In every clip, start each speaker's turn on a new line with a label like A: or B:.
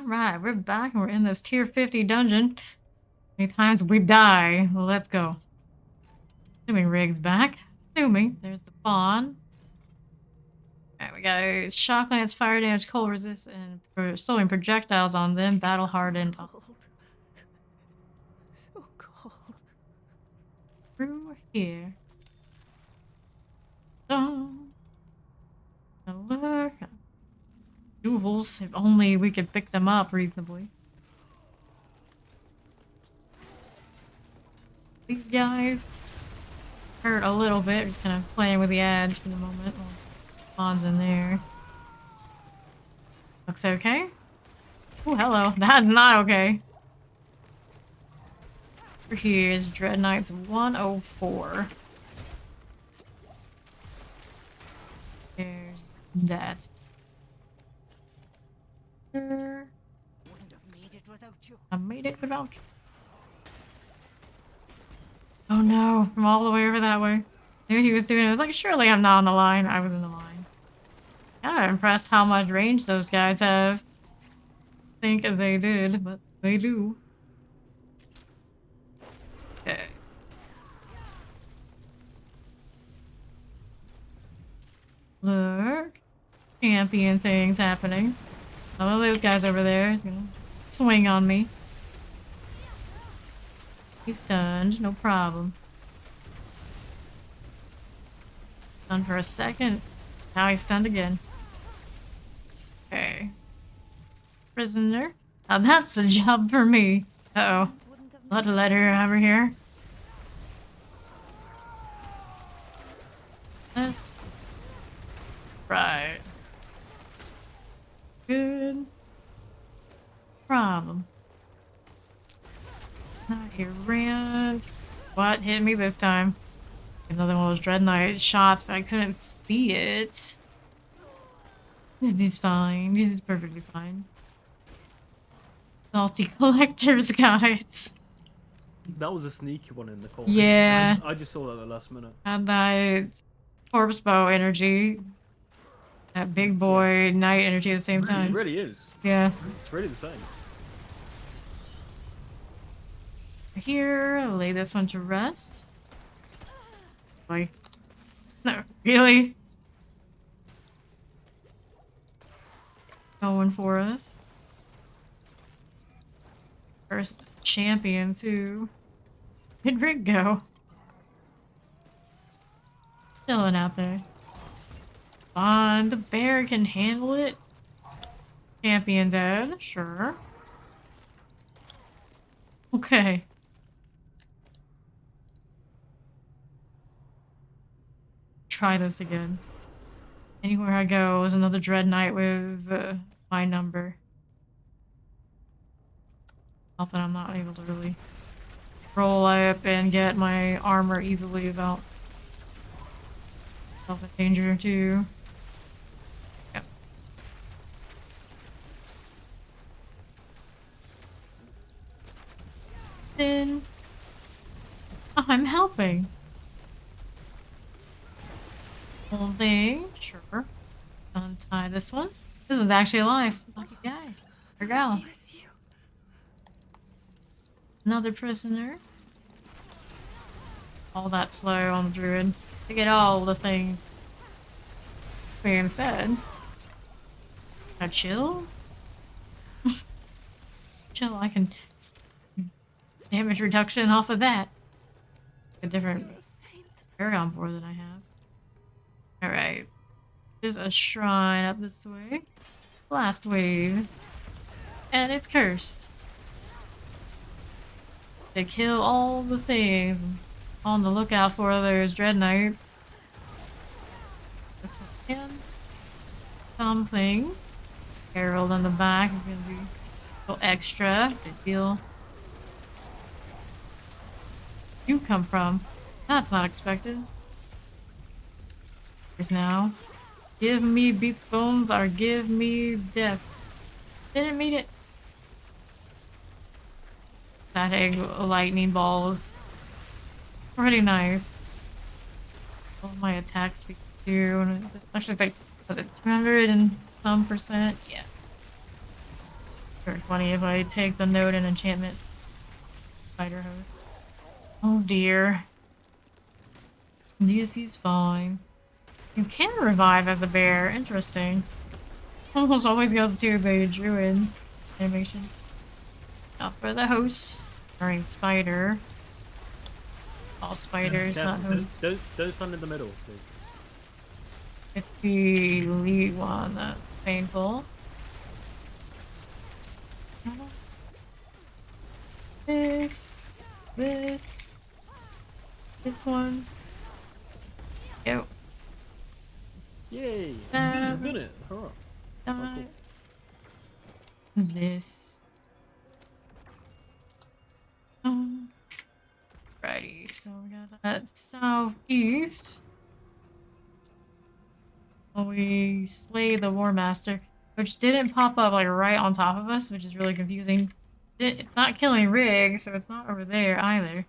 A: Alright, we're back and we're in this tier 50 dungeon. How many times we die? Well, let's go. Assuming Rig's back. Assuming. There's the fawn. Alright, we got shock lance, fire damage, cold resist, and slowing projectiles on them. Battle hardened.
B: Cold. So cold.
A: Through here. Oh. Now look. Jewels. If only we could pick them up reasonably. These guys hurt a little bit. Just kind of playing with the ads for the moment. Fawn's in there. Looks okay. Oh, hello. That's not okay. Here's Dread Knights 104. There's that.
B: Wouldn't have made it without you.
A: I made it without you. Oh no, from all the way over that way. Knew he was doing it. I was like, surely I'm not on the line. I was in the line. Kinda impressed how much range those guys have. Think they did, but they do. Okay. Look. Champion things happening. One of those guys over there is gonna swing on me. He's stunned, no problem. Stunned for a second. Now he's stunned again. Okay. Prisoner. Now that's a job for me. Uh-oh. Blood letter over here. This. Right. Good. Problem. Not here, Rance. What hit me this time? Another one of those Dread Knight shots, but I couldn't see it. This is fine. This is perfectly fine. Salty collector's guides.
C: That was a sneaky one in the corner.
A: Yeah.
C: I just saw that at the last minute.
A: And that corpse bow energy. That big boy knight energy at the same time.
C: It really is.
A: Yeah.
C: It's really the same.
A: Here, lay this one to rest. Boy. No, really? Going for us. First champion, too. Where'd Rick go? Chilling out there. Fine, the bear can handle it. Champion dead, sure. Okay. Try this again. Anywhere I go is another Dread Knight with my number. Not that I'm not able to really roll up and get my armor easily without self in danger too. Yep. Then I'm helping. Whole thing, sure. Untie this one. This one's actually alive. Lucky guy. Or gal. Another prisoner. All that slow on the druid. To get all the things being said. Now chill? Chill, I can damage reduction off of that. A different Paragon board that I have. Alright. There's a shrine up this way. Blast wave. And it's cursed. They kill all the things. On the lookout for others, Dread Knights. This one can. Some things. Herald on the back is gonna be a little extra. Good deal. You come from? That's not expected. Here's now. Give me beats bones or give me death. Didn't mean it. That egg lightning balls. Pretty nice. All my attacks speak to. Actually, it's like, was it 200 and some %? Yeah. Very funny if I take the note and enchantment spider host. Oh dear. Yes, he's fine. You can revive as a bear. Interesting. Almost always goes to the druid animation. Now for the host. Alright, spider. All spiders, not
C: Careful,
A: hosts.
C: don't stand in the middle, please.
A: It's the lead one that's painful. This one. Go.
C: Yay! You've done it! Hurrah!
A: Die. This. Righty, so we got that southeast. We slay the War Master, which didn't pop up like right on top of us, which is really confusing. It's not killing Rig, so it's not over there either.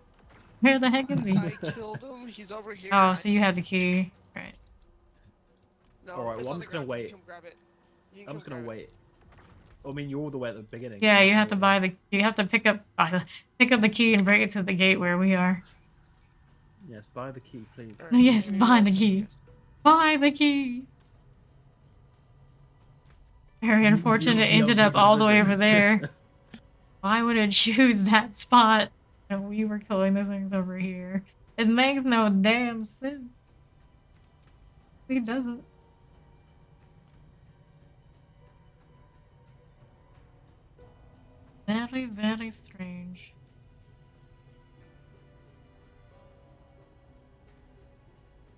A: Where the heck is he?
D: I killed him. He's over here.
A: Oh, so you had the key. Right.
D: No,
C: Alright,
D: it's
C: well,
D: on
C: I'm
D: the
C: just gonna
D: ground.
C: wait.
D: You can come grab it. You can
C: I'm
D: come
C: just gonna
D: grab it.
C: wait. I mean, you're all the way at the beginning.
A: Yeah,
C: so
A: you
C: I'm
A: have to
C: just
A: buy
C: gonna
A: you have to pick up the key and bring it to the gate where we are.
C: wait. Yes, buy the key, please.
D: Alright,
A: Yes,
D: give me
A: buy
D: one
A: the
D: second,
A: key.
D: guys.
A: Buy the key. Very unfortunate it
C: You'll be
A: ended
C: able
A: up
C: to
A: all the way
C: visit.
A: over there. Why would it choose that spot? And we were killing the things over here. It makes no damn sense. It doesn't. Very, very strange.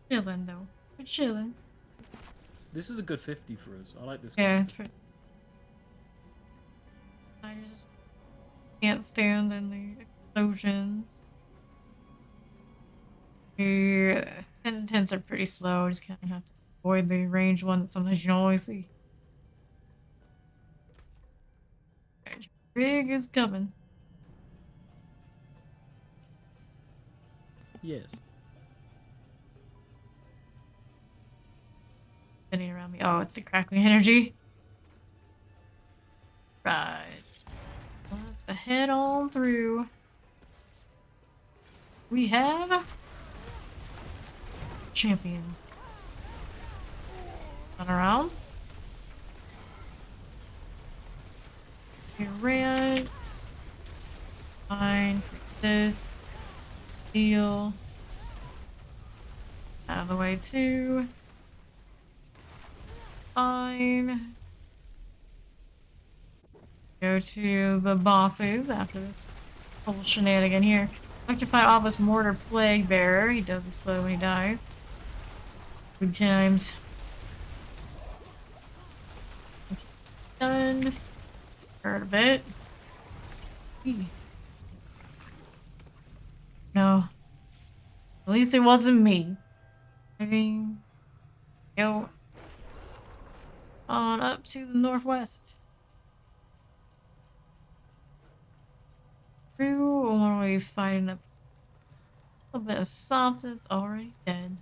A: Chilling though. We're chilling.
C: This is a good 50 for us. I like this.
A: Yeah,
C: one.
A: it's pretty. I just can't stand in the explosions. The intents are pretty slow. Just kind of have to avoid the ranged one that sometimes you don't always see. Rig is coming.
C: Yes.
A: Spinning around me. Oh, it's the crackling energy. Right. Let's head on through. We have champions. Run around. Rants. Fine. This. Deal. Out of the way too. Fine. Go to the bosses after this whole shenanigan here. Electrified Office Mortar Plague Bearer. He does explode when he dies. Good times. Done. Hurt a bit. Eee. No. At least it wasn't me. I mean, go on up to the northwest. Through, or are we fighting a little bit of something's already dead?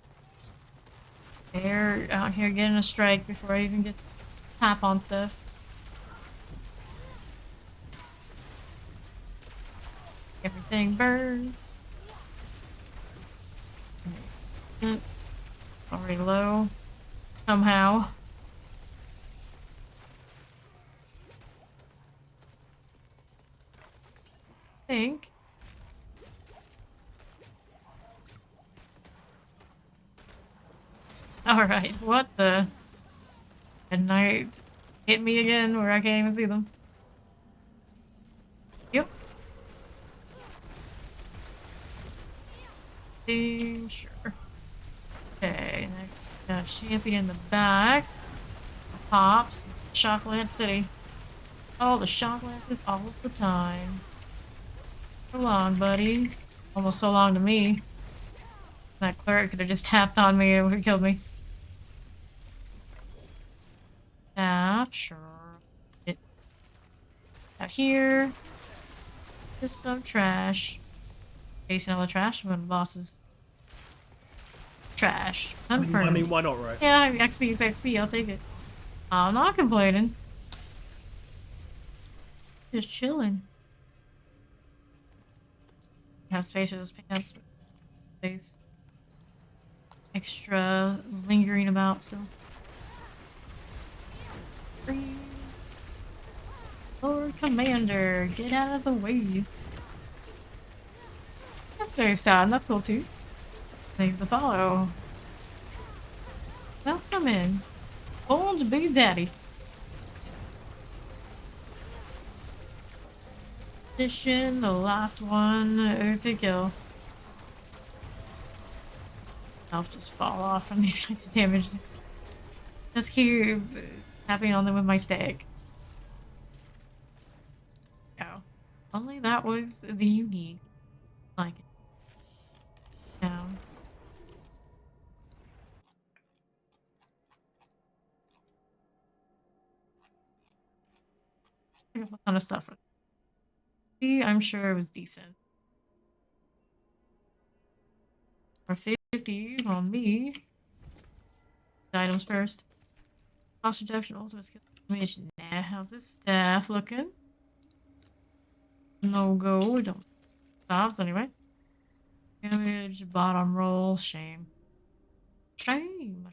A: They're out here getting a strike before I even get to tap on stuff. Everything burns. Already low. Somehow. Think. Alright, what the? Midnight hit me again where I can't even see them. Yep. Sure. Okay, next got champion in the back. Pops. Shockland City. Oh, the Shockland is all of the time. So long, buddy. Almost so long to me. That cleric could have just tapped on me and would have killed me. Tap, sure. It out here. Just some trash. Chasing all the trash when the bosses. Trash.
C: I mean, why not, right?
A: Yeah, XP is XP, I'll take it. I'm not complaining. Just chilling. Have spacious pants, but space. Extra lingering about still. Freeze. Lord Commander, get out of the way. That's very sad, that's cool too. Thanks the follow. Welcome in. Bones Big Daddy. Edition, the last one to kill. I'll just fall off from these guys' damage. Just keep tapping on them with my stick. Oh. Only that was the unique. Like it. Yeah. I got a ton of stuff. I'm sure it was decent. Or 50 on me. Items first. Cost reduction, ultimate skill animation. Nah, how's this staff looking? No go, we don't stops anyway. Damage, bottom roll, shame. Shame.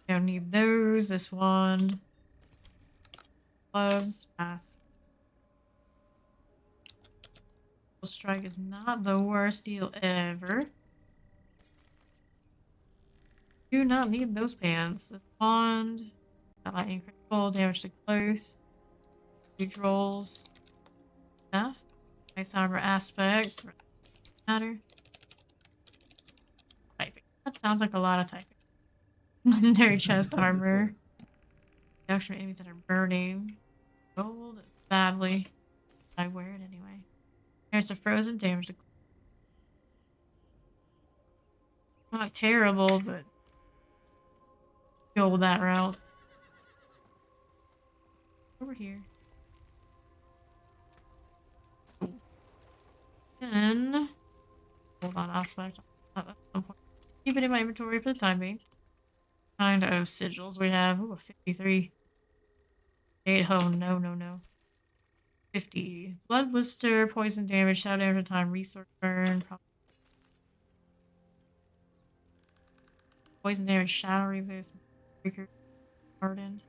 A: Don't need those. This one. Gloves, pass. Strike is not the worst deal ever. Do not need those pants. This wand. Got lightning critical, damage to close. Huge rolls. Enough. Nice armor aspects. Matter. Typing. That sounds like a lot of typing. Legendary chest armor. Reduction of enemies that are burning. Gold. Badly. I wear it anyway. There's a frozen damage to not terrible, but go that route. Over here. Then hold on, aspect. At some point. Keep it in my inventory for the time being. Kind of sigils we have. Ooh, 53. 8. Oh no, no, no. 50. Blood blister, poison damage, shadow damage time, resource burn. Poison damage, shadow resist, breaker hardened.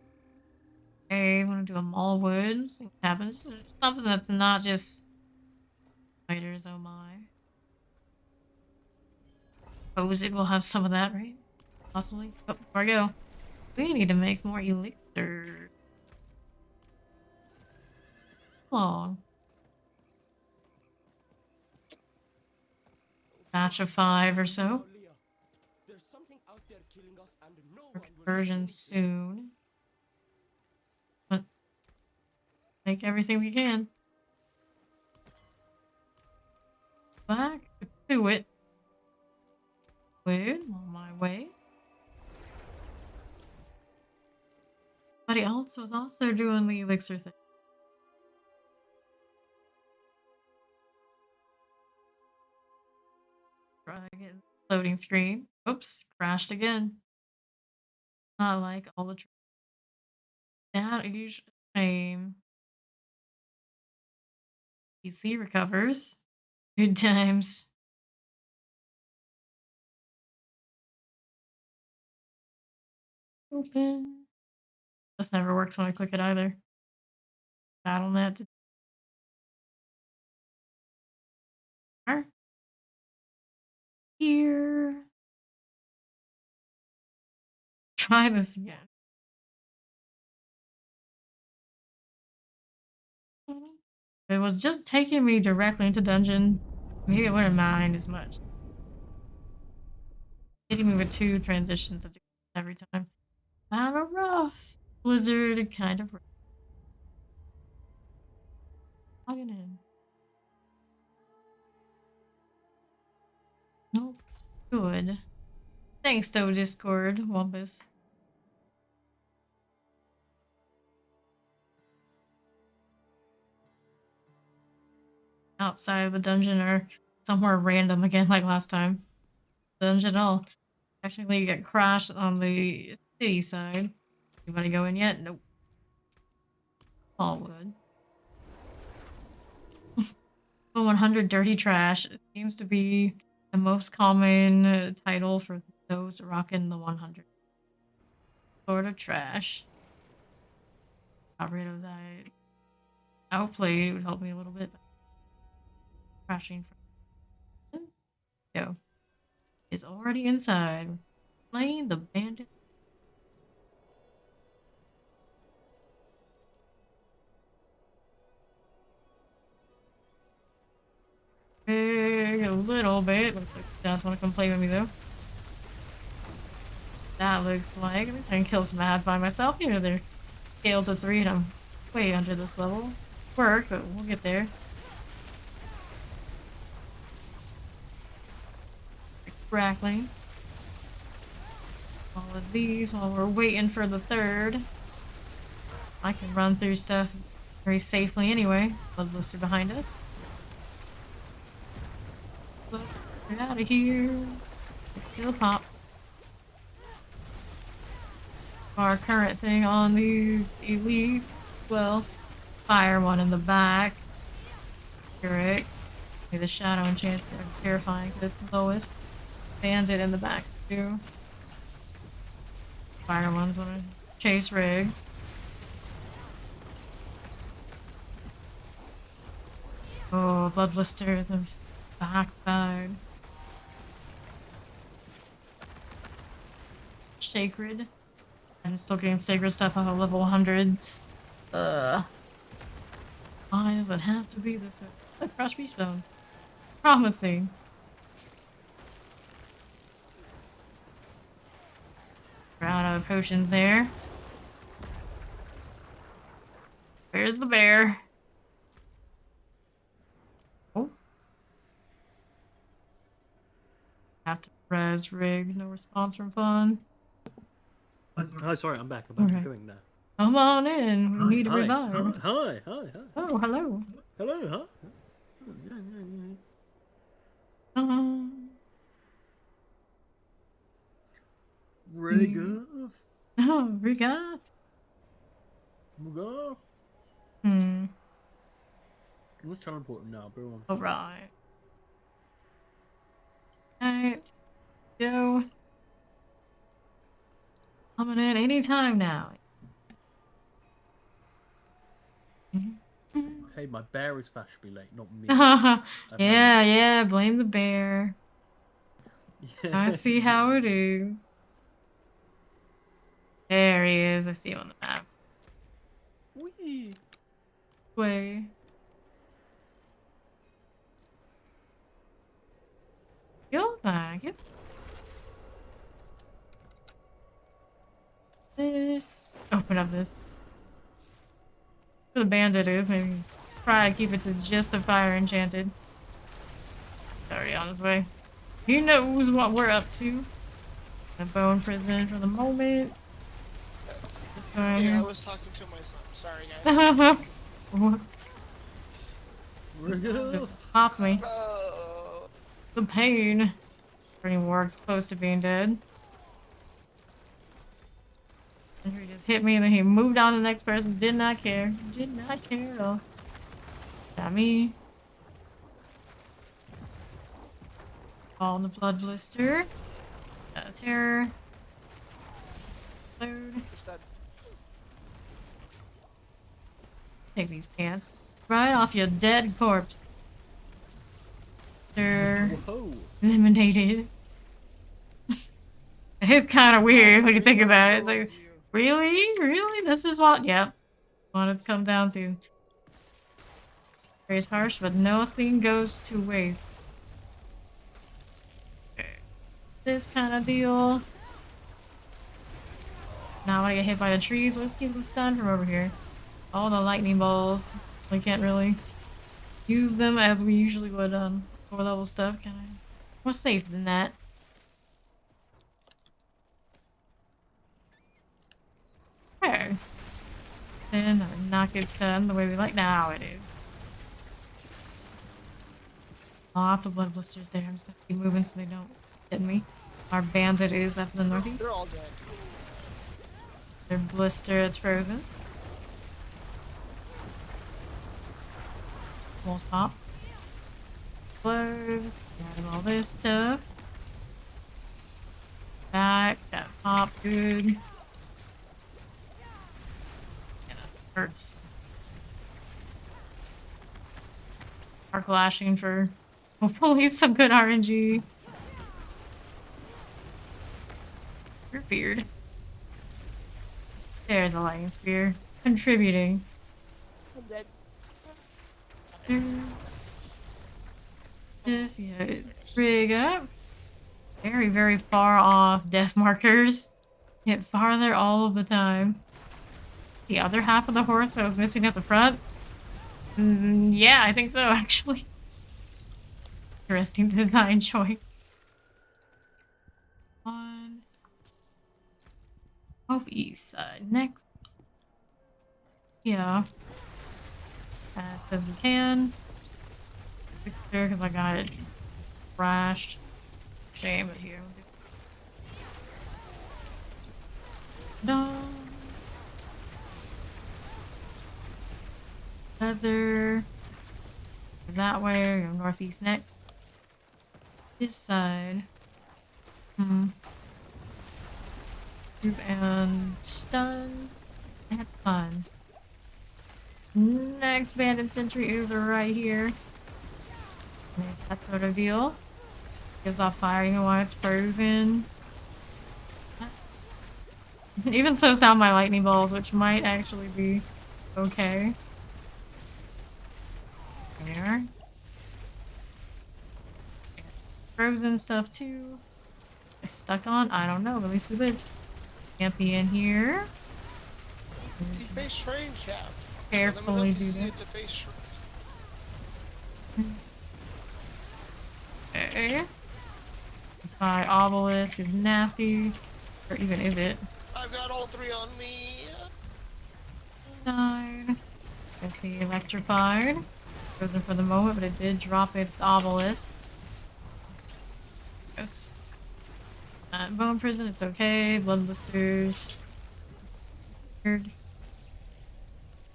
A: Okay, I'm gonna do a mall wood. See what happens. Something that's not just spiders, oh my. Suppose it will have some of that, right? Possibly. Oh, before I go. We need to make more elixir. Long. Batch of 5 or so. Conversion soon. But make everything we can. Back to it. Weird, on my way. Somebody else was also doing the elixir thing. Dragon loading screen. Oops, crashed again. Not like all the that is shame. PC recovers. Good times. Open. This never works when I click it either. BattleNet. Here. Try this again. If it was just taking me directly into dungeon, maybe I wouldn't mind as much. Hitting me with 2 transitions every time. Kind of rough. Blizzard, kind of rough. Logging in. Nope. Good. Thanks, though, Discord, Wumpus. Outside of the dungeon or somewhere random again, like last time. Dungeon at all. Technically, you get crashed on the city side. Anybody go in yet? Nope. All wood. The 100 dirty trash. It seems to be the most common title for those rocking the 100. Sort of trash. Got rid of that. Outplayed. It would help me a little bit. Crashing. Go. Is already inside. Playing the bandit. A little bit. Looks like he does want to come play with me though. That looks like I can kill some ads by myself. You know, they're scaled to 3 and I'm way under this level. Work, but we'll get there. Crackling. All of these while we're waiting for the 3rd. I can run through stuff very safely anyway. Blood blister behind us. But get out of here. It still pops. Our current thing on these elites. Well, fire one in the back. Correct. The shadow enchantment is terrifying because it's the lowest. Bandit in the back too. Fire ones wanna chase rig. Oh, blood blister, the backside. Sacred. I'm still getting sacred stuff out of level 100s. Why does it have to be this? Crush beach bones. Promising. We're out of potions there. Where's the bear? Oh. Have to res rig. No response from fun.
C: Oh, sorry, I'm back. I'm
A: Okay.
C: going now.
A: Come on in. We need a
C: Hi.
A: revive.
C: Hi.
A: Oh, hello.
C: Hello, huh? Rig off.
A: Oh, Riga.
C: Rig off. Let's teleport him now, bro.
A: Alright. Alright. Go. Coming in anytime now.
C: Hey, my bear is fashionably late, not me.
A: Yeah, blame the bear. I see how it is. There he is. I see him on the map.
C: Whee!
A: Way. You'll back. This. Open up this. Where the bandit is, maybe try to keep it to just the fire enchanted. Already on his way. He knows what we're up to. The bone prison for the moment. This one.
D: Yeah, I was talking to my son. Sorry, guys.
A: Whoops.
C: Rig off.
A: Just popped me.
D: Oh.
A: The pain. Pretty warg's close to being dead. And he just hit me and then he moved on to the next person. Did not care. Did not care at all. Got me. All in the blood blister. Got a terror. Third.
D: It's that.
A: Take these pants. Right off your dead corpse. They're
C: Whoa.
A: eliminated. It's kind of weird when you think about it. It's like, really? Really? This is what? Yep. What it's come down to. Very harsh, but nothing goes to waste. Okay. This kind of deal. Now when I get hit by the trees, let's keep them stunned from over here. All the lightning balls. We can't really use them as we usually would on lower level stuff. Kind of more safe than that. Okay. And knock it stunned the way we like. Now it is. Lots of blood blisters there. I'm just gonna keep moving so they don't hit me. Our bandit is up in the northeast.
D: They're all dead.
A: Their blister, it's frozen. Almost pop. Gloves. Got all this stuff. Back. That pop. Good. Yeah, that hurts. Arc lashing for hopefully some good RNG. Your beard. There's a lightning spear. Contributing.
B: I'm dead.
A: Just, yeah, rig up. Very, very far off death markers. Get farther all of the time. The other half of the horse that was missing at the front? Yeah, I think so, actually. Interesting design choice. On. Oh, east side. Next. Yeah. As best as we can. Fix there because I got it crashed. Shame, but here. No. Leather. That way, go northeast next. This side. And stun. That's fun. Next bandit sentry is right here. That sort of deal. Gives off fire even while it's frozen. Even slows down my lightning balls, which might actually be okay. There. Frozen stuff too. I stuck on? I don't know, but at least we lived. Can't be in here.
D: Face train cap.
A: Carefully do that. Okay. My obelisk is nasty. Or even is it?
D: I've got all three on me.
A: Died. I see electrified. Frozen for the moment, but it did drop its obelisk. Yes. Bone prison, it's okay. Blood blisters. Weird.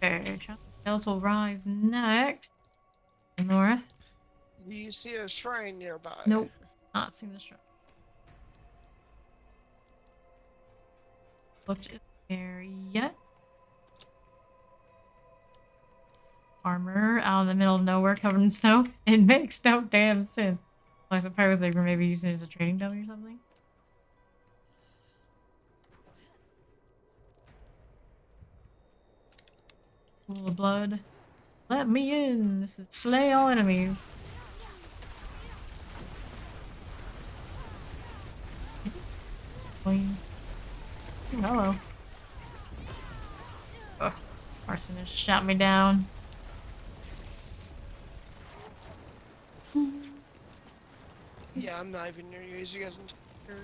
A: Okay, Skeletal Rise next. North.
D: Do you see a shrine nearby?
A: Nope. Not seen the shrine. Looked in there yet. Armor out in the middle of nowhere covered in snow. It makes no damn sense. Well, I suppose they were maybe using it as a training dummy or something. Pool of blood. Let me in. This is slay all enemies. Queen. Oh, hello. Ugh. Arsonist shot me down.
D: Yeah, I'm not even near you. As you guys can tell.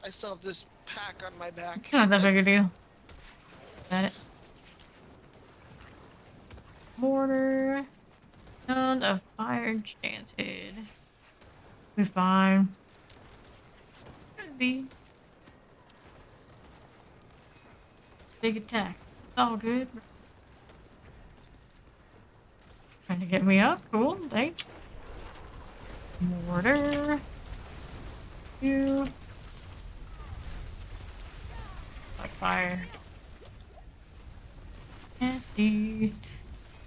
D: I still have this pack on my back.
A: It's not that big a deal. Got it. Mortar. And a fire enchanted. We're fine. Could be. Big attacks. It's all good. Trying to get me up. Cool. Thanks. Mortar. You. Like fire. Nasty.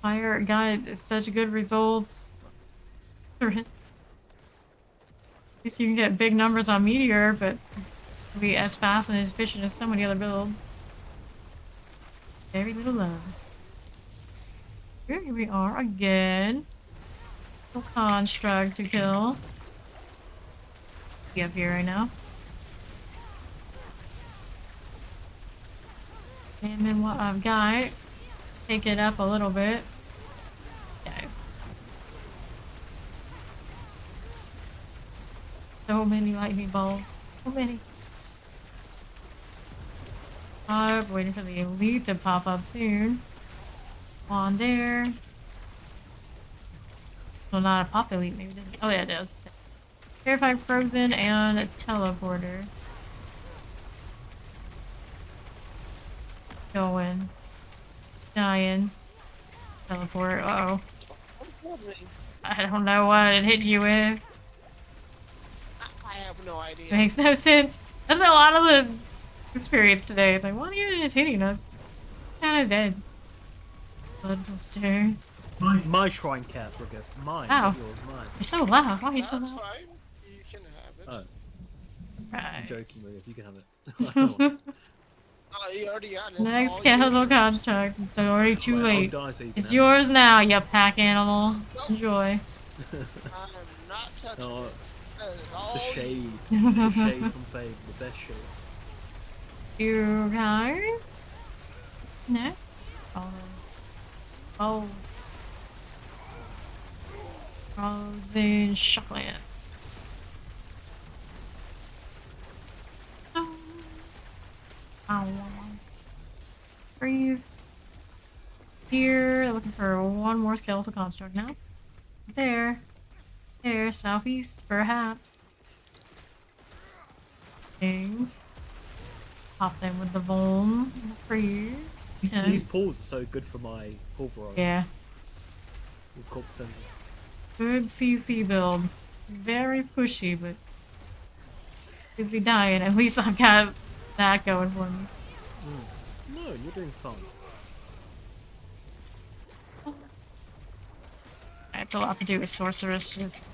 A: Fire got such good results. At least you can get big numbers on Meteor, but it'll be as fast and as efficient as so many other builds. Very little love. Here we are again. Little construct to kill. Be up here right now. And then what I've got, take it up a little bit. Guys. So many lightning balls. So many. Waiting for the elite to pop up soon. On there. Well, not a pop elite, maybe. Oh yeah, it does. Terrified Frozen and a teleporter. Going. Dying. Teleport. Uh-oh.
D: Killed me.
A: I don't know what it hit you with.
D: I have no idea.
A: Makes no sense. That's a lot of the experience today. It's like, what are you just hitting us? Kind of dead. Bloodbuster.
C: My shrine cat, Brigga. Mine,
A: Wow.
C: not yours, mine.
A: You're so loud. Why are you so
D: That's
A: loud?
D: fine. You can have it.
C: Oh, I'm
A: Right.
C: joking, Brigga. You can have it. I don't want
D: Oh, you already got it. It's
A: Next
D: all
A: skeletal
D: yours.
A: construct. It's already
C: it.
A: too
C: Right,
A: late.
C: I'll die so you can
A: It's
C: have
A: yours now, you pack animal.
D: Nope.
A: Enjoy.
C: it.
D: I'm not touching
C: No,
D: it. That is
C: the
D: all
C: shade. The shade from Fade. The best shade.
A: You guys? No? All those bowls. Frozen chocolate. Oh. Ow. Freeze. Here, looking for one more skeletal construct now. There. There, southeast, perhaps. Things. Pop them with the Volm. Freeze.
C: These
A: Tense.
C: pulls are so good for my pulverizer.
A: Yeah.
C: With corp potential.
A: Good CC build. Very squishy, but busy dying. At least I've got that going for me.
C: No, you're doing fine.
A: It's a lot to do with Sorceress. Just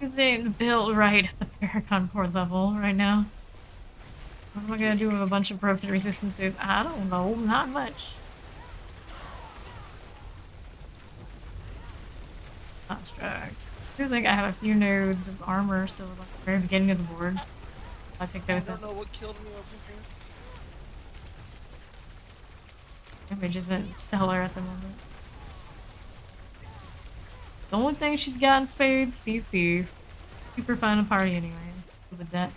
A: they ain't built right at the Paragon Core level right now. What am I gonna do with a bunch of broken resistances? I don't know. Not much. Construct. I do think I have a few nodes of armor still at the very beginning of the board. I think
D: I
A: those
D: don't know what killed me over here.
A: damage isn't stellar at the moment. The only thing she's got in spades, CC. Super fun to party anyway. With that.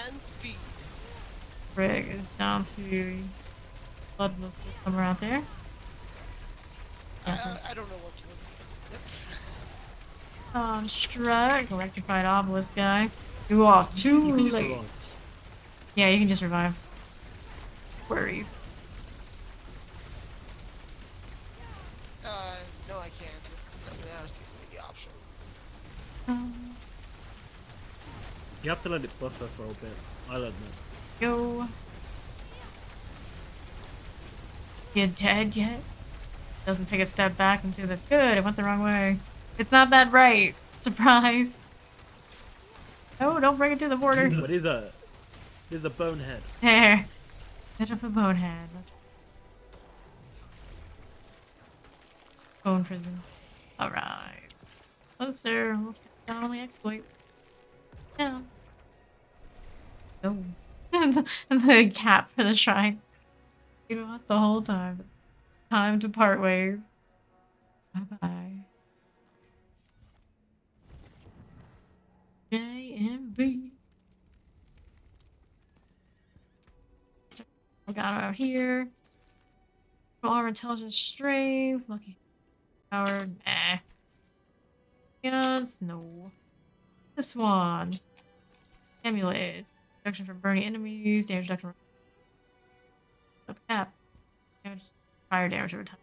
D: And speed.
A: Rig is down to Bloodlust somewhere out there.
D: I don't know what killed me.
A: Construct, electrified obelisk guy. You are too
C: You can just
A: late.
C: revive.
A: Yeah, you can just revive. Worries.
D: No, I can't. That was the option.
C: You have to let it buffer for a bit. I let it.
A: Go. You dead yet? Doesn't take a step back into the good. It went the wrong way. It's not that right. Surprise. Oh, don't bring it to the border.
C: But there's a bonehead.
A: There. Bit of a bonehead. Bone prisons. Alright. Closer. Let's get down on the exploit. Yeah. Oh. The cap for the shrine. You lost the whole time. Time to part ways. Bye-bye. JMB. I got it out here. Armor, intelligence, strength, lucky power. Nah. Yes, no. This one. Amulet. Protection from burning enemies. Damage reduction. Cap. Damage. Fire damage over time.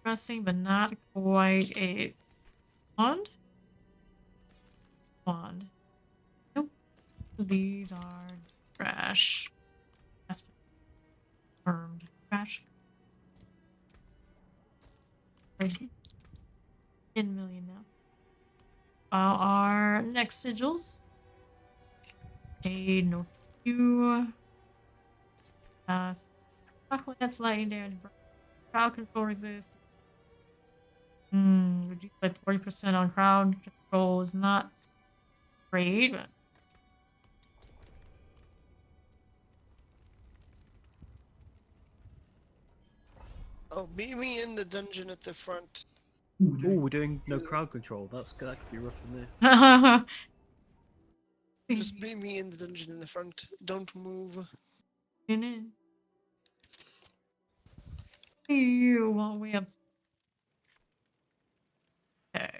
A: Pressing, but not quite a wand. Wand. Nope. These are trash. That's confirmed. Trash. 10 million now. Our next sigils. No Q. Chocolate, lightning damage, crowd control resist. Reduce by 40% on crowd control is not great, but
D: Oh, meet me in the dungeon at the front.
C: Oh, we're doing no crowd control. That could be rough in there.
D: Just meet me in the dungeon in the front. Don't move.
A: in. You all the way up. Okay.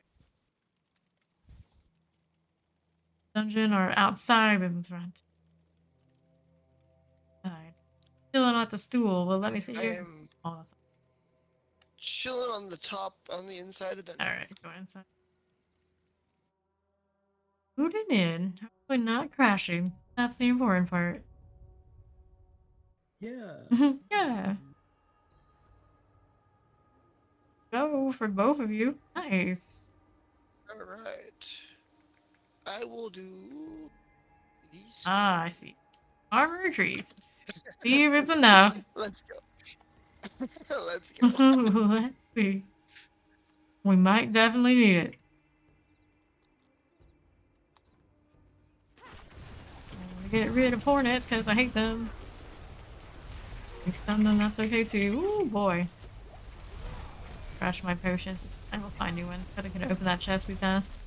A: Dungeon or outside in the front. Side. Still not the stool, but let me see
D: I
A: you.
D: am.
A: Oh, that's
D: chilling on the top, on the inside of the dungeon.
A: Alright, go inside. Booted in. Hopefully not crashing. That's the important part.
C: Yeah.
A: Yeah. Go for both of you. Nice.
D: Alright. I will do these.
A: Ah, I see. Armor increase. See if it's enough.
D: Let's go. Let's go.
A: Let's see. We might definitely need it. Get rid of hornets because I hate them. We stun them, that's okay too. Ooh boy. Crash my potions. I will find new ones. Gotta get open that chest we passed.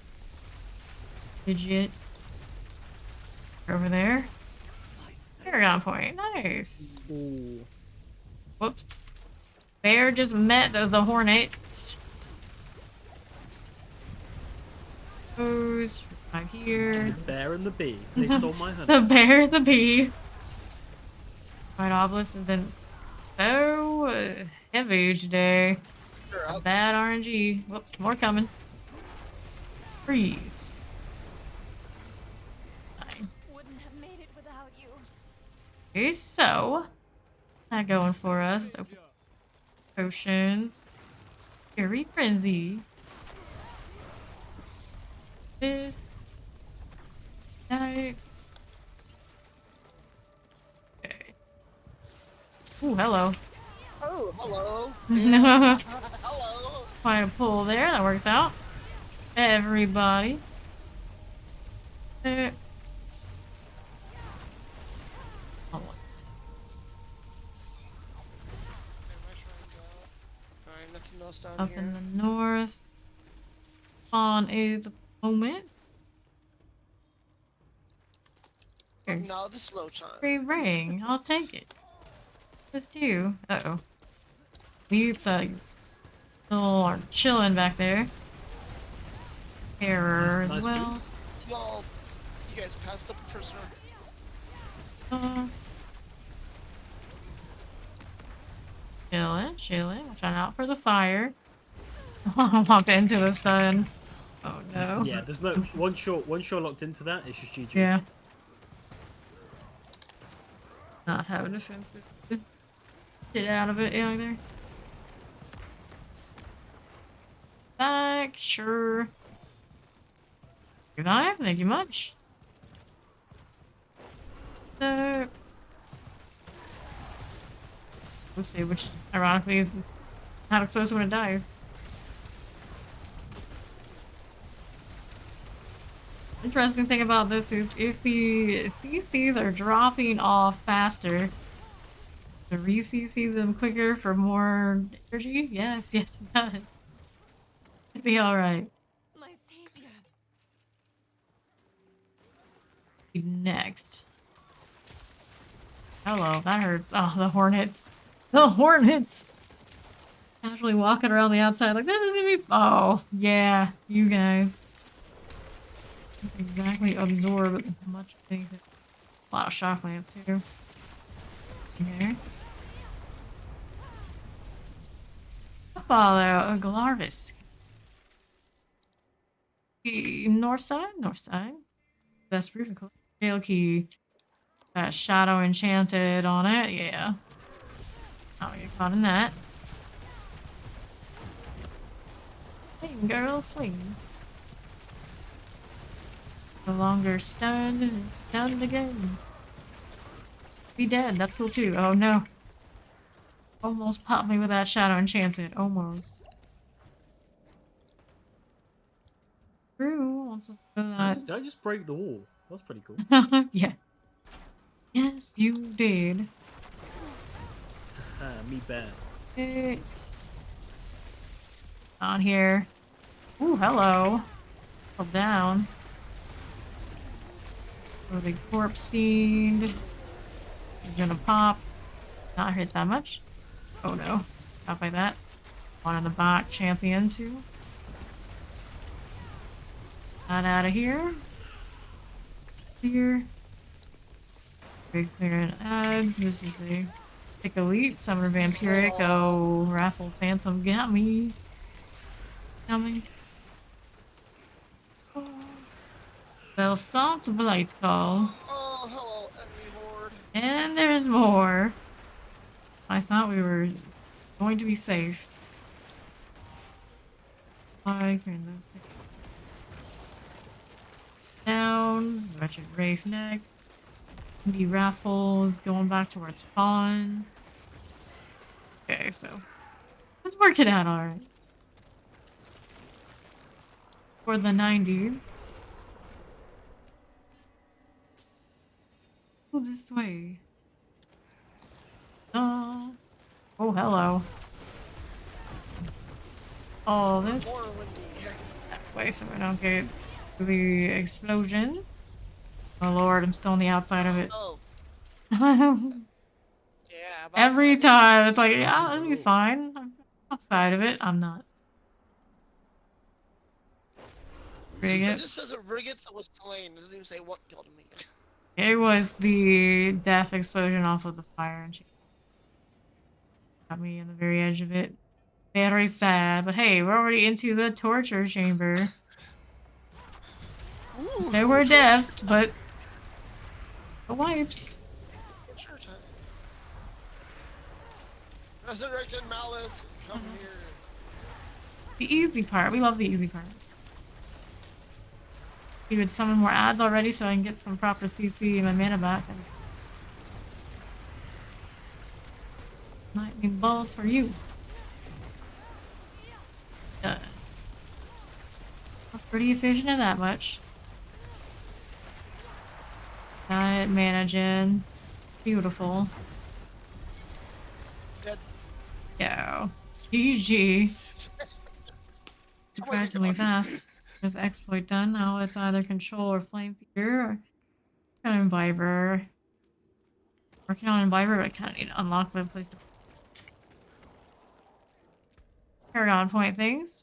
A: Legit. Over there. Paragon point. Nice.
C: Ooh.
A: Whoops. Bear just met the hornets. Goes right here.
C: The bear and the bee. They stole my honey.
A: The bear, the bee. Right, Obelisk has been so heavy today.
D: Sure,
A: A bad RNG. Whoops, more coming. Freeze. Fine.
B: Wouldn't have made it without you.
A: Okay, so that going for us. Open potions. Fury frenzy. This. That. Okay. Ooh, hello.
D: Oh, hello.
A: No.
D: Hello.
A: Find a pull there. That works out. Everybody. Hold on.
D: Alright, nothing else down
A: Up
D: here.
A: in the north. Spawn is a moment. Here's
D: Now the slow time.
A: free ring. I'll take it. This too. Uh-oh. These still are chilling back there. Terror as
C: Nice
A: well.
D: You guys passed up a prisoner.
A: Chilling. Watching out for the fire. Walked into the stun. Oh no.
C: Yeah, there's no one shot locked into that. It's just GG.
A: Yeah. Not having defensive. Get out of it either. Back, sure. Good night, thank you much. So, we'll see, which ironically is not explosive when it dies. Interesting thing about this is if the CCs are dropping off faster, to re-CC them quicker for more energy? Yes, it does. It'd be alright.
B: My savior.
A: Next. Hello, that hurts. Oh, the hornets. The hornets! Casually walking around the outside like, this is gonna be- Oh, yeah, you guys. Exactly absorb much of anything. A lot of shock lance too. Okay. Follow a Glarvisk. North side. Best route. Jail key. That shadow enchanted on it, yeah. I'll get caught in that. Swing, girl, swing. No longer stunned, stunned again. Be dead, that's cool too. Oh no. Almost popped me with that shadow enchanted, almost. True, wants us to go that.
C: Did I just break the wall? That's pretty cool.
A: Yeah. Yes, you did.
C: Me bad.
A: It's on here. Ooh, hello. Fell down. Oh, the corpse fiend. He's gonna pop. Not hit that much. Oh no. Not like that. One in the back, champion too. Not out of here. Here. Big clear and adds. This is a Pick Elite, Summer Vampiric, oh, Raffle Phantom got me. Coming. The Assault Blight Call.
D: Oh, hello, enemy horde.
A: And there's more. I thought we were going to be safe. I can those things down. Wretched Wraith next. The Raffles going back towards Fawn. Okay, so let's work it out alright. For the 90s. Go this way. Oh, hello. Oh, this
D: More windy.
A: that way so we don't get the explosions. Oh lord, I'm still on the outside of it.
D: Oh, yeah. About
A: Every
D: that
A: time,
D: is-
A: it's like, yeah, I'll be fine. I'm outside of it. I'm not. Rig
D: It
A: it.
D: just says a Riggett that was slain. It doesn't even say what killed me.
A: It was the death explosion off of the fire, and she got me in the very edge of it. Very sad, but hey, we're already into the torture chamber.
D: Ooh,
A: There were
D: torture
A: deaths,
D: time.
A: but the wipes.
D: Torture time. Resurrected Malice, come here.
A: The easy part. We love the easy part. You would summon more ads already so I can get some proper CC and my mana back. Lightning balls for you. Not pretty efficient at that much. Diet managing. Beautiful.
D: Dead.
A: Yo. GG.
D: Oh
A: Surprisingly
D: my God.
A: fast. There's exploit done. Now it's either control or flame feeder or kind of imbiber. Working on imbiber, but I kind of need to unlock the place to Paragon point things.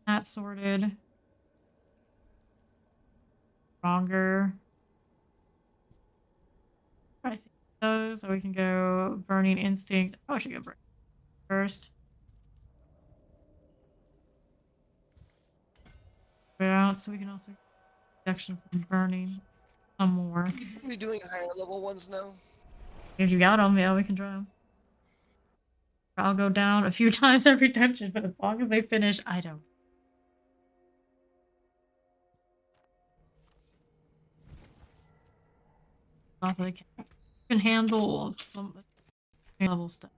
A: That sorted. Stronger. I think those, so we can go Burning Instinct. Oh, I should go Burning first. Out, so we can also protection from burning some more.
D: Are we doing higher level ones now?
A: If you got them, yeah, we can try them. I'll go down a few times every dungeon, but as long as they finish, I don't. Not that I can handle some level stuff.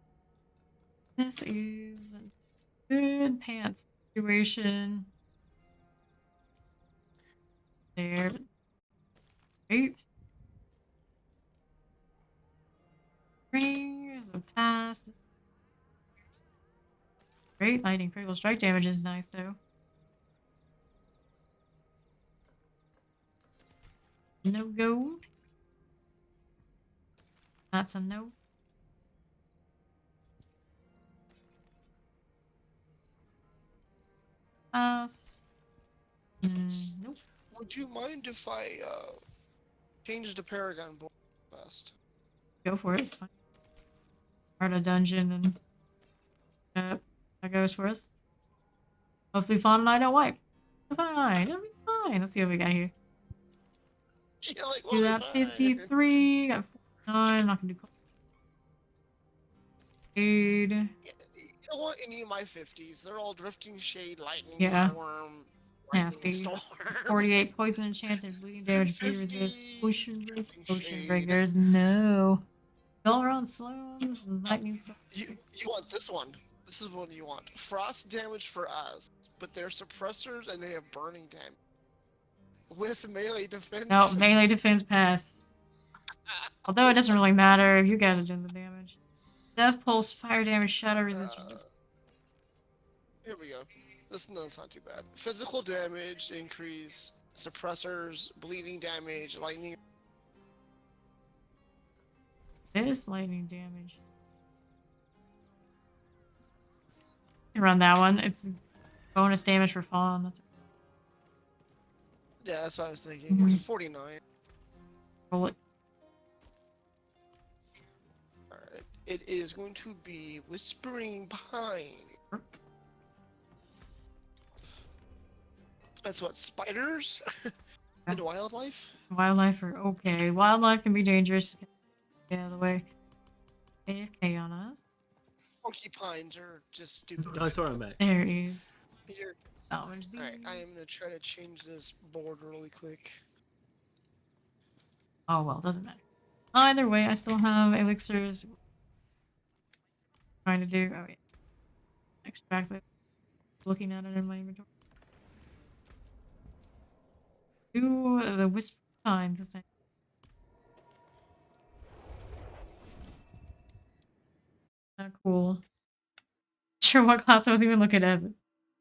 A: This is a good pants situation. There. Great. Ring is a pass. Great. Lightning critical strike damage is nice though. No gold. That's a no. Pass. Nope.
D: Would you mind if I change the Paragon board fast?
A: Go for it. It's fine. Start a dungeon and that goes for us. Hopefully, Fawn and I don't wipe. Fine. It'll be fine. Let's see what we got here.
D: You're like,
A: Do
D: well,
A: that
D: fine.
A: 53. Got 49. Not gonna do Shade.
D: You don't want any of my 50s. They're all Drifting Shade, Lightning
A: Yeah.
D: Storm,
A: Nasty.
D: Lightning Storm.
A: 48 poison enchanted, bleeding damage, bleed
D: 50
A: resist, potion
D: Drifting Shade.
A: breakers. No. All around slams and lightning stuff.
D: You want this one. This is what you want. Frost damage for us, but they're suppressors and they have burning damage. With melee defense.
A: No, melee defense pass. Although it doesn't really matter if you guys are doing the damage. Death pulse, fire damage, shadow resist.
D: Here we go. This one's not too bad. Physical damage increase, suppressors, bleeding damage, lightning.
A: It is lightning damage. You can run that one. It's bonus damage for fallen. That's
D: Yeah, that's what I was thinking. It's a 49.
A: roll it.
D: It is going to be Whispering Pine. That's what, spiders? And wildlife?
A: Wildlife are okay. Wildlife can be dangerous. Get out of the way. AFK on us.
D: Porcupines are just stupid.
C: No, sorry, I'm back.
A: There he is.
D: Here.
A: Salvage these.
D: Alright, I am gonna try to change this board really quick.
A: Oh well, doesn't matter. Either way, I still have elixirs. Trying to do. Oh yeah. Extract it. Looking at it in my inventory. Do the whisper time to say. Kinda cool. Sure what class I was even looking at, but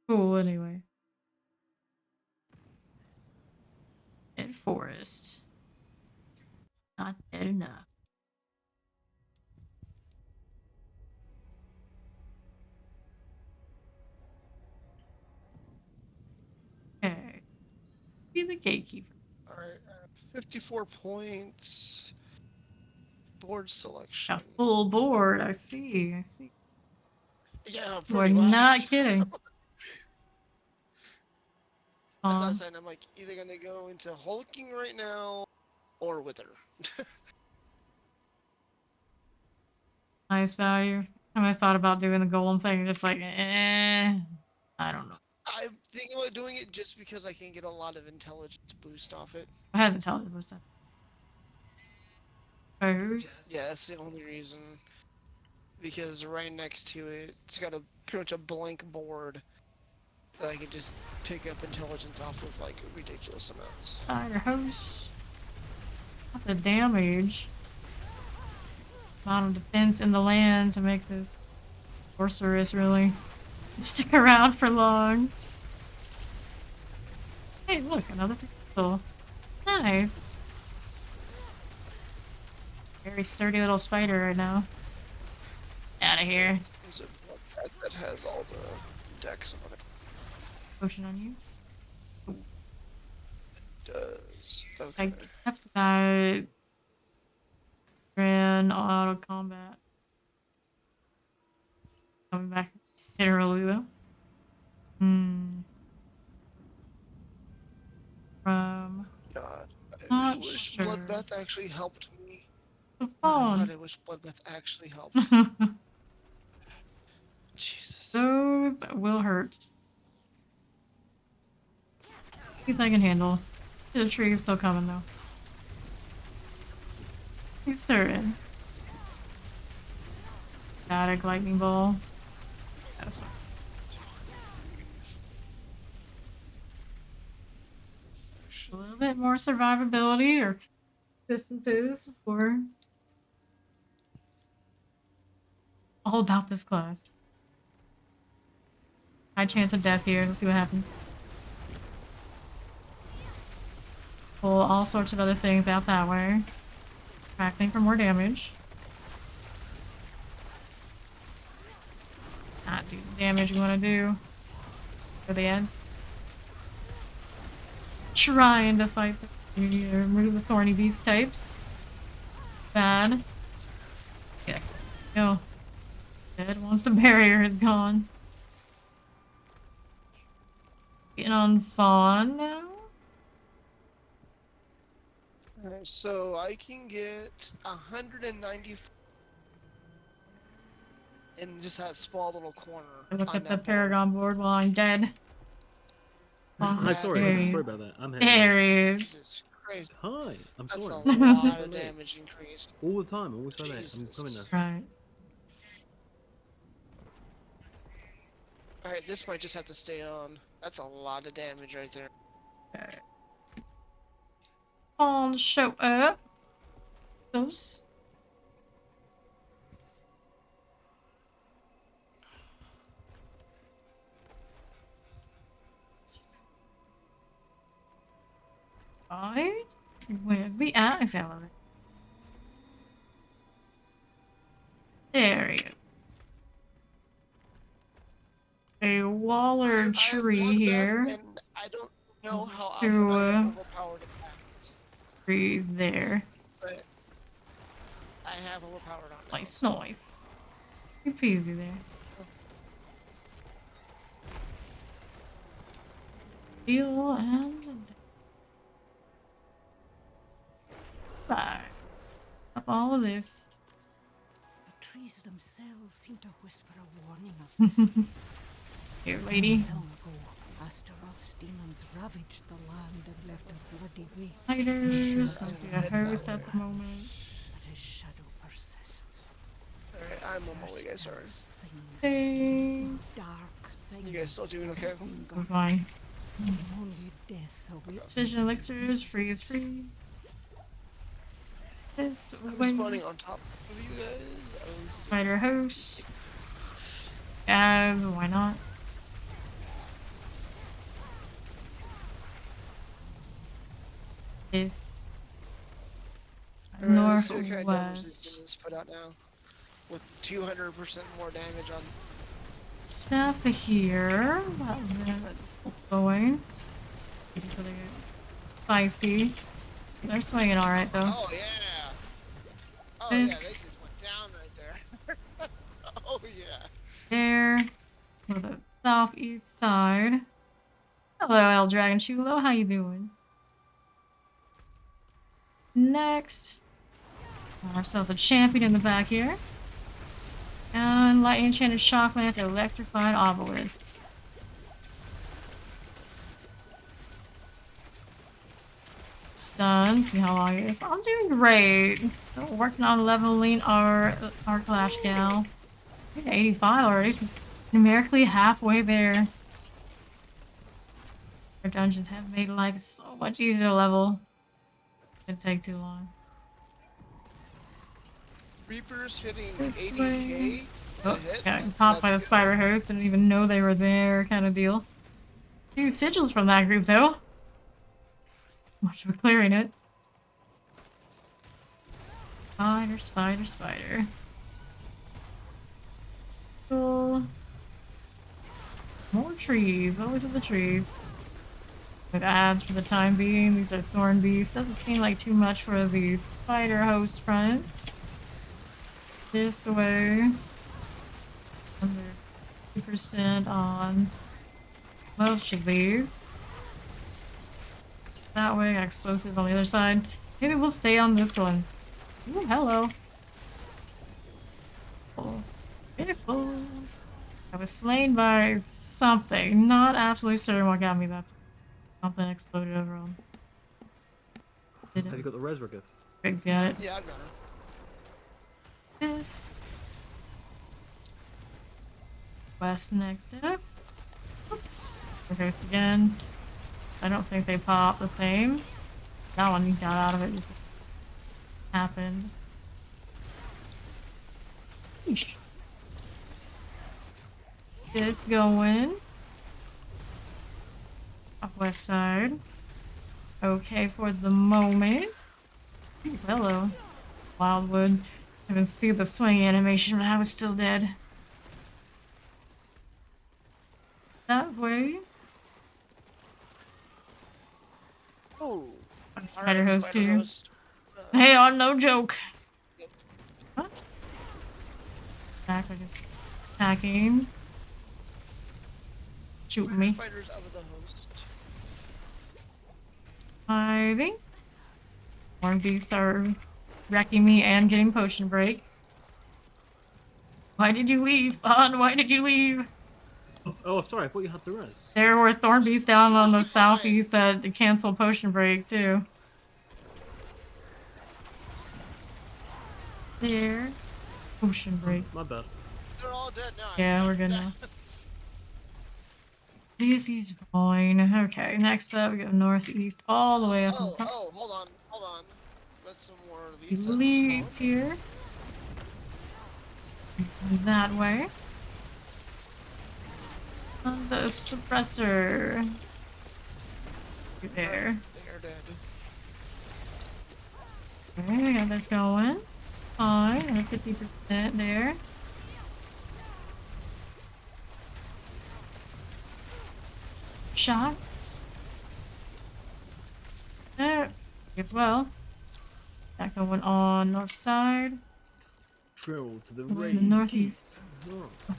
A: cool anyway. Dead forest. Not dead enough. Okay. Be the gatekeeper.
D: Alright, 54 points. Board selection.
A: A full board. I see. I see.
D: Yeah,
A: We're
D: pretty
A: not
D: much.
A: kidding.
D: That's what I was saying. I'm like either gonna go into hulking right now or wither.
A: Nice value. I thought about doing the golem thing, just like, I don't know.
D: I'm thinking about doing it just because I can get a lot of intelligence boost off it.
A: It hasn't told us that. Suppose.
D: Yeah, that's the only reason. Because right next to it, it's got a pretty much a blank board that I can just pick up intelligence off of like ridiculous amounts.
A: Fire hose. Not the damage. Amount of defense in the land to make this sorceress really stick around for long. Hey, look, another pistol. Nice. Very sturdy little spider right now. Out of here.
D: There's a book that has all the decks on it.
A: Potion on you.
D: Does.
A: I
D: Okay.
A: kept that. Ran auto combat. Coming back generally though. From
D: God. I
A: Not
D: wish
A: sure.
D: Bloodbath actually helped me.
A: the
D: Oh,
A: phone.
D: God, I wish Bloodbath actually helped. Jesus.
A: Those will hurt. These I can handle. The tree is still coming though. He's certain. Static lightning ball. That's fine. A little bit more survivability or distances for all about this class. High chance of death here. Let's see what happens. Pull all sorts of other things out that way. Crackling for more damage. Not do the damage you want to do. For the ends. Trying to fight the remove the thorny beast types. Bad. Yeah. No. Dead once the barrier is gone. Getting on fawn now.
D: Alright, so I can get 190 in just that small little corner.
A: Look
D: on
A: at the
D: that board.
A: Paragon board while I'm dead.
C: I'm
D: Yeah,
C: sorry.
A: there he
C: Sorry
A: is.
C: about that. I'm here.
A: There he is.
D: Jesus Christ.
C: Hi. I'm
D: That's
C: sorry.
D: a lot of
C: Late.
D: damage increase.
C: All the time. Always so late. I'm
D: Jesus.
C: coming now.
A: Right.
D: Alright, this might just have to stay on. That's a lot of damage right there.
A: Okay. On show up. Those. Right? Where's the axe element? There he is. A Waller
D: I have
A: tree
D: Bloodbath,
A: here.
D: And I don't know how
A: To,
D: often I have overpowered attacks,
A: Trees there.
D: but I have overpowered on
A: Nice, nice. Easy peasy there. Heal and bye. Up all of this.
B: The trees themselves seem to whisper a warning of
A: Here, lady.
B: long ago. Astaroth's demons ravaged the land and left a bloody way.
A: Fighters. Don't see a
D: Head
A: host
D: that
A: at the moment.
B: But his shadow persists.
D: Alright, I'm on my way, guys. Sorry.
A: Things.
B: Dark things.
D: You guys still doing okay?
A: I'm fine.
B: Only death awaits.
A: Precision elixirs. Free is free. This
D: I'm
A: way.
D: spawning on top of you guys. Oh, this is
A: Spider host. Why not? This
D: Alright, let's see what kind of damage these
A: northwest.
D: demons put out now. With 200% more damage on.
A: Snap here. It's going. Each other feisty. They're swinging all right though.
D: Oh, yeah! Oh, yeah, they
A: It's
D: just went down right there. Oh, yeah.
A: there. To the southeast side. Hello, El Dragon Chulo. How you doing? Next, got ourselves a champion in the back here. And lightning enchanted shock lance, electrified obelisks. Stun, see how long it is. I'm doing great. Working on leveling our Clash Gal. We're at 85 already, just numerically halfway there. Our dungeons have made life so much easier to level. It'd take too long.
D: Reapers hitting
A: This
D: 80k
A: way.
D: a
A: Oh,
D: hit.
A: got popped by the
D: That's
A: spider host. Didn't even know they were there, kind of deal. Two sigils from that group, though. Much for clearing it. Spider, spider, spider. Cool. More trees. Always in the trees. With ads for the time being. These are thorn beasts. Doesn't seem like too much for the spider host front. This way. Under 2% on most of these. That way, got explosives on the other side. Maybe we'll stay on this one. Ooh, hello. Oh, beautiful. I was slain by something. Not absolutely certain what got me. That's something exploded over on. Did
C: Have you
A: it?
C: got the Resra gift?
A: Big's got it.
D: Yeah, I've got her.
A: This. West next up. Oops. Reverse again. I don't think they pop the same. That one got out of it. Just happened. Yeesh. This going. Up west side. Okay for the moment. Ooh, hello. Wildwood. I haven't seen the swing animation when I was still dead. That way.
D: Oh.
A: Spider host
D: Spider
A: too.
D: host.
A: Hey, on no joke.
D: Yep.
A: Huh? Back like it's attacking. Shooting me.
D: Spiders out of the host.
A: Hiding. Horn beasts are wrecking me and getting potion break. Why did you leave? On, why did you leave?
C: Oh, sorry, I thought you had the res.
A: There were thorn beasts down on the
D: Fine.
A: southeast that canceled potion break too. There. Potion break.
C: My bad.
D: They're all dead now.
A: Yeah, we're good now. This is fine. Okay, next up we go northeast all the way up.
D: Oh, hold on. Let's some more of these.
A: Elite here. That way. And the suppressor. There.
D: They are dead.
A: Okay, I got this going. Fine, and a 50% there. Shots. There. As well. That going on north side.
C: Travel to the
A: We're
C: raised
A: in the northeast.
C: keep. Oh.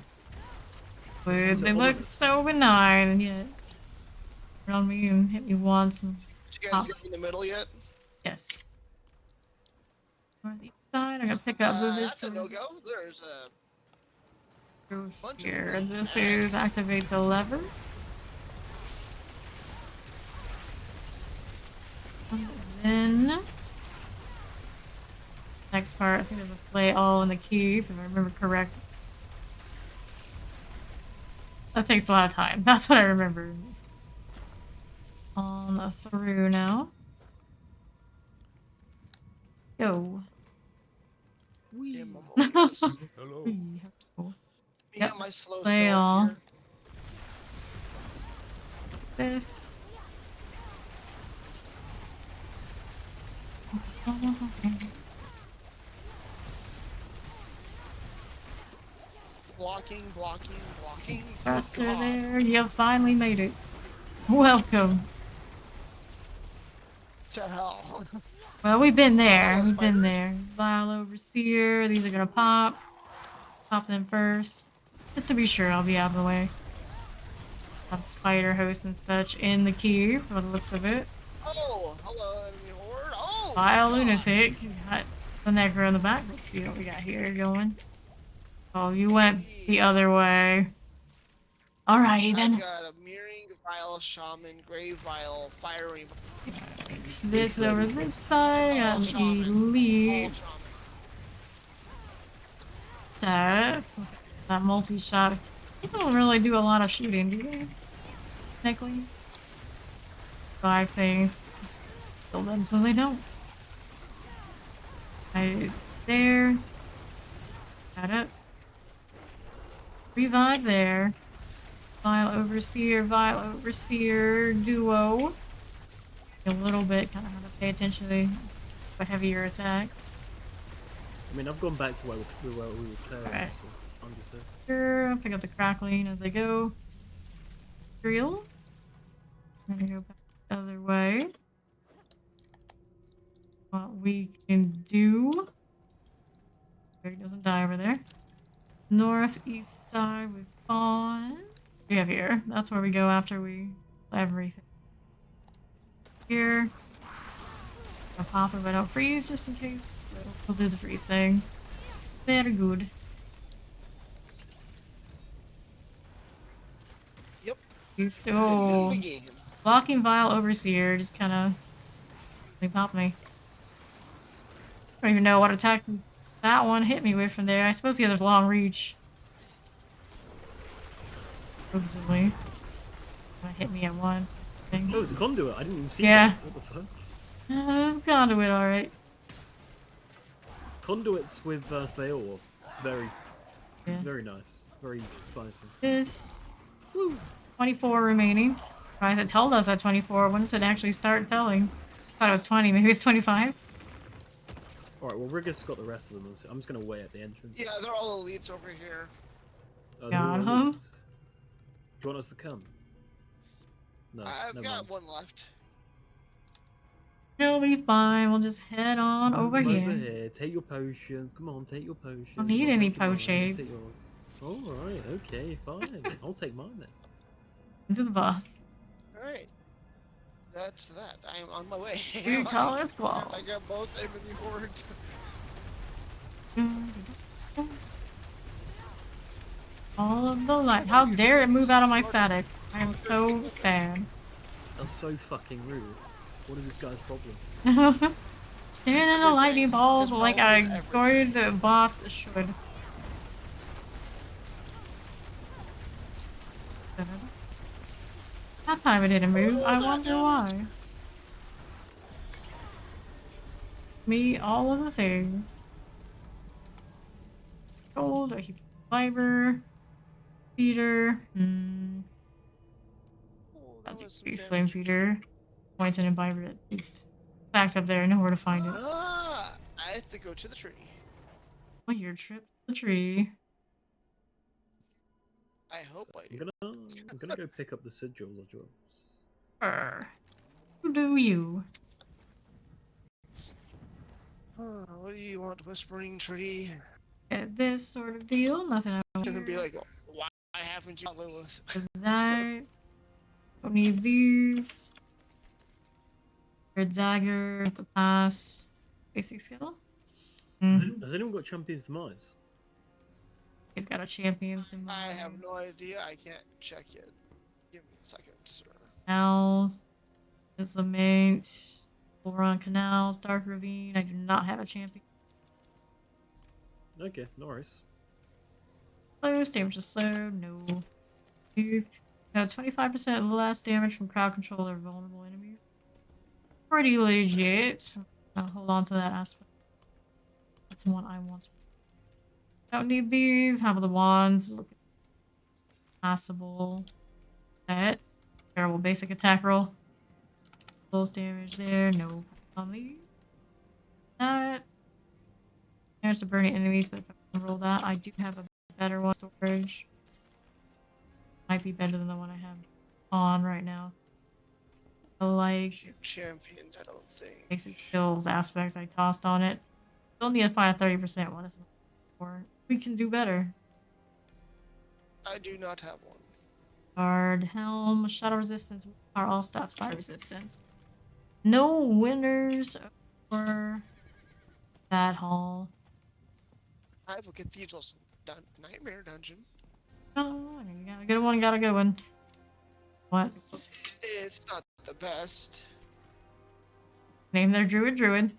A: Dude, they
C: So
A: look
C: ominous.
A: so benign, and yet around me and hit me once and
D: Did you guys
A: popped.
D: go in the middle yet?
A: Yes. Northeast side, I'm gonna pick up this
D: That's a no-go. There's a
A: through
D: bunch
A: here.
D: of
A: This
D: bags.
A: is activate the lever. And then next part, I think there's a slay all in the keep, if I remember correct. That takes a lot of time. That's what I remember. On through now. Go.
D: Yeah,
C: Wee.
D: my boy goes.
E: Hello.
A: Me
D: Yeah,
A: Yep.
D: my slow
A: Play
D: self
A: all.
D: here.
A: This.
D: Blocking, blocking, blocking.
A: Faster
D: God.
A: there. You finally made it. Welcome.
D: To hell.
A: Well, we've been there.
D: hello,
A: We've been
D: spiders.
A: there. Vile Overseer. These are gonna pop. Pop them first. Just to be sure, I'll be out of the way. Have spider hosts and such in the queue, by the looks of it.
D: Oh, hello, enemy horde. Oh,
A: Vile
D: God.
A: Lunatic. Got the necro in the back. Let's see what we got here going. Oh, you went the other way. Alrighty
D: I've
A: then.
D: got a Mirroring Vial, Shaman, Grave Vial, Firing
A: It's this over this side.
D: All
A: Got
D: Shaman.
A: an
D: All
A: elite.
D: Shaman.
A: That's that multi-shot. People don't really do a lot of shooting, do they? Technically. 5 things. Kill them so they don't. Right there. Got it. Revive there. Vile Overseer duo. A little bit, kind of have to pay attention to a heavier attack.
C: I mean, I've gone back to where we were playing.
A: Alright.
C: So I'm just there.
A: Sure, I'll pick up the crackling as I go. Drills. I'm gonna go back the other way. What we can do. He doesn't die over there. Northeast side with Fawn. We have here. That's where we go after we everything. Here. I'll pop if I don't freeze just in case. So we'll do the freeze thing. Very good.
D: Yep.
A: He's
D: End
A: so
D: the game.
A: blocking Vile Overseer just kind of popped me. I don't even know what attack that one hit me with from there. I suppose the other's long reach. Supposedly. That hit me at once. I think.
C: Oh, it's a conduit. I didn't even see
A: Yeah.
C: that. What the fuck?
A: It's conduit, alright.
C: Conduits with Slayer War. It's very,
A: Yeah.
C: very nice. Very spicy.
A: This. Woo, 24 remaining. Surprised it told us at 24. When does it actually start telling? Thought it was 20. Maybe it's 25.
C: Alright, well, Rigger's got the rest of them. So I'm just going to wait at the entrance.
D: Yeah, they're all elites over here.
C: They're
A: Got
C: all
A: 'em.
C: elites. Do you want us to come? No,
D: I've
C: never
D: got
C: mind.
D: one left.
A: It'll be fine. We'll just head on over
C: Come
A: here.
C: over here. Take your potions. Come on, take your potions.
A: Don't need
C: I'll
A: any
C: take mine,
A: potion.
C: take yours. Alright, okay, fine. I'll take mine then.
A: Into the boss.
D: Alright. That's that. I'm on my way.
A: We call it squalls.
D: I got both enemy hordes.
A: All of the light. How dare it move out of my static? I am so sad.
C: That's so fucking rude. What is this guy's problem?
A: Staring in the lightning balls
D: This
A: like
D: ball
A: a
D: is everything.
A: good boss should. That time it didn't move. I wonder why. Me, all of the things. Gold, a heap of fiber. Feeder.
D: Oh,
A: I'll
D: that
A: do
D: was some
A: flame
D: damage.
A: feeder. Poison and fiber at least. Backed up there, nowhere to find it.
D: Ah, I have to go to the tree.
A: Oh, your trip to the tree.
D: I hope I
C: I'm
D: do.
C: gonna go pick up the sigils or drops.
A: Who do you?
D: What do you want, Whispering Tree?
A: Get this sort of deal. Nothing I
D: Gonna be like, why haven't you got Lilith?
A: that. Don't need these. Red dagger, the pass. Basic skill.
C: Has anyone got Champion's Demise?
A: You've got a champion's demise.
D: I have no idea. I can't check yet. Give me a second, sir.
A: Canals. Islamate. Run canals. Dark ravine. I do not have a champion.
C: Okay, no worries.
A: Close. Damage is slow. No. Use. Got 25% less damage from crowd control or vulnerable enemies. Pretty legit. I'll hold on to that aspect. That's the one I want. Don't need these. How about the wands? Look at passable. That. Terrible basic attack roll. Pulse damage there. No on these. That. There's to burn enemies, but if I can roll that, I do have a better one. Storage. Might be better than the one I have on right now. I like
D: Champions, I don't think.
A: basic skills aspect I tossed on it. Still need to find a 30% one. This is more. We can do better.
D: I do not have one.
A: Guard, helm, shadow resistance are all stats fire resistance. No winners for that hall.
D: I have a Cathedral's Nightmare Dungeon.
A: Oh, you got a good one, got a good one. What?
D: It's not the best.
A: Name their druid.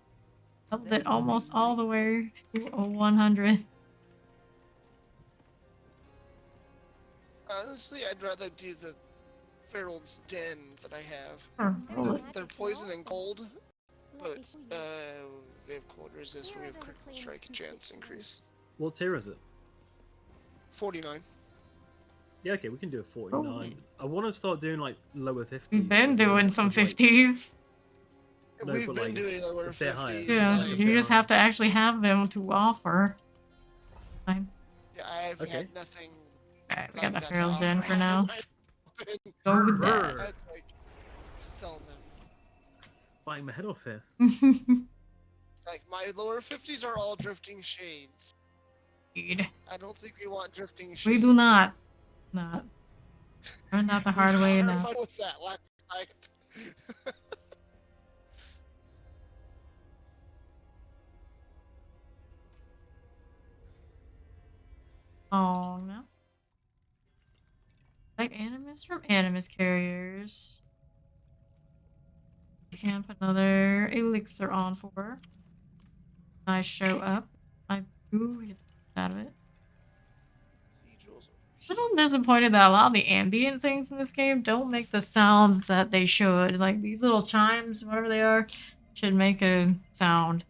A: Up it almost all the way to a 100.
D: Honestly, I'd rather do the Feral's Den that I have.
A: Sure, roll it.
D: They're poison and cold, but they have cold resist. We have critical strike chance increase.
C: What tier is it?
D: 49.
C: Yeah, okay, we can do a 49.
A: Oh.
C: I want to start doing like lower 50s.
A: We've been doing some 50s.
C: No,
D: We've
C: but,
D: been
C: like,
D: doing lower
C: if they're higher.
D: 50s.
A: Yeah,
C: like,
A: you just have to actually have them to offer. Fine.
D: Yeah, I've
C: Okay.
D: had nothing.
A: Alright, we got the
D: like that to
A: Feral Den
D: offer.
A: for now.
D: I'd
A: Go with that.
D: like sell them.
C: Biting my head off here.
D: Like my lower 50s are all drifting shades.
A: Indeed.
D: I don't think we want drifting shades.
A: We do not. Not. Learned that the hard way
D: We
A: enough.
D: fun with that last night.
A: Oh no. Like animus from animus carriers. Camp another elixir on for. I show up. I get out of it.
D: Cathedrals
A: A little disappointed that a lot of the ambient things in this game don't make the sounds that they should. Like these little chimes, whatever they are, should make a sound.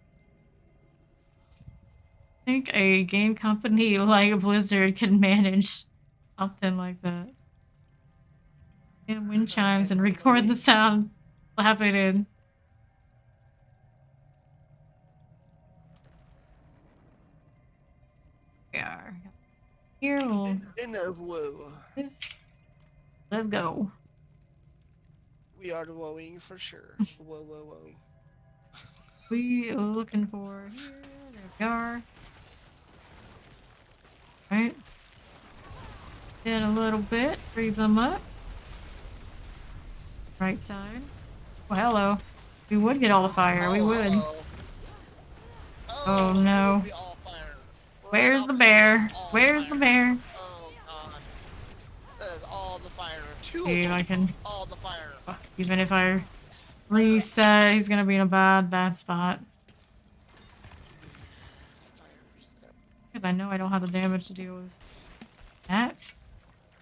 A: I think a game company like Blizzard can manage something like that. And wind chimes and record the sound, slap it in. We are here. We'll
D: in a woe.
A: this. Let's go.
D: We are woeing for sure. Whoa, whoa, whoa.
A: We are looking for here. There we are. Right. Did a little bit. Freeze them up. Right side. Well, hello. We would get all the fire. We would. Oh, no.
D: it would be all fire. Right
A: Where's
D: off
A: the
D: bat,
A: bear?
D: all
A: Where's the
D: fire.
A: bear?
D: Oh god. That is all the fire. Two
A: See
D: of
A: if
D: them.
A: I can.
D: All the fire.
A: Fuck, even if I reset, he's gonna be in a bad spot.
D: Fires.
A: Because I know I don't have the damage to deal with that.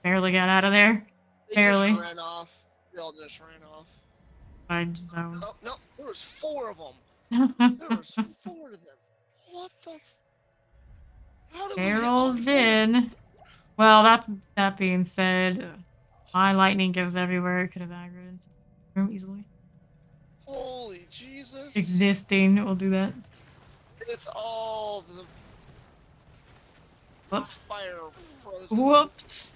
A: Barely got out of there.
D: They
A: Barely.
D: just ran off. They all just ran off.
A: Fudge zone.
D: Oh, no. There was 4 of them. There was 4 of them. What the How did we get all
A: Barrels
D: 4?
A: did. Well, that being said, my lightning goes everywhere. It could have aggroed into the room easily.
D: Holy Jesus.
A: Existing will do that.
D: It's all the
A: Whoops.
D: fire frozen.
A: Whoops.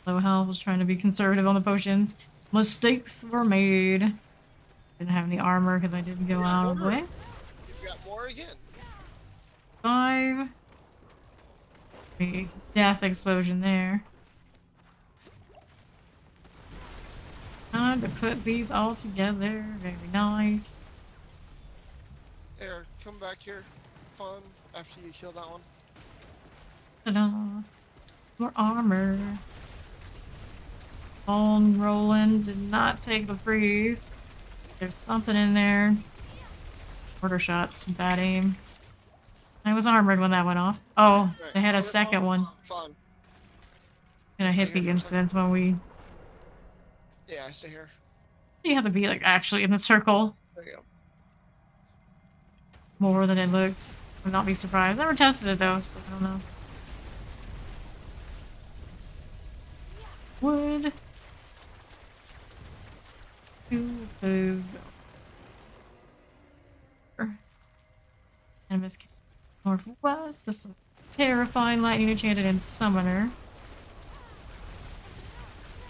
A: Low health was trying to be conservative on the potions. Mistakes were made. Didn't have any armor because I didn't go
D: Yeah,
A: out of the
D: armor.
A: way.
D: You've got more again.
A: 5. The death explosion there. Time to put these all together. Very nice.
D: There, come back here. Fun after you kill that one.
A: Ta-da! More armor. Bone Roland did not take the freeze. There's something in there. Mortar shots. Bad aim. I was armored when that went off. Oh,
D: Right.
A: they had a
D: Oh,
A: second one.
D: Fun.
A: Gonna hit
D: Stay here
A: the
D: for a
A: instance when we...
D: Yeah, stay here.
A: You have to be like actually in the circle
D: There you go.
A: more than it looks. Would not be surprised. Never tested it though, so I don't know. Wood. Two is Animus Northwest. This one. Terrifying lightning enchanted and summoner.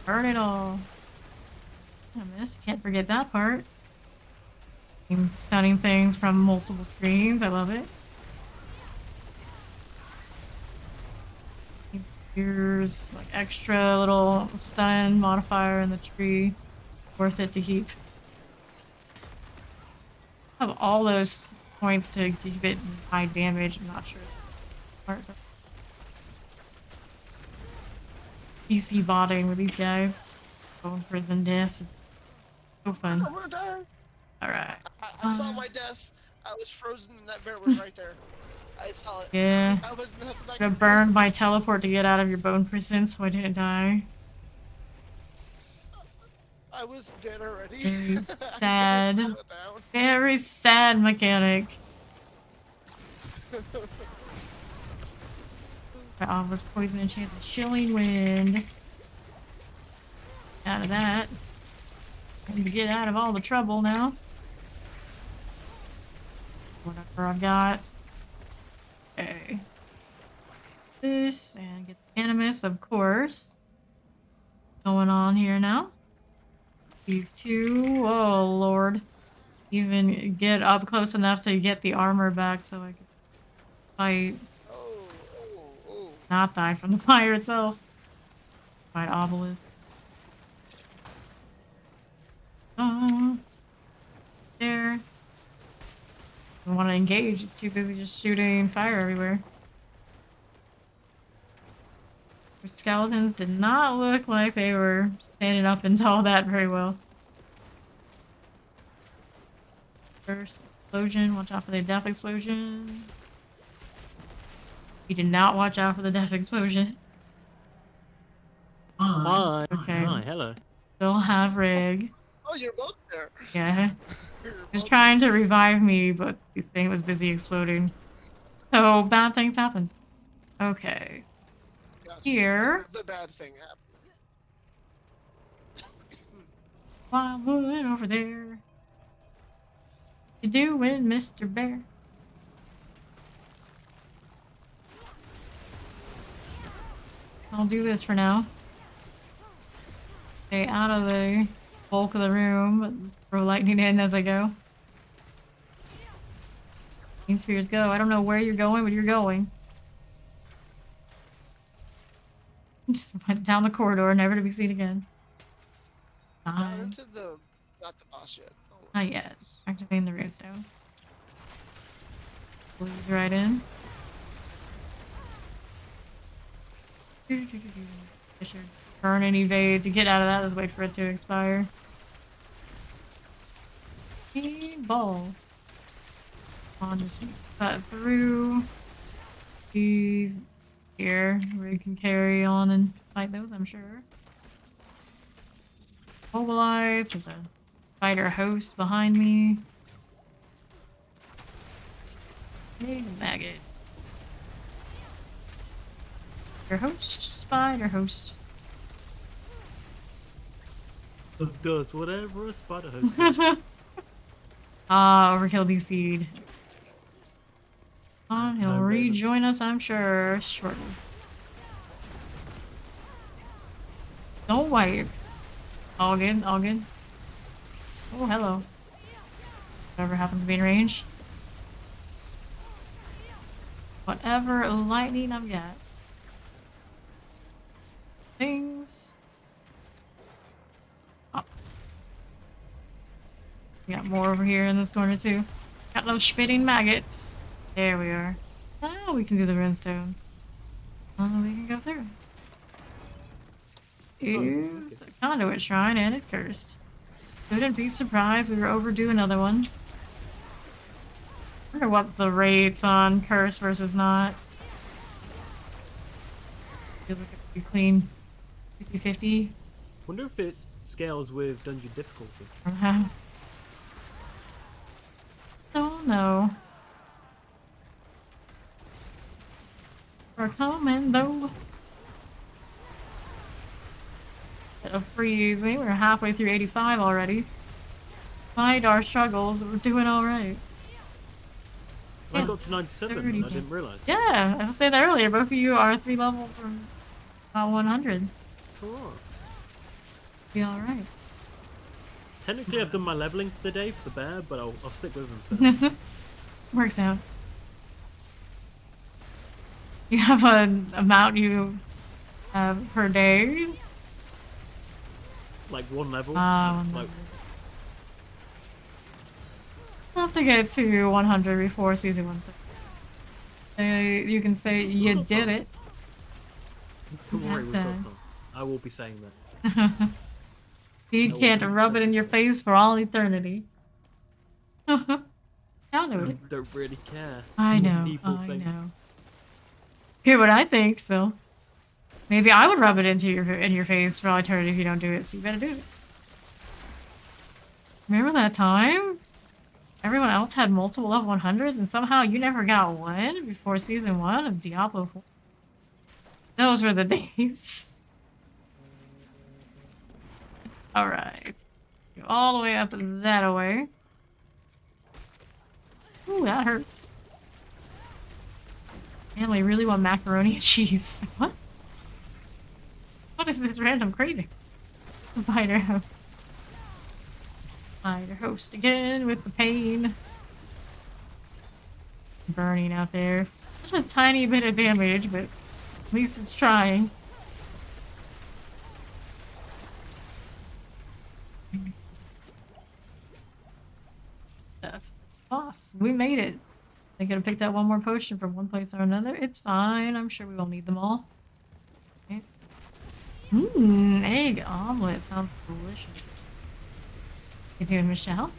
A: Burn it all. Animus, can't forget that part. Stunning things from multiple screens. I love it. Spears, like extra little stun modifier in the tree. Worth it to keep. Have all those points to keep it high damage. I'm not sure. Part of PC botting with these guys. Going prison deaths. It's so fun.
D: I'm gonna die.
A: Alright.
D: I saw my death. I was frozen and that bear was right there. I saw it.
A: Yeah.
D: I was nothing I
A: I
D: could
A: burned my teleport to get out of your bone prison so I didn't die.
D: I was dead already.
A: Very
D: I
A: sad.
D: couldn't pull it down.
A: Very sad mechanic. I was poison enchanted chilling wind. Out of that. Need to get out of all the trouble now. Whatever I've got. Okay. This and get the Animus, of course. Going on here now. These two. Oh lord. Even get up close enough to get the armor back so I can fight.
D: Oh.
A: Not die from the fire itself. Fight obelisks. There. Don't want to engage. It's too busy just shooting fire everywhere. The skeletons did not look like they were standing up into all that very well. First explosion. Watch out for the death explosion. You did not watch out for the death explosion.
C: Hi.
A: Okay.
C: Hi, hello.
A: Still have rig.
D: Oh, you're both there.
A: Yeah.
D: You're
A: Was
D: both
A: trying to revive me, but the thing was busy exploding. So bad things happened. Okay.
D: Gotcha.
A: Here.
D: The bad thing happened.
A: Wildwood over there. You doing, Mr. Bear? I'll do this for now. Stay out of the bulk of the room, but throw lightning in as I go. Green spears go. I don't know where you're going, but you're going. Just went down the corridor, never to be seen again.
D: Got into the... Not the boss yet. Almost.
A: Not yet. Activating the runestones. Blues right in. Fisher. Burn and evade to get out of that. Let's wait for it to expire. Ball. I'll just cut through these here. We can carry on and fight those, I'm sure. Mobilize. There's a fighter host behind me. Hey, maggot. Your host, spider host.
C: Does whatever a spider host does.
A: Overkill DC'd. He'll
C: No,
A: rejoin us, I'm sure, shortly. Don't wipe. All good, all good. Oh, hello. Whatever happens to be in range. Whatever lightning I've got. We got more over here in this corner too. Got those spitting maggots. There we are. Oh, we can do the redstone. Oh, we can go through. Is a conduit shrine and it's cursed. Couldn't be surprised we were overdue another one. I wonder what's the rates on curse versus not. Feels like it could be clean 50-50.
C: Wonder if it scales with dungeon difficulty.
A: Don't know. We're coming though. It'll freeze me. We're halfway through 85 already. Despite our struggles, we're doing alright.
C: I got to 97 and I didn't realise.
A: Yeah, I was saying that earlier. Both of you are 3 levels from about 100.
C: Cool.
A: Be alright.
C: Technically, I've done my leveling for the day for the bear, but I'll stick with him for now.
A: Works out. You have an amount you have per day?
C: Like 1 level.
A: Like, I'll have to get to 100 before season 1. You can say you did it.
C: Don't worry, we've got some. I will be saying that.
A: You can't rub it in your face for all eternity. I'll do it.
C: Don't really care.
A: I know,
C: People
A: I
C: think.
A: know. Hear what I think, so. Maybe I would rub it into your face for all eternity if you don't do it, so you better do it. Remember that time? Everyone else had multiple level 100s and somehow you never got one before season 1 of Diablo 4. Those were the days. Alright. Go all the way up that away. Ooh, that hurts. Family really want macaroni and cheese. What? What is this random craving? Spider host. Spider host again with the pain. Burning out there. Just a tiny bit of damage, but at least it's trying. Boss, we made it. I could have picked out one more potion from one place or another. It's fine. I'm sure we won't need them all. Okay. Egg omelet sounds delicious. You doing, Michelle?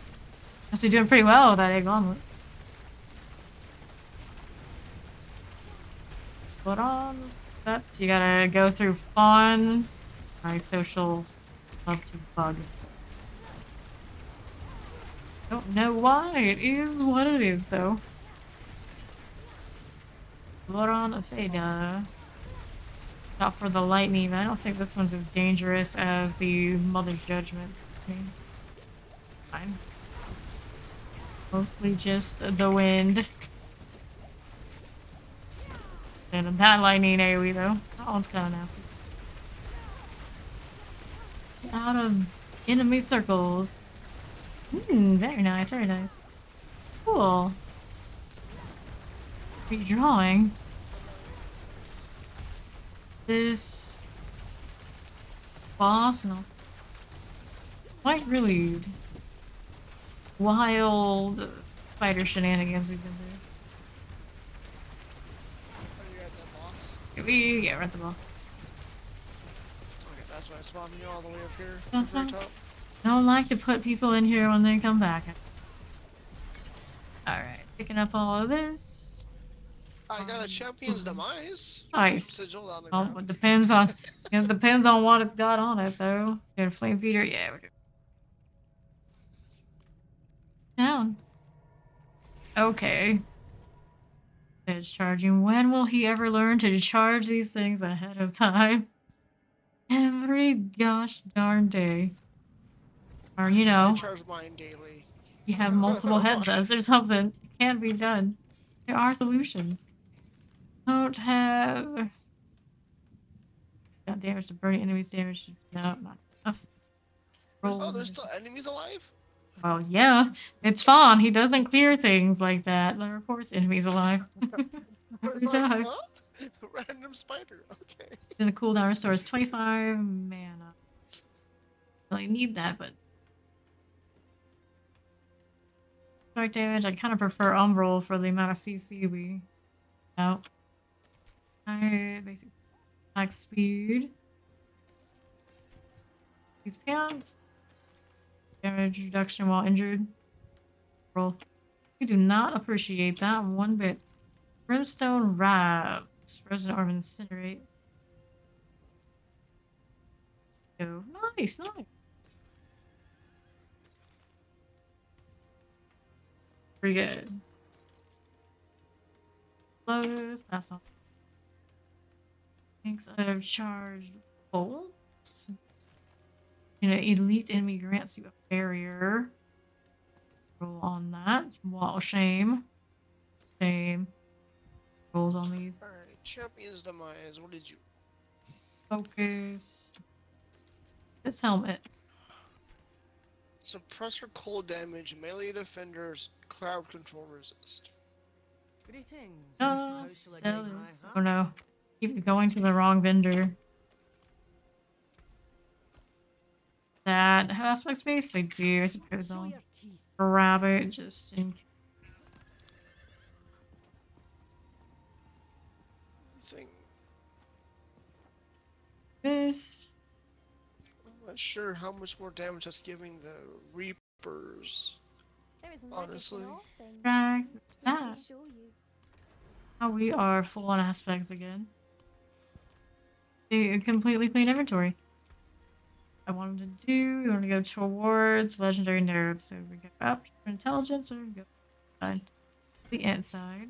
A: Must be doing pretty well with that egg omelet. Put on that. You gotta go through fawn. My social love to bug. Don't know why. It is what it is, though. Put on a Fada. Not for the lightning. I don't think this one's as dangerous as the Mother's Judgment. Okay. Fine. Mostly just the wind. And that lightning AoE though. That one's kind of nasty. Get out of enemy circles. Very nice, very nice. Cool. Redrawing. This boss and quite really wild spider shenanigans we've been through.
D: Are you at that boss?
A: We're at the boss.
D: Okay, that's why I spawned you all the way up here at the very top.
A: Don't like to put people in here when they come back. Alright, picking up all of this.
D: I got a champion's demise.
A: Nice.
D: Sigil on the
A: Well,
D: ground.
A: it depends on what it's got on it though. Got a flame feeder, yeah, we're good. Down. Okay. Edge charging. When will he ever learn to charge these things ahead of time? Every gosh darn day. Or, you know,
D: I charge mine daily.
A: you have multiple headsets or something. It can be done. There are solutions. Don't have... Got damage to burning enemies, damage to... No, not enough.
D: Oh, there's still enemies alive?
A: Well, yeah. It's fun. He doesn't clear things like that. There are, of course, enemies alive. Every time.
D: Huh? Random spider. Okay.
A: And the cooldown restores 25 mana. Well, I need that, but... strike damage. I kind of prefer Umbral for the amount of CC we out. Alright, basic attack speed. These pants. Damage reduction while injured. Roll. We do not appreciate that one bit. Brimstone Rabs. Frozen Orb Incinerate. Oh, nice, nice. Pretty good. Close, pass on. Thanks, I've charged bolts. You know, elite enemy grants you a barrier. Roll on that. Wow, shame. Shame. Rolls on these.
D: Alright, Champion's Demise, what did you...
A: Focus. This helmet.
D: Suppressor cold damage, melee defenders, cloud control resist.
B: Greetings.
A: Oh,
B: How shall I
A: sell
B: guide my
A: this.
B: hand?
A: Oh no. Keep going to the wrong vendor. That aspect space? I do. I suppose
B: Show
A: I'll
B: your teeth.
A: grab it just in case.
D: Thing.
A: This.
D: I'm not sure how much more damage that's giving the Reapers.
E: There is magic
D: Honestly.
E: in all things.
A: Tracks.
E: Let
A: That.
E: me show you.
A: How we are full on aspects again. A completely clean inventory. I wanted to do. We want to go towards legendary nerds. So we go up for intelligence or we go side. The ant side.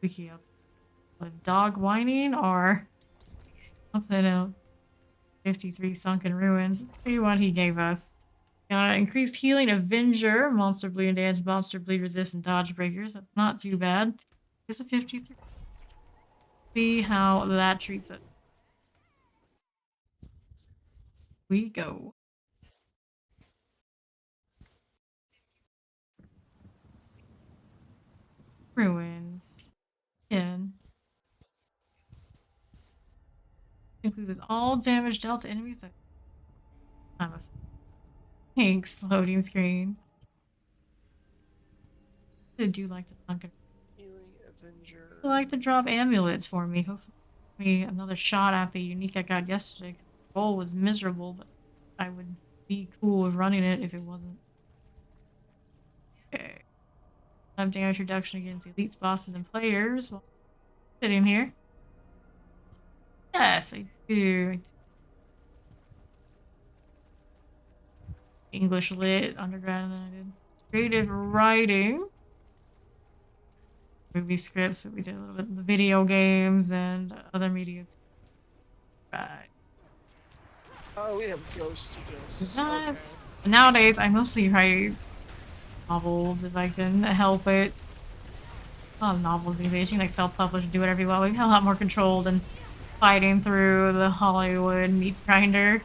A: Wiki else. Dog whining or something else. 53 sunken ruins. Let's see what he gave us. Increased healing, Avenger, monster bleed damage, monster bleed resist, and dodge breakers. That's not too bad. It's a 53. See how that treats it. We go. Ruins. Again. Includes all damage dealt to enemies that time of thanks, loading screen. I do like the sunken.
D: Healing Avenger.
A: I like to drop amulets for me. Hopefully, me another shot at the unique I got yesterday. The roll was miserable, but I would be cool with running it if it wasn't. Okay. Damage reduction against elites, bosses, and players while sitting here. Yes, I do. English lit, undergrad, and then I did creative writing. Movie scripts, we did a little bit of the video games and other medias. Right.
D: Oh, we have ghosts.
A: That's nowadays I mostly write novels if I can help it. A lot of novels these days, you can like self-publish and do whatever you want. We have a lot more control than fighting through the Hollywood meat grinder.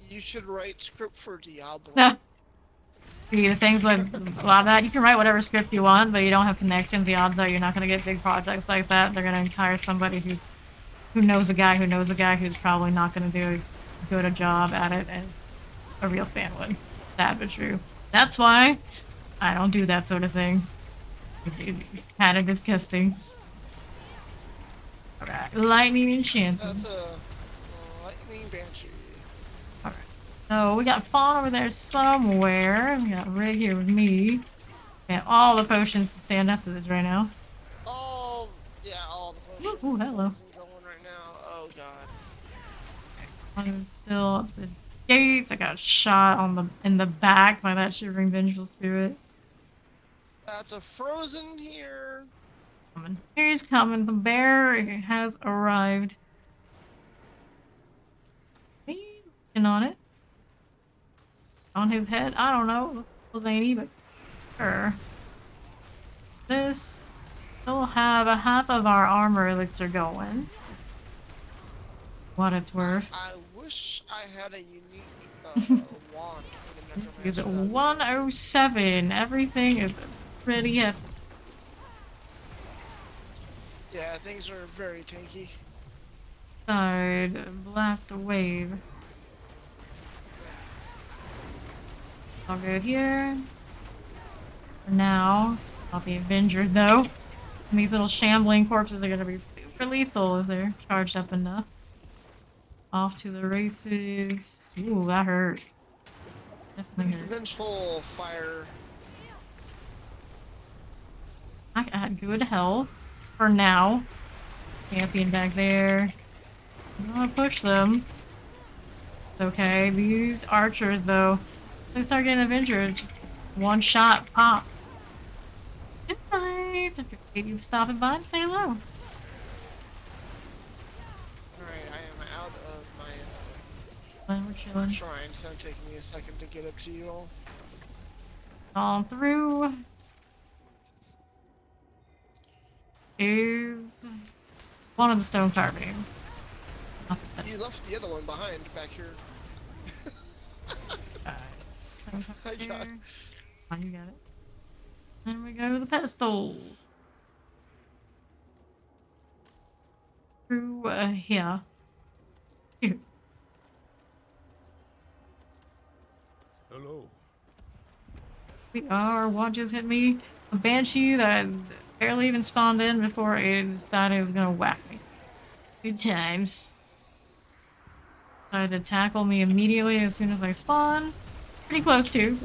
D: You should write script for Diablo.
A: No. The things with a lot of that, you can write whatever script you want, but you don't have connections. The odds are you're not going to get big projects like that. They're going to hire somebody who knows a guy who knows a guy who's probably not going to do as good a job at it as a real fan would. Sad but true. That's why I don't do that sort of thing. It's kind of disgusting. Alright, lightning enchanted.
D: That's a lightning banshee.
A: Alright. So we got Fawn over there somewhere. We got Rig here with me. And all the potions to stand up to this right now.
D: All the potions.
A: Ooh, hello.
D: Isn't going right now. Oh god.
A: One is still at the gates. I got shot in the back by that shivering vengeful spirit.
D: That's a frozen here.
A: Coming. Here's coming. The bear has arrived. He's looking on it. On his head. I don't know. Looks a little zany, but sure. This still have a half of our armor elixir going. What it's worth.
D: I wish I had a unique wand for the
A: This
D: necromancer.
A: is 107. Everything is pretty hefty.
D: Yeah, things are very tanky.
A: side. Blast a wave. All good here. For now. Not the Avenger though. And these little shambling corpses are gonna be super lethal if they're charged up enough. Off to the races. Ooh, that hurt. Definitely hurt.
D: Vengeful fire.
A: Back at good health. For now. Champion back there. I'm gonna push them. It's okay. These archers though. They start getting Avenger. Just one shot pop. Good night. Appreciate you stopping by to say hello.
D: Alright, I am out of my
A: We're chilling.
D: shrine, so it's taking me a second to get up to you all.
A: On through. Is one of the stone carvings.
D: You left the other one behind back here. I got it.
A: Oh, you got it. And we go to the pedestal. Through here. Here.
E: Hello.
A: We are. What just hit me? A banshee that barely even spawned in before it decided it was gonna whack me. Good times. Decided to tackle me immediately as soon as I spawn. Pretty close to.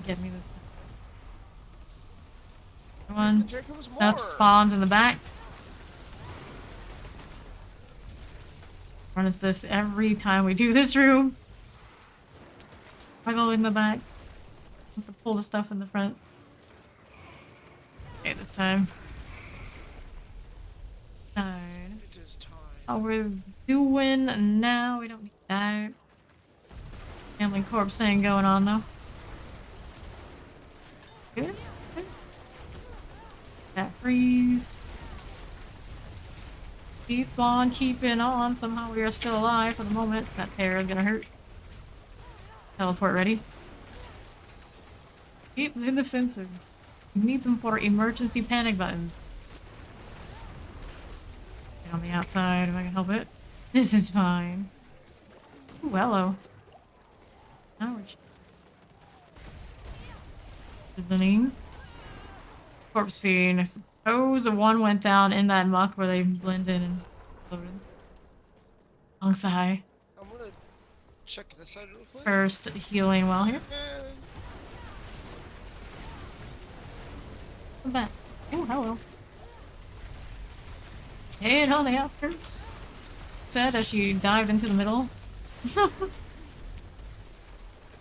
A: Get me this time. One.
D: There comes more.
A: Stuff spawns in the back. Run us this every time we do this room. I go in the back. Have to pull the stuff in the front. Okay, this time. Died.
D: It is time.
A: Oh, we're doing now. We don't need that. Family corpse thing going on though. Good. Good. That freeze. Keep on keeping on. Somehow we are still alive for the moment. That terror is gonna hurt. Teleport ready. Keep the defensives. You need them for emergency panic buttons. Get on the outside if I can help it. This is fine. Ooh, hello. Now we're visiting. Corpse feeding. I suppose one went down in that muck where they blended and floated. Alongside.
D: I'm gonna check this side real quick.
A: First healing while here. Come back. Oh, hello. Head on the outskirts. Said as she dived into the middle.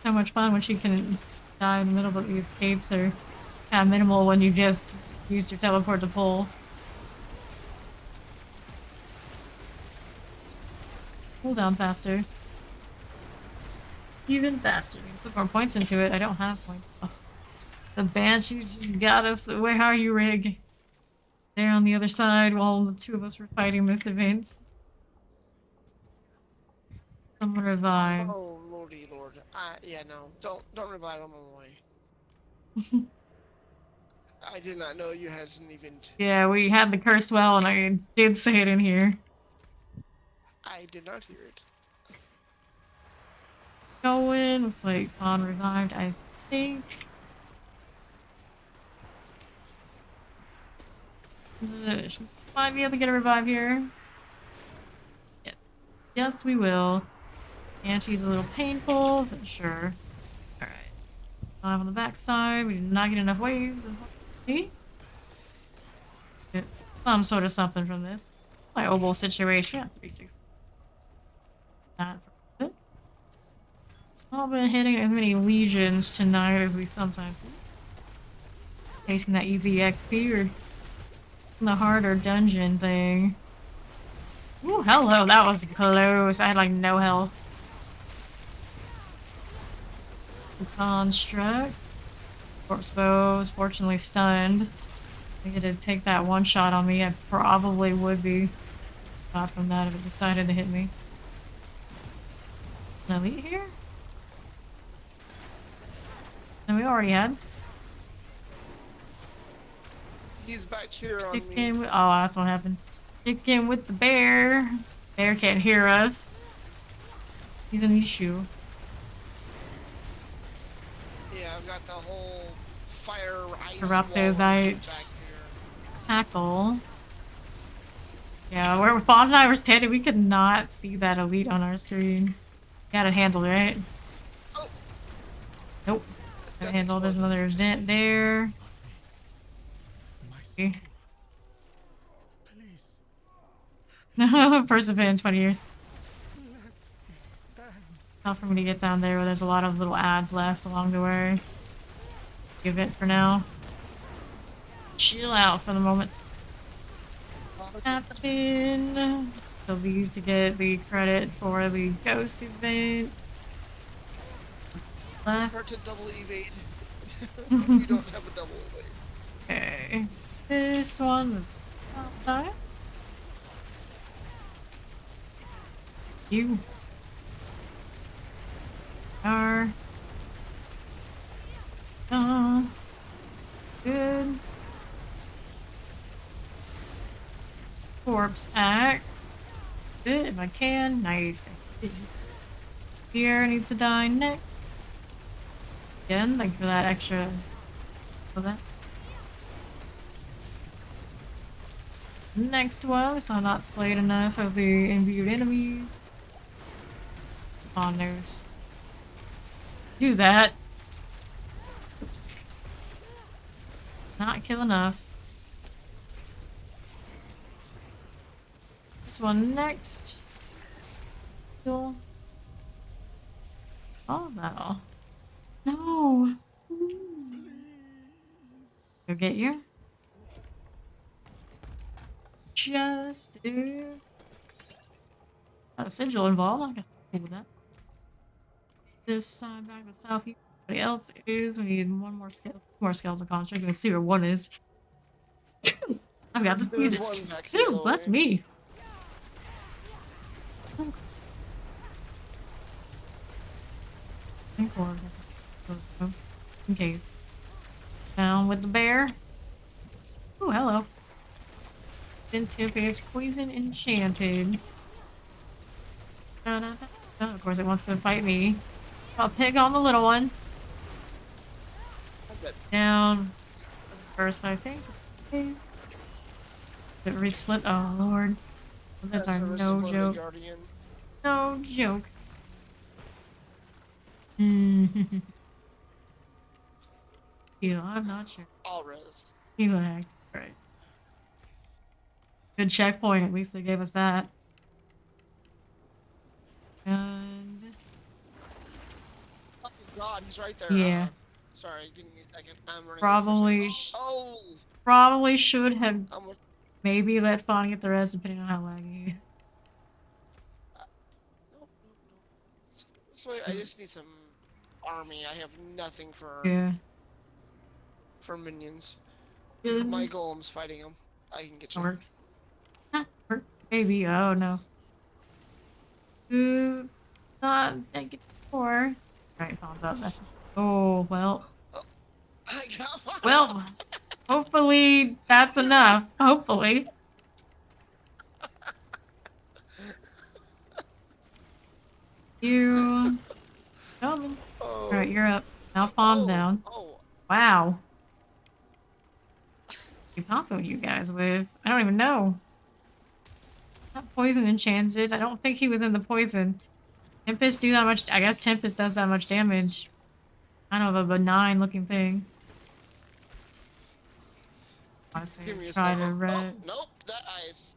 A: So much fun when she can dive in the middle, but the escapes are kind of minimal when you just use your teleport to pull. Pull down faster. Even faster. You can put more points into it. I don't have points. Oh. The Banshee just got us. Where are you, Rig? There on the other side while the two of us were fighting this advance. Someone revives.
D: Oh lordy lord. Yeah, no. Don't revive, I'm on my way. I did not know you had an event.
A: Yeah, we had the cursed well and I did say it in here.
D: I did not hear it.
A: Going. Looks like Fawn revived, I think. She might be able to get a revive here. Yes, yes we will. And she's a little painful, but sure. Alright. On the backside, we did not get enough waves. See? Get some sort of something from this. My oboe situation. 360. Not for it. I've been hitting as many legions tonight as we sometimes do. Chasing that easy XP or the harder dungeon thing. Ooh, hello, that was close. I had like no health. Construct. Corpse bow is fortunately stunned. If it did take that one shot on me, I probably would be shot from that if it decided to hit me. An elite here? And we already had.
D: He's back here on me.
A: Chicken with, oh, that's what happened. Chicken with the bear. Bear can't hear us. He's an issue.
D: Yeah, I've got the whole fire ice
A: Eruptive
D: wall back
A: Bites.
D: here.
A: Tackle. Yeah, where Fawn and I were standing, we could not see that elite on our screen. Got it handled, right?
D: Oh,
A: Nope. Got
D: that
A: it handled. There's
D: exploded.
A: another event there. Okay. First event in 20 years. Tough for me to get down there, but there's a lot of little ads left along the way. Give it for now. Chill out for the moment. Happen. So these to get the credit for the ghost event. Left.
D: Hard to double evade. You don't have a double evade.
A: Okay. This one, the south side. You are good. Corpse act. Good if I can. Nice. Here needs to die next. Again, thank you for that extra. For that. Next one, so I'm not slayed enough of the imbued enemies. On those. Do that. Oops. Not kill enough. This one next. Kill. Oh no. No. Go get your. Just do. Got a sigil involved. I guess I'm cool with that. This side back to south. Everybody else is. We need one more skeleton construct. Let's see where one is. I've got this.
D: There's
A: Jesus.
D: one back
A: Ew,
D: here,
A: bless
D: Lori.
A: me. In case. Down with the bear. Oh, hello. Is poison enchanted. Of course, it wants to fight me. I'll pick on the little one. Down first, I think. Did it resplit? Oh, Lord. That's our no joke.
D: Guardian.
A: No joke. Heal, I'm not sure.
D: All res.
A: He lagged. Right. Good checkpoint. At least they gave us that. And
D: Oh God, he's right there.
A: yeah,
D: Sorry, give me a second. I'm running.
A: probably probably should have maybe let Fawn get the rest, depending on how laggy he is.
D: No. This way, I just need some army. I have nothing for
A: Yeah.
D: minions.
A: Good.
D: My golem's fighting him. I can get you.
A: Works. Work. Maybe. Oh no. Not take it for. Right, Fawn's up there. Oh well.
D: I got one.
A: Well, hopefully that's enough. Hopefully. You. Coming.
D: Oh.
A: Alright, you're up. Now Fawn's down.
D: Oh.
A: Wow. You comboed you guys with? I don't even know. Not poison enchanted. I don't think he was in the poison. Tempest do that much. I guess Tempest does that much damage. Kind of a benign looking thing. Honestly,
D: Give me a
A: try to
D: second.
A: red.
D: Oh, nope, the ice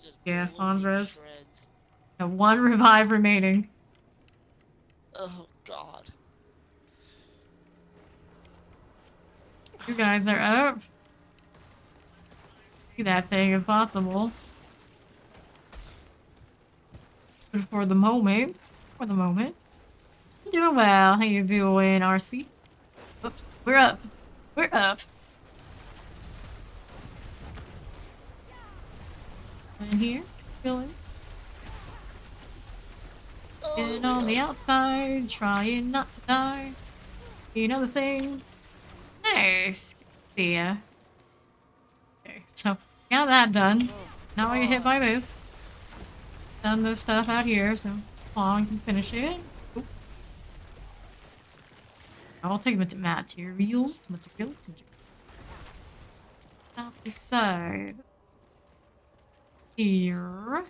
D: just
A: Yeah,
D: blew
A: Fawn's
D: me to
A: res.
D: shreds.
A: Got one revive remaining.
D: Oh God.
A: You guys are up. See that thing if possible. But for the moment. You're doing well. How you doing, RC? Oops. We're up. We're up. In here. Chilling. Getting on the outside. Trying not to die. Seeing other things. Nice. See ya. Okay, so got that done. Now I get hit by this. done this stuff out here, so Long can finish it. Oop. I'll take materials. Stop beside here.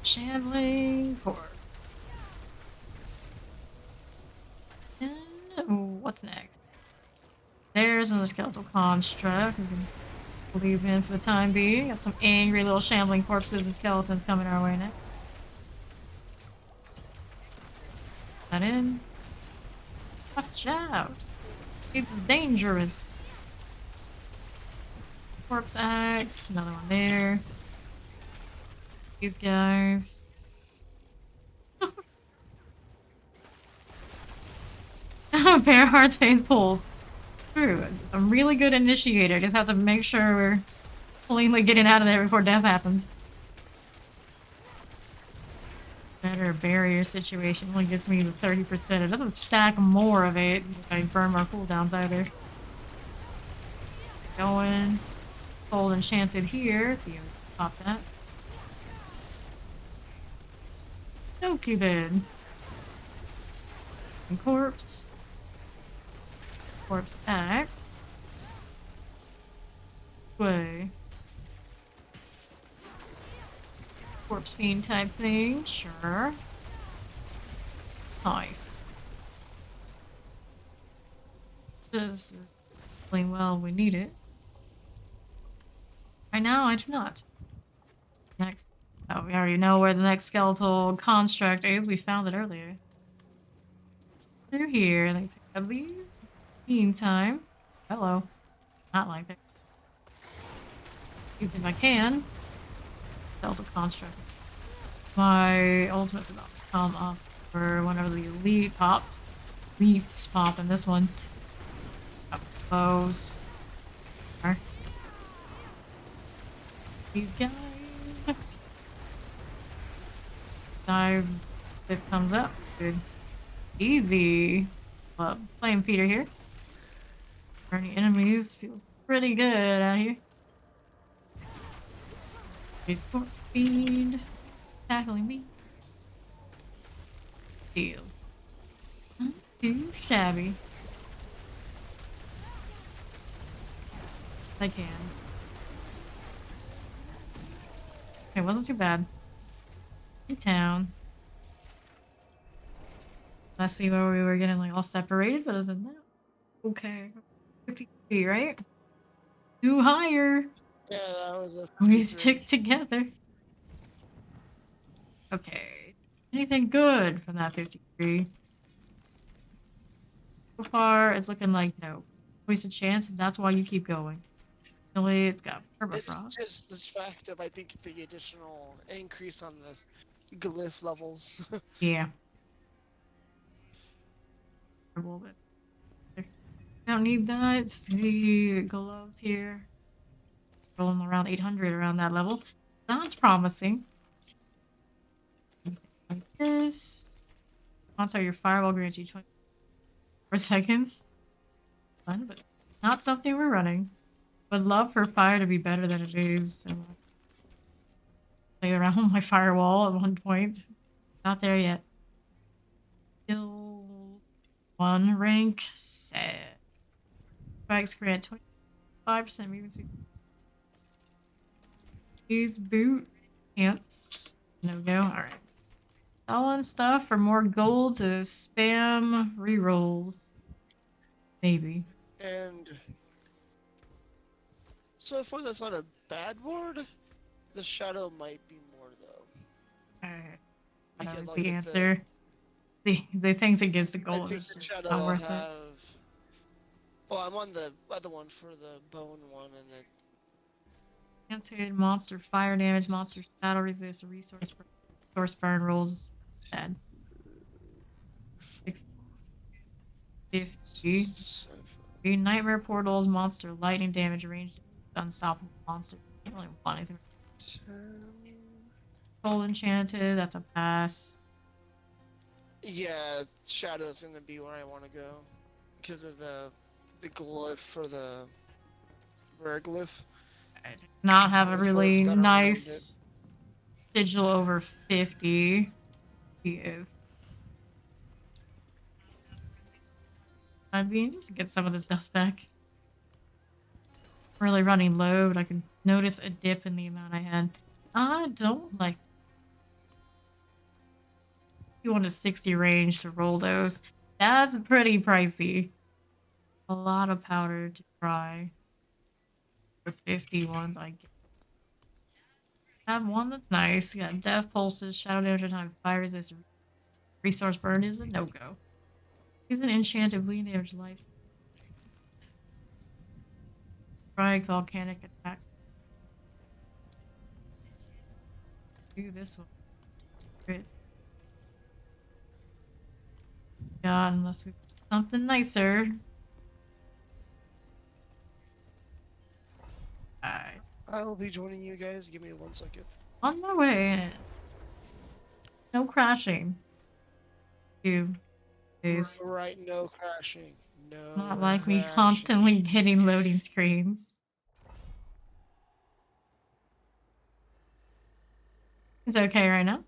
A: Shambling Court. And what's next? There's another skeletal construct. We can pull these in for the time being. Got some angry little shambling corpses and skeletons coming our way next. That in. Watch out. It's dangerous. Corpse axe. Another one there. These guys. Pair of hearts, veins pulled. True. A really good initiator. Just have to make sure we're cleanly getting out of there before death happens. Better barrier situation only gets me to 30%. It doesn't stack more of it if I burn my cooldowns either. Going. Gold enchanted here. See if we can pop that. Okay then. And corpse. Corpse act. Way. Corpse fiend type thing, sure. Nice. This is playing well, we need it. Right now, I do not. Next. Oh, we already know where the next skeletal construct is. We found it earlier. They're here. Let me pick up these. Meantime. Hello. Not like that. Use if I can. Skeletal construct. My ultimate's about to come up for whenever the elite pop. Elites pop in this one. Up close. These guys. Dies if it comes up. Good. Easy. Flame feeder here. Any enemies feel pretty good out here. Big corpse fiend. Tackling me. Deal. Not too shabby. I can. It wasn't too bad. In town. Let's see where we were getting like all separated, but other than that, okay. 53, right? Two higher.
D: Yeah, that was a.
A: We
D: 53.
A: stick together. Okay. Anything good from that 53? So far, it's looking like no. Wasted chance, and that's why you keep going. Really, it's got permafrost.
D: It's just the fact of, I think, the additional increase on the glyph levels.
A: Yeah. A little bit. Don't need that. The gloves here. Rolling around 800 around that level. That's promising. Like this. Also, your firewall grants you 24 seconds. Fun, but not something we're running. Would love for fire to be better than it is. So play around my firewall at one point. Not there yet. Still 1 rank set. Spikes grant 25% movement speed. Use boot. Pants. No go. Alright. Selling stuff for more gold to spam rerolls. Maybe.
D: And so far, that's not a bad ward. The shadow might be more though.
A: Alright. That
D: Because
A: was
D: I'll
A: the
D: get
A: answer. The things it gives the
D: I
A: gold
D: think
A: is
D: the
A: just
D: shadow
A: not
D: will
A: worth
D: have.
A: it.
D: Well, I'm on the other one for the bone one, and it.
A: Answered monster fire damage, monster battle resist, resource burn rolls. Bad. 50. Nightmare portals, monster lightning damage, ranged unstoppable monster. Can't really want anything. Soul enchanted, that's a pass.
D: Yeah, shadow's gonna be where I want to go because of the glyph for the rare glyph.
A: I do not have a
D: That's what
A: really
D: it's got around it.
A: nice sigil over 50. If I'd be just to get some of this dust back. Really running low, but I can notice a dip in the amount I had. I don't like. You want a 60 range to roll those. That's pretty pricey. A lot of powder to try. For 50 ones, I get. Have one that's nice. You got death pulses, shadow damage time, fire resist, resource burn is a no-go. He's an enchanted bleeding damage life. Strike volcanic attacks. Do this one. Great. Yeah, unless we put something nicer. Alright.
D: I will be joining you guys. Give me 1 second.
A: On my way. No crashing. You. Please.
D: Right, no crashing. No.
A: Not like me
D: crashing.
A: constantly hitting loading screens. Is it okay right now?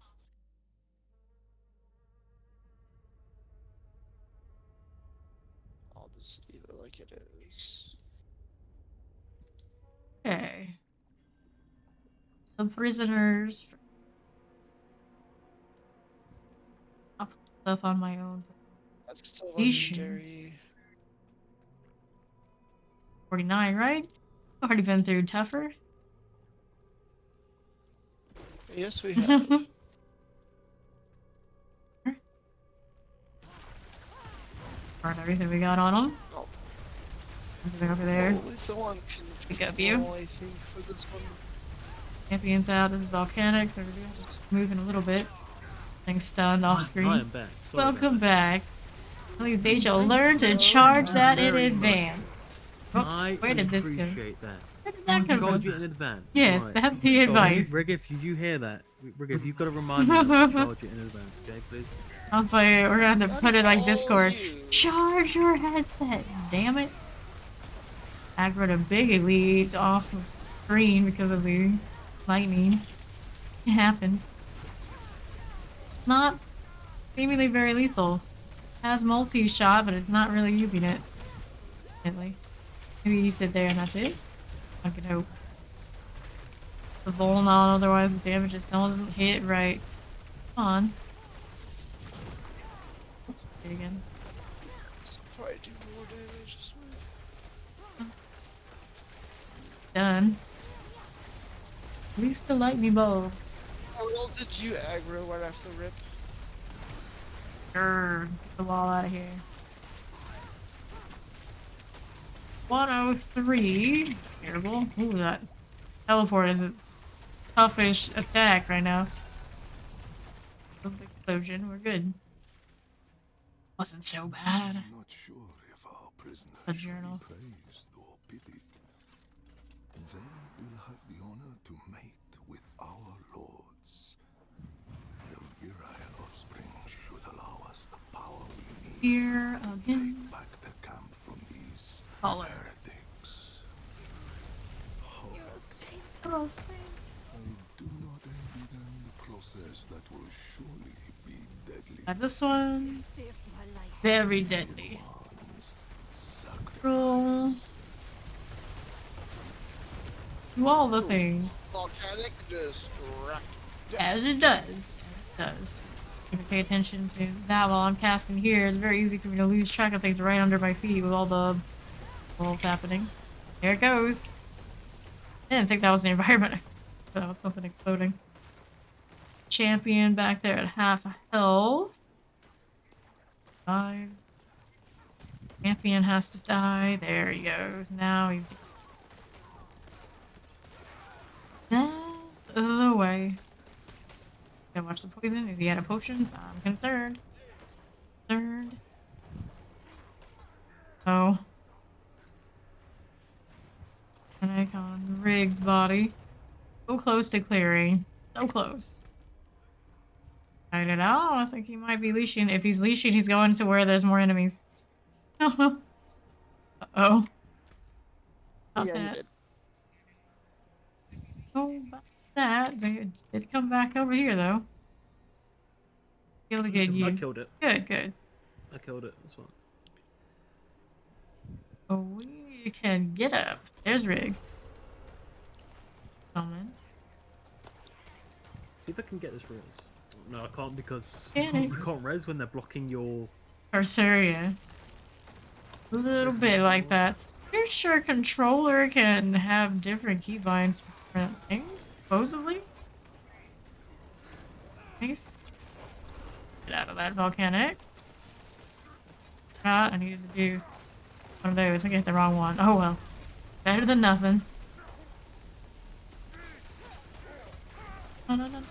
D: I'll just leave it like it is.
A: Okay. The prisoners. I'll put stuff on my own.
D: That's still
A: Yeesh.
D: legendary.
A: 49, right? Already been through tougher.
D: Yes, we have.
A: Burn everything we got on them.
D: Oh.
A: Everything over there.
D: Only someone can
A: Pick up you.
D: I think for this one.
A: Champions out. This is volcanic, so we're just moving a little bit. Getting stunned off screen.
C: I am back. Sorry about
A: Welcome
C: that.
A: back. At least they shall learn to charge that in advance. Oops,
C: I
A: where did this go?
C: appreciate that.
A: Where did that come
C: Charge
A: from?
C: it in advance.
A: Yes,
C: Right.
A: that's the
C: Oh,
A: advice.
C: Riggif, did you hear that? Riggif, you've got to remind me to charge it in advance, okay, please?
A: I was like, we're gonna have to put it like
D: Oh,
A: Discord.
D: you.
A: Charge your headset, damn it. Aggroed a big elite off of screen because of the lightning. It happened. Not seemingly very lethal. Has multi-shot, but it's not really using it. Maybe you sit there and that's it? I can hope. The Vol on, otherwise the damage just doesn't hit right. Come on. Let's play it again.
D: This will probably do more damage this way.
A: Done. Release the lightning bolts.
D: How well did you aggro right after the rip?
A: Grr, get the wall out of here. 103. Terrible. Ooh, that teleport is its toughish attack right now. Explosion, we're good. Wasn't so bad.
E: I'm not sure if our prisoners
A: A
E: should
A: journal.
E: be praised or pitied. They will have the honor to mate with our lords. The virile offspring should allow us the power we need
A: Here
E: to
A: again.
E: take back the camp from these
A: Color.
E: heretics.
A: Oh, say-
E: I do not envy them the process that will surely be deadly.
A: Got this one.
B: Saved my life.
A: Very deadly.
E: Ones sacrificed.
A: Roll. Do all the things.
D: Volcanic distract.
A: As it does. It does. If you pay attention to that while I'm casting here, it's very easy for me to lose track of things right under my feet with all the balls happening. There it goes. I didn't think that was the environment. But that was something exploding. Champion back there at half a health. 5. Champion has to die. There he goes. Now he's... That's the way. Gotta watch the poison. Is he out of potions? I'm concerned. Concerned. Oh. An icon. Riggs' body. So close to clearing. So close. I don't know. I think he might be leashing. If he's leashing, he's going to where there's more enemies. Uh-oh. Not
D: Yeah,
A: that.
D: did.
A: that. They did come back over here, though. Be able to get
C: I
A: you.
C: killed it.
A: Good, good.
C: I killed it. That's one.
A: Oh, we can get up. There's Rig. Coming.
C: See if I can get this res. No, I can't because
A: Can it?
C: you can't res when they're blocking your.
A: Sorceria. A little bit like that. You're sure controller can have different keybinds for different things, supposedly? Nice. Get out of that volcanic. I needed to do one of those. I get the wrong one. Oh well. Better than nothing. No, no, no, no.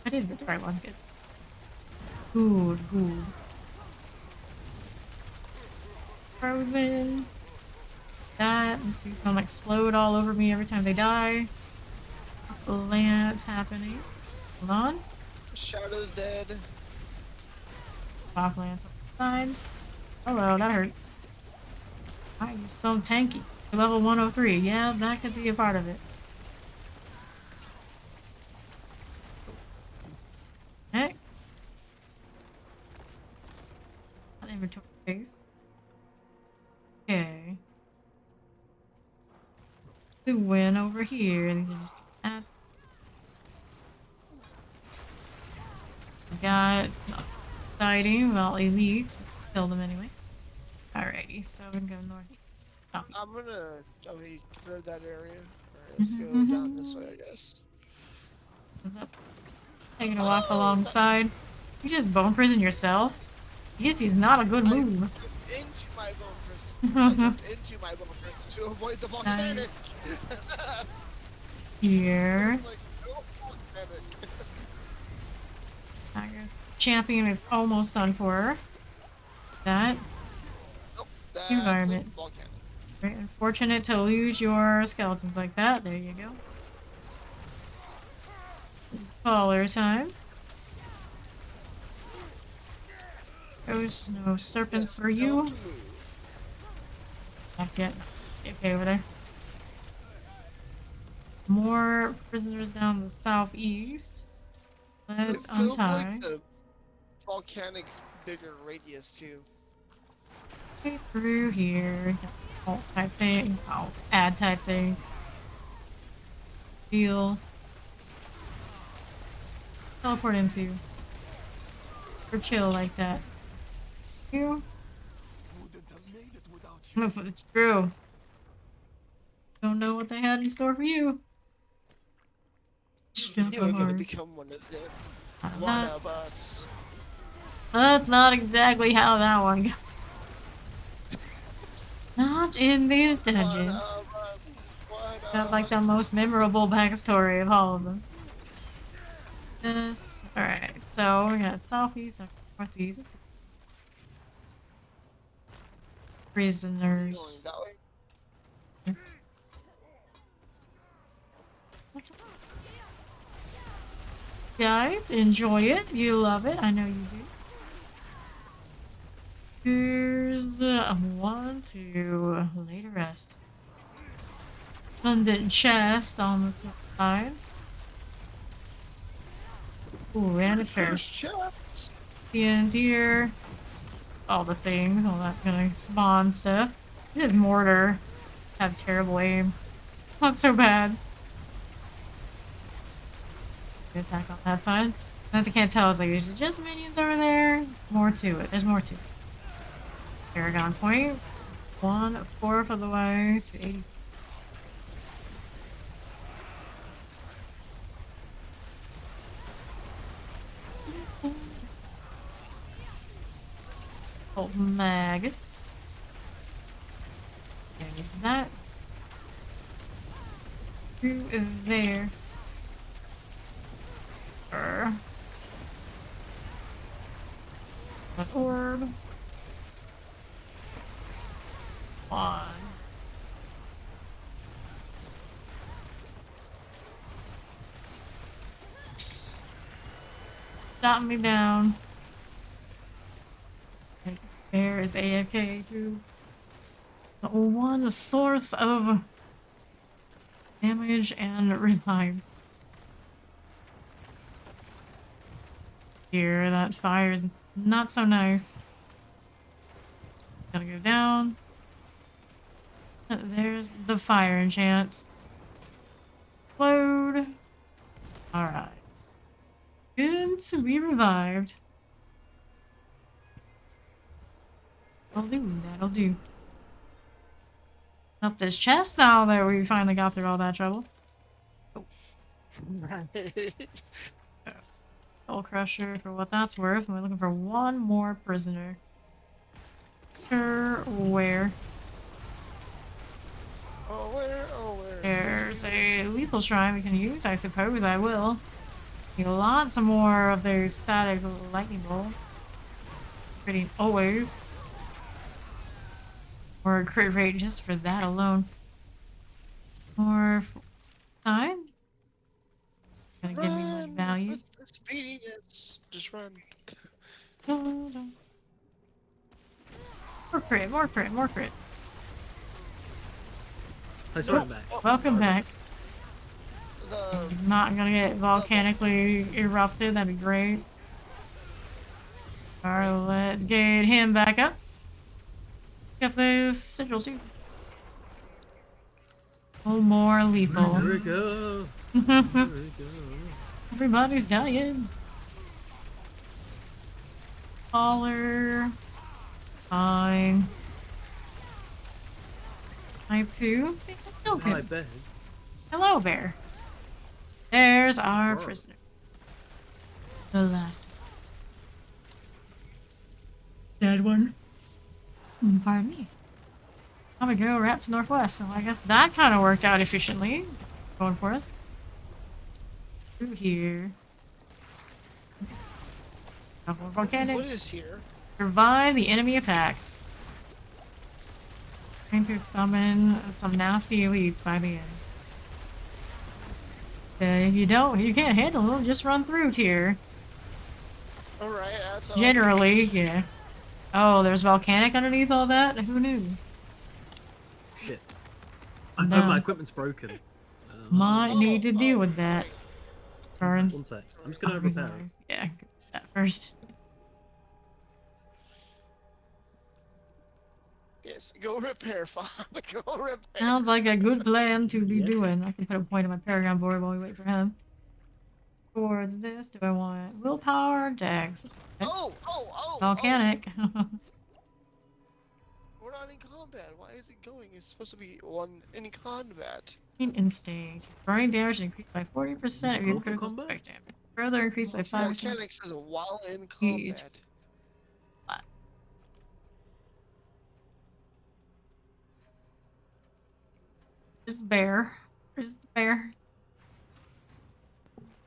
A: I did get the right one. Good. Good, good. Frozen. That. Let's see. Some explode all over me every time they die. Lance happening. Hold on.
D: Shadow's dead.
A: Off Lance on the side. Oh well, that hurts. Why are you so tanky? You're level 103. Yeah, that could be a part of it. Heck. Not inventory space. Okay. We win over here. These are just ads. We got exciting, well, elites. We killed them anyway. Alrighty, so we can go north. Oh,
D: I'm gonna. Oh, he cleared that area. Alright, let's go down this way, I guess.
A: what's up? Taking a walk alongside. You just bone prison yourself? Yes, he's not a good
D: I
A: move.
D: jumped into my bone prison. I jumped into my bone prison to avoid the volcanic.
A: Here.
D: Like, no volcanic.
A: I guess champion is almost done for her. That.
D: Nope, that's
A: Environment.
D: a volcanic.
A: Very unfortunate to lose your skeletons like that. There you go. Caller time. There's no serpents
D: Yes,
A: for you.
D: don't move.
A: Back it. Okay, over there. More prisoners down the southeast. Let's
D: It feels
A: untie.
D: like the volcanic's bigger radius too.
A: Okay, through here. Alt type things. I'll add type things. Heal. Teleport into. Or chill like that. You.
E: Wouldn't have made it without you.
A: It's true. Don't know what they had in store for you.
D: You are gonna become one of them. One of us.
A: That's not exactly how that one goes. Not in these
D: One
A: dungeons.
D: of us. One
A: Got
D: of
A: like the
D: us.
A: most memorable backstory of all of them. Yes. Alright, so we got southeast and northeast. Prisoners.
D: Going that way.
A: Guys, enjoy it. You love it. I know you do. Here's one to lay to rest. Abundant chest on this side. Ooh, and a
D: First
A: chest.
D: chance.
A: The ends here. All the things, all that kind of spawn stuff. This mortar. Have terrible aim. Not so bad. Good attack on that side. As I can't tell, it's like there's just minions over there. More to it. There's more to it. Paragon points. 1/4 of the way to 80. Old Magus. There's that. Through there. An orb. One. Shot me down. There is AFK too. The one source of damage and revives. Here, that fire is not so nice. Gotta go down. There's the fire enchant. Load. Alright. Good to be revived. That'll do, that'll do. Up this chest now that we finally got through all that trouble. Soul Crusher for what that's worth. And we're looking for one more prisoner. Sure, where?
D: Oh, where? Oh, where?
A: There's a lethal shrine we can use, I suppose I will. Need lots of more of those static lightning bolts. Pretty always. Or a crit rate just for that alone. More time? Gonna give me more value.
D: With the speediness. Just run.
A: More crit, more crit, more crit.
C: I saw him back.
A: Welcome back.
D: The
A: He's not gonna get volcanically erupted, that'd be great. Alright, let's get him back up. Pick up those sigils too. Oh, more lethal.
C: Here we go. Here we go.
A: Everybody's dying. Caller. Fine. I too. See, that's still
C: Hi,
A: good.
C: Ben.
A: Hello, bear. There's our
C: Whoa.
A: prisoner. The last one. Dead one. Pardon me. Time to go wrap to northwest, so I guess that kind of worked out efficiently. Going for us. Through here. Couple of
D: what
A: volcanics.
D: is here?
A: Survive the enemy attack. Trying to summon some nasty elites by the end. If you can't handle them, just run through tier.
D: Alright, that's all.
A: Generally, yeah. Oh, there's volcanic underneath all that? Who knew?
C: Shit.
A: No.
C: Oh, my equipment's broken.
A: Might need to deal with that.
D: right.
A: Burns.
C: One sec. I'm just gonna repair it.
A: Yeah, get that first.
D: Yes, go repair, Fob. Go repair.
A: Sounds like a good plan to be
C: Yeah.
A: doing. I can put a point on my paragon board while we wait for him. Towards this, do I want willpower, dex?
D: Oh!
A: Volcanic.
D: We're not in combat. Why is it going? It's supposed to be one in combat.
A: Instinct. Burning damage increased by 40% of your
C: Also
A: critical
C: combat?
A: strike damage. Further increased by 5%.
D: Volcanic says while in
A: Huge.
D: combat.
A: Where's the bear? Where's the bear?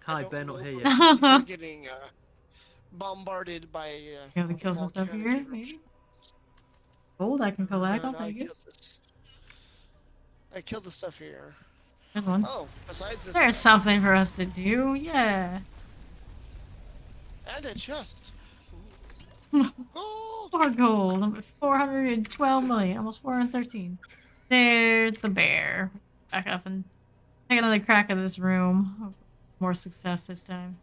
C: Hi,
D: don't
C: Ben, not
D: know.
C: here yet.
D: We're getting bombarded by.
A: Can we kill some stuff
D: volcanic
A: here?
D: eruptions.
A: Maybe? Gold I can collect. I'll
D: No,
A: take it.
D: I killed the stuff here.
A: There's one.
D: Oh, besides this.
A: There's something for us to do. Yeah.
D: And a chest. Gold!
A: More gold. I'm at 412 million. Almost 413. There's the bear. Back up and take another crack at this room. More success this time.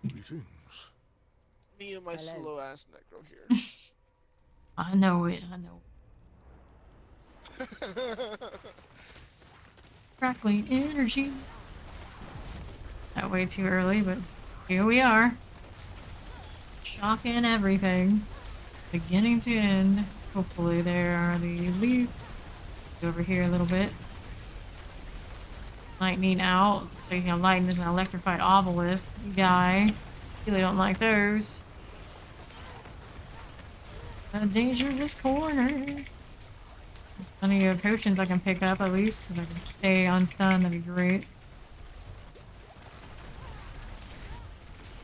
E: Greetings.
D: Me and my
B: Hello.
D: slow ass necro here.
A: I know it. I know. Crackling energy. Not way too early, but here we are. Shocking everything. Beginning to end. Hopefully there are the leaves. Go over here a little bit. Lightning out. Speaking of lightning, is an electrified obelisk guy. Really don't like those. A dangerous corner. Plenty of potions I can pick up at least. If I can stay unstunned, that'd be great.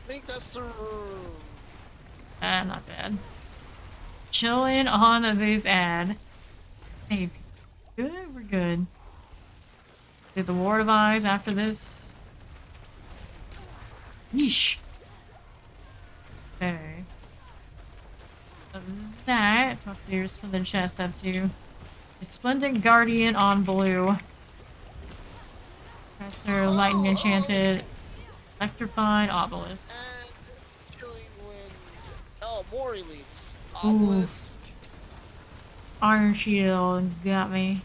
D: I think that's the room.
A: Not bad. Chilling on this ad. Hey, good, we're good. Did the Ward of Eyes after this? Yeesh. Okay. That, what's your Splendid chest up to? A Splendid Guardian on blue. Professor Lightning Enchanted, Electrified Obelisk.
D: And Chilling Wind. Oh, more elites.
A: Ooh.
D: Obelisk.
A: Iron Shield got me.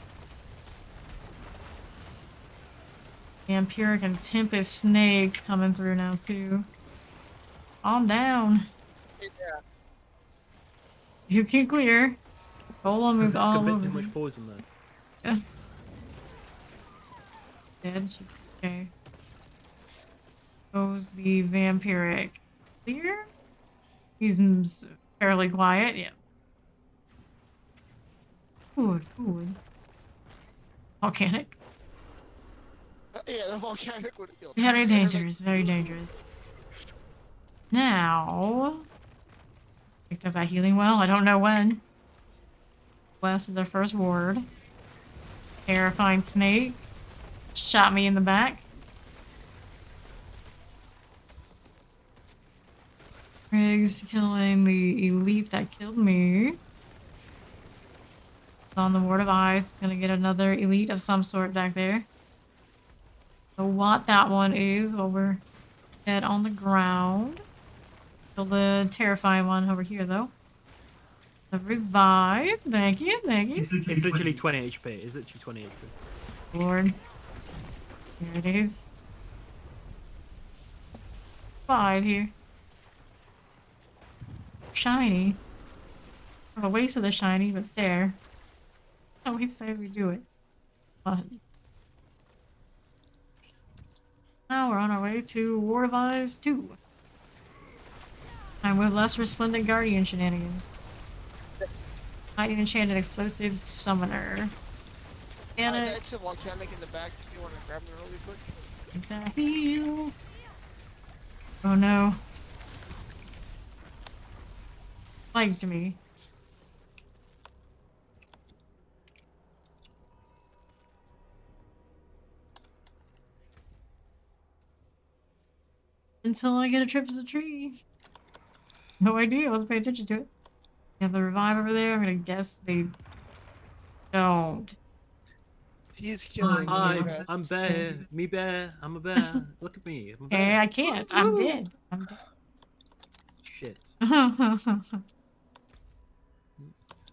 A: Vampiric and Tempest Snakes coming through now too. Calm down.
D: Yeah.
A: You can clear. Golem is all
C: A bit
A: over
C: too
A: me.
C: much poison there.
A: Yeah. Dead. Okay. Goes the Vampiric. Clear? He's fairly quiet. Yeah. Good, good. Volcanic.
D: Yeah, the volcanic would have killed.
A: Very
D: They're like,
A: dangerous, very dangerous. Now, picked up that healing well. I don't know when. Bless is our first ward. Terrifying snake. Shot me in the back. Riggs killing the elite that killed me. On the Ward of Ice. It's gonna get another elite of some sort back there. So what that one is while we're dead on the ground. Kill the terrifying one over here though. The revive. Thank you, thank you.
C: It's literally 20 HP. It's literally 20 HP.
A: Lord. Here it is. 5 here. Shiny. For the waste of the shiny, but there. How we say we do it. But now we're on our way to War of Eyes 2. And with less resplendent guardian shenanigans. Lightning enchanted explosive summoner. And
D: it's a volcanic in the back if you want to grab them really quick.
A: Take that heal. Oh no. Like to me. Until I get a trip to the tree. No idea. Let's pay attention to it. You have the revive over there. I'm gonna guess they don't.
D: He's killing
C: Hi,
D: me.
C: I'm bear. Me bear. I'm a bear. Look at me. I'm a
A: Hey,
C: bear.
A: I can't. I'm dead. I'm dead.
C: Shit.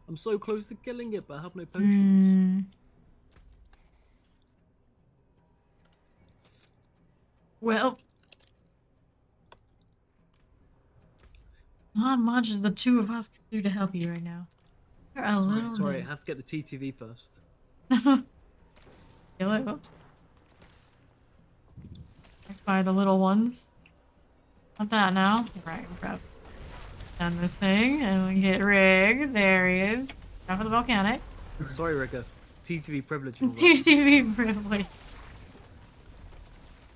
C: I'm so close to killing it, but I have no potions.
A: Well, not much the two of us can do to help you right now. You're a little
C: Sorry, I
A: bit.
C: have to get the TTV first.
A: Kill it. Whoops. By the little ones. Not that now. Right, we've done this thing, and we get Rig. There he is. Time for the volcanic.
C: Sorry, Ricker. TTV privilege. and all that.
A: TTV privilege.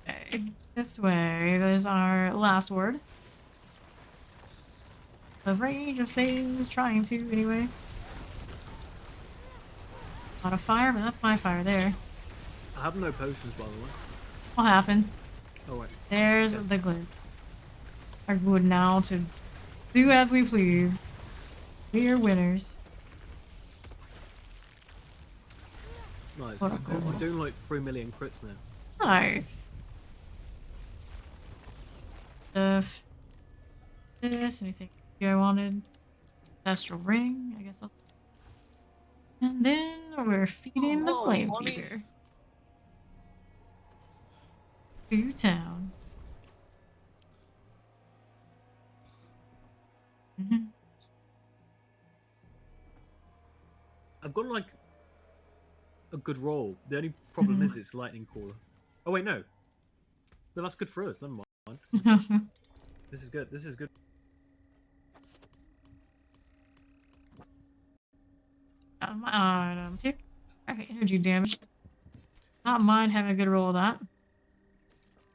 A: Okay, this way. There's our last word. The range of things, trying to anyway. A lot of fire, but that's my fire there.
C: I have no potions, by the way.
A: What happened?
C: Oh, wait.
A: There's the glitch. Are good now to do as we please. We are winners.
C: Nice.
A: What a
C: I'm doing like 3 million crits now.
A: Nice. Stuff. This, anything I wanted. Astral ring, I guess I'll... And then we're feeding the
D: Whoa,
A: flame
D: funny.
A: feeder. To town.
C: I've got like a good roll. The only problem is it's lightning caller. Oh wait, no. No, that's good for us. Never mind. This is good. This is good.
A: My items here. Okay, energy damage. Not mind having a good roll of that. In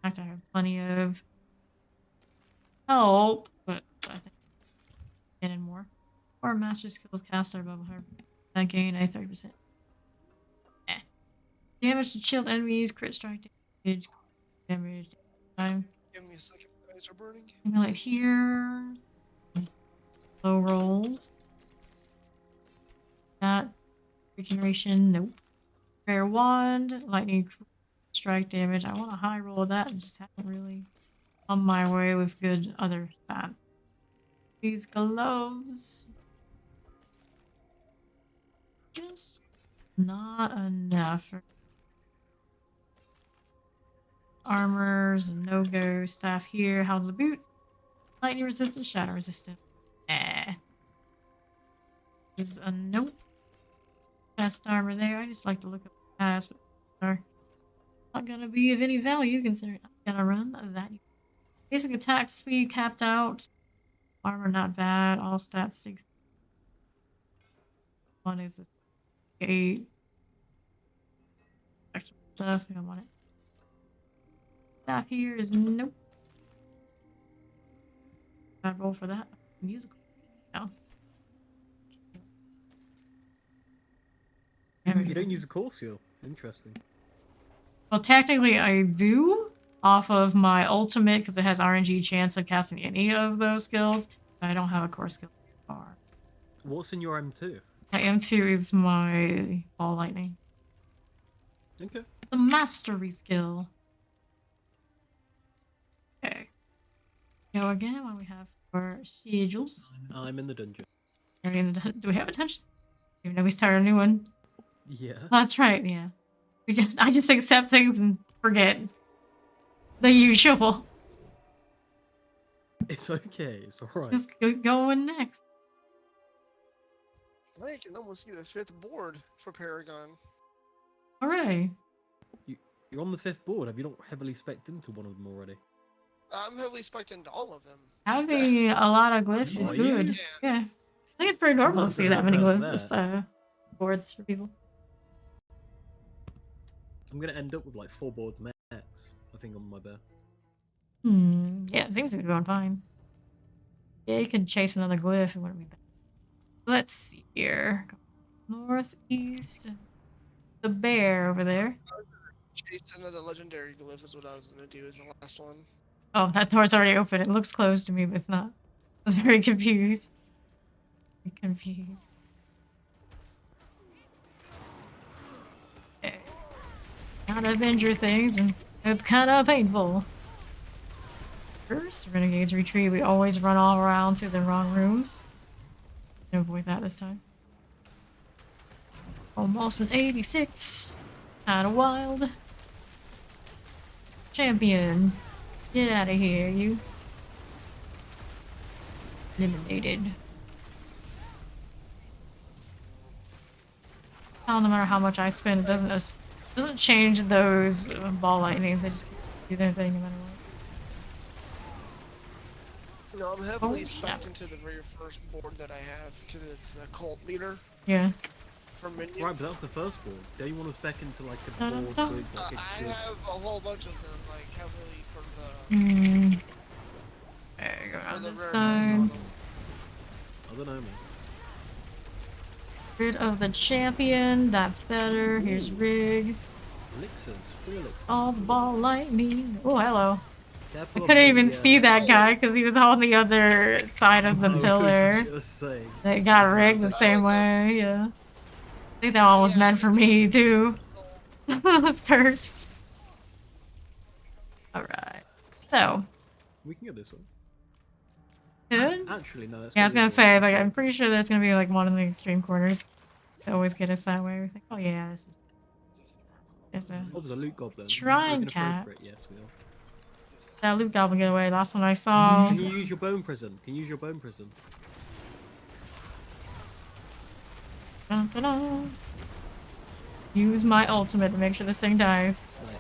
A: fact, I have plenty of help, but I think getting more. Or master skills caster above 100. That gain a 30%. Eh. Damage to chilled enemies, crit strike damage time.
D: Give me a second. My eyes are burning.
A: Simulate here. Low rolls. That regeneration, nope. Rare wand, lightning strike damage. I want a high roll of that and just haven't really come my way with good other stats. These gloves. Just not enough. Armors, no-go stuff here. How's the boots? Lightning resistant, shadow resistant. Is a nope. Best armor there. I just like to look at the past, but are not gonna be of any value considering I'm gonna run that. Basic attack speed capped out. Armor not bad. All stats 6. One is a 8. Extra stuff. We don't want it. Staff here is nope. Bad roll for that. Musical. No.
C: You don't use a core skill. Interesting.
A: Well, technically I do off of my ultimate because it has RNG chance of casting any of those skills. But I don't have a core skill.
C: What's in your M2?
A: My M2 is my ball lightning.
C: Okay.
A: The mastery skill. Okay. Go again while we have our sigils.
C: I'm in the dungeon.
A: Are we in the do we have a dungeon? Even though we started a new one.
C: Yeah.
A: Oh, that's right, yeah. I just accept things and forget. The usual.
C: It's okay. It's alright.
A: Just going next.
D: I can almost get a 5th board for Paragon.
A: Alright.
C: You're on the 5th board. Have you not heavily specced into one of them already?
D: I'm heavily spec'd into all of them.
A: Having a lot of glyphs is
C: Are you?
A: good. Yeah. I think it's pretty normal to see that many glyphs boards for people.
C: I'm gonna end up with like 4 boards max, I think, on my bear.
A: Yeah, it seems to be going fine. Yeah, you can chase another glyph. It wouldn't be bad. Let's see here. Northeast is the bear over there.
D: Chase another legendary glyph is what I was gonna do in the last one.
A: Oh, that door's already open. It looks closed to me, but it's not. I was very confused. Okay. Kind of injure things, and it's kind of painful. First, Renegade's retreat. We always run all around to the wrong rooms. Can avoid that this time. Almost an 86. Kinda wild. Champion. Get out of here, you. Eliminated. Oh, no matter how much I spend, it doesn't change those ball lightnings. They just do their thing no matter what.
D: No, I'm heavily
A: Oh,
D: spec'd
A: shit.
D: into the very first board that I have because it's the cult leader
A: Yeah.
D: for minions.
C: Right, but that's the first board. Don't you want to spec into like a
A: Dun,
C: board
A: dun.
C: with like a
D: I
C: good...
D: have a whole bunch of them, like heavily for the
A: There you go
D: for
A: on
D: the
A: this
D: rare
A: side.
D: ones on them.
C: I don't know, man.
A: Rid of the champion. That's better. Here's Rig.
C: Elixirs. Free elixirs.
A: All the ball lightning. Oh, hello. I
C: Careful of
A: couldn't
C: the,
A: even see that guy because he was on the other side of the
C: I was
A: pillar.
C: just saying.
A: They got rigged the same way, yeah. I think that one was meant for me, too. That's cursed. Alright. So,
C: We can go this way.
A: good?
C: Actually, no. That's
A: Yeah, I was gonna say, like, I'm pretty sure there's gonna be, like, one of the extreme corners. They always get us that way. We think, oh yeah, this is... There's a...
C: Oh, there's a loot goblin.
A: Shrine
C: We're gonna throw
A: cat.
C: for it. Yes, we are.
A: That loot goblin get away. Last one I saw...
C: Can you use your bone prison? Can you use your bone prison?
A: Dun, dun, dun. Use my ultimate to make sure this thing dies.
C: Right.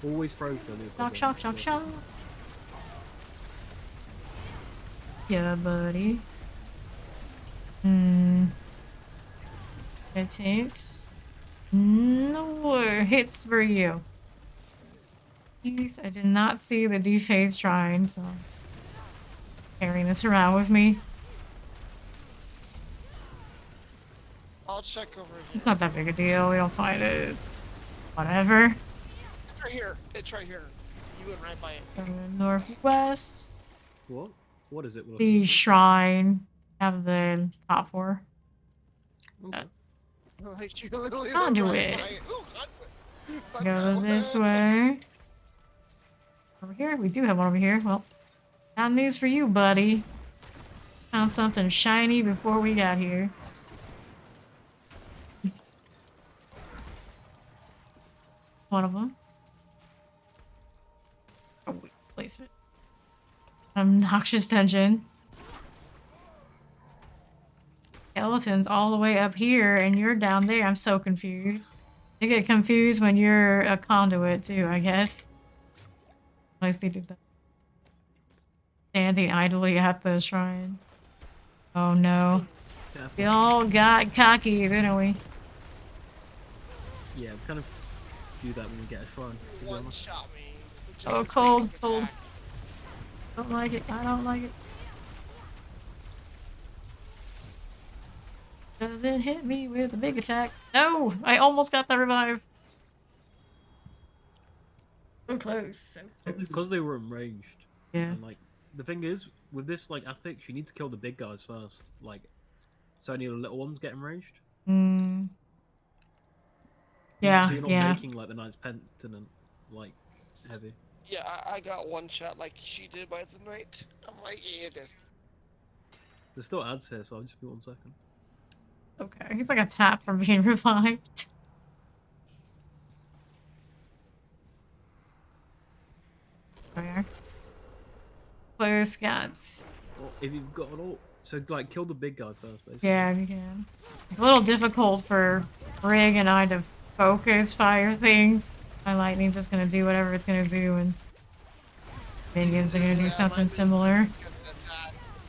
C: Always throw for loot
A: Shock,
C: goblin.
A: shock, shock, shock. Yeah, buddy. It takes no hits for you. Jeez, I did not see the dephase shrine, so I'm carrying this around with me.
D: I'll check over here.
A: It's not that big a deal. We don't find it. It's whatever.
D: It's right here. It's right here. You went right by it.
A: Northwest.
C: What? What is it?
A: The shrine. Have the top 4.
C: Okay.
D: Like you literally went
A: Conduit.
D: right by it. Ooh, conduit. Let's
A: Go this way. Over here? We do have one over here. Well, got news for you, buddy. Found something shiny before we got here. One of them. Oh, weak placement. Obnoxious dungeon. Skeleton's all the way up here, and you're down there. I'm so confused. I get confused when you're a conduit, too, I guess. At least they did that. Standing idly at the shrine. Oh no.
C: Yeah,
A: We all got cocky, didn't we?
C: yeah, we kind of do that when we get a shrine. To be
D: One
C: honest.
D: shot me. with
A: Oh,
D: just his
A: cold,
D: basic
A: cold.
D: attack.
A: Don't like it. I don't like it. Doesn't hit me with a big attack. No! I almost got the revive. So close. So close.
C: Because they were ranged.
A: Yeah.
C: And like the thing is, with this like ethics, you need to kill the big guys first. Like, so only the little ones get enraged.
A: Mm. Yeah,
C: So you're not
A: yeah.
C: making like the Knight's Pentant like heavy.
D: Yeah, I got one shot like she did by the night. I'm like, yeah, this.
C: There's still ads here, so I'll just be 1 second.
A: Okay, he's like a tap from being revived. Where? Close guts.
C: Well, if you've got an ult, so like kill the big guy first, basically.
A: Yeah, you can. It's a little difficult for Rig and I to focus fire things. My lightning's just gonna do whatever it's gonna do, and minions are gonna do something similar.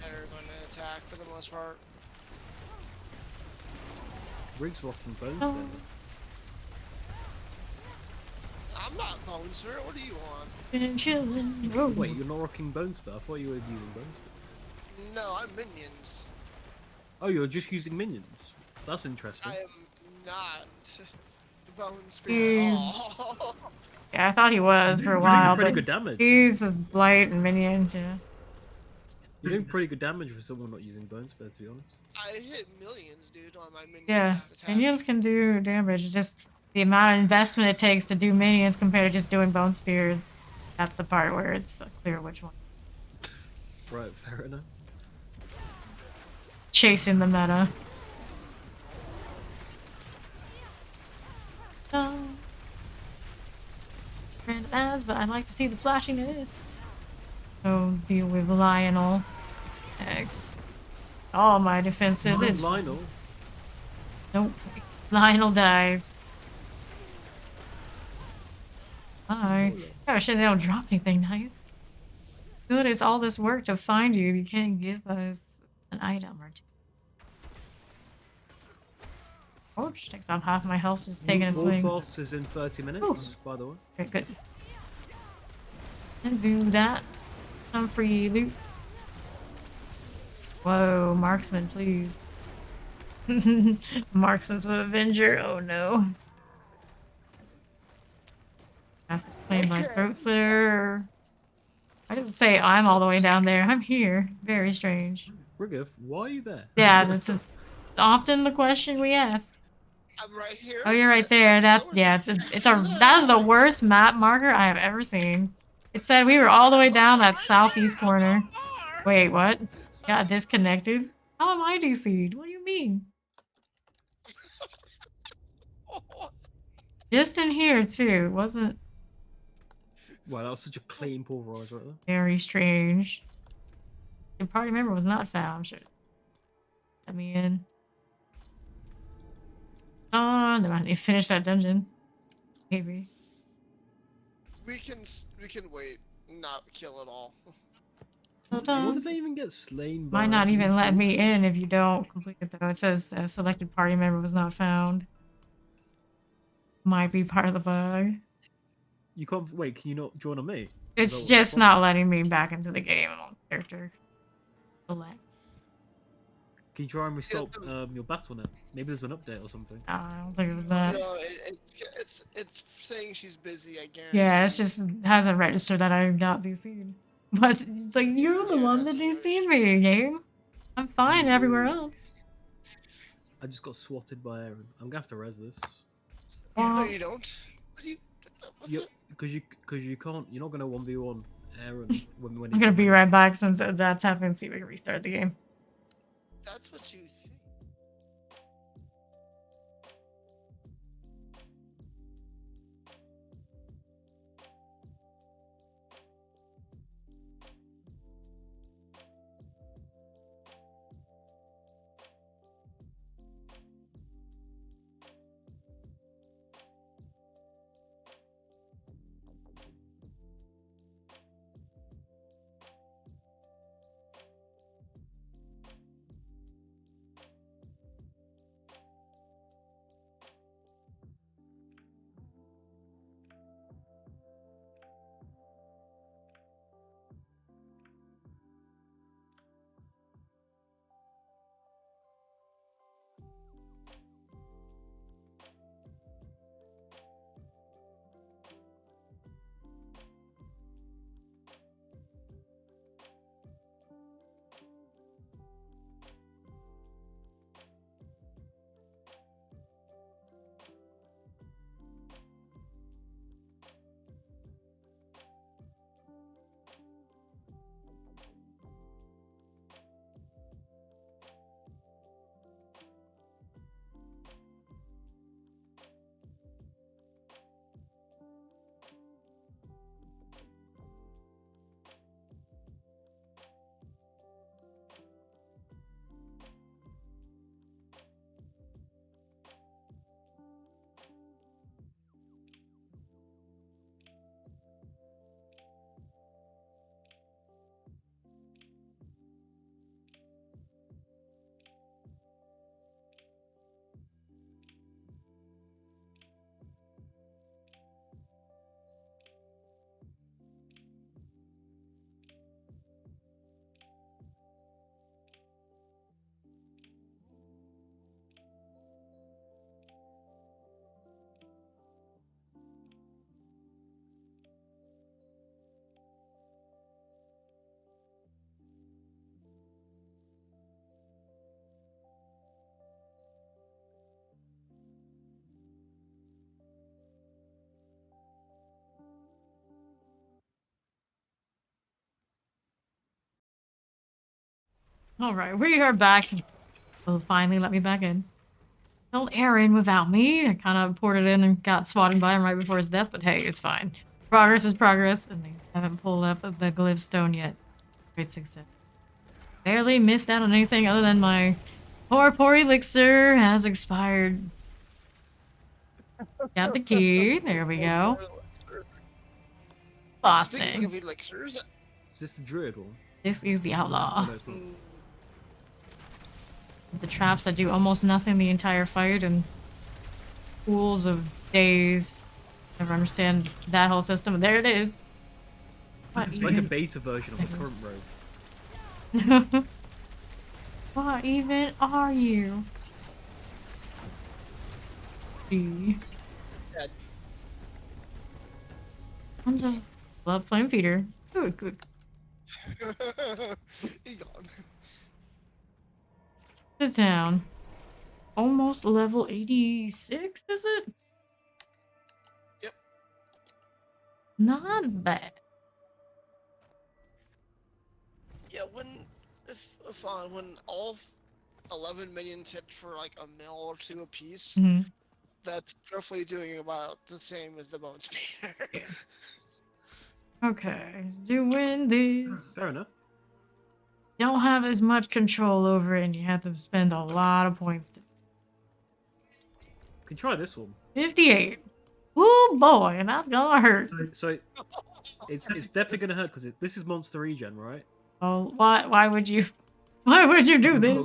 D: They're going to attack for the most part.
C: Rig's rocking bones
A: Oh.
C: there.
D: I'm not Bone Spirit. What do you want?
A: Been chillin'. Oh.
C: Wait, you're not rocking bone spell? I thought you were using bone spell.
D: No, I'm minions.
C: Oh, you're just using minions. That's interesting.
D: I am not Bone Spirit at
A: He's-
D: all.
A: Yeah, I thought he was for a
C: You're
A: while,
C: doing pretty
A: but
C: good damage.
A: he's a blight and minions, yeah.
C: You're doing pretty good damage for someone not using bone spell, to be honest.
D: I hit millions, dude, on my minions.
A: Yeah,
D: attack.
A: minions can do damage. It's just the amount of investment it takes to do minions compared to just doing bone spears. That's the part where it's clear which one.
C: Right, fair enough.
A: Chasing the meta. Random ads, but I'd like to see the flashiness. So deal with Lionel next. All my defensive. It's
C: Lionel.
A: nope. Lionel dies. Bye. Oh shit, they don't drop anything nice. Good, it's all this work to find you. You can't give us an item or two. Ouch, takes off half my health just taking a
C: Wolf
A: swing.
C: Boss is in 30 minutes,
A: Ooh.
C: by the way.
A: Okay, good. And do that. Some free loot. Whoa, marksman, please. Marksman's with Avenger. Oh no. I have to play my
D: Okay.
A: throat slitter. I didn't say I'm all the way down there. I'm here. Very strange.
C: Rigif, why are you there?
A: Yeah, this is often the question we ask.
D: I'm right here.
A: Oh, you're right there. That's
D: Nowhere
A: yeah.
D: near
A: That is the worst map marker I have ever seen. It said we were all the way down that southeast corner. Wait, what? Got disconnected? How am I DC'd? What do you mean? Just in here too. Wasn't
C: Wow, that was such a clean pulverize right there.
A: very strange. The party member was not found. Should let me in. Oh, no, I need to finish that dungeon. Maybe.
D: We can wait, not kill it all.
A: Hold
C: Why
A: on.
C: did they even get slain by
A: Might not even
C: accident?
A: let me in if you don't complete it though. It says a selected party member was not found. Might be part of the bug.
C: You can't wait, can you not join on me?
A: It's
C: that
A: just
C: what-
A: not letting me back into the game on character select.
C: Can you try and restart your battle now? Maybe there's an update or something.
A: I don't think it was that.
D: No, it's saying she's busy. I guarantee.
A: Yeah, it's just hasn't registered that I got DC'd. But it's like you're the
D: Yeah,
A: one that
D: that's
A: DC'd me, game. I'm fine everywhere
C: Ooh.
A: else.
C: I just got swatted by Aaron. I'm gonna have to res this.
D: No, you don't. What do you? What's
C: You,
D: it?
C: because you can't. You're not gonna 1v1 Aaron when
A: I'm
C: he's
A: gonna be
C: on
A: right back since that's happened. See if we can restart the game.
D: That's what you think.
A: All right, we are back. Well, finally let me back in. Killed Aaron without me. I kind of poured it in and got swatted by him right before his death, but hey, it's fine. Progress is progress, and they haven't pulled up the glyph stone yet. Great success. Barely missed out on anything other than my poor elixir has expired. Got the key. There we go. Boss
D: Speaking
A: thing.
D: of elixirs,
C: Is this the druid one?
A: This is the
C: Oh,
A: outlaw.
C: no, it's not.
A: The traps that do almost nothing the entire fight and pools of days. Never understand that whole system. There it is. What
C: It's like a
A: even?
C: beta version of the current
A: Yes.
C: road.
A: What even are you? B.
D: Yeah.
A: Tons of blood flame feeder. Good.
D: he gone.
A: This town. Almost level 86, is it?
D: Yep.
A: Not bad.
D: Yeah, when all 11 minions hit for like a mil or two apiece,
A: Mhm.
D: that's roughly doing about the same as the bone speeder.
A: Yeah. Okay, doing this.
C: Fair enough.
A: Don't have as much control over it, and you have to spend a lot of points.
C: Can try this one.
A: 58. Woo boy, and that's gonna hurt.
C: So it's definitely gonna hurt because this is monster regen, right?
A: Oh, why would you do
C: But
A: this?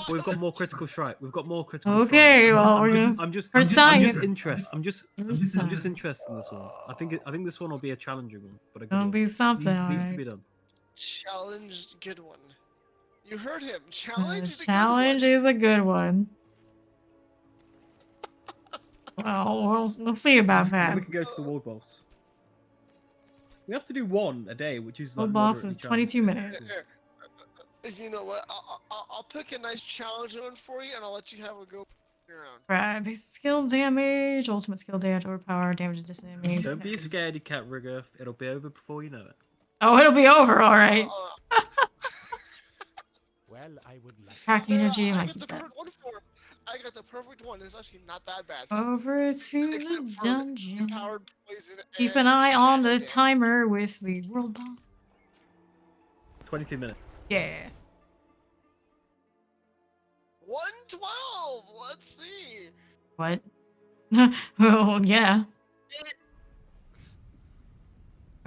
C: we've got more critical strike. We've got more critical
A: Okay,
C: strike.
A: well, we're gonna
C: I'm just
A: for science.
C: interested. I'm just
A: Science.
C: interested in this one. I think this one will be a challenging one, but a good
A: Gonna
C: one.
A: be something,
C: Needs to
A: alright.
C: be done.
D: Challenged good one. You heard him. Challenge is a
A: Challenge
D: good one.
A: is a good one. Well, we'll see about
C: Then
A: that.
C: we can go to the world boss. We have to do one a day, which is
A: World
C: like
A: boss
C: moderately
A: is
C: challenging.
A: 22 minutes.
D: Here, You know what? I'll pick a nice challenge one for you, and I'll let you have a go your own.
A: Right, basic skill damage, ultimate skill damage, overpower, damage to enemies.
C: Don't be a scaredy cat, Rigger. It'll be over before you know it.
A: Oh, it'll be over, alright.
F: Well, I would like.
A: Crack
D: No,
A: energy,
D: I
A: might
D: got
A: keep
D: the
A: that.
D: perfect one for it. I got the perfect one. It's actually not that bad. So,
A: Over to
D: except
A: the
D: for
A: dungeon.
D: empowered poison
A: Keep an
D: and
A: eye on
D: shadow
A: the
D: damage.
A: timer with the world boss.
C: 22 minutes.
A: Yeah.
D: 112. Let's see.
A: What? Oh, yeah.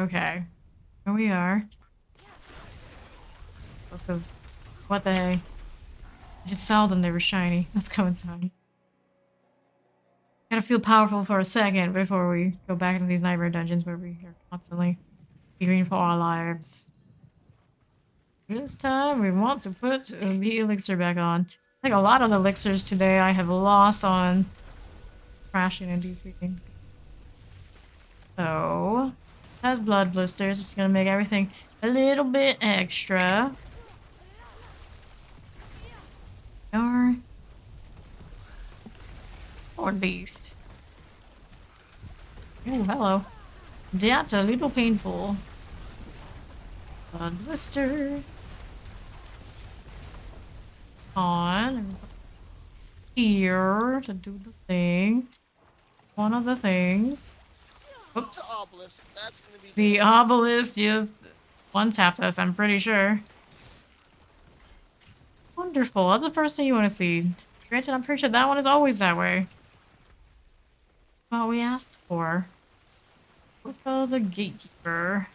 A: Okay. Here we are. Let's go. What the heck? I just saw them, they were shiny. Let's go inside. Gotta feel powerful for a second before we go back into these nightmare dungeons where we are constantly fearing for our lives. This time we want to put the elixir back on. I think a lot of the elixirs today I have lost on crashing and DCing. So, has blood blisters, which is gonna make everything a little bit extra. Or beast. Oh, hello. That's a little painful. Blood blister. On. Here to do the thing. One of the things.
D: The
A: Whoops.
D: obelisk. That's gonna be
A: The obelisk just one-tapped us, I'm pretty sure. Wonderful. That's the first thing you want to see. Granted, I'm pretty sure that one is always that way. What we asked for. Look at the gatekeeper.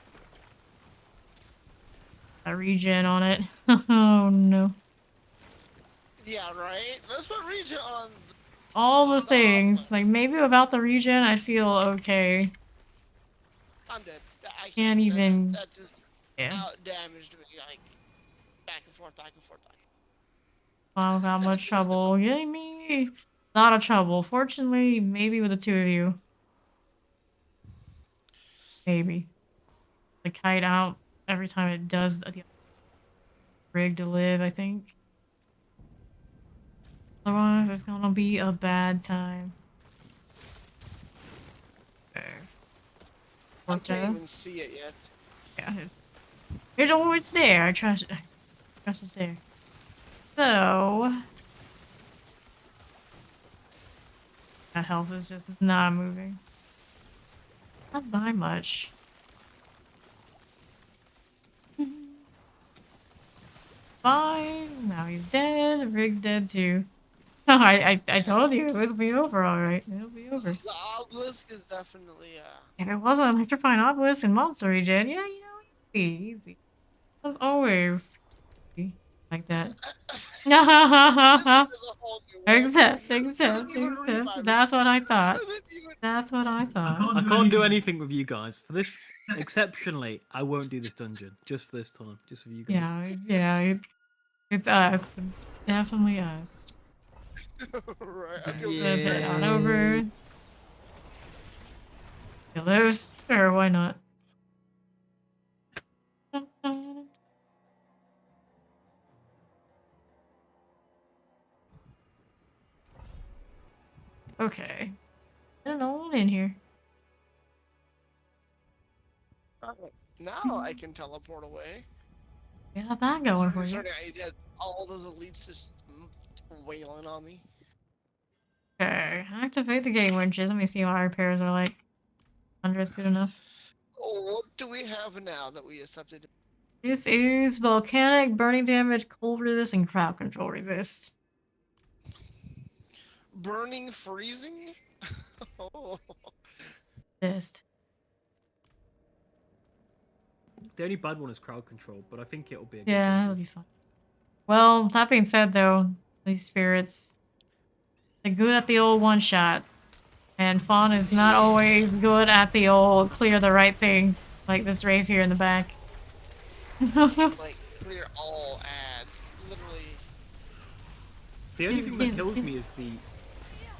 A: A regen on it. Oh no.
D: Yeah, right. Let's put region on.
A: All the
D: The
A: things.
D: obelisk.
A: Like maybe without the regen, I'd feel okay.
D: I'm dead. I
A: Can't even.
D: That just
A: Yeah.
D: out damaged me. Like back and forth, back and forth, back.
A: Wow, without much trouble. Getting me a lot of trouble. Fortunately, maybe with the two of you. Maybe. The kite out every time it does the rig to live, I think. Otherwise, it's gonna be a bad time. Okay.
D: I
A: Worked
D: can't
A: out.
D: even see it yet.
A: Yeah, it's there. I trust it's there. So that health is just not moving. Not by much. Fine. Now he's dead. Rig's dead too. I told you it'll be over, alright. It'll be over.
D: The obelisk is definitely
A: If it wasn't electrifying obelisk and monster regen, yeah, you know, easy. That's always like that.
D: this is a whole new world.
A: Except.
D: Doesn't even revive me.
A: That's what I thought.
D: Doesn't even-
A: That's what I thought.
C: I can't do anything with you guys. For this, exceptionally, I won't do this dungeon. Just for this time. Just with you guys.
A: Yeah, it's us. Definitely us.
D: right. I feel
A: Let's head on over. Kill those? Sure, why not? Okay. I don't know what in here.
D: Now I can teleport away.
A: We got that going for you.
D: Sorry, I did all those elites just wailing on me.
A: Okay, activate the gate winches. Let me see what our repairs are like. 100 is good enough.
D: Oh, what do we have now that we accepted?
A: This is volcanic, burning damage, cold resist, and crowd control resist.
D: Burning, freezing? Oh.
A: Resist.
C: The only bad one is crowd control, but I think it'll be a good
A: Yeah, it'll
C: dungeon.
A: be fun. Well, that being said, though, these spirits, they're good at the old one shot. And Fawn is not always good at the old clear the right things, like this Wraith here in the back.
D: Like, clear all ads. Literally.
C: The only thing that kills me is the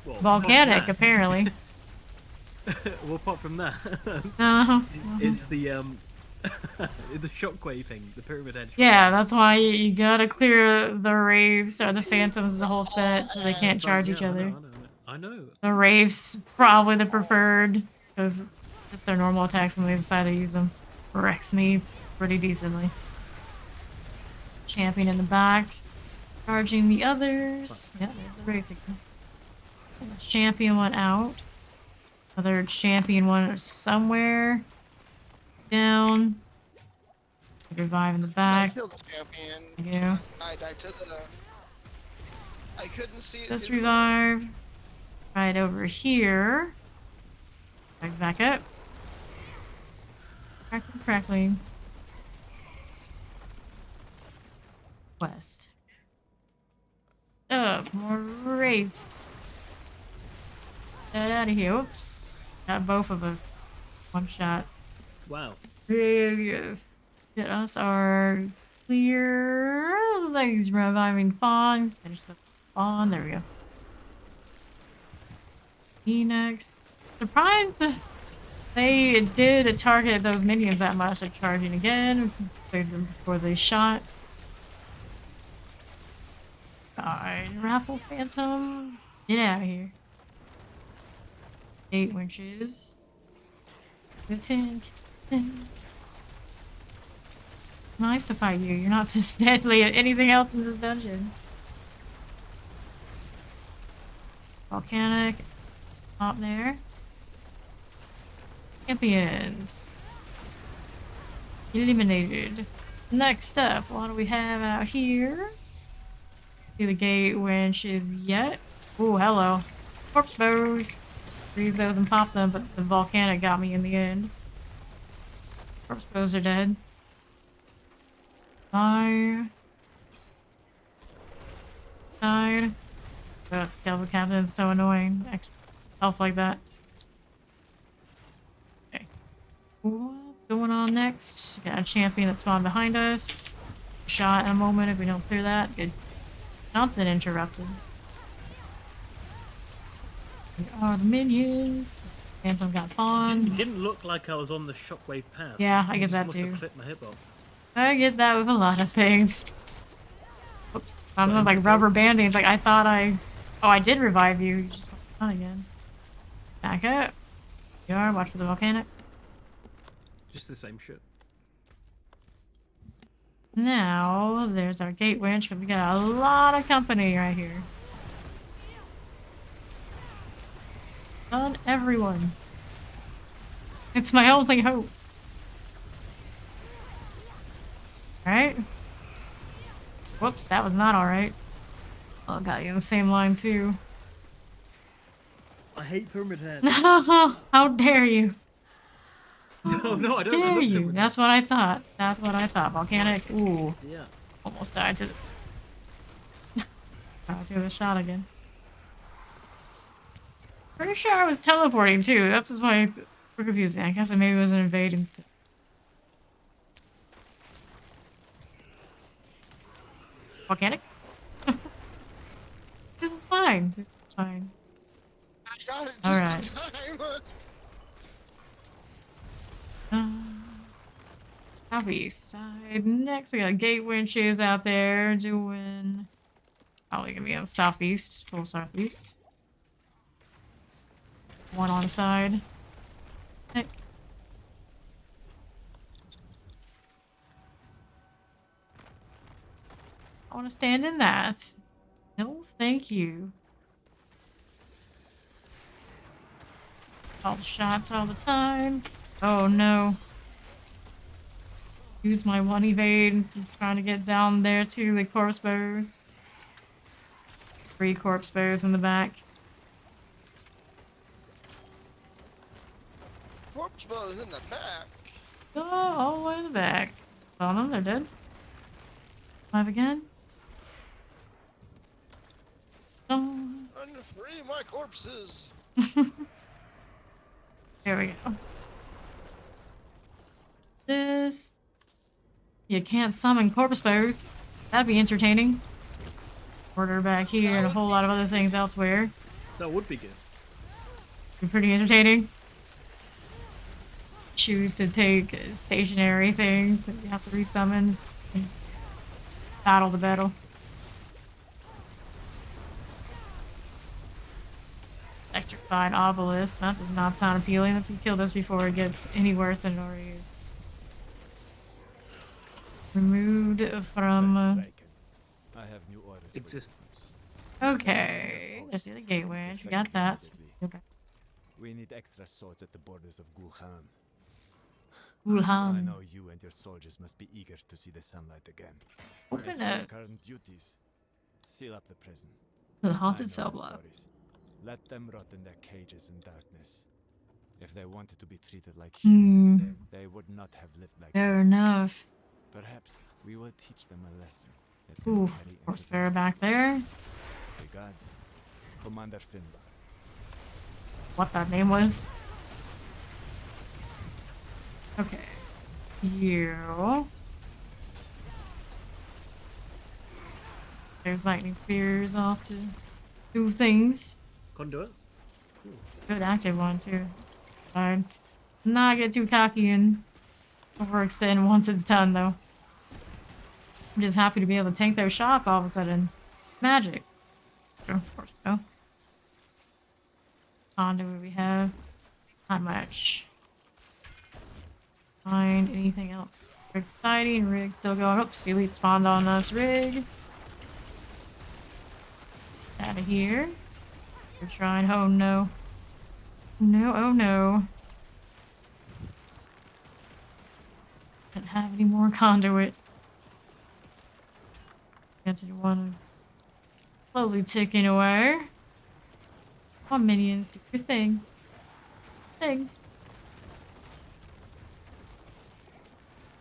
C: well,
A: Volcanic,
C: apart
A: apparently.
C: from that, well, apart from that,
A: Uh-huh.
C: is the The shockwave thing, the pyramid head.
A: Yeah, that's why you gotta clear the Wraiths or the Phantoms the whole set so they can't charge each other.
C: I know.
A: The Wraiths probably the preferred because just their normal attacks when they decide to use them wrecks me pretty decently. Champion in the back, charging the others. Yeah, there's the Wraith again. Champion went out. Other champion one somewhere down. Revive in the
D: I
A: back.
D: killed the champion.
A: Yeah.
D: I died to the. I couldn't see it.
A: Just revive. Right over here. Back up. Crackling, crackling. West. Up, more wraiths. Get out of here. Oops. Got both of us. One shot.
C: Wow.
A: Get us our clear. Looks like he's reviving Fawn. Finish the Fawn. There we go. Phoenix. Surprised they did target those minions that much. They're charging again. Cleared them before they shot. Alright, Raffle Phantom. Get out of here. 8 winches. The tank. Nice to fight you. You're not so deadly at anything else in this dungeon. Volcanic. Up there. Champions. Eliminated. Next up, what do we have out here? See the gate winches yet? Ooh, hello. Corpse bows. Freeze those and pop them, but the volcanic got me in the end. Corpse bows are dead. Died. Ugh, Skeleton Captain is so annoying. Extra health like that. Okay. What's going on next? Got a champion that spawned behind us. Shot in a moment if we don't clear that. Good. Something interrupted. Here are the minions. Phantom got
C: It
A: spawned.
C: didn't look like I was on the shockwave path.
A: Yeah, I get
C: just
A: that
C: must
A: too.
C: have clipped my hip off.
A: I get that with a lot of things. Oops. I'm
C: What,
A: like
C: MCT?
A: rubber banding. Like I thought I... Oh, I did revive you. You just went on again. Back up. You are. Watch for the volcanic.
C: Just the same shit.
A: Now, there's our gate winch. We got a lot of company right here. On everyone. It's my only hope. Alright. Whoops, that was not alright. Oh, got you in the same line too.
C: I hate pyramid head.
A: How dare you?
C: No, no, I don't. I
A: Dare
C: love
A: you?
C: pyramid
A: That's what I thought. That's what I thought. Volcanic. Ooh.
C: head. Yeah.
A: Almost died to the... died to the shot again. Pretty sure I was teleporting too. That's why we're confusing. I guess I maybe wasn't invading stuff. Volcanic? This is fine. This is fine.
D: I got it just
A: Alright.
D: in time.
A: Southeast side. Next, we got gate winches out there doing... Probably gonna be on the southeast. Full southeast. One on the side. Heck. I want to stand in that. No, thank you. All the shots all the time. Oh no. Use my one evade. Trying to get down there to the corpse bows. 3 corpse bows in the back.
D: Corpse bows in the back.
A: Oh, all the way in the back. On them, they're dead. Live again. Oh.
D: Unfree my corpses.
A: There we go. This. You can't summon corpse bows. That'd be entertaining. Order back here and a whole lot of other things elsewhere.
C: That would be good.
A: Be pretty entertaining. choose to take stationary things. You have to resummon and battle the battle. Electrified obelisk. That does not sound appealing. Let's kill this before it gets any worse than it already is. Removed from.
F: I have new orders for you.
C: Existence.
A: Okay. There's the other gateway. We got that. Okay.
F: We need extra swords at the borders of Gul'han. I
A: Gul'han.
F: know you and your soldiers must be eager to see the sunlight again.
A: Open
F: As for your
A: it.
F: current duties, seal up the prison.
A: The
F: I
A: haunted
F: know
A: cell
F: the
A: block.
F: stories. Let them rot in their cages in darkness. If they wanted to be treated like
A: Hmm.
F: humans, they would not have lived like
A: Fair
F: that.
A: enough.
F: Perhaps we will teach them a lesson. That can
A: Ooh,
F: carry
A: horse
F: into
A: bearer
F: the
A: back there.
F: Regards, Commander Finbar.
A: What that name was. Okay. You. There's lightning spears off to do things.
C: Conduit.
A: Good active one too. I'd not get too cocky and overextend once it's done though. I'm just happy to be able to tank those shots all of a sudden. Magic. Of course, no. Conduit we have. Not much. Find anything else. Exciting. Rig still going. Oops, elite spawned on us. Rig. Out of here. We're trying. Oh no. No, oh no. Didn't have any more conduit. Anthony one is slowly ticking away. Come on, minions, do your thing. Thing.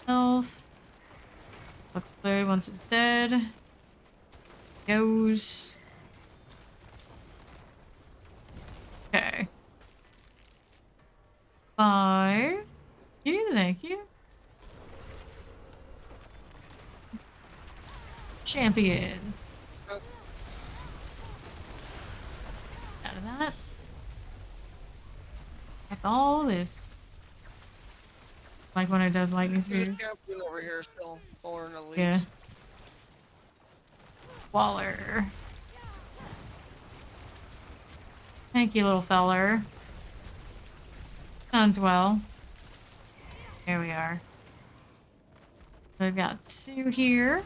A: Health. Looks good once it's dead. Goes. Okay. 5. Thank you. Champions. Out of that. That's all this. Like when it does lightning
D: There's a
A: spears.
D: champion over here still, or an elite.
A: Yeah. Waller. Thank you, little feller. Sounds well. Here we are. We've got 2 here.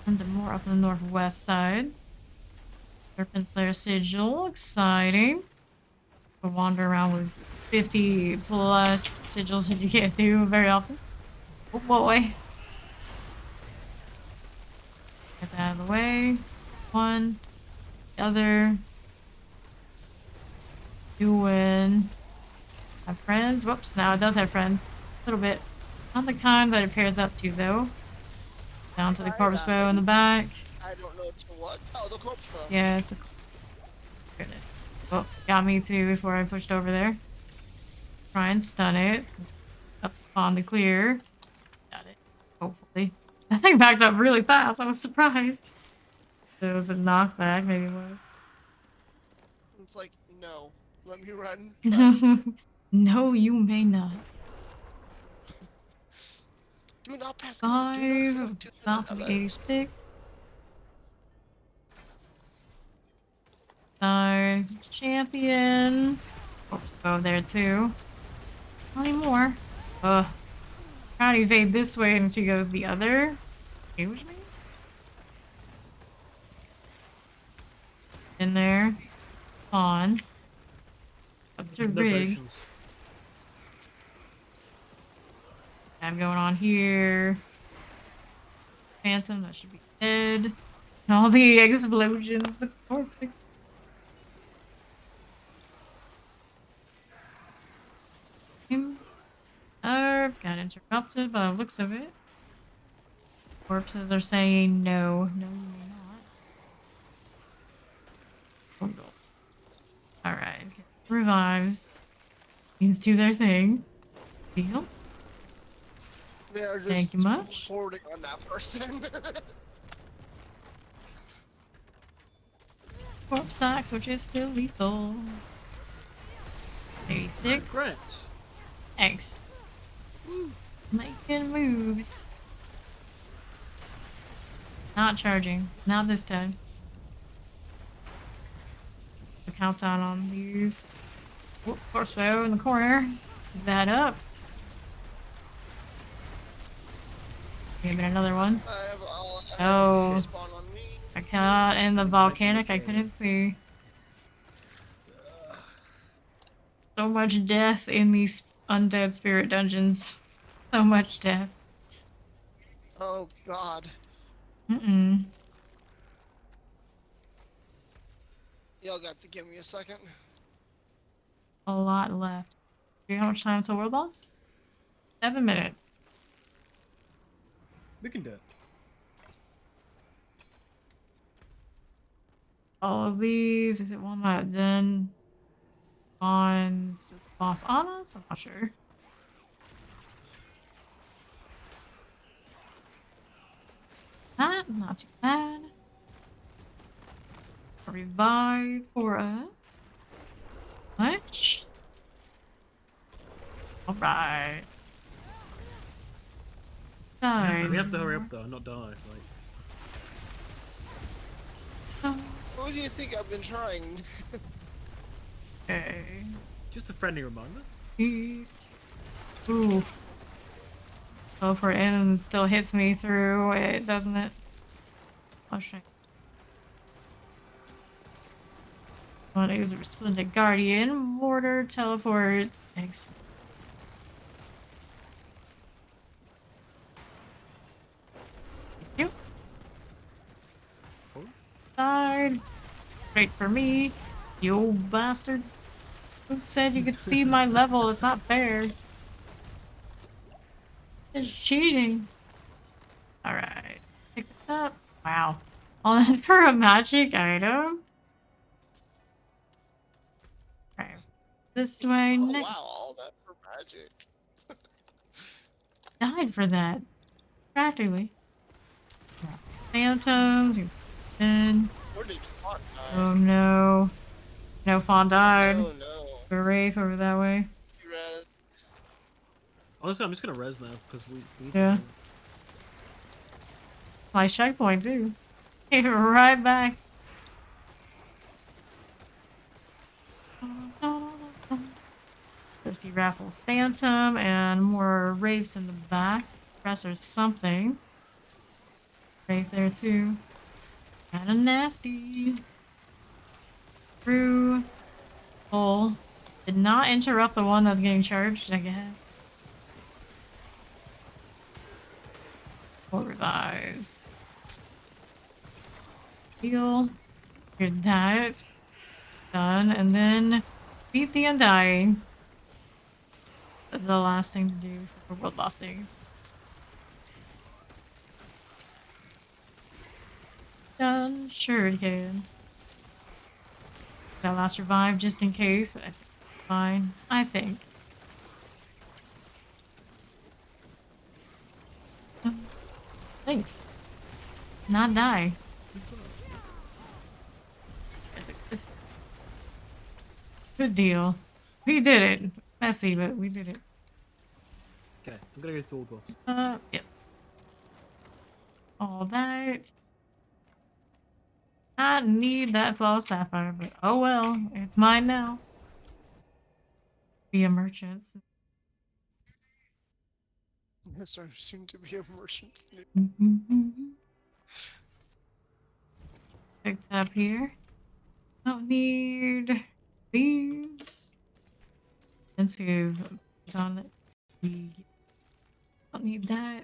A: And more up on the northwest side. Serpent Slayer Sigil. Exciting. We'll wander around with 50 plus sigils that you can't do very often. Oh boy. That's out of the way. One. The other. Doing. Have friends. Whoops, now it does have friends. A little bit. Not the kind that it pairs up to though. Down to the corpse bow in the back.
D: I don't know to what. Oh, the corpse bow.
A: Yeah, it's a. Goodness. Oh, got me too before I pushed over there. Try and stun it. Up on the clear. Got it. Hopefully. That thing backed up really fast. I was surprised. It was a knockback, maybe it was.
D: It's like, no. Let me run.
A: No, you may not.
D: Do not pass go. Do not go.
A: 5.
D: Do
A: About to be 86. Stars champion. Corpse bow there too. Not anymore. Ugh. Trying to evade this way and she goes the other. Excuse me? In there. On. Up to rig.
C: Liberations.
A: I'm going on here. Phantom, that should be dead. And all the explosions, the corpse explosions. Got interrupted by the looks of it. Corpses are saying no. No, you may not. Oh, alright. Revives. Means do their thing. Deal.
D: They are just
A: Thank you much.
D: hoarding on that person.
A: Corpse sacks, which is still lethal. 86.
C: Congrats.
A: Thanks. Making moves. Not charging. Not this time. The countdown on these. Whoop, crossbow in the corner. Pick that up. Maybe another one.
D: I have
A: Oh.
D: spawn on me.
A: I cannot in the volcanic. I couldn't see. So much death in these undead spirit dungeons. So much death.
D: Oh god.
A: Mm-mm.
D: Y'all got to give me a second.
A: A lot left. Do you know how much time till world boss? 7 minutes.
C: We can do it.
A: All of these. Is it one that then spawns boss on us? I'm not sure. Not too bad. A revive for us. Much. Alright.
C: We have to hurry up though and not die. Like,
D: What do you think I've been trying?
A: Okay.
C: just a friendly reminder.
A: East. Oof. Go for it and still hits me through it, doesn't it? Oh shit. Want to use a Resplendent Guardian, Mortar, Teleport, X. Thank you.
C: Cool.
A: Side. Great for me. You old bastard. Who said you could see my level? It's not fair. It's cheating. Alright. Pick this up. Wow. All that for a magic item? Alright. This way
D: Oh
A: next.
D: wow, all that for magic.
A: Died for that. Practically. Phantoms. Then.
D: Where did Fawn die?
A: Oh no. No, Fawn died.
D: Oh no.
A: The Wraith over that way.
D: Res.
C: Honestly, I'm just gonna res now because we need
A: Yeah.
C: to.
A: Nice checkpoint too. Right back. There's the Raffle Phantom and more Wraiths in the back. Press or something. Wraith there too. Kinda nasty. Through. Full. Did not interrupt the one that's getting charged, I guess. Full revives. Heal. Cleared that. Done. And then beat the Undying. The last thing to do for world boss things. Done. Sure it can. That last revive just in case, but I think it's fine. I think. Thanks. Not die. Good deal. We did it. Messy, but we did it.
C: Okay, I'm gonna go through all boss.
A: Yep. All that. I need that flawless sapphire, but oh well, it's mine now. Be a merchant.
D: Yes, I seem to be a merchant.
A: Picked up here. Don't need these. Expensive. It's on it. Don't need that.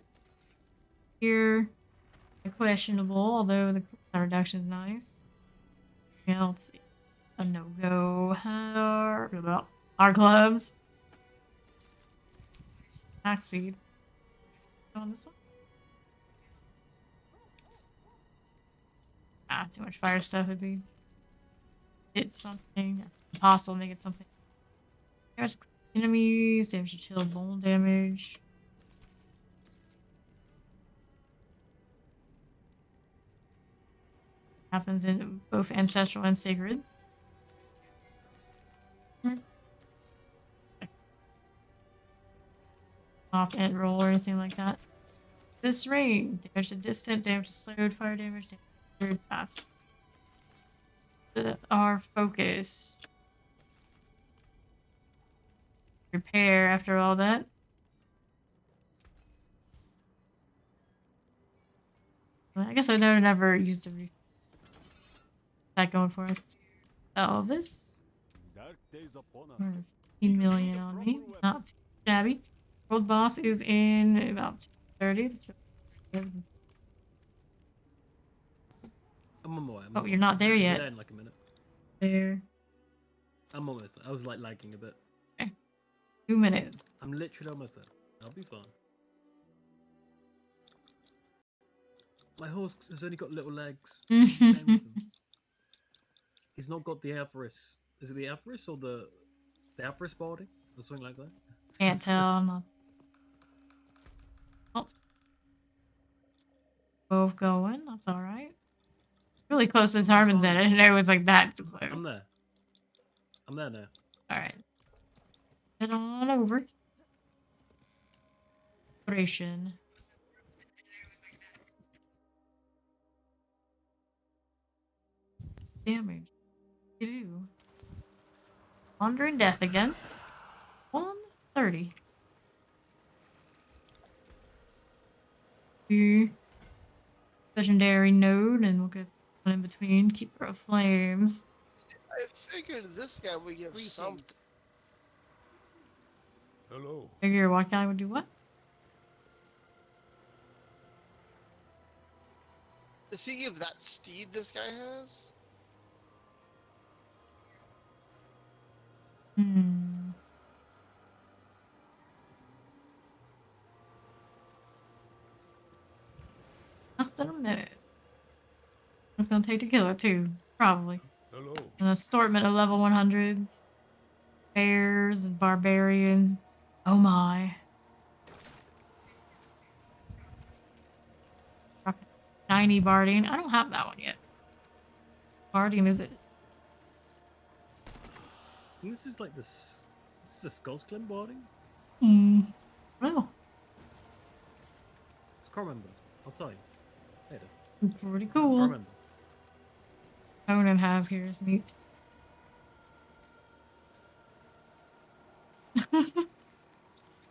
A: Here. Questionable, although the reduction is nice. Yeah, let's see. A no-go. Our gloves. Max speed. Go on this one. Ah, too much fire stuff would be. Hit something. Impossible, make it something. There's enemies, damage to chill, bone damage. Happens in both ancestral and sacred. off end roll or anything like that. This rate, damage to distant, damage to slowed, fire damage, damage to pass. Our focus. Repair after all that. Well, I guess I never used a that going for us. All this.
F: Dark days upon us.
A: 15 million on me. Not too shabby. World boss is in about 30. That's good.
C: I'm on my way.
A: Oh, you're not there yet.
C: There in like a minute.
A: There.
C: I'm almost there. I was like lagging a bit.
A: Okay. 2 minutes.
C: I'm literally almost there. I'll be fine. My horse has only got little legs. What's the name of him? He's not got the avarice. Is it the avarice or the avarice body or something like that?
A: Can't tell. I'm not. Oh. Both going. That's all right. Really close to Harmon's Head. I didn't know it was like that close.
C: I'm there. I'm there now.
A: All right. Head on over. Operation. Damage. You. Wandering Death again. 130. Legendary node, and we'll get one in between. Keeper of Flames.
D: I figured this guy would give something.
F: Hello.
A: Figure what guy would do what?
D: Does he give that steed this guy has?
A: Hmm. Less than a minute. It's gonna take to kill it too, probably.
F: Hello.
A: An assortment of level 100s, bears and barbarians. Oh my! Shiny Barding. I don't have that one yet. Barding, is it?
C: And this is like this. This is a Skull's Climb boarding.
A: Hmm. Well,
C: I can't remember. I'll tell you later.
A: pretty
C: I
A: cool.
C: can't remember.
A: Conan has here is neat.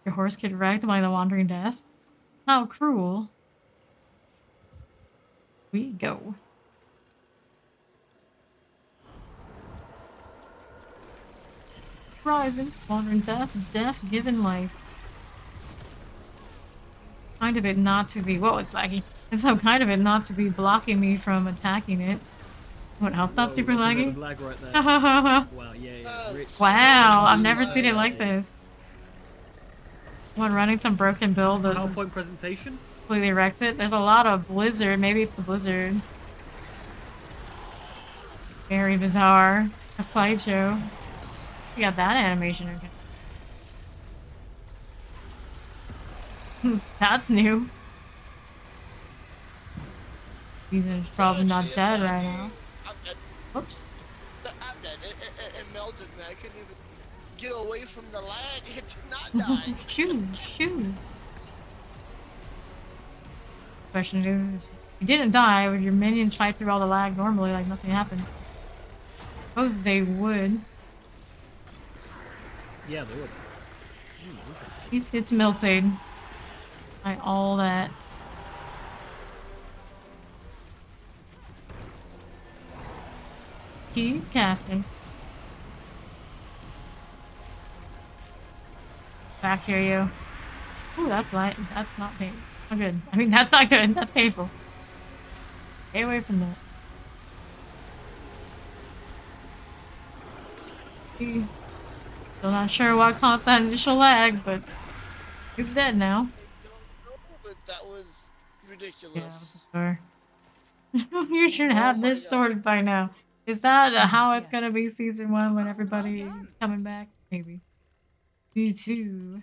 A: Your horse get wrecked by the Wandering Death? How cruel. We go. Rising, Wandering Death, death given life. Kind of it not to be, whoa, it's laggy. It's so kind of it not to be blocking me from attacking it. What help that
C: Whoa,
A: super
C: that's a
A: laggy?
C: bit of lag right there.
A: Wow,
C: Wow, yeah.
A: I've never seen it like this. When running some broken build that
C: PowerPoint presentation.
A: completely wrecks it. There's a lot of blizzard. Maybe it's the blizzard. Very bizarre. A slideshow. You got that animation okay. That's new. He's probably not dead right now.
D: I'm dead.
A: Whoops.
D: I'm dead. It melted me. I couldn't even get away from the lag. It did not die.
A: Shoo. Question is, if you didn't die, would your minions fight through all the lag normally like nothing happened? Suppose they would.
C: Yeah, they would.
A: It's melted. By all that. Keep casting. Back here, you. Ooh, that's light. That's not painful. Oh, good. I mean, that's not good. That's painful. Stay away from that. Still not sure what caused that initial lag, but he's dead now.
D: I don't know, but that was ridiculous.
A: Yeah, you should have
D: my
A: this
D: God.
A: sorted by now. Is that how it's
B: Yes.
A: gonna be season 1 when everybody is coming back? Maybe. Me too.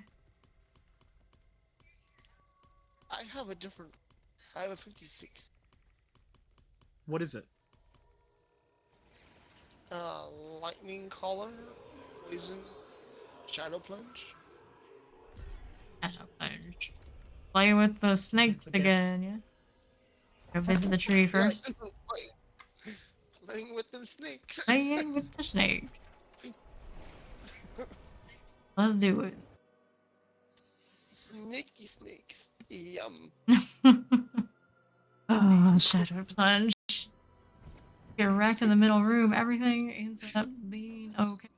D: I have a different. I have a 56.
C: What is it?
D: Lightning collar, poison, shadow plunge.
A: Shadow Plunge. Play with the snakes
C: Okay.
A: again, yeah? Go visit the tree first.
D: Playing with them snakes.
A: Playing with the snakes. Let's do it.
D: Snaky snakes. Yum.
A: Oh, Shadow Plunge. Get wrecked in the middle room. Everything ends up being okay.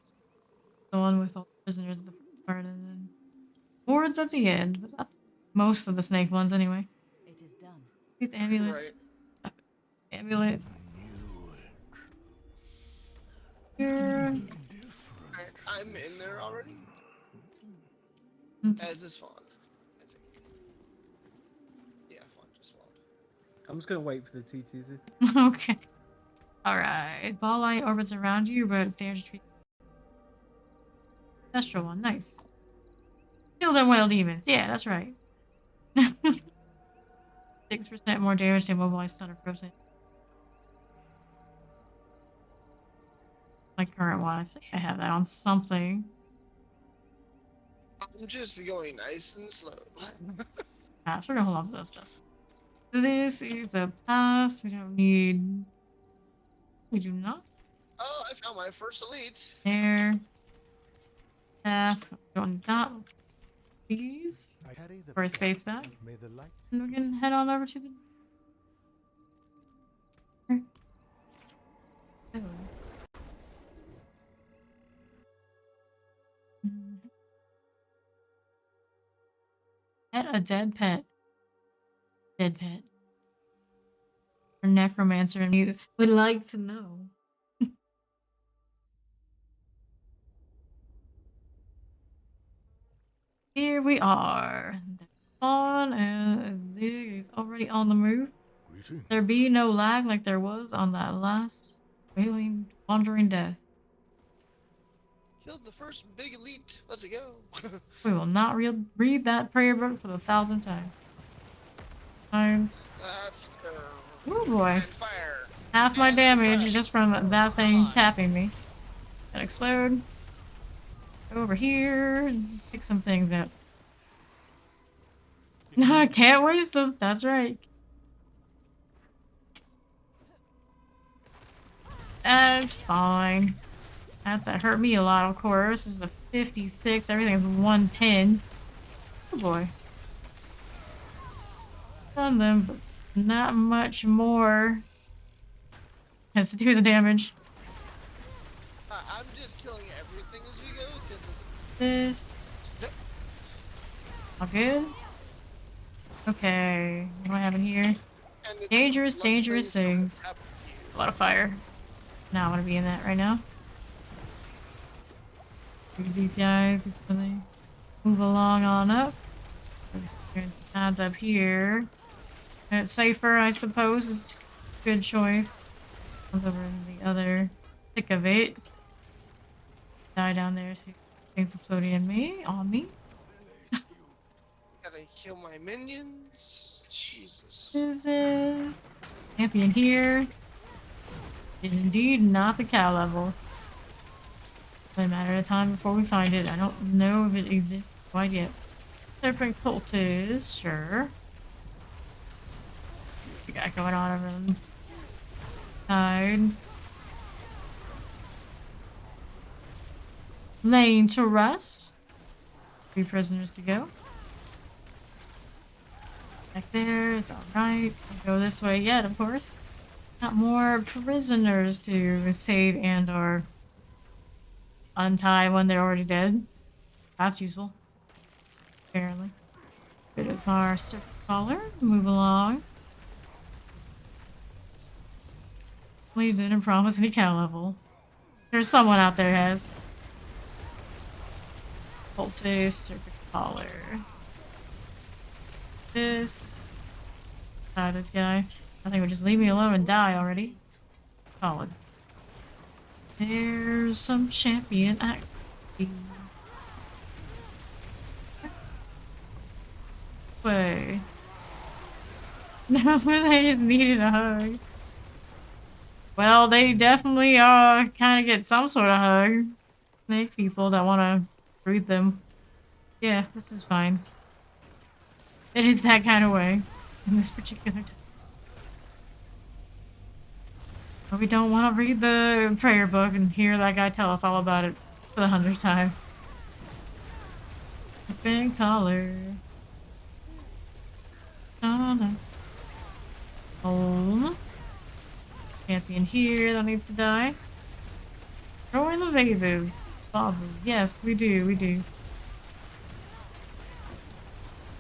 A: The one with all the prisoners at the part, and then boards at the end. But that's most of the snake ones anyway.
B: It is done.
A: These amulets.
D: Right.
A: Amulets. Here.
D: I'm in there already. As is Fawn, I think. Yeah, Fawn just spawned.
C: I'm just gonna wait for the TTV.
A: Okay. Alright. Ball light orbits around you, but standard tree. Ancestral one. Nice. Kill them whale demons. Yeah, that's right. 6% more damage to immobilize stun or frozen. My current one. I think I have that on something.
D: I'm just going nice and slow.
A: Ah, we're gonna hold on to that stuff. So this is a pass. We don't need. We do not.
D: Oh, I found my first elite.
A: There. Don't need that. These. For a space back.
F: May the light
A: And we can head on over to the. Oh. Pet a dead pet. Dead pet. Or necromancer and me would like to know. Here we are. On and is already on the move. There be no lag like there was on that last wailing wandering death.
D: Killed the first big elite. Let's go.
A: We will not read that prayer book for the 1,000th time. Times.
D: That's
A: Oh boy.
D: and fire.
A: Half my
D: And
A: damage
D: surprise.
A: just from that thing
D: God.
A: tapping me. Gonna explode. Go over here and pick some things up. I can't waste them. That's right. That's fine. That hurt me a lot, of course. This is a 56. Everything's 110. Oh boy. Done them, but not much more. Has to do with the damage.
D: I'm just killing everything as we go because
A: This. All good? Okay. What do I have in here? Dangerous, dangerous things. A lot of fire. Now I want to be in that right now. Look at these guys. When they move along on up. There's some pads up here. And it's safer, I suppose, is a good choice. Comes over in the other thick of it. Die down there, see things exploding on me.
D: Gotta kill my minions. Jesus.
A: Is it champion here? Is indeed not the cow level. Only a matter of time before we find it. I don't know if it exists quite yet. Serpent cultist, sure. Let's see what we got going on over on the side. Laying to rest. 3 prisoners to go. Back there is alright. Go this way yet, of course. Not more prisoners to save and or untie when they're already dead. That's useful. Apparently. Bit of our circle collar. Move along. We didn't promise any cow level. There's someone out there has. Poultice, circuit collar. This guy. I think would just leave me alone and die already. Solid. There's some champion activity. Way. No, they just needed a hug. Well, they definitely kind of get some sort of hug. Snake people that want to breathe them. Yeah, this is fine. It is that kind of way in this particular time. But we don't want to read the prayer book and hear that guy tell us all about it for the 100th time. Different color. Home. Champion here that needs to die. Throw in the vases. Bobble. Yes, we do, we do.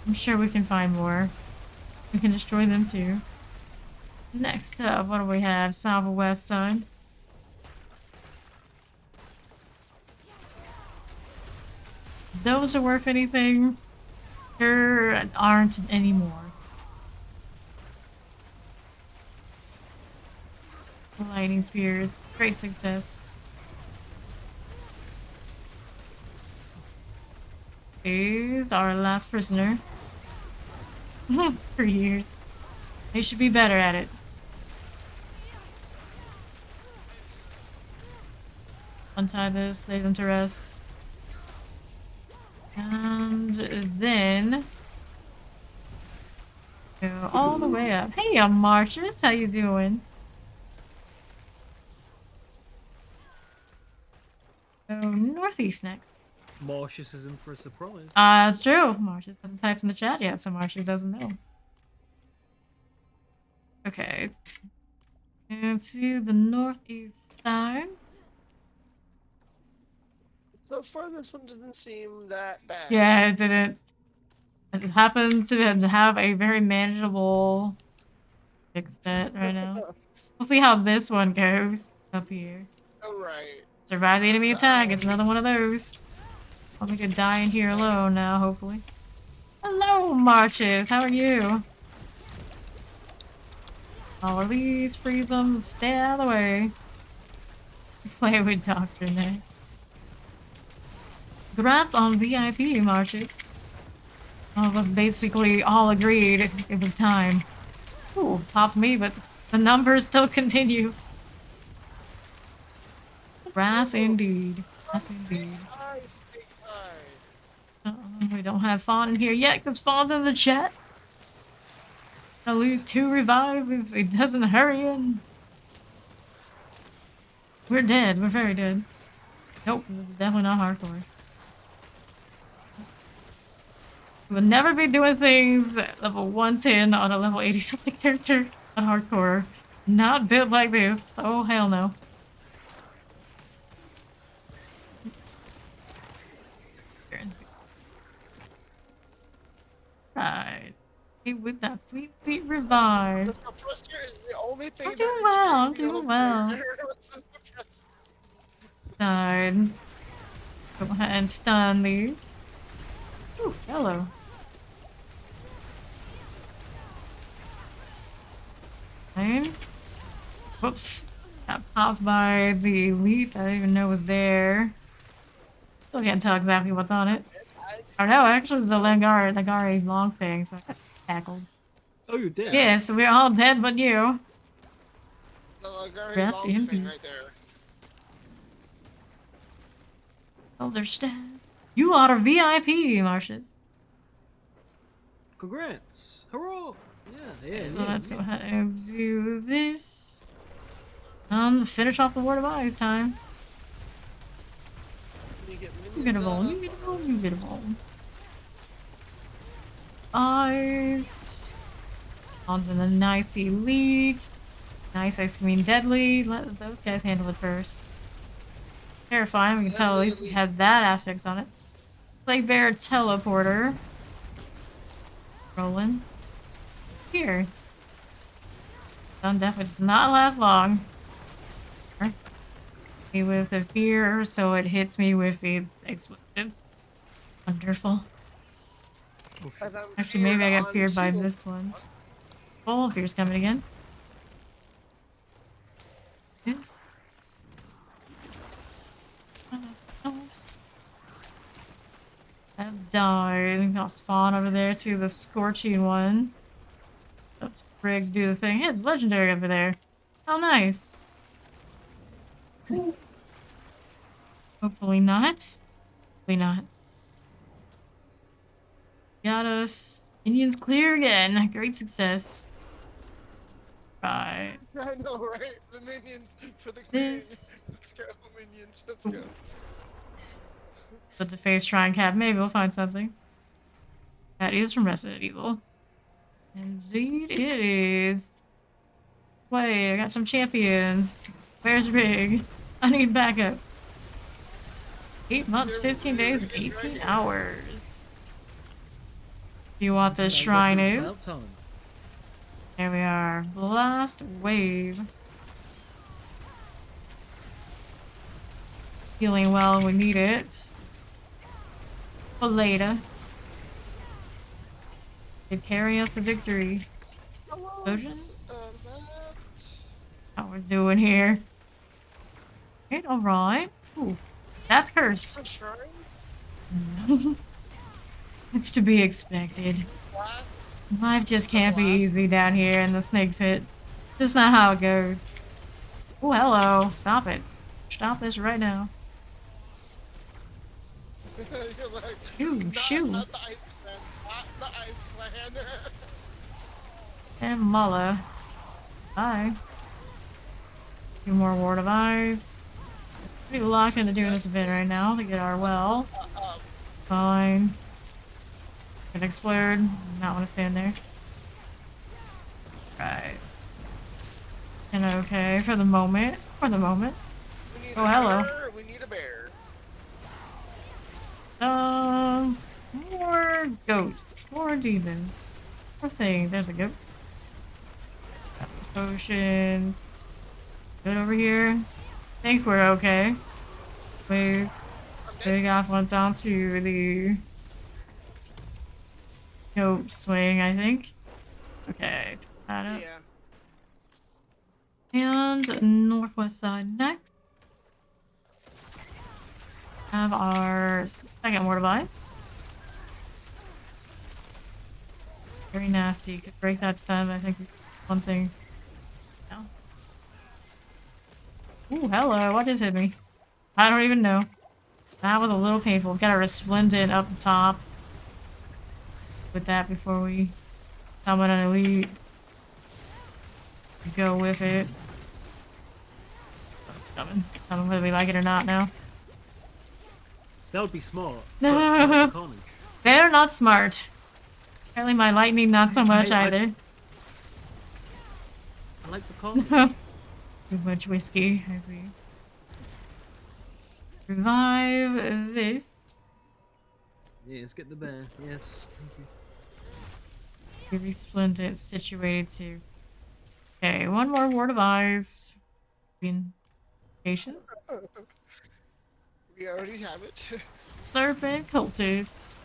A: I'm sure we can find more. We can destroy them too. Next up, what do we have? Southwest side. Those are worth anything? There aren't anymore. Lightning spears. Great success. Is our last prisoner. For years. They should be better at it. Untie this, lay them to rest. And then go all the way up. Hey, Marchus, how you doing? So northeast next.
C: Marcius is in for a surprise.
A: That's true. Marcius hasn't typed in the chat yet, so Marcius doesn't know. Okay. And to the northeast side.
D: So far, this one doesn't seem that bad.
A: Yeah, it didn't. It happens to have a very manageable extent right now. We'll see how this one goes up here.
D: Alright.
A: Survive the enemy attack. It's another one of those. I'll make it die in here alone now, hopefully. Hello, Marches. How are you? All of these, freeze them, stay out of the way. Play with Dr. Nick. Congrats on VIP, Marches. All of us basically all agreed it was time. Ooh, popped me, but the numbers still continue. Brass indeed. Brass indeed. We don't have Fawn in here yet because Fawn's in the chat. I'll lose 2 revives if he doesn't hurry in. We're dead. We're very dead. Nope, this is definitely not hardcore. We'll never be doing things level 110 on a level 80 something character on hardcore. Not built like this. Oh, hell no. Right. Hey, with that sweet, sweet revive.
D: The suppressor is the only thing
A: I'm doing well, I'm doing well. Died. Go ahead and stun these. Ooh, yellow. Fine. Whoops. Got popped by the elite I didn't even know was there. Still can't tell exactly what's on it. Oh no, actually the Langari long thing, so I got tackled.
C: Oh, you're dead?
A: Yes, we're all dead but you.
D: The Lagari
A: Rest in
D: long thing
A: peace.
D: right there.
A: Elder stab. You are a VIP, Marcius.
C: Congrats! Hurrah! Yeah.
A: So let's go ahead and do this. Finish off the Word of Eyes time.
D: You get
A: You get a roll, you get a roll, you get a roll. Eyes. On's in the nice elite. Nice, I mean deadly. Let those guys handle it first. Terrifying, we can tell at least it has that affix on it. Like their teleporter. Rolling. Here. Stun definitely does not last long. Me with a fear, so it hits me with its explosive. Wonderful. Actually, maybe I got feared by this one. Oh, fear's coming again. Yes. That died. I'll spawn over there to the scorching one. Up to Brig do the thing. Hey, it's legendary over there. How nice. Hopefully not. Hopefully not. Got us. Minions clear again. Great success. Right.
D: I know, right? The minions for the clearing.
A: This.
D: Let's go, minions. Let's go.
A: Put the face shrine cap. Maybe we'll find something. That is from Resident Evil. Indeed it is. Wait, I got some champions. Where's Rig? I need backup. 8 months, 15 days, and 18 hours. Do you want this
C: Sounds like
A: shrine
C: it's about
A: is?
C: time.
A: There we are. Last wave. Feeling well, we need it. For later. Could carry us to victory. Explosion? How we're doing here. Okay, alright. Ooh, that's cursed.
D: A shrine?
A: It's to be expected.
D: Last
A: Life just can't be easy down here in the snake pit. Just not how it goes. Oh, hello. Stop it. Stop this right now.
D: You're like,
A: Shoo, shoo.
D: not the ice clan. Not the ice clan.
A: And Mulla. Bye. Two more Ward of Eyes. Pretty locked into doing this event right now to get our well. Fine. Can explode. Not want to stand there. Right. And okay for the moment. For the moment.
D: We need
A: Oh,
D: a
A: hello.
D: bear. We need a bear.
A: More ghosts. More demons. More thing. There's a goat. Got those potions. Good over here. Think we're okay. We got one down to the goat swing, I think. Okay. Got it.
D: Yeah.
A: And northwest side next. Have our second Ward of Ice. Very nasty. Could break that stun, but I think one thing. No. Ooh, hello. What just hit me? I don't even know. That was a little painful. Got a resplendent up top. With that before we summon an elite. Go with it. Summon whether we like it or not now.
C: That would be smart.
A: No.
C: but not the carnage.
A: They're not smart. Apparently my lightning not so much either.
C: I like the carnage.
A: Too much whiskey, I see. Revive this.
C: Yes, get the bear. Yes, thank you.
A: Really splendid situated too. Okay, one more Ward of Eyes. Being patient.
D: We already have it.
A: Serpent cultist.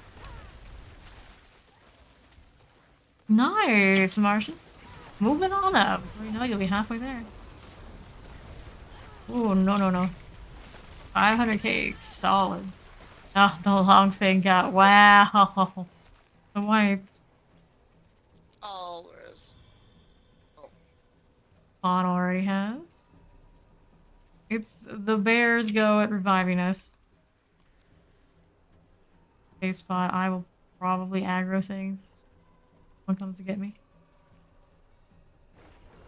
A: Nice, Marcius. Moving on up. You know you'll be halfway there. Oh no no no. 500k, solid. Oh, the long thing got wow. The wipe.
D: Always.
A: Spawn already has. It's the bears go at reviving us. Okay, Spot, I will probably aggro things. One comes to get me.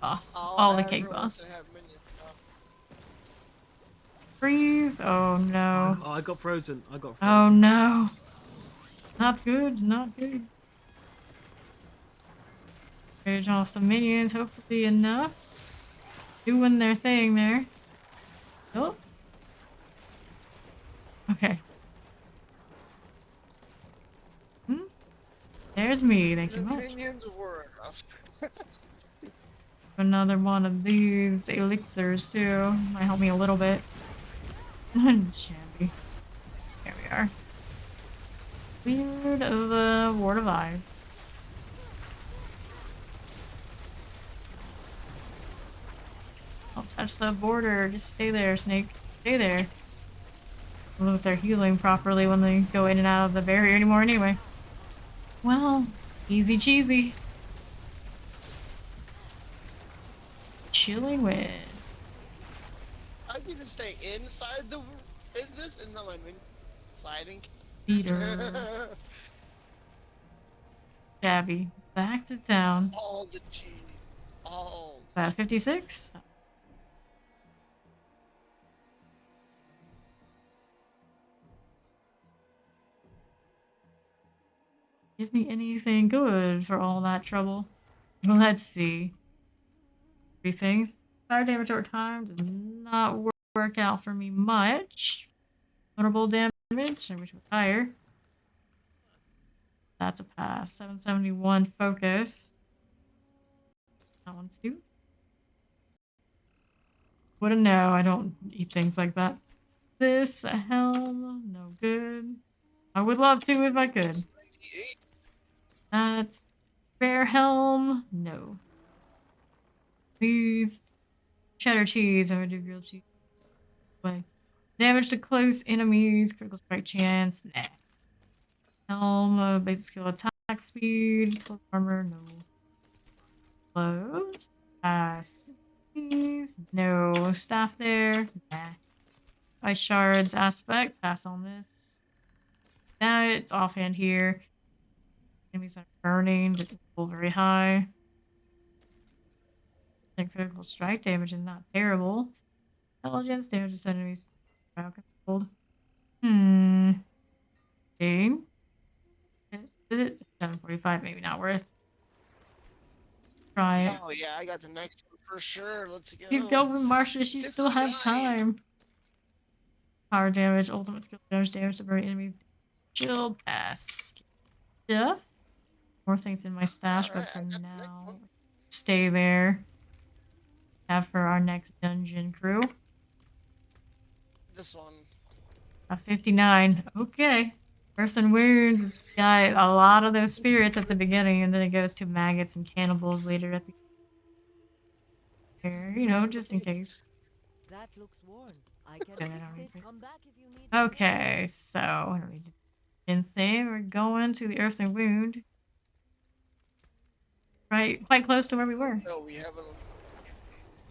A: Boss. All the cake boss. Freeze. Oh no.
C: Oh, I got frozen.
A: Oh no. Not good, not good. Rage off the minions, hopefully enough. Doing their thing there. Oh. Okay. There's me, thank you much.
D: Minions were enough.
A: Another one of these elixirs too. Might help me a little bit. Shabby. There we are. Weird of the Ward of Eyes. Don't touch the border. Just stay there, Snake. Stay there. I don't know if they're healing properly when they go in and out of the barrier anymore anyway. Well, easy cheesy. Chilling with.
D: I need to stay inside in this and not I'm inside.
A: Peter. Gabby, back to town.
D: All the G. All.
A: 56? Give me anything good for all that trouble. Let's see. 3 things. Fire damage over time does not work out for me much. Notable damage, I wish it was higher. That's a pass. 771 focus. That one's too. What a no, I don't eat things like that. This, a helm, no good. I would love to if I could.
D: 98.
A: That's rare helm, no. Please. Cheddar cheese, I would do grilled cheese. Way. Damage to close enemies, critical strike chance, nah. Helm, basic skill attack speed, close armor, no. Close. Please, no. Staff there, nah. Ice shards, aspect, pass on this. Now it's offhand here. Enemies are burning, but roll very high. And critical strike damage is not terrible. Intelligence damages enemies. Crowd controlled. Game. Is it 745? Maybe not worth. Try it.
D: Oh yeah, I got the next one for sure. Let's go.
A: Keep going, Marcius. You still have
D: 59.
A: time. Power damage, ultimate skill damage to burn enemies. Chill pass. Stuff. More things in my stash, but for
D: Alright, I got the next
A: now,
D: one.
A: stay there. Have for our next dungeon crew.
D: This one.
A: 59. Okay. Earth and Wounds got a lot of those spirits at the beginning, and then it goes to maggots and cannibals later at the end. You know, just in case.
G: That looks worn. I can
A: Okay, I don't need
G: fix
A: to-
G: it. Come back if you need it.
A: Okay, so what do we do? Insane. We're going to the Earth and Wound. Right, quite close to where we were.
D: No, we have a.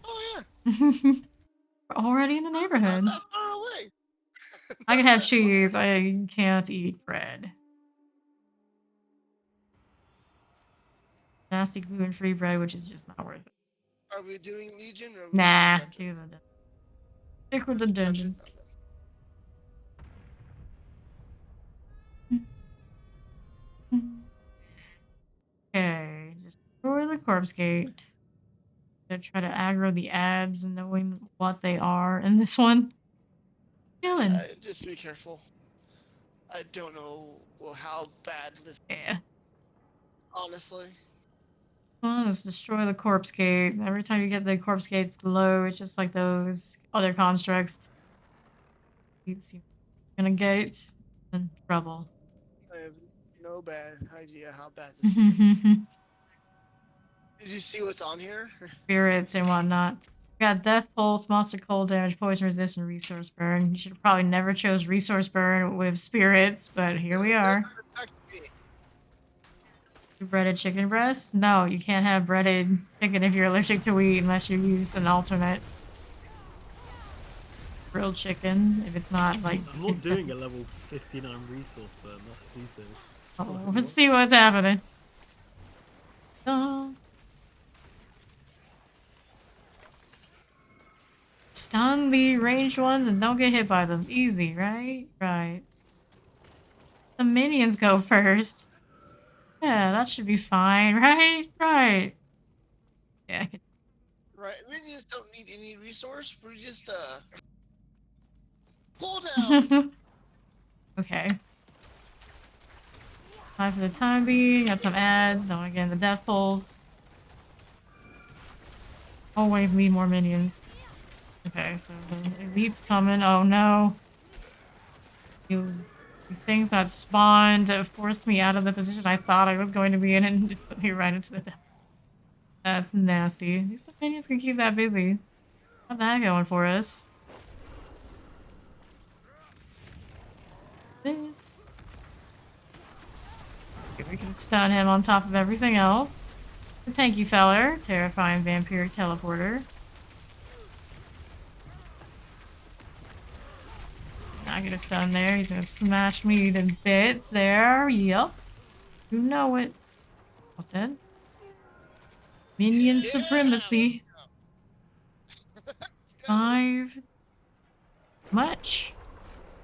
D: Oh
A: We're already in the
D: yeah,
A: neighborhood.
D: not that far away.
A: I can have cheese. I can't eat bread. Nasty gluten-free bread, which is just not worth it.
D: Are we doing Legion or? Are we
A: Nah,
D: doing
A: do
D: Dungeon?
A: the stick with the dungeons. Okay, destroy the corpse gate. To try to aggro the ads, knowing what they are in this one. Chilling.
D: Just be careful. I don't know how bad this.
A: Yeah.
D: Honestly.
A: One is destroy the corpse gate. Every time you get the corpse gates glow, it's just like those other constructs. It's gonna get in trouble.
D: I have no bad idea how bad this is. Did you see what's on here?
A: Spirits and whatnot. We got Death Pulse, Monster Cold Damage, Poison Resist, and Resource Burn. You should have probably never chose Resource Burn with spirits, but here we are. Breaded chicken breast? No, you can't have breaded chicken if you're allergic to wheat unless you use an alternate grilled chicken. If it's not like.
C: I'm not doing a level 59 resource burn. That's stupid.
A: Oh, let's see what's happening. Oh. Stun the ranged ones and don't get hit by them. Easy, right? Right. The minions go first. Yeah, that should be fine, right? Right. Yeah.
D: Right, minions don't need any resource. We're just cooldowns.
A: Okay. Fine for the time being. Got some ads. Don't want to get in the death pulls. Always need more minions. Okay, so the elite's coming. Oh no. You things that spawned forced me out of the position I thought I was going to be in and put me right into the death. That's nasty. These minions can keep that busy. Got that going for us. This. Okay, we can stun him on top of everything else. The tanky feller, terrifying vampiric teleporter. Not gonna stun there. He's gonna smash me to bits there. Yup. You know it. Almost dead. Minion
D: Yeah!
A: supremacy.
D: Let's go.
A: 5. Much.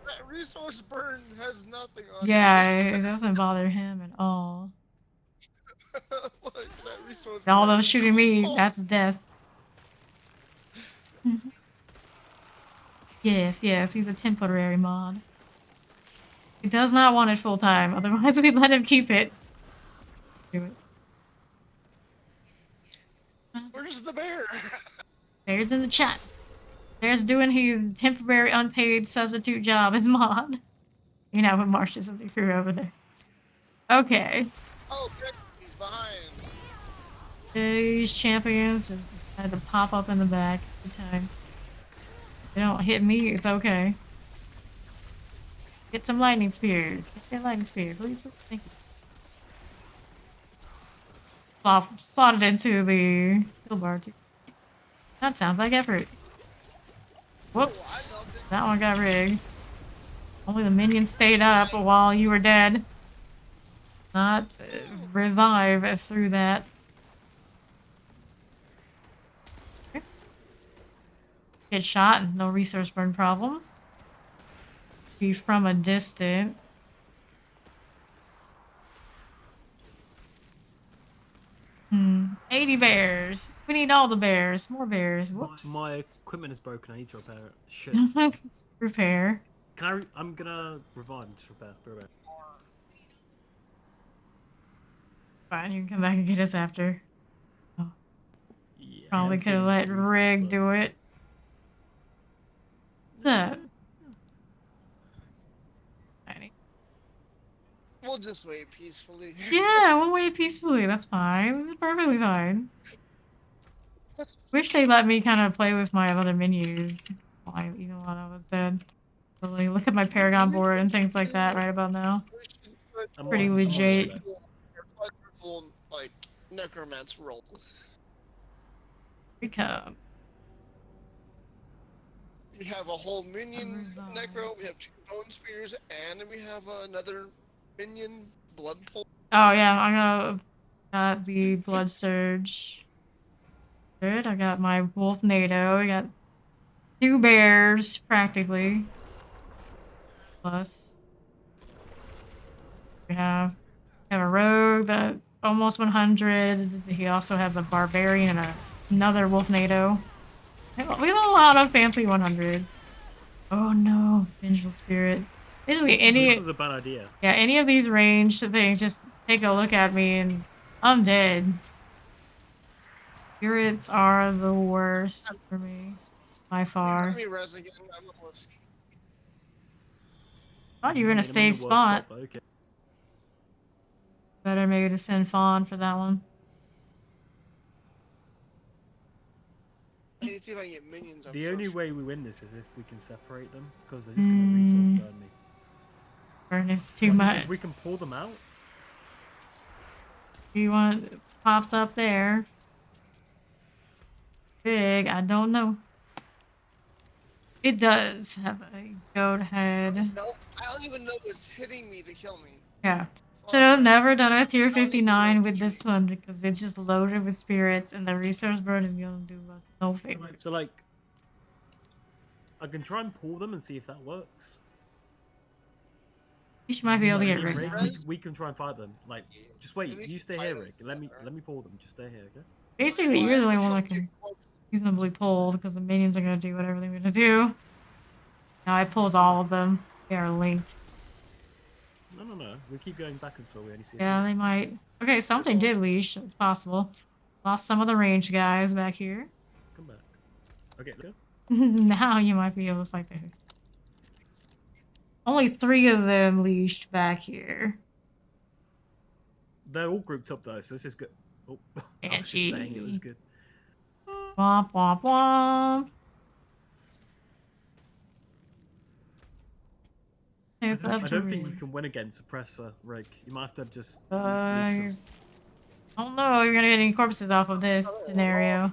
D: That resource burn has nothing on
A: Yeah, it doesn't bother him at all.
D: you. Look, that resource
A: All
D: burn
A: those
D: is
A: shooting me,
D: gone.
A: that's death. Yes, yes, he's a temporary mod. He does not want it full time, otherwise we'd let him keep it. Do it.
D: Where's the bear?
A: Bear's in the chat. Bear's doing his temporary unpaid substitute job as mod. You know what Marcia something threw over there. Okay.
D: Oh, he's behind.
A: These champions just had to pop up in the back every time. They don't hit me, it's okay. Get some lightning spears. Get that lightning spear, please. Thank you. Slot it into the skill bar too. That sounds like effort. Whoops. That one got rigged. Only the minions stayed up while you were dead. Not revive through that. Okay. Get shot, no resource burn problems. Be from a distance. 80 bears. We need all the bears. More bears. Whoops.
C: My equipment is broken. I need to repair it. Shit.
A: Repair.
C: I'm gonna revive and just repair.
A: Fine, you can come back and get us after. Oh,
C: Yeah,
A: probably could have let Rig do it. What's that? Tiny.
D: We'll just wait peacefully.
A: Yeah, we'll wait peacefully. That's fine. This is perfectly fine. Wish they let me kind of play with my other menus, even while I was dead. So, like, look at my Paragon board and things like that right about now. Pretty legit.
D: Like necromancer rolls.
A: We come.
D: We have a whole minion necro. We have 2 bone spears, and we have another minion blood pull.
A: Oh yeah, I got the blood surge. Good. I got my wolf NATO. I got 2 bears practically. Plus, we have a rogue that almost 100. He also has a barbarian and another wolf NATO. We have a lot of fancy 100. Oh no, vengeful spirit. Basically,
C: This is a bad idea.
A: Yeah, any of these ranged things, just take a look at me and I'm dead. Spirits are the worst for me, by far.
D: Let me res again. I'm almost.
A: Thought you were in a safe spot.
C: Okay.
A: Better maybe to send Fawn for that one.
D: I need to see if I can get minions up
C: The
D: first.
C: only way we win this is if we can separate them, because they're just gonna resource burn me.
A: Burn is too
C: But
A: much.
C: if we can pull them out.
A: You want pops up there? Big, I don't know. It does have a goat head.
D: Nope, I don't even know what's hitting me to kill me.
A: Yeah. Should have never done a tier 59 with this one because it's just loaded with spirits and the resource burn is gonna do us no favor.
C: So like, I can try and pull them and see if that works.
A: You might be able to get rid
C: Rick,
A: of them.
C: we can try and fight them. Like, just wait. You stay here, Rick. Let me pull them. Just stay here, okay?
A: Basically, you're the only one that can reasonably pull because the minions are gonna do whatever they're gonna do. Now I pulls all of them. They are linked.
C: No. We keep going back until we only see.
A: Yeah, they might. Okay, something did leash. It's possible. Lost some of the ranged guys back here.
C: Come back. Okay, let's go.
A: Now you might be able to fight those. Only 3 of them leashed back here.
C: They're all grouped up though, so this is good. Oh, I was just saying it was good.
A: Womp womp womp. It's up
C: I
A: to
C: don't think
A: me.
C: you can win against Suppressor, Rick. You might have to just.
A: I don't know. You're gonna get any corpses off of this scenario.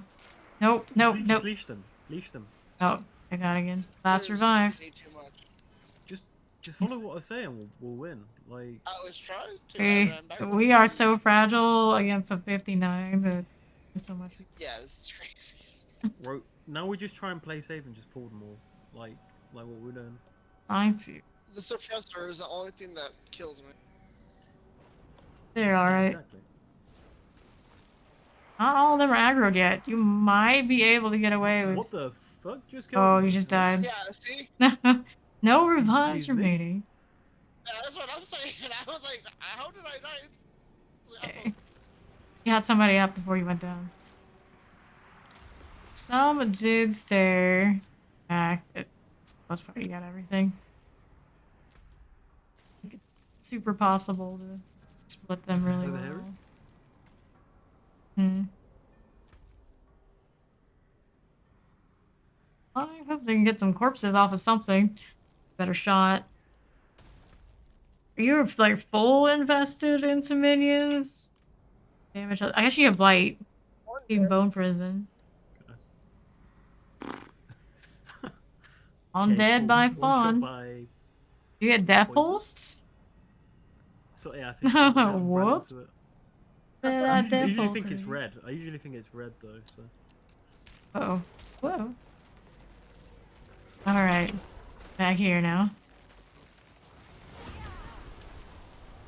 A: Nope.
C: Just leash them. Leash them.
A: Oh, I got it again. Last revive.
C: Just Just follow what I say and we'll win. Like,
D: I was trying to. I ran backwards.
A: We are so fragile against a 59 that there's so much.
D: Yeah, this is crazy.
C: now we just try and play safe and just pull them all. Like what we're doing.
A: Trying to.
D: The suppressor is the only thing that kills me.
A: They're alright.
C: Exactly.
A: Not all of them are aggroed yet. You might be able to get away with.
C: What the fuck just killed
A: Oh,
C: me?
A: you just died.
D: Yeah, see?
A: No revives
C: Excuse me?
A: remaining.
D: Yeah, that's what I'm saying. I was like, how did I die?
A: Okay. You had somebody up before you went down. Some did stay back. Most part, you got everything. Super possible to split them really
C: Over
A: well.
C: here?
A: I hope they can get some corpses off of something. Better shot. Are you like full invested into minions? Damage. I guess you have blight. In bone prison. Undead by fawn.
C: By...
A: You get death
C: poison?
A: pulse?
C: So yeah, I think so. Yeah, ran
A: Whoops.
C: into it.
A: Yeah,
C: I
A: death
C: usually
A: pulse
C: think it's
A: in it.
C: red. I usually think it's red though. So.
A: Uh-oh. Whoa. Alright. Back here now.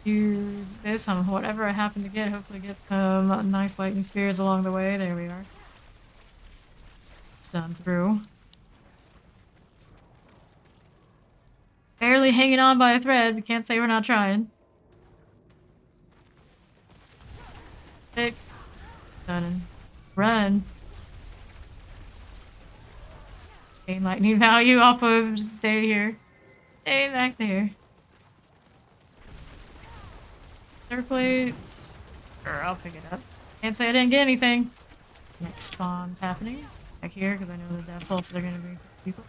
A: Use this on whatever I happen to get. Hopefully get some nice lightning spears along the way. There we are. Stun through. Barely hanging on by a thread. We can't say we're not trying. Pick. Stunning. Run. Gain lightning value off of just stay here. Stay back there. Third plates. Sure, I'll pick it up. Can't say I didn't get anything. Next spawn's happening. Back here, because I know that death pulses are going to be people.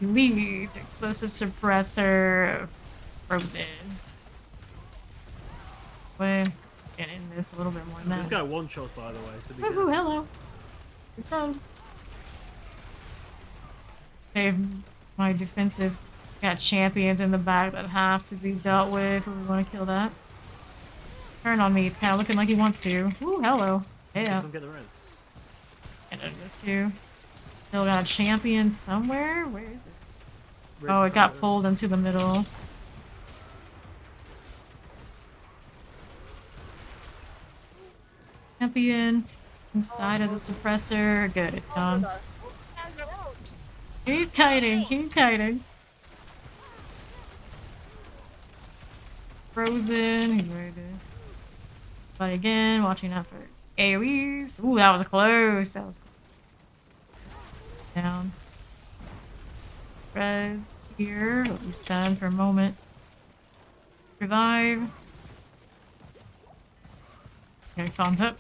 A: Elite. Explosive suppressor. Frozen. Way. Get in this a little bit more than
C: This
A: that.
C: guy one shot by the way. So be
A: Woohoo,
C: careful.
A: hello. Good sound. Save my defensives. Got champions in the back that have to be dealt with. We want to kill that. Turn on me. Kind of looking like he wants to. Ooh, hello. Yeah.
C: Just don't get the res.
A: And then this too. Still got a champion somewhere? Where is it?
C: Red
A: Oh, it
C: is
A: got
C: right
A: pulled into the middle. Champion inside of the suppressor. Good, it's done. Keep kiting, keep kiting. Frozen. He's ready to fight again. Watching out for AoEs. Ooh, that was close. That was close. Down. Res here. Let me stun for a moment. Revive. Okay, phone's up.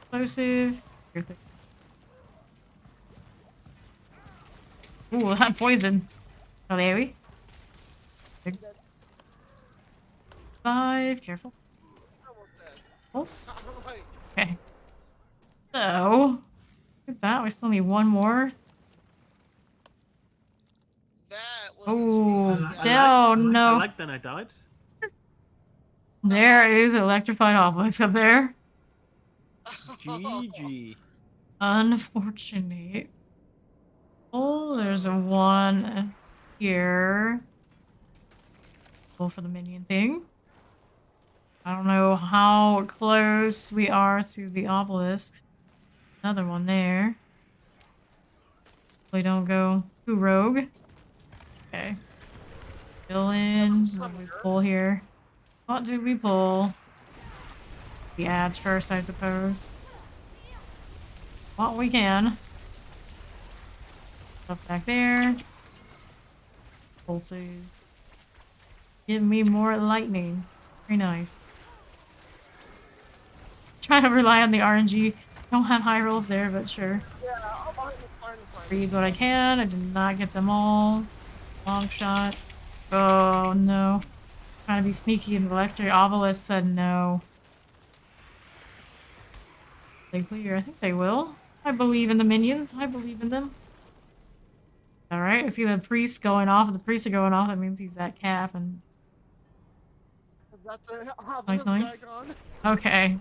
A: Explosive. Ooh, that poison. Oh, there we. Five. Careful. Pulse. Okay. So, look at that. We still need one more.
D: That was
A: Oh,
D: extremely
A: no,
D: good.
A: no.
C: I like that I died.
A: There is electrified obelisk up there.
C: GG.
A: Unfortunate. Oh, there's a one here. Go for the minion thing. I don't know how close we are to the obelisk. Another one there. We don't go too rogue. Okay. Fill in. What do we pull here? What do we pull? The ads first, I suppose. What we can. Stuff back there. Pulses. Give me more lightning. Very nice. Trying to rely on the RNG. Don't have high rolls there, but sure. Freeze what I can. I did not get them all. Long shot. Oh no. Trying to be sneaky and the electric obelisk said no. They clear. I think they will. I believe in the minions. I believe in them. Alright. Alright, I see the priests going off. If the priests are going off, that means he's at cap and
D: That's it. Have
A: nice,
D: this guy
A: nice.
D: gone.
A: Okay.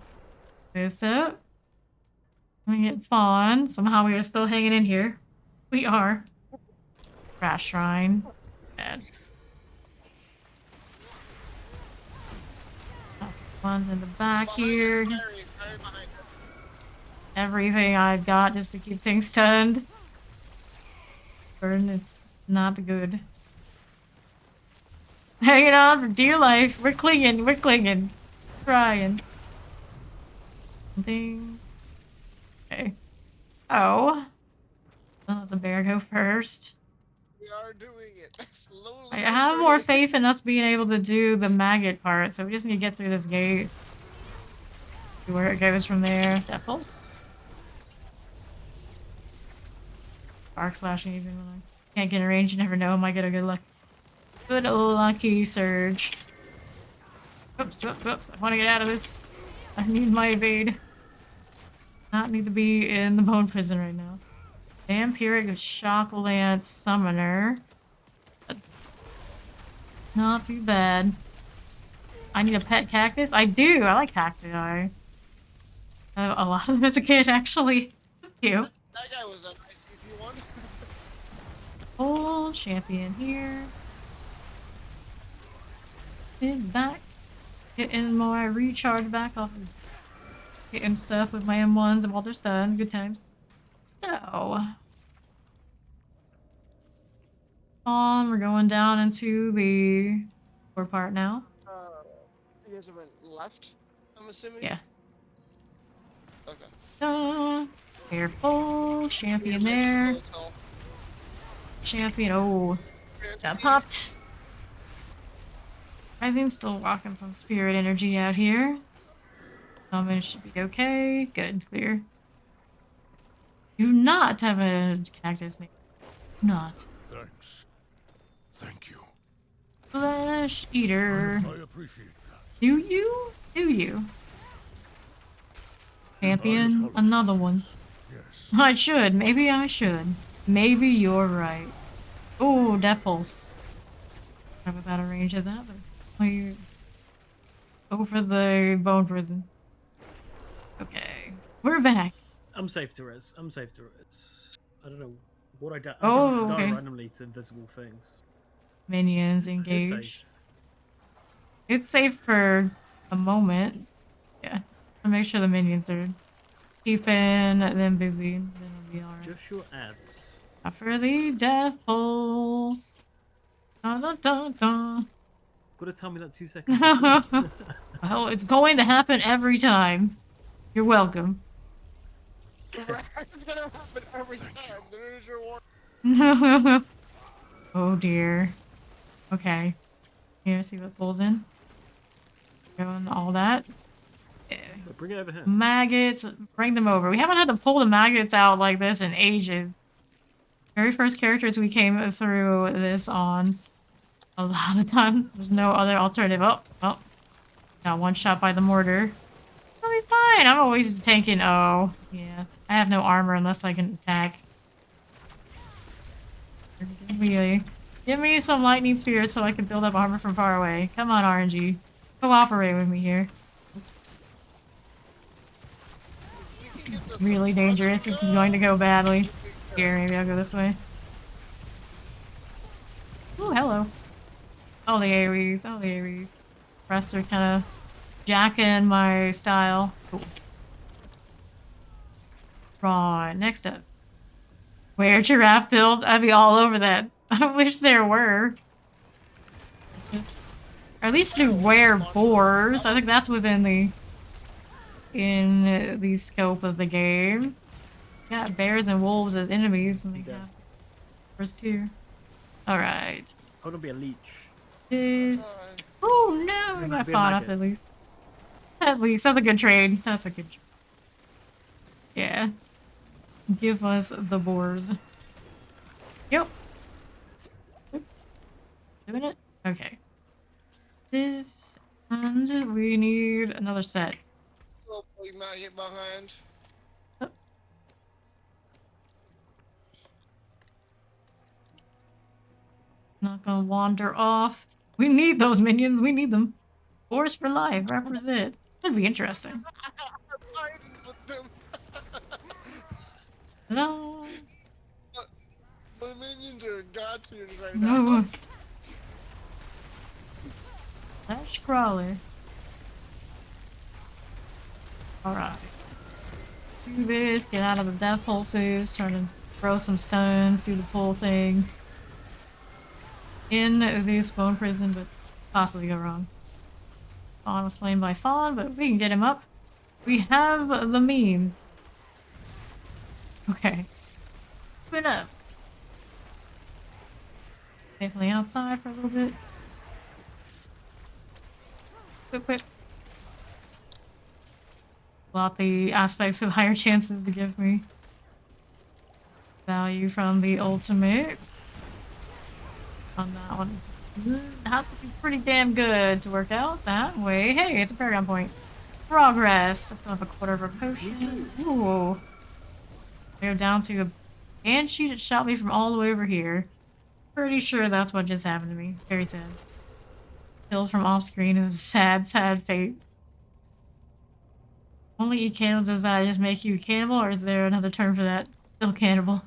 A: This up. We get Fawn. Somehow we are still hanging in here. We are. Crash Shrine. Bad. One's in the back here.
D: Fiery behind us.
A: Everything I've got just to keep things stunned. Burn, it's not good. Hanging on for dear life. We're clinging. We're clinging. Trying. Something. Okay. Oh. I'll let the bear go first.
D: We are doing it. Slowly.
A: I
D: but
A: have more
D: surely.
A: faith in us being able to do the maggot part, so we just need to get through this gate. See where it goes from there. Death Pulse. Arc slashing even when I can't get in range, you never know, I might get a good luck. Good lucky surge. Oops, oops, oops. I want to get out of this. I need my evade. Not need to be in the bone prison right now. Vampiric Shock Lance Summoner. Not too bad. I need a pet cactus? I do! I like cacti. A lot of them as a kid, actually. Cute.
D: That guy was a nice easy one.
A: Full champion here. Get back. Getting more recharge back off of getting stuff with my M1s while they're stunned. Good times. So. We're going down into the core part now.
D: You guys went left, I'm assuming?
A: Yeah.
D: Okay.
A: Careful. Champion
D: Yeah,
A: there.
D: let's go,
A: Champion. Oh. Got popped. Rising's still rocking some spirit energy out here. Summon should be okay. Good. Clear. Do not have a cactus name. Not.
E: Thanks. Thank you.
A: Flesh Eater.
E: I appreciate that.
A: Do you? Do you? Champion? Another one.
E: Yes.
A: I should. Maybe I should. Maybe you're right. Oh, Death Pulse. I was out of range of that, but I go for the bone prison. Okay. We're back.
C: I'm safe to res. I'm safe to res. I don't know what I die.
A: Oh,
C: I just die
A: okay.
C: randomly to invisible things.
A: Minions
C: It's
A: engage.
C: safe.
A: It's safe for a moment. Yeah. I'll make sure the minions are keeping them busy. Then it'll be alright.
C: Just your ads.
A: For the Death Pulse. Dun, dun, dun, dun.
C: Gotta tell me that 2 seconds. before.
A: Well, it's going to happen every time. You're welcome.
D: It's gonna happen every time. There is your warning.
A: Oh dear. Okay. Here, see what pulls in. Going all that. Yeah.
C: Bring it over here.
A: Maggots, bring them over. We haven't had to pull the maggots out like this in ages. Very first characters we came through this on. A lot of time. There's no other alternative. Oh. Got one shot by the mortar. I'll be fine. I'm always tanking. Oh, yeah. I have no armor unless I can attack. Really. Give me some lightning spears so I can build up armor from far away. Come on, RNG. Cooperate with me here. It's really dangerous. It's going to go badly. Here, maybe I'll go this way. Ooh, hello. Oh, the AoEs. Oh, the AoEs. Rest are kind of jacking my style. Cool. Right, next up. Where giraffe build? I'd be all over that. I wish there were. Or at least do were boars. I think that's within the scope of the game. Yeah, bears and wolves as enemies, and we have boars too. Alright.
C: I wanna be a leech.
A: This. Oh no, we got
C: Be a
A: fought up
C: maggot.
A: at least. At least. That's a good trade. That's a good trade. Yeah. Give us the boars. Yep. Doing it? Okay. This. And we need another set.
D: Little big maggot behind.
A: Not gonna wander off. We need those minions. We need them. Force for life. Represent. Could be interesting.
D: Fighting with them.
A: No.
D: My minions are god tiers right now.
A: No. Lash crawler. Alright. Do this. Get out of the death pulses. Try to throw some stones. Do the pull thing. In the spawn prison, but possibly go wrong. Fawn was slain by Fawn, but we can get him up. We have the means. Okay. Put up. Safely outside for a little bit. Quick. Lot the aspects with higher chances to give me value from the ultimate. On that one. Have to be pretty damn good to work out that way. Hey, it's a Paragon point. Progress. I still have a quarter of a potion. Ooh. We're down to a banshee that shot me from all the way over here. Pretty sure that's what just happened to me. Very sad. Killed from off screen is a sad, sad fate. Only eat cannibals, does that just make you a cannibal, or is there another term for that? Still cannibal.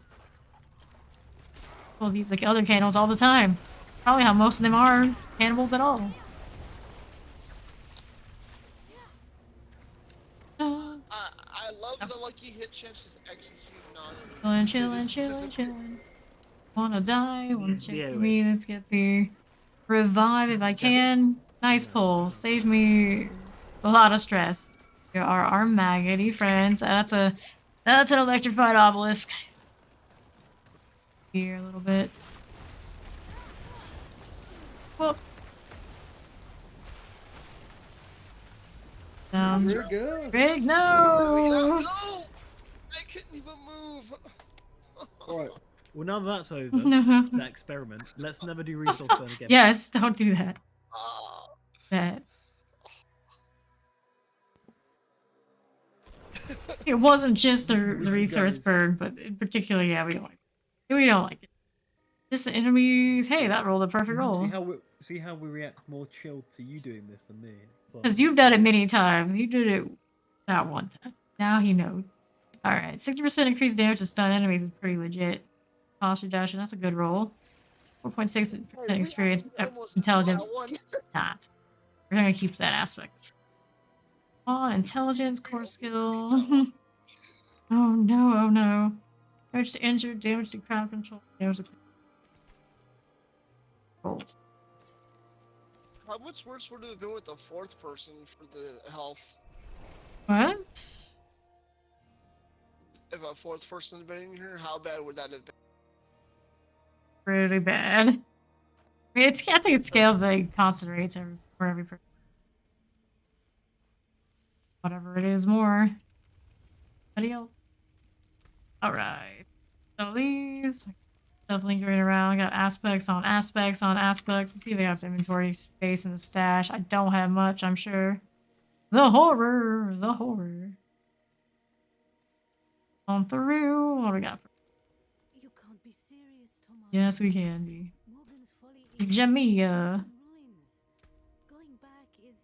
A: People eat like other cannibals all the time. Probably how most of them are cannibals at all.
D: I love the lucky hit chance is execute non.
A: Chillin'. Wanna die? Wanna chase
C: Yeah,
A: me? Let's get the revive if I can. Nice pull. Save me a lot of stress. Here are our maggoty friends. That's an electrified obelisk. Here a little bit. Whoop. Down. Greg, no!
D: No! I couldn't even move.
C: Alright. Well, now that's over,
A: No.
C: that experiment, let's never do resource burn again.
A: Yes, don't do that.
D: Oh.
A: That. It wasn't just the resource burn, but in particular, yeah, we don't like it. We don't like it. Just the enemies. Hey, that rolled a perfect roll.
C: See how we react more chilled to you doing this than me.
A: Because you've done it many times. You did it that one time. Now he knows. Alright, 60% increased damage to stun enemies is pretty legit. Posture dashing, that's a good roll. 4.6% experience, intelligence, not. We're gonna keep that aspect. Oh, intelligence, core skill. Oh no. Damage to injured, damage to crowd control, damage to rolls.
D: How much worse would it have been with the fourth person for the health?
A: What?
D: If a fourth person had been in here, how bad would that have been?
A: Pretty bad. I mean, I think it scales like constant rates for every person. Whatever it is more. Anybody else? Alright. So these stuff lingering around. I got aspects on aspects on aspects. Let's see if they have some inventory space in the stash. I don't have much, I'm sure. The horror. On through. What do we got?
G: You can't be serious, Thomas.
A: Yes, we can be.
G: Morgan's folly is
A: Jamia.
G: ruins. Going back is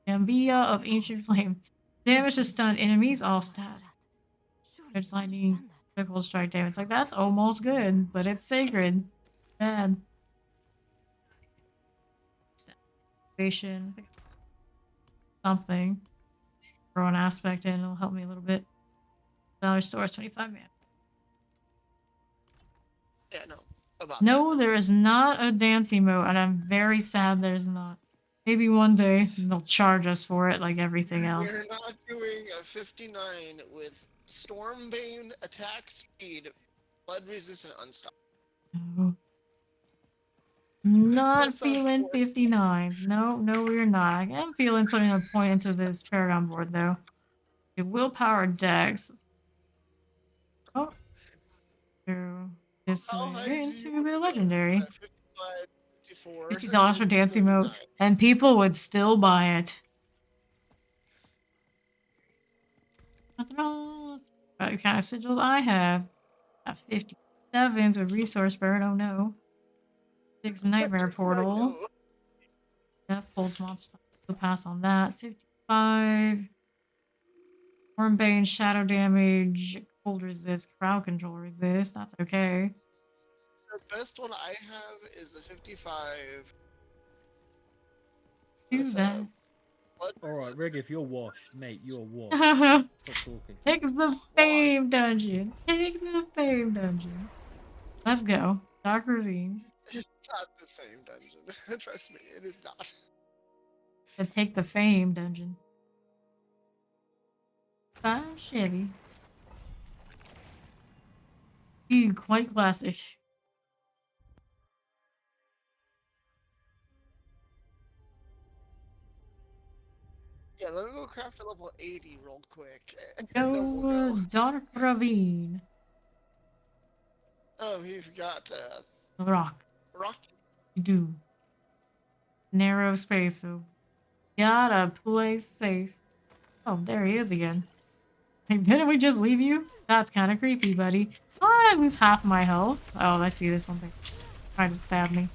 A: Gambia of Ancient Flame. Damage to stun enemies, all stats.
G: surely
A: There's
G: you
A: lightning,
G: understand that.
A: critical strike damage. Like, that's almost good, but it's sacred. Bad. Station. Something. Throw an aspect in, it'll help me a little bit. Valor stores 25 man.
D: Yeah, no. About
A: No,
D: that.
A: there is not a dance emote, and I'm very sad there's not. Maybe one day they'll charge us for it like everything else.
D: We're not doing a 59 with Stormbane attack speed, blood resistant unstoppable.
A: No. Not
D: That sounds
A: feeling
D: worse.
A: 59s. No, we're not. I am feeling putting a point into this Paragon board, though. The willpower dex. Oh. Through this
D: How high
A: way
D: do you
A: into
D: wanna
A: the
D: go?
A: legendary.
D: 55, 54,
A: $50 for dancing mode,
D: 59.
A: and people would still buy it. What kind of sigils I have? Got 57s with resource burn, oh no. 6 Nightmare
D: Where do I
A: Portal.
D: go?
A: Death pulls monster. We'll pass on that. 55. Wormbane, shadow damage, cold resist, crowd control resist. That's okay.
D: The best one I have is a 55
A: Do
D: with
A: that.
D: blood.
C: Alright, Rig, if you're washed, mate, you're washed. Stop talking.
A: Take the
D: Why?
A: fame dungeon. Take the fame dungeon. Let's go. Dark Ravine.
D: It's not the same dungeon. Trust me, it is not.
A: To take the fame dungeon. 5 Chevy. Ooh, quite classic.
D: Yeah, let me go craft a level 80 real quick. And then we'll
A: Go
D: go.
A: Dark Ravine.
D: Oh, you forgot
A: Rock.
D: Rocky.
A: You do. Narrow space, so gotta play safe. Oh, there he is again. Like, didn't we just leave you? That's kind of creepy, buddy. Oh, I lose half my health. Oh, I see this one thing. Trying to stab me.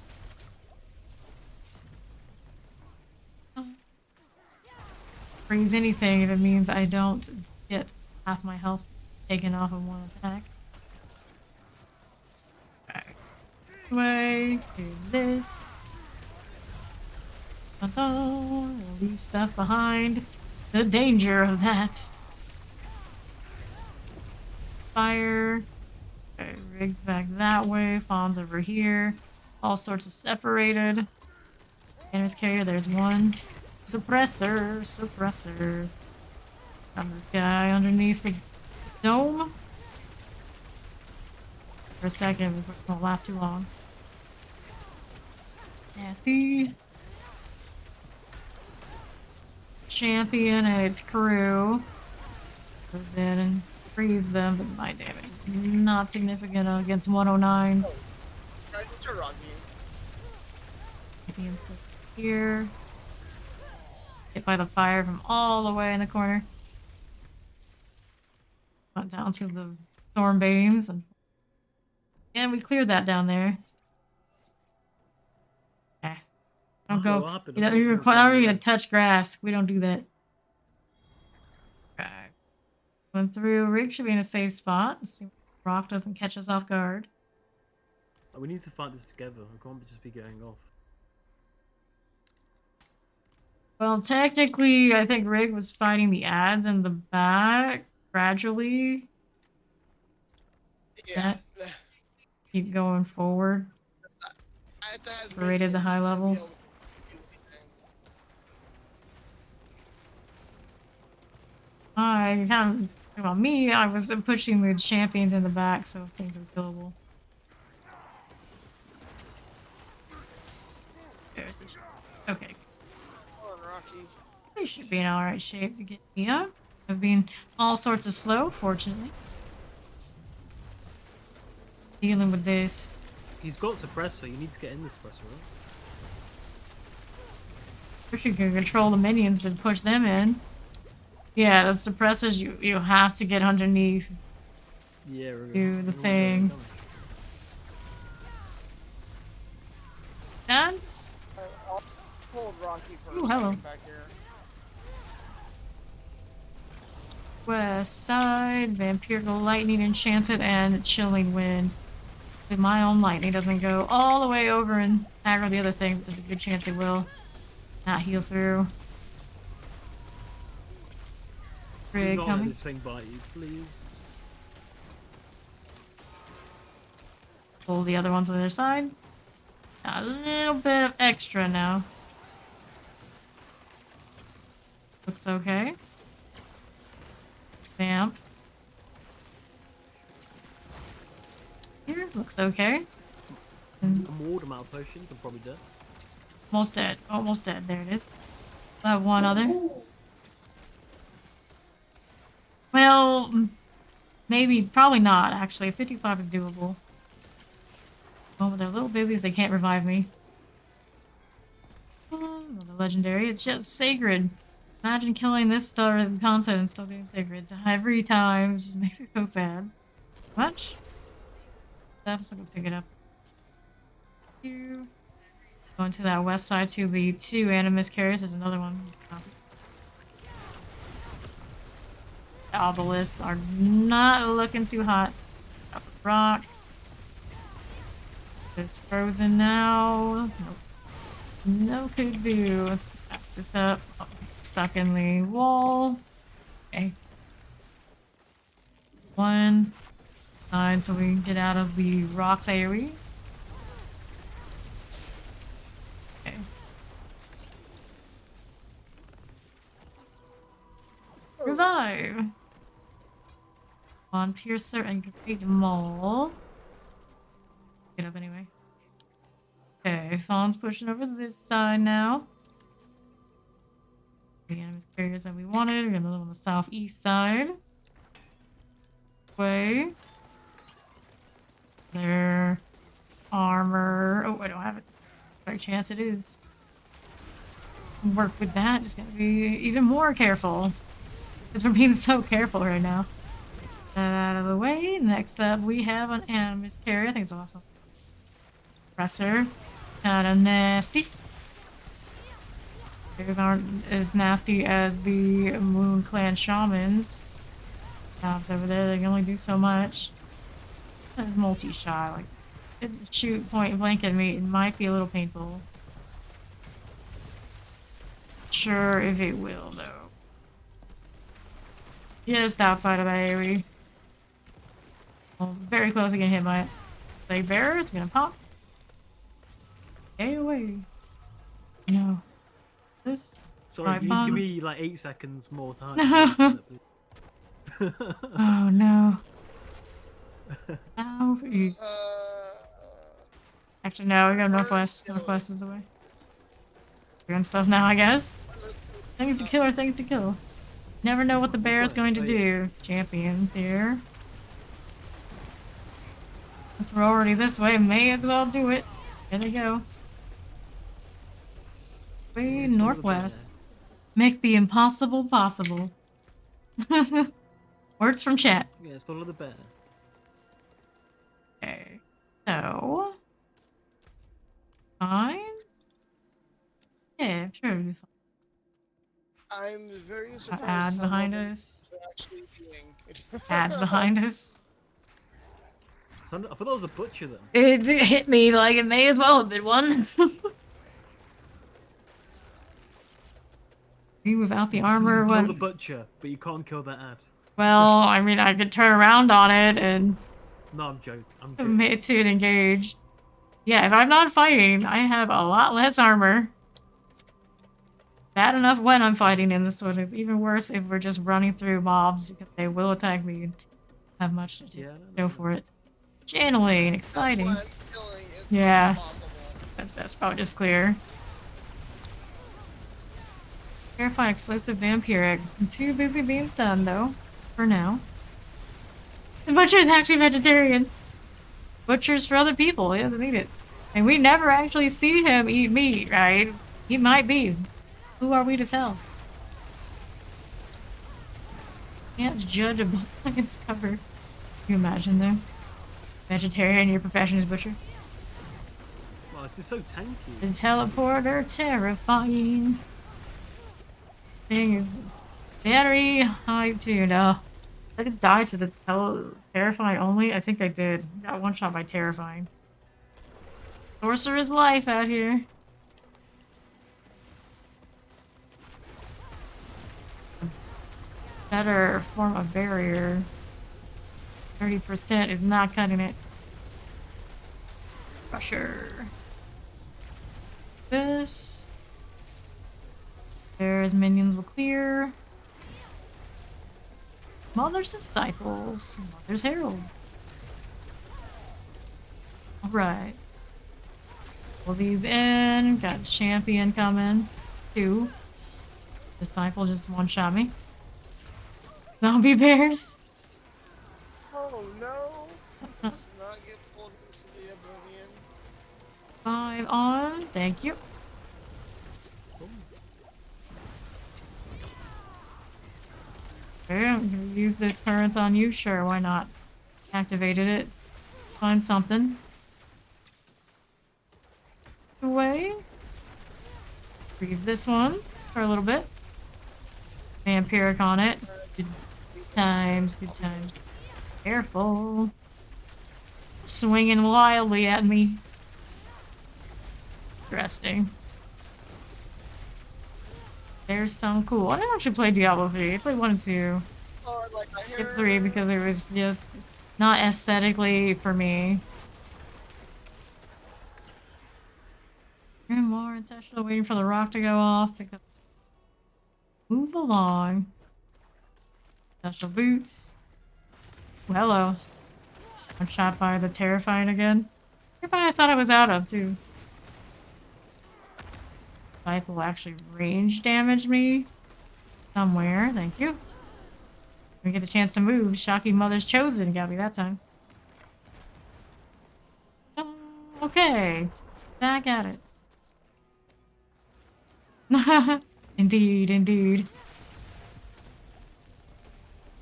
A: Brings anything if it means I don't get half my health taken off of one attack. Alright. Way, do this. We'll leave stuff behind. The danger of that. Fire. Okay, Rig's back that way. Fawn's over here. All sorts of separated. Banner's carrier, there's one. Suppressor. Got this guy underneath the dome. For a second, it won't last too long. Nasty. Champion and its crew goes in and frees them, but my damage not significant against 109s.
D: I need to Rocky.
A: Champion's still here. Hit by the fire from all the way in the corner. Went down through the storm banes and we cleared that down there. Okay. Don't
C: Oh,
A: go.
C: what happened?
A: You know,
C: I thought
A: you're
C: someone was going
A: gonna
C: away.
A: touch grass. We don't do that. Okay. Went through. Rig should be in a safe spot. Let's see if Rock doesn't catch us off guard.
C: We need to fight this together. I can't just be getting off.
A: Well, technically, I think Rig was fighting the ads in the back gradually.
D: Yeah.
A: Keep going forward.
D: I have to have
A: Rated the high
D: minions to be
A: levels.
D: able to do anything.
A: I kind of, well, me, I was pushing the champions in the back, so things are killable. There's the okay.
D: Come on, Rocky.
A: We should be in alright shape to get me up. As being all sorts of slow, fortunately. Dealing with this.
C: He's got suppressor. You need to get in the suppressor, right?
A: First you can control the minions to push them in. Yeah, the suppressors, you have to get underneath.
C: Yeah, we're
A: Do the thing. Dance?
D: I'll hold Rocky for
A: Ooh,
D: a
A: hello.
D: second back here.
A: West side, Vampirical Lightning Enchanted, and Chilling Wind. If my own lightning doesn't go all the way over and aggro the other thing, but there's a good chance it will not heal through.
C: Do
A: Rig
C: not let
A: coming.
C: this thing bite you, please.
A: Pull the other ones on the other side. A little bit of extra now. Looks okay. Vamp. Here, looks okay. And
C: I'm walled, I'm out of potions, I'm probably dead.
A: almost dead. Almost dead. There it is. I have one other. Well, maybe, probably not, actually. 55 is doable. Oh, but they're a little busy, so they can't revive me. Oh, another legendary. It's just sacred. Imagine killing this star of content and still being sacred. So every time, it just makes me so sad. Much? I'm still gonna pick it up. Here. Going to that west side to the 2 animus carriers. There's another one. The obelisks are not looking too hot. Got the rock. It's frozen now. Nope. No could do. Let's back this up. Oh, stuck in the wall. Okay. 1 side so we can get out of the rocks AoE. Okay. Revive. On Piercer and Great Maul. Get up anyway. Okay, Fawn's pushing over this side now. The enemies carriers that we wanted. We got another one on the southeast side. Way. Their armor. Oh, I don't have it. By chance it is. Work with that. Just gotta be even more careful. Because we're being so careful right now. That out of the way. Next up, we have an animus carrier. I think it's awesome. Presser. Kinda nasty. These aren't as nasty as the Moon Clan Shamans. Jobs over there, they can only do so much. There's multi-shot, like, it shoot point blank at me, it might be a little painful. Sure if it will, though. Just outside of the AoE. Well, very close to getting hit by it. Blade Bearer, it's gonna pop. Stay away. No. This.
C: Sorry, you
A: bomb.
C: give me like 8 seconds more time.
A: Oh no. Now east. Actually, no, we go northwest. Northwest is the way. We're doing stuff now, I guess. Things to kill are things to kill. Never know what the bear is going to do. Champions here. Since we're already this way, may as well do it. There they go. Way northwest. Make the impossible possible. Words from chat.
C: Yes, follow the bear.
A: Okay. So. Fine. Yeah, sure. It'll be fine.
D: I'm very surprised.
A: Ads
D: how
A: behind
D: well
A: us.
D: they're actually doing it.
A: Ads behind us.
C: So I thought that was a butcher though.
A: It hit me like it may as well have been one. Me without the armor.
C: You can kill
A: What?
C: the butcher, but you can't kill that ad.
A: Well, I mean, I could turn around on it and
C: No, I'm joking. I'm joking.
A: commit to it engaged. Yeah, if I'm not fighting, I have a lot less armor. Bad enough when I'm fighting in this one. It's even worse if we're just running through mobs because they will attack me and have much to do.
C: Yeah,
A: Go for it. Channeling, exciting.
D: That's why I'm killing as
A: Yeah.
D: much as possible.
A: That's best probably just clear. Terrifying exclusive vampiric. I'm too busy being stunned though. For now. The butcher's actually vegetarian. Butchers for other people, he doesn't eat it. And we never actually see him eat meat, right? He might be. Who are we to tell? Can't judge a book by its cover. Can you imagine though? Vegetarian, your profession is butcher.
C: Well, it's just so tanky.
A: The teleporter, terrifying. Thing is very high too. No, I just died to the terrifying only. I think I did. Got one shot by terrifying. Sorceress life out here. Better form of barrier. 30% is not cutting it. Crusher. This. There's minions will clear. Mother's disciples. Mother's herald. Alright. Pull these in. Got champion coming. 2. Disciple just one-shot me. Zombie bears.
D: Oh no! Let's not get pulled into the oblivion.
A: 5 on. Thank you. Okay, I'm gonna use this current on you. Sure, why not? Activated it. Find something. away. Freeze this one for a little bit. Vampiric on it. Good times, good times. Careful. Swinging wildly at me. Interesting. There's some cool. I didn't actually play Diablo 3. I played 1 and 2.
D: Or like I
A: Skip
D: hear
A: 3 because it was just not aesthetically for me. And more ancestral, waiting for the rock to go off. Because move along. Special boots. Oh, hello. I'm shot by the Terrifying again. Terrifying I thought I was out of too. Life will actually range damage me somewhere. Thank you. We get a chance to move. Shocking Mother's Chosen got me that time. Okay. Back at it. Indeed, indeed.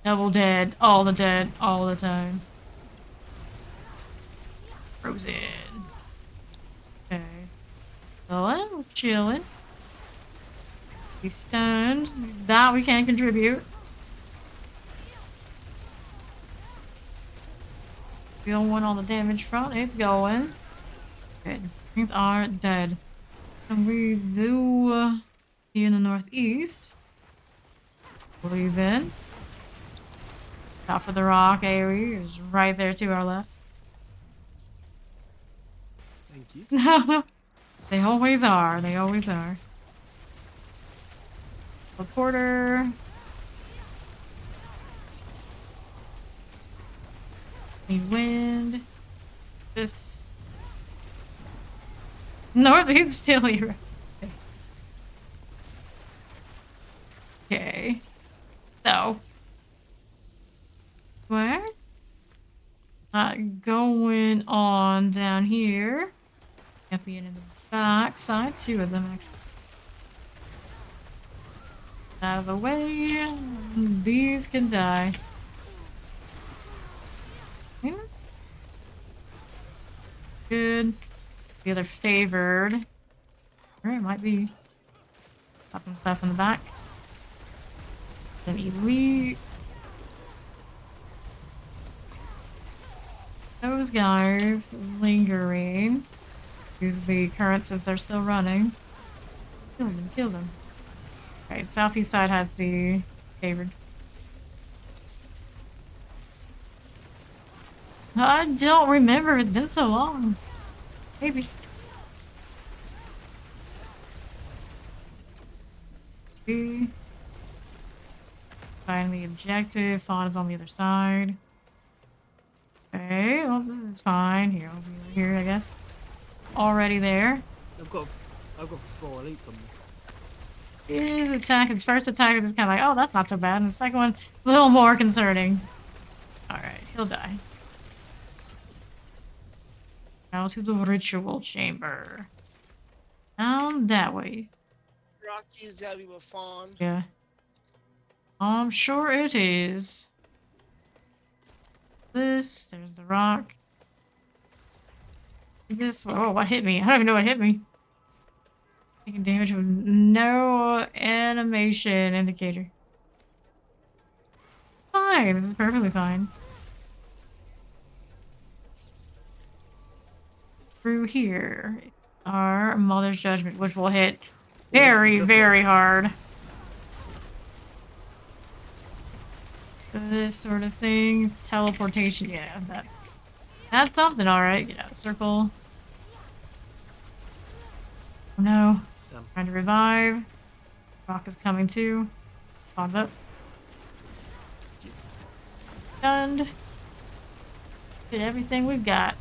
A: Double dead. All the dead. All the time. Frozen. Okay. Chilling. We're chilling. He's stunned. That we can contribute. We don't want all the damage from it's going. Good. Things are dead. And we do be in the northeast. Please in. Top of the rock AoE is right there to our left.
C: Thank you.
A: They always are. They always are. Reporter. Need wind. This. Northeast Philly. Okay. So. Where? Going on down here. Champion in the back side. Two of them actually. Out of the way. These can die. Yeah. Good. The other favored. Or it might be. Got some stuff in the back. An elite. Those guys lingering. Use the currents if they're still running. Kill them, kill them. Right, southeast side has the favored. I don't remember, it's been so long. Maybe. Find the objective. Fawn is on the other side. Okay, well this is fine. Here, I'll be over here, I guess. Already there.
C: I've got 4 elites on me.
A: His first attack is kind of like, oh, that's not so bad. And the second one, a little more concerning. Alright, he'll die. Now to the ritual chamber. Down that way.
D: Rocky's gotta be with Fawn.
A: Yeah. I'm sure it is. This, there's the rock. This, oh, what hit me? I don't even know what hit me. Taking damage with no animation indicator. Fine, this is perfectly fine. Through here, our Mother's Judgment, which will hit very, very hard. This sort of thing, it's teleportation. Yeah, that's something, alright. Get out of circle. Oh no.
C: Damn.
A: Trying to revive. Rock is coming too. Spawns up. Stunned. Get everything we've got.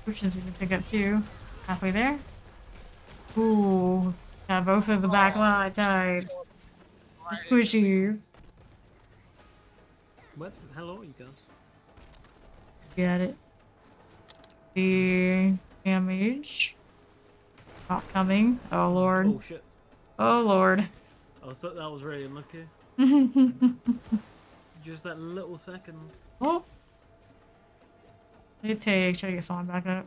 A: Potions we can pick up too. Halfway there. Ooh. Got both of the backline types. The squishies.
C: What? Hello, you guys.
A: Get it. The damage. Not coming. Oh lord.
C: Oh shit.
A: Oh lord.
C: I thought that was really unlucky. Just that little second.
A: Oh. It takes. Try to get Fawn back up.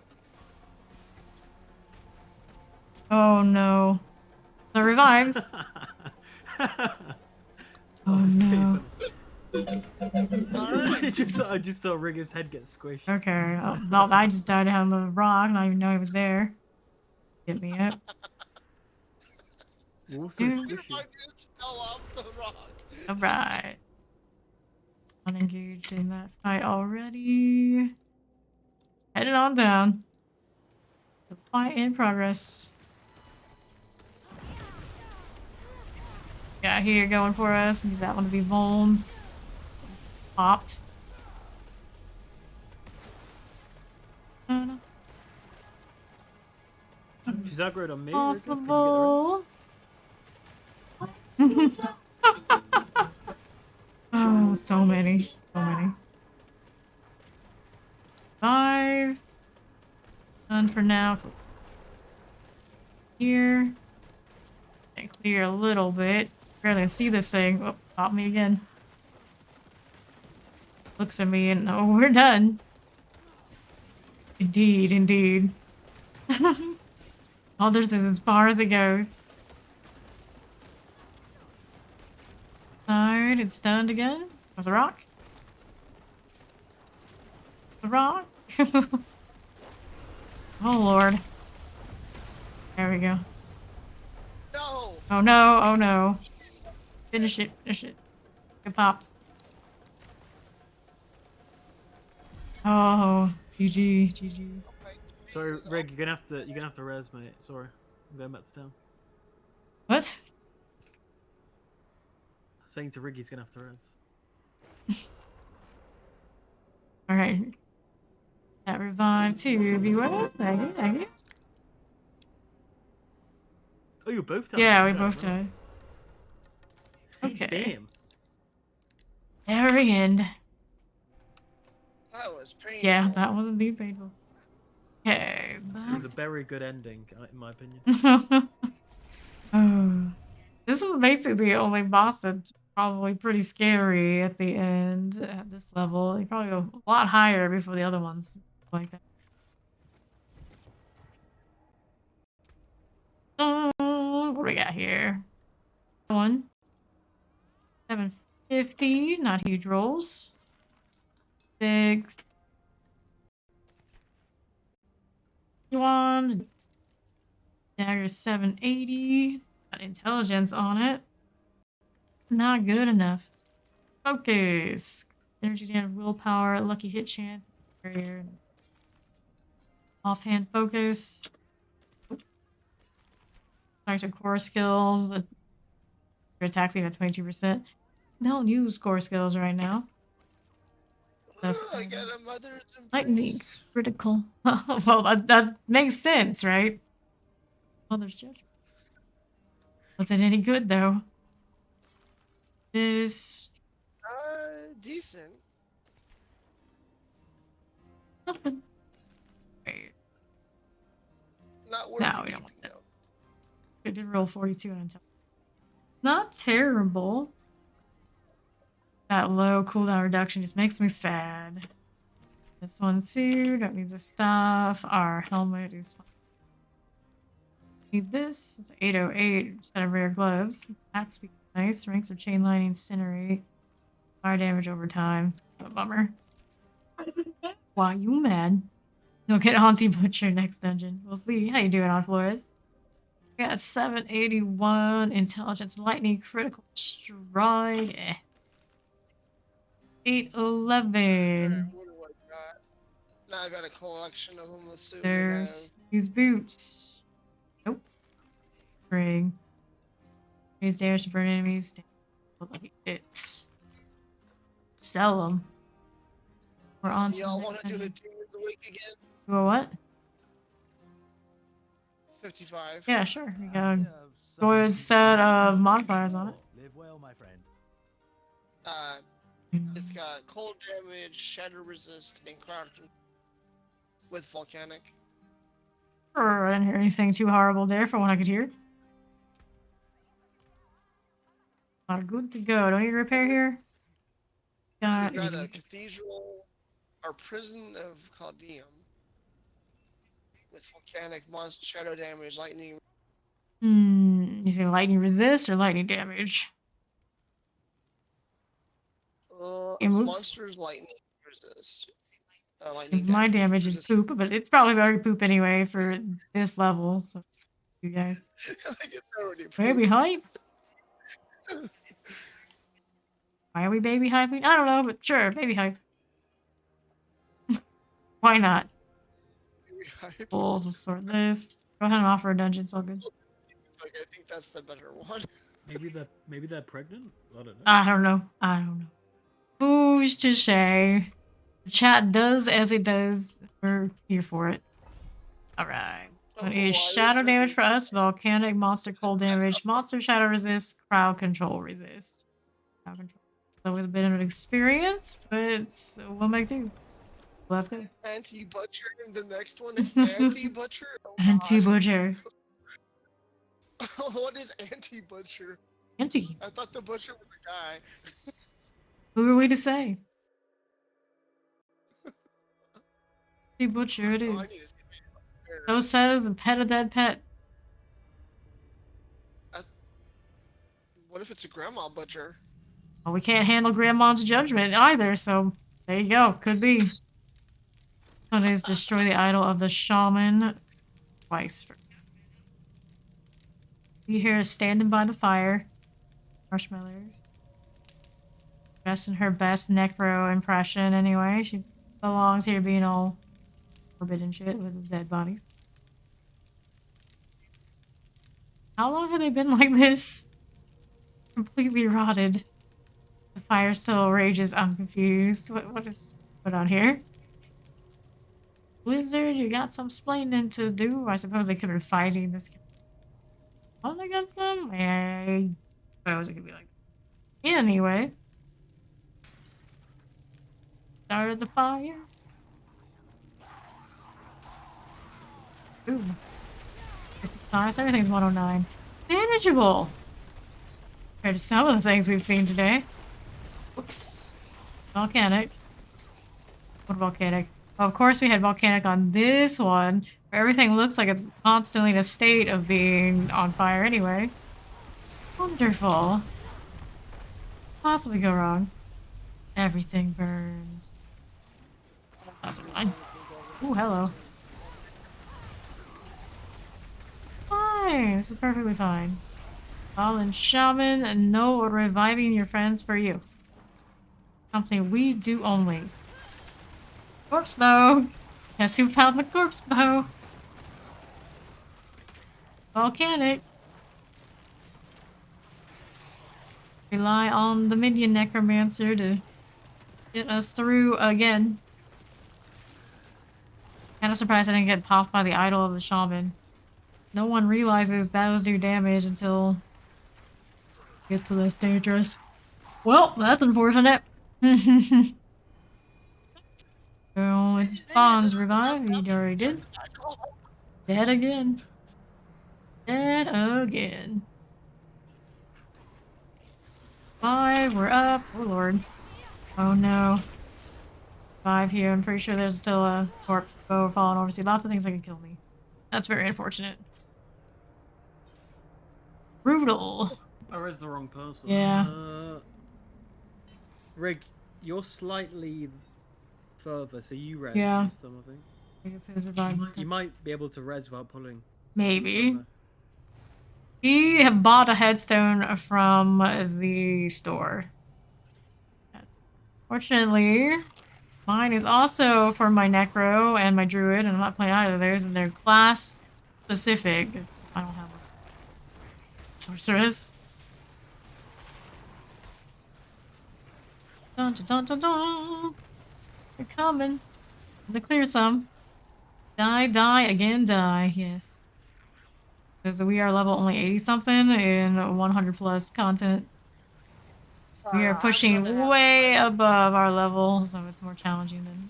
A: Oh no. The revives. Oh
C: it's pretty
A: no.
C: funny.
D: Alright.
C: I just saw Rigger's head get squished.
A: Okay. Well, I just died on the rock. Not even know he was there. Get me up.
C: Also
A: Yeah.
C: squishy.
D: I just fell off the rock.
A: Alright. Unengaged in that fight already. Headed on down. The fight in progress. Got here going for us. Need that one to be vuln. Popped.
C: She's aggroed on me.
A: Possible. Oh, so many. So many. 5. Done for now. Here. And clear a little bit. Barely can see this thing. Oh, pop me again. Looks at me and oh, we're done. Indeed, indeed. Others is as far as it goes. Alright, it's stunned again. With the rock. The rock. Oh lord. There we go.
D: No!
A: Oh no, oh no. Finish it, finish it. It popped. Oh, GG, GG.
C: Sorry, Rig, you're gonna have to res, mate. Sorry, I'm going back to town.
A: What?
C: Saying to Rig he's gonna have to res.
A: Alright. That revive too. Be well. Thank you, thank you.
C: Oh, you both died.
A: Yeah, we
C: Okay,
A: both
C: nice.
A: died. Okay.
C: Damn.
A: Very end.
D: That was painful.
A: Yeah, that was indeed painful. Okay,
C: It was a
A: back
C: very good ending, in my opinion.
A: Oh. This is basically the only boss that's probably pretty scary at the end at this level. You probably go a lot higher before the other ones like that. What do we got here? One. 750, not huge rolls. 6. 1. Dagger 780. Got intelligence on it. Not good enough. Focus. Energy damage, willpower, lucky hit chance, barrier. Offhand focus. Extra core skills. Your attacks even 22%. Don't use core skills right now.
D: I got a mother's
A: Lightning
D: embrace.
A: critical. Well, that makes sense, right? Mother's judgment. Was it any good though? This
D: Decent.
A: nothing. Wait,
D: Not worth
A: no,
D: the
A: we don't want
D: keeping
A: that.
D: though.
A: I did roll 42 on intelligence. Not terrible. That low cooldown reduction just makes me sad. This one too. Don't need the stuff. Our helmet is fine. Need this. It's 808 instead of rare gloves. That's be nice. Ranks of chain lightning, incinerate. Fire damage over time. It's kind of a bummer. Why you mad? You'll get Auntie Butcher next dungeon. We'll see. How you doing, Aunt Flores? Got 781 intelligence, lightning, critical strike. 811.
D: What do I got? Now I got a collection of them. Let's see what we have.
A: There's these boots. Nope. Ring. Raise damage to burn enemies. Like it. Sell them. We're on to
D: Y'all
A: the
D: want
A: next
D: to do a
A: dungeon.
D: Demons Awake again?
A: Do a what?
D: 55.
A: Yeah, sure. We got a good set of modifiers on it.
F: Live well, my friend.
D: It's got cold damage, shatter resist, and crowd with volcanic.
A: I didn't hear anything too horrible there from what I could hear. Good to go. Don't need repair here.
D: We got a cathedral, our prison of Caldeum, with volcanic, monster, shadow damage, lightning,
A: You say lightning resist or lightning damage? It moves.
D: Monsters lightning resist. Lightning
A: Since my damage is
D: resist.
A: poop, but it's probably already poop anyway for this level. So you guys,
D: I think it's already
A: baby
D: poop.
A: hype. Why are we baby hyping? I don't know, but sure, baby hype. Why not?
D: Hype.
A: We'll just sort this. Go ahead and offer a dungeon. It's all good.
D: Like, I think that's the better one.
C: Maybe they're pregnant. I don't know.
A: I don't know. I don't know. Who's to say? The chat does as it does. We're here for it. Alright. What is shadow damage for us? Volcanic, monster cold damage, monster shadow resist, crowd control resist. Crowd control. So with a bit of an experience, but we'll make do. Let's go.
D: Anti-butcher, and the next one is anti-butcher? Oh,
A: Anti-butcher.
D: what is anti-butcher?
A: Anti.
D: I thought the butcher was a guy.
A: Who are we to say? Anti-butcher it
D: Oh, I need to
A: is.
D: see that.
A: So says a pet a dead pet.
D: What if it's a grandma butcher?
A: Well, we can't handle Grandma's judgment either, so there you go. Could be. One is destroy the idol of the shaman twice. You hear her standing by the fire. Marshmallows. Dressed in her best necro impression anyway. She belongs here being all forbidden shit with the dead bodies. How long have they been like this? Completely rotted. The fire still rages. I'm confused. What is put on here? Blizzard, you got some splaining to do. I suppose they could be fighting this. Oh, they got some? I suppose it could be like. Anyway. Started the fire. Ooh. Nice, everything's 109. Manageable! Compared to some of the things we've seen today. Whoops. Volcanic. What volcanic? Well, of course we had volcanic on this one, where everything looks like it's constantly in a state of being on fire anyway. Wonderful. Possibly go wrong. Everything burns. That's fine. Ooh, hello. Fine. This is perfectly fine. Fallen shaman and no reviving your friends for you. Something we do only. Corpse bow. Guess who found the corpse bow? Volcanic. Rely on the minion necromancer to get us through again. Kinda surprised I didn't get popped by the idol of the shaman. No one realizes that was do damage until it gets to this dangerous. Well, that's unfortunate. So it's Fawn's revive. He already did. Dead again. Dead again. 5, we're up. Oh lord. Oh no. 5 here. I'm pretty sure there's still a corpse bow falling over. See, lots of things that can kill me. That's very unfortunate. Brutal.
C: I raised the wrong person.
A: Yeah.
C: Rig, you're slightly further, so you res
A: Yeah.
C: this time, I think.
A: I guess his revive and
C: You
A: stuff.
C: might be able to res without pulling.
A: Maybe.
C: Okay.
A: He had bought a headstone from the store. Fortunately, mine is also for my necro and my druid, and I'm not playing either of theirs, and they're class specific. 'Cause I don't have a sorceress. Dun dun dun dun dun. They're coming. To clear some. Die, die, again, die. Yes. Because we are level only 80 something in 100 plus content. We are pushing way above our level, so it's more challenging than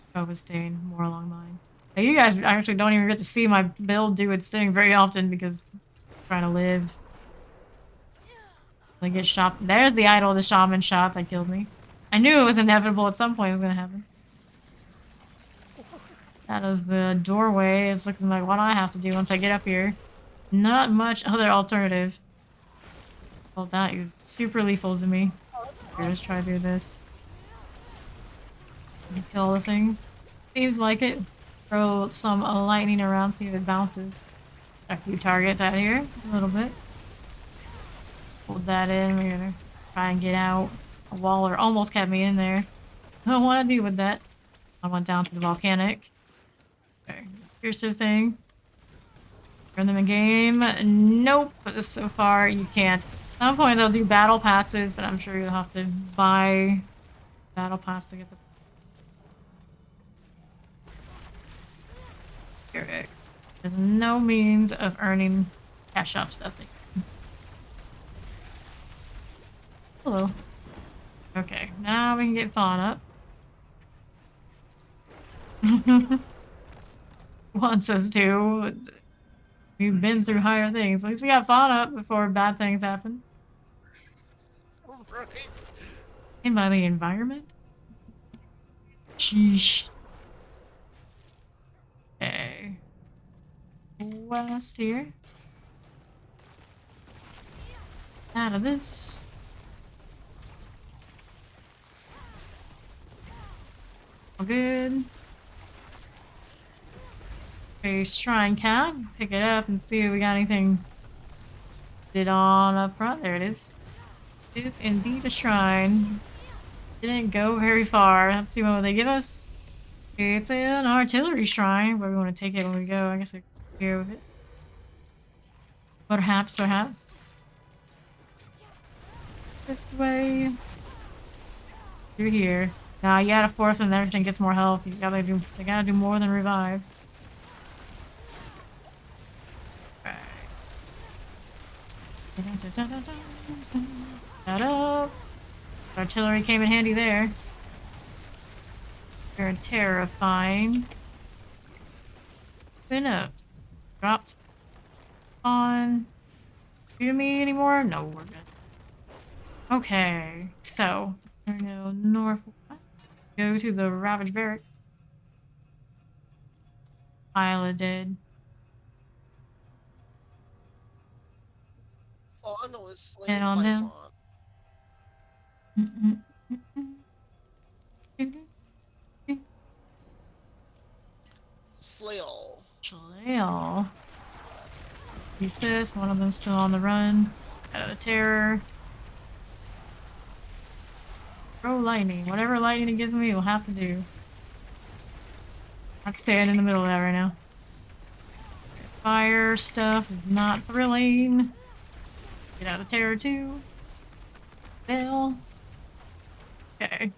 A: if I was staying more along mine. Now, you guys actually don't even get to see my build do its thing very often because I'm trying to live. I get shot. There's the idol of the shaman shot that killed me. I knew it was inevitable at some point it was going to happen. Out of the doorway, it's looking like what I have to do once I get up here. Not much other alternative. Well, that is super lethal to me. Here, let's try to do this. Kill all the things. Seems like it. Throw some lightning around, see if it bounces. A few targets out here, a little bit. Hold that in. We're gonna try and get out. A waller almost kept me in there. I don't want to deal with that. I went down to the volcanic. Okay, here's the thing. Turn them in game. Nope. So far, you can't. At some point, they'll do battle passes, but I'm sure you'll have to buy battle pass to get the. Correct. There's no means of earning cash up stuff. Hello. Okay, now we can get Fawn up. Wants us to. We've been through higher things. At least we got Fawn up before bad things happen.
D: Right.
A: And by the environment? Sheesh. Okay. West here. Out of this. All good. Okay, Shrine Cat. Pick it up and see if we got anything did on up front. There it is. It is indeed a shrine. Didn't go very far. Let's see what they give us. It's an artillery shrine. Where we want to take it when we go. I guess we're here with it. Perhaps, perhaps. This way. Through here. Now you add a fourth and everything gets more health. They gotta do more than revive. Shut up. Artillery came in handy there. They're terrifying. Spin up. Dropped on. Do me anymore? No, we're good. Okay, so we're gonna go northwest. Go to the Ravage Barracks. Pile of dead.
D: Fawn was slain
A: Head on
D: by
A: down.
D: Fawn. Slail.
A: Chill. Use this. One of them's still on the run. Out of the terror. Throw lightning. Whatever lightning it gives me, will have to do. Not staying in the middle of that right now. Fire stuff is not thrilling. Get out of terror too. Fail. Okay.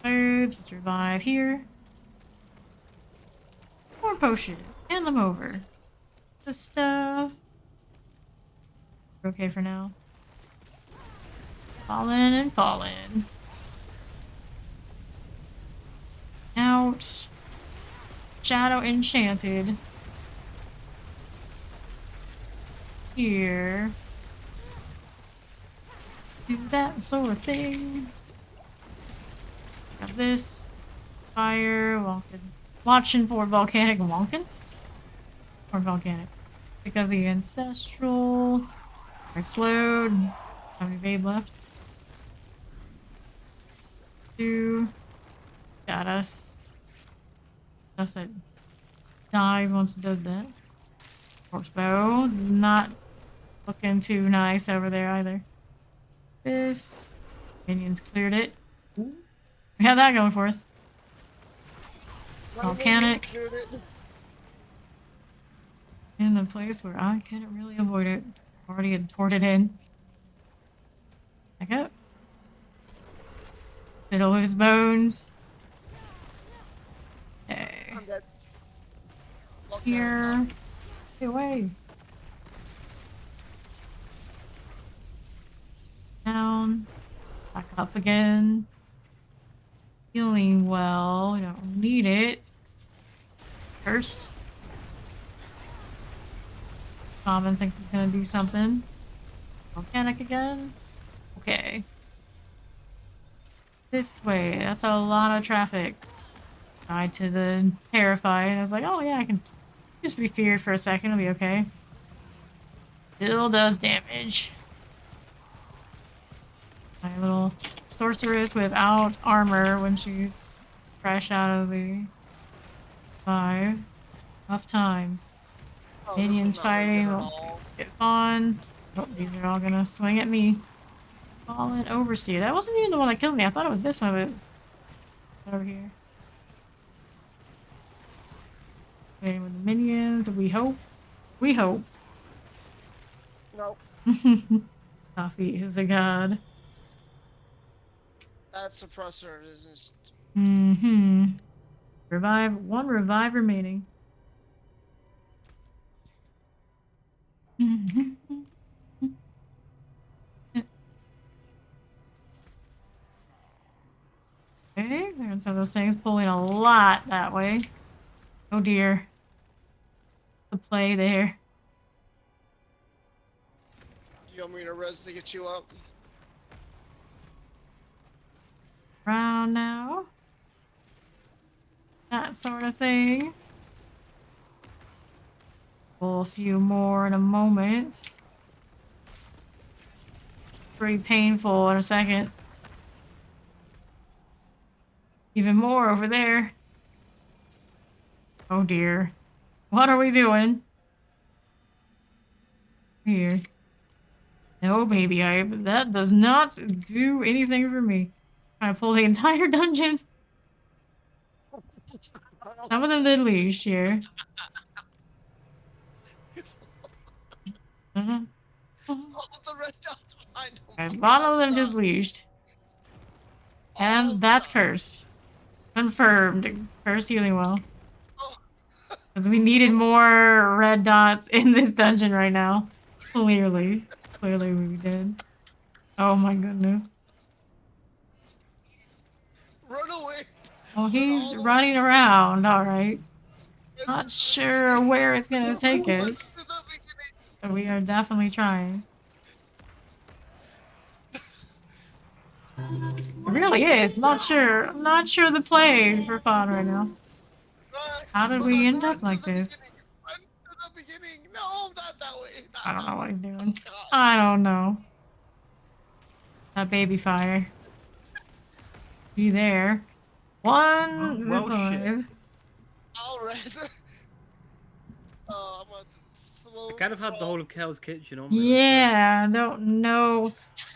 A: Let's revive here. More potion. Hand them over. This stuff. We're okay for now. Fallen and fallen. Out. Shadow enchanted. Here. Do that sort of thing. Got this. Fire. Walking. Watching for volcanic. Wonkin? Or volcanic. Because the ancestral. Explode. How many babe left? 2. Got us. Stuff that dies once it does that. Corpse bow. It's not looking too nice over there either. This. Minions cleared it. Ooh. We have that going for us. Volcanic. In the place where I couldn't really avoid it. Already had ported in. Back up. Fiddle his bones. Okay.
D: I'm dead.
A: Here. Get away. Down. Back up again. Healing well. We don't need it. First. Shaman thinks he's gonna do something. Volcanic again. Okay. This way. That's a lot of traffic. Tied to the terrified. I was like, oh yeah, I can Just be feared for a second, it'll be okay. Still does damage. My little sorceress without armor when she's fresh out of the 5. Tough times.
D: Oh, this
A: Minions
D: one's not very good
A: fighting.
D: at
A: Let's
D: all.
A: get on. Oh, these are all gonna swing at me. Fallen Overseer. That wasn't even the one that killed me. I thought it was this one, but it's over here. Okay, with the minions, we hope. We hope.
D: Nope.
A: Coffee is a god.
D: That suppressor is just.
A: Mm-hmm. One revive remaining. Okay, there's some of those things pulling a lot that way. Oh dear. The play there.
D: Do you want me to res to get you up?
A: Round now. That sort of thing. Pull a few more in a moment. Pretty painful in a second. Even more over there. Oh dear. What are we doing? Here. No, baby, that does not do anything for me. Trying to pull the entire dungeon. Some of them did leash here. Uh-huh.
D: All the red dots behind him.
A: A lot of them just leashed.
D: All
A: And that's cursed. Confirmed. Cursed healing well.
D: Oh.
A: Because we needed more red dots in this dungeon right now. Clearly. Clearly we did. Oh my goodness.
D: Run away.
A: Well, he's
D: all the
A: running around, alright. Not sure where it's gonna take
D: Run
A: us.
D: to the beginning.
A: But we are definitely trying. It really is. Not sure. I'm not sure the play for fun right now.
D: Run,
A: How did we end
D: run
A: up
D: to
A: like
D: the
A: this?
D: beginning. Run to the beginning. No, not that way. Not
A: I don't
D: that
A: know what
D: way.
A: he's doing.
D: God.
A: I don't know. That baby fire. Be there. One
C: Well, shit.
A: revive.
D: All right. I'm about to slow.
C: I kind of had the
D: roll.
C: whole of Kel's Kitchen on me. Like,
A: Yeah, I don't know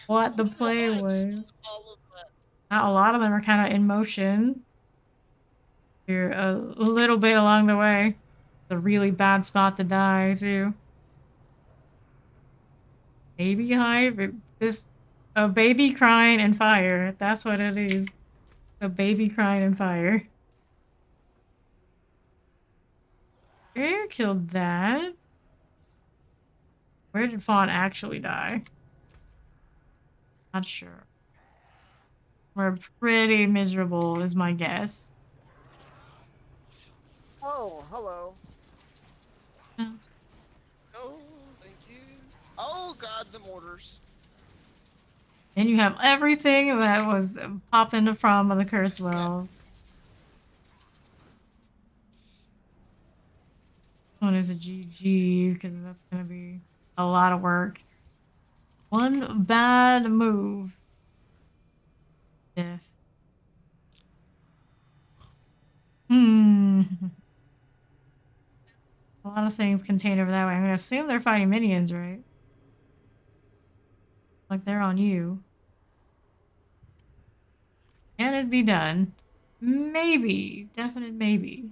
A: what the play
D: Watch
A: was.
D: all of that.
A: A lot of them are kind of in motion. You're a little bit along the way. It's a really bad spot to die, too. Baby hive? This a baby crying and fire. That's what it is. A baby crying and fire. Air killed that. Where did Fawn actually die? Not sure. We're pretty miserable, is my guess.
D: Oh, hello.
A: Oh.
D: Oh, thank you. Oh God, the mortars.
A: And you have everything that was popping from the curse well. This one is a GG because that's gonna be a lot of work. One bad move. Death. A lot of things contained over that way. I'm gonna assume they're fighting minions, right? Like they're on you. Can it be done? Maybe. Definite maybe.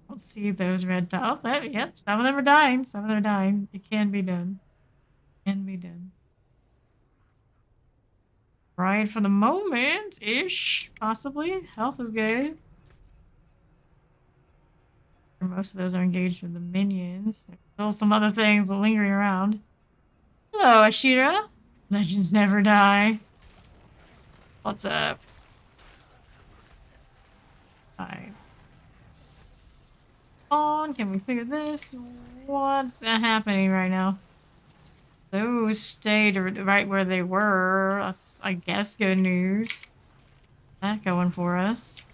A: Don't see those red dots. Oh, yep. Some of them are dying. Some of them are dying. It can be done. Can be done. Right for the moment ish. Possibly. Health is good. Most of those are engaged with the minions. There's still some other things lingering around. Hello, Ashira. Legends never die. What's up? Alright. On, can we figure this? What's happening right now? Those stayed right where they were. That's, I guess, good news. That going for us.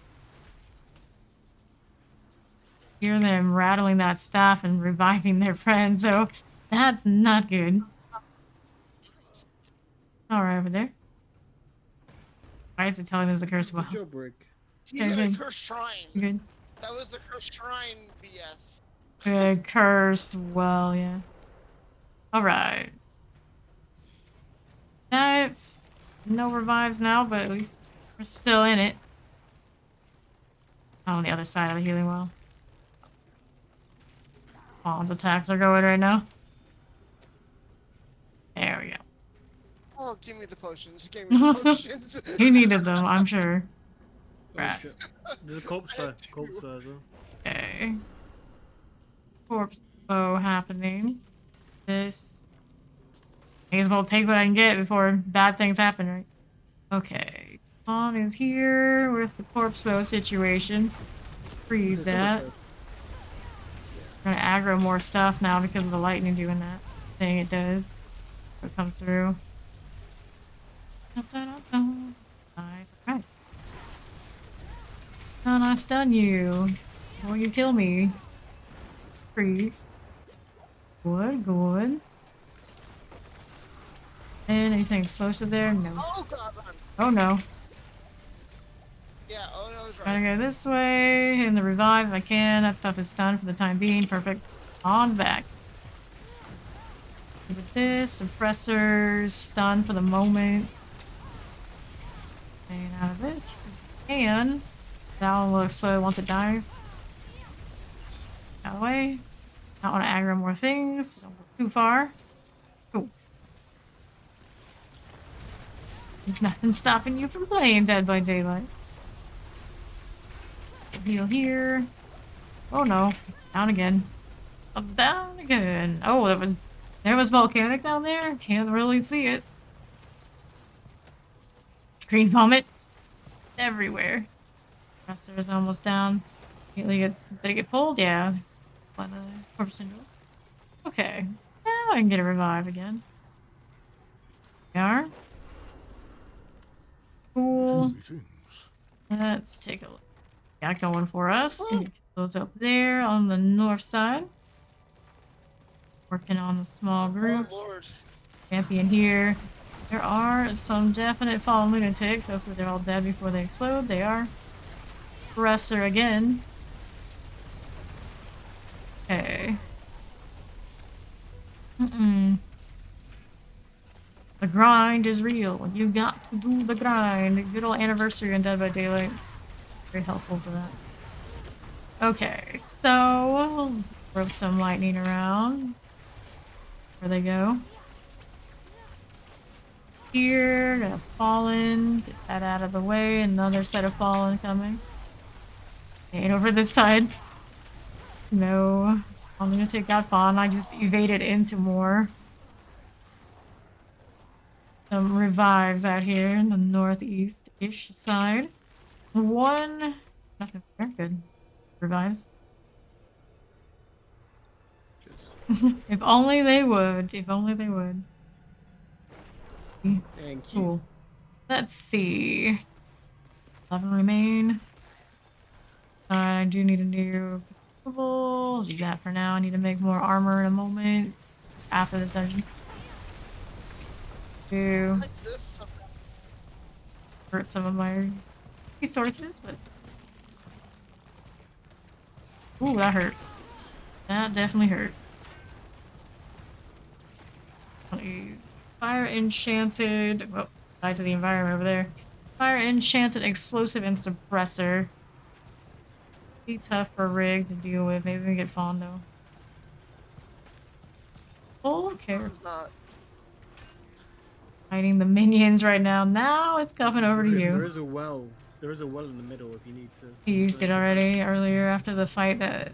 A: Hear them rattling that staff and reviving their friends, so that's not good. Alright, over there. Why is it telling us the curse? Well,
C: Good job, Rick.
D: He's
A: Okay,
D: in a
A: good.
D: cursed shrine.
A: Good.
D: That was the cursed shrine BS.
A: Good. Cursed. Well, yeah. Alright. That's no revives now, but at least we're still in it. On the other side of the healing well. Fawn's attacks are going right now. There we go.
D: Oh, give me the potions. Give me the potions.
A: He needed them, I'm sure.
C: Oh
A: Right.
C: shit. There's a corpse there. Corpse there as well.
A: Okay. Corpse bow happening. This. May as well take what I can get before bad things happen, right? Okay. Fawn is here with the corpse bow situation. Freeze
C: There's
A: that.
C: someone
A: We're gonna aggro more stuff now because of the lightning doing that thing it does. It comes through. Nice. Alright. Can I stun you? Will you kill me? Freeze. Good, good. Anything explosive there? No.
D: Oh god, run.
A: Oh no.
D: Yeah, oh no, is
A: Gotta
D: right.
A: go this way, and the revive if I can. That stuff is stunned for the time being. Perfect. On back. With this, suppressors, stun for the moment. And out of this, and that one will explode once it dies. Out of the way. Not want to aggro more things. Don't go too far. Cool. Nothing stopping you from playing Dead by Daylight. Heal here. Oh no. Down again. Oh, down again. Oh, there was volcanic down there? Can't really see it. Green vomit. Everywhere. Professor is almost down. Did it get pulled? Yeah. By the corpse syndromes. Okay. Now I can get a revive again. We are. Cool.
E: Greetings.
A: Let's take a look. Got going for us. Those up there on the north side. Working on the small group.
D: Oh lord.
A: Champion here. There are some definite fallen lunatics. Hopefully they're all dead before they explode. They are. Presser again. Okay. The grind is real. You got to do the grind. Good old anniversary on Dead by Daylight. Very helpful for that. Okay, so throw some lightning around. Where they go? Here, gonna fallen. Get that out of the way. Another set of fallen coming. And over this side. No. I'm gonna take that fawn. I just evaded into more. Some revives out here in the northeast-ish side. One. Nothing there. Good. Revives.
C: Just
A: If only they would. If only they would.
C: thank you.
A: Cool. Let's see. 11 remain. I do need a new consumable. Do that for now. I need to make more armor in a moment. After this dungeon. Do
D: Like this.
A: hurt some of my resources, but. Ooh, that hurt. That definitely hurt. Please. Fire enchanted. Oh, died to the environment over there. Fire enchanted explosive and suppressor. Be tough for Rig to deal with. Maybe we can get Fawn though. Oh, okay.
D: This is not.
A: Fighting the minions right now. Now it's coming over to
C: There
A: you.
C: is a well. There is a well in the middle if you need to.
A: He used it already earlier after the fight that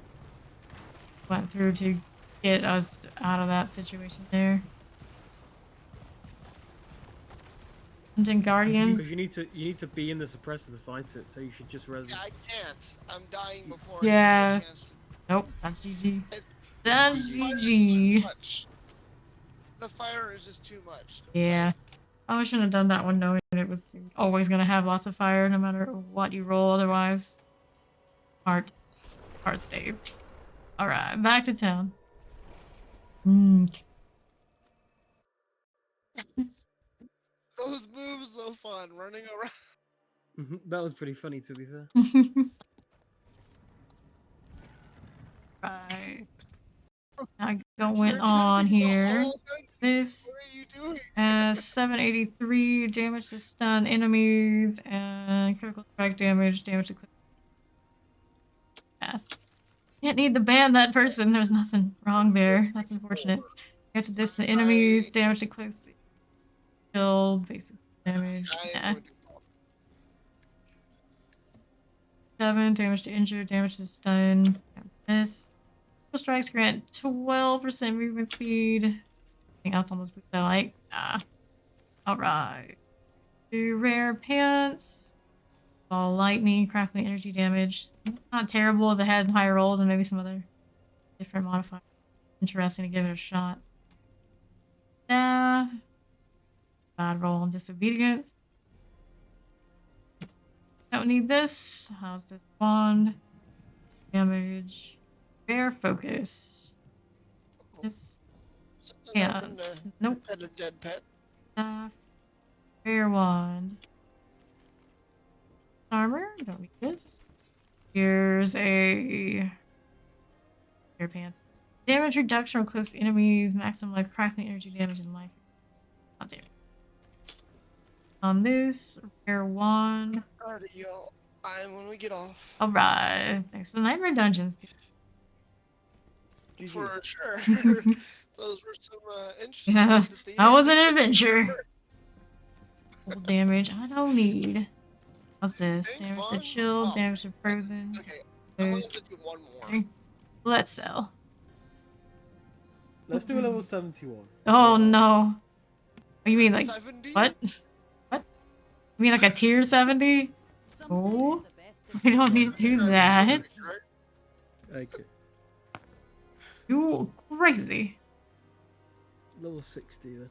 A: went through to get us out of that situation there. Hunting Guardians.
C: Because you need to be in the suppressor to fight it, so you should just res.
D: Yeah, I can't. I'm dying before.
A: Yeah.
D: I get a chance
A: Nope, that's GG.
D: It-
A: That's
D: to fight it too
A: GG.
D: much. of fire is just too much.
A: Yeah. I shouldn't have done that one knowing it was always going to have lots of fire no matter what you roll otherwise. Heart stays. Alright, back to town.
D: Those moves so fun, running around.
C: That was pretty funny, to be fair.
A: Right. Now going on here. This
D: What are you doing?
A: 783 damage to stun enemies and critical strike damage to click. Yes. Can't need to ban that person. There's nothing wrong there. That's unfortunate. You have to distant enemies, damage to close. Kill, basic damage. Yeah. 7 damage to injured, damage to stun. This. Critical strikes grant 12% movement speed. Anything else on this boost I like? Ah. Alright. Do rare pants. All lightning, crackling energy damage. It's not terrible if it had higher rolls and maybe some other different modifiers. Interesting to give it a shot. Yeah. Bad roll on disobedience. Don't need this. How's this wand? Damage. Rare focus. This. Yeah. Nope.
D: Pet a dead pet.
A: Rare wand. Armor. Don't need this. Here's a. Rare pants. Damage reduction on close enemies. Maximum life, crackling energy damage, and life. Not damage. On this, rare wand.
D: Alright, y'all. When we get off.
A: Alright. Thanks for the Nightmare Dungeons.
D: For sure. Those were some interesting.
A: Yeah,
D: ones at the
A: that
D: end.
A: was an adventure. Full damage. I don't need. What's this?
D: Think
A: Damage
D: fun?
A: to chill,
D: Oh.
A: damage to frozen.
D: Okay, I'm gonna
A: There's.
D: do one more.
A: Let's sell.
C: Let's do a level 71.
A: Oh no. You mean like
D: 70?
A: what? What? You mean like a tier 70? Oh, we don't need to do that.
D: Right?
C: Okay.
A: You crazy.
C: Level 60 then.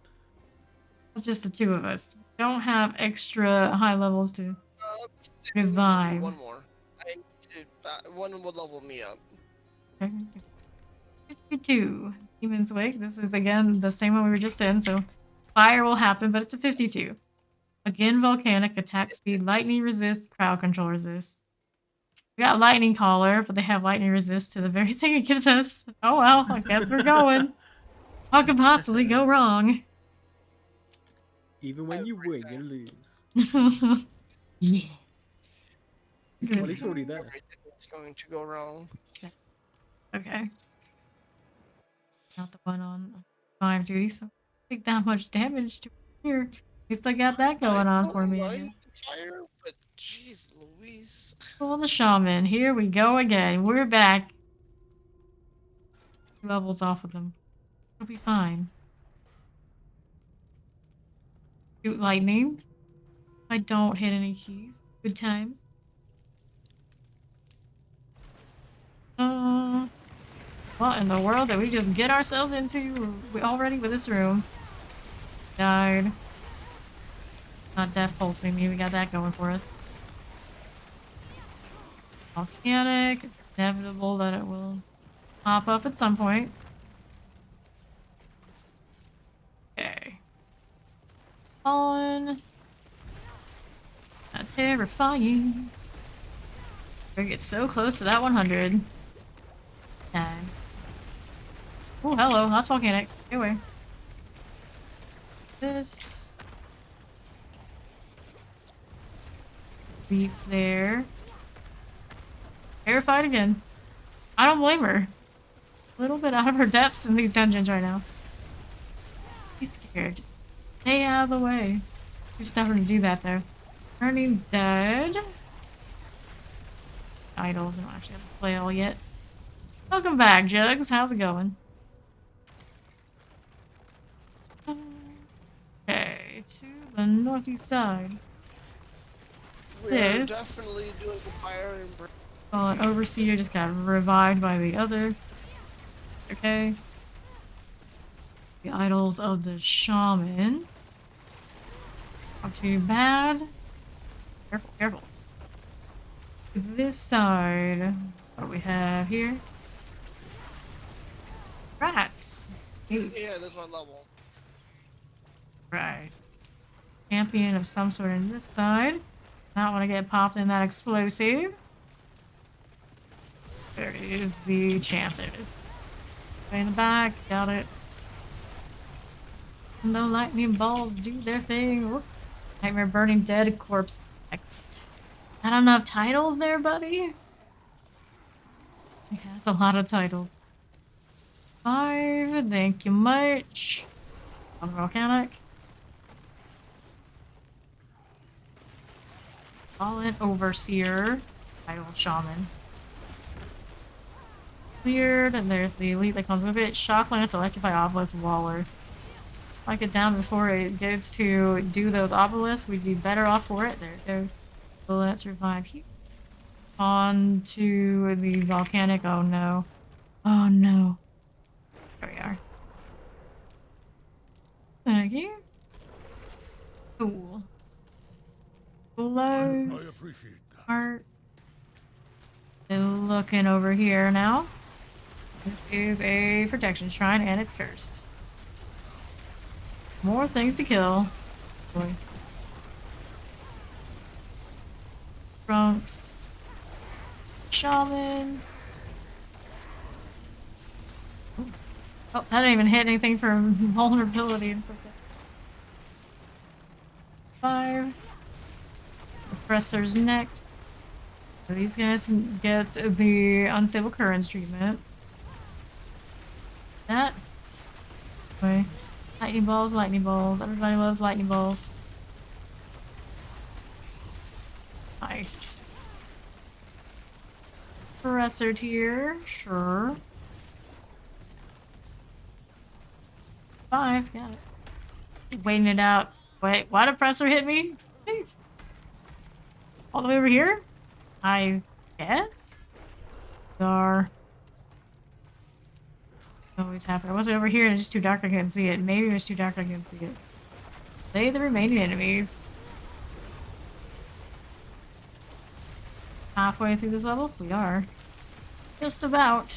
A: It's just the two of us. We don't have extra high levels to
D: Do
A: revive.
D: one more. I need to, one will level me up.
A: 52. Demon's Wake. This is again the same one we were just in, so fire will happen, but it's a 52. Again, volcanic, attack speed, lightning resist, crowd control resist. We got lightning collar, but they have lightning resist to the very thing it gives us. Oh well, I guess we're going. What could possibly go wrong?
C: Even when you win, you lose.
A: Yeah.
C: Well, at least we're already there.
D: Everything's going to go wrong.
A: Okay. Not the one on 5 duty, so take that much damage to here. At least I got that going on for me. I guess.
D: Fire, but jeez Louise.
A: Pull the shaman. Here we go again. We're back. 2 levels off of them. It'll be fine. Shoot lightning. I don't hit any keys. Good times. What in the world did we just get ourselves into already with this room? Died. Not death pulsing me. We got that going for us. Volcanic. It's inevitable that it will pop up at some point. Okay. Fallen. Not terrifying. We get so close to that 100 times. Oh, hello. That's volcanic. Get away. This. Beats there. Terrified again. I don't blame her. A little bit out of her depths in these dungeons right now. She's scared. Just stay out of the way. Too stubborn to do that though. Turning dead. Idols. I don't actually have to slay all yet. Welcome back, Jugs. How's it going? Okay, to the northeast side.
D: We're
A: This.
D: definitely doing the fire and burn.
A: An overseer just got revived by the other. Okay. The idols of the shaman. Not too bad. Careful, careful. This side. What do we have here? Rats. Ooh.
D: Yeah, that's my level.
A: Right. Champion of some sort on this side. Not want to get popped in that explosive. There is the champ. There it is. Way in the back. Got it. And the lightning balls do their thing. Whoop. Nightmare Burning Dead Corpse next. Not enough titles there, buddy? He has a lot of titles. 5. Thank you much. Volcanic. Fallen Overseer. Idol Shaman. Weird, and there's the elite that comes with it. Shock Lance, Electrify Obelisk, Waller. Lock it down before it gets to do those obelisks. We'd be better off for it. There it goes. So let's revive here. On to the volcanic. Oh no. Oh no. There we are. Thank you. Cool. Close.
E: appreciate that.
A: Heart. Looking over here now. This is a protection shrine and it's cursed. More things to kill. Boy. Trunks. Shaman. Ooh. Oh, that didn't even hit anything for vulnerability. I'm so sad. 5. Oppressor's next. So these guys can get the unstable currents treatment. That. Okay. Lightning balls, lightning balls. Everybody loves lightning balls. Nice. Oppressor tier, sure. 5, got it. Waiting it out. Wait, what oppressor hit me? All the way over here? I guess? Bizarre. Always happen. Was it over here and it's just too dark I couldn't see it? Maybe it was too dark I couldn't see it. Slay the remaining enemies. Halfway through this level? We are. Just about.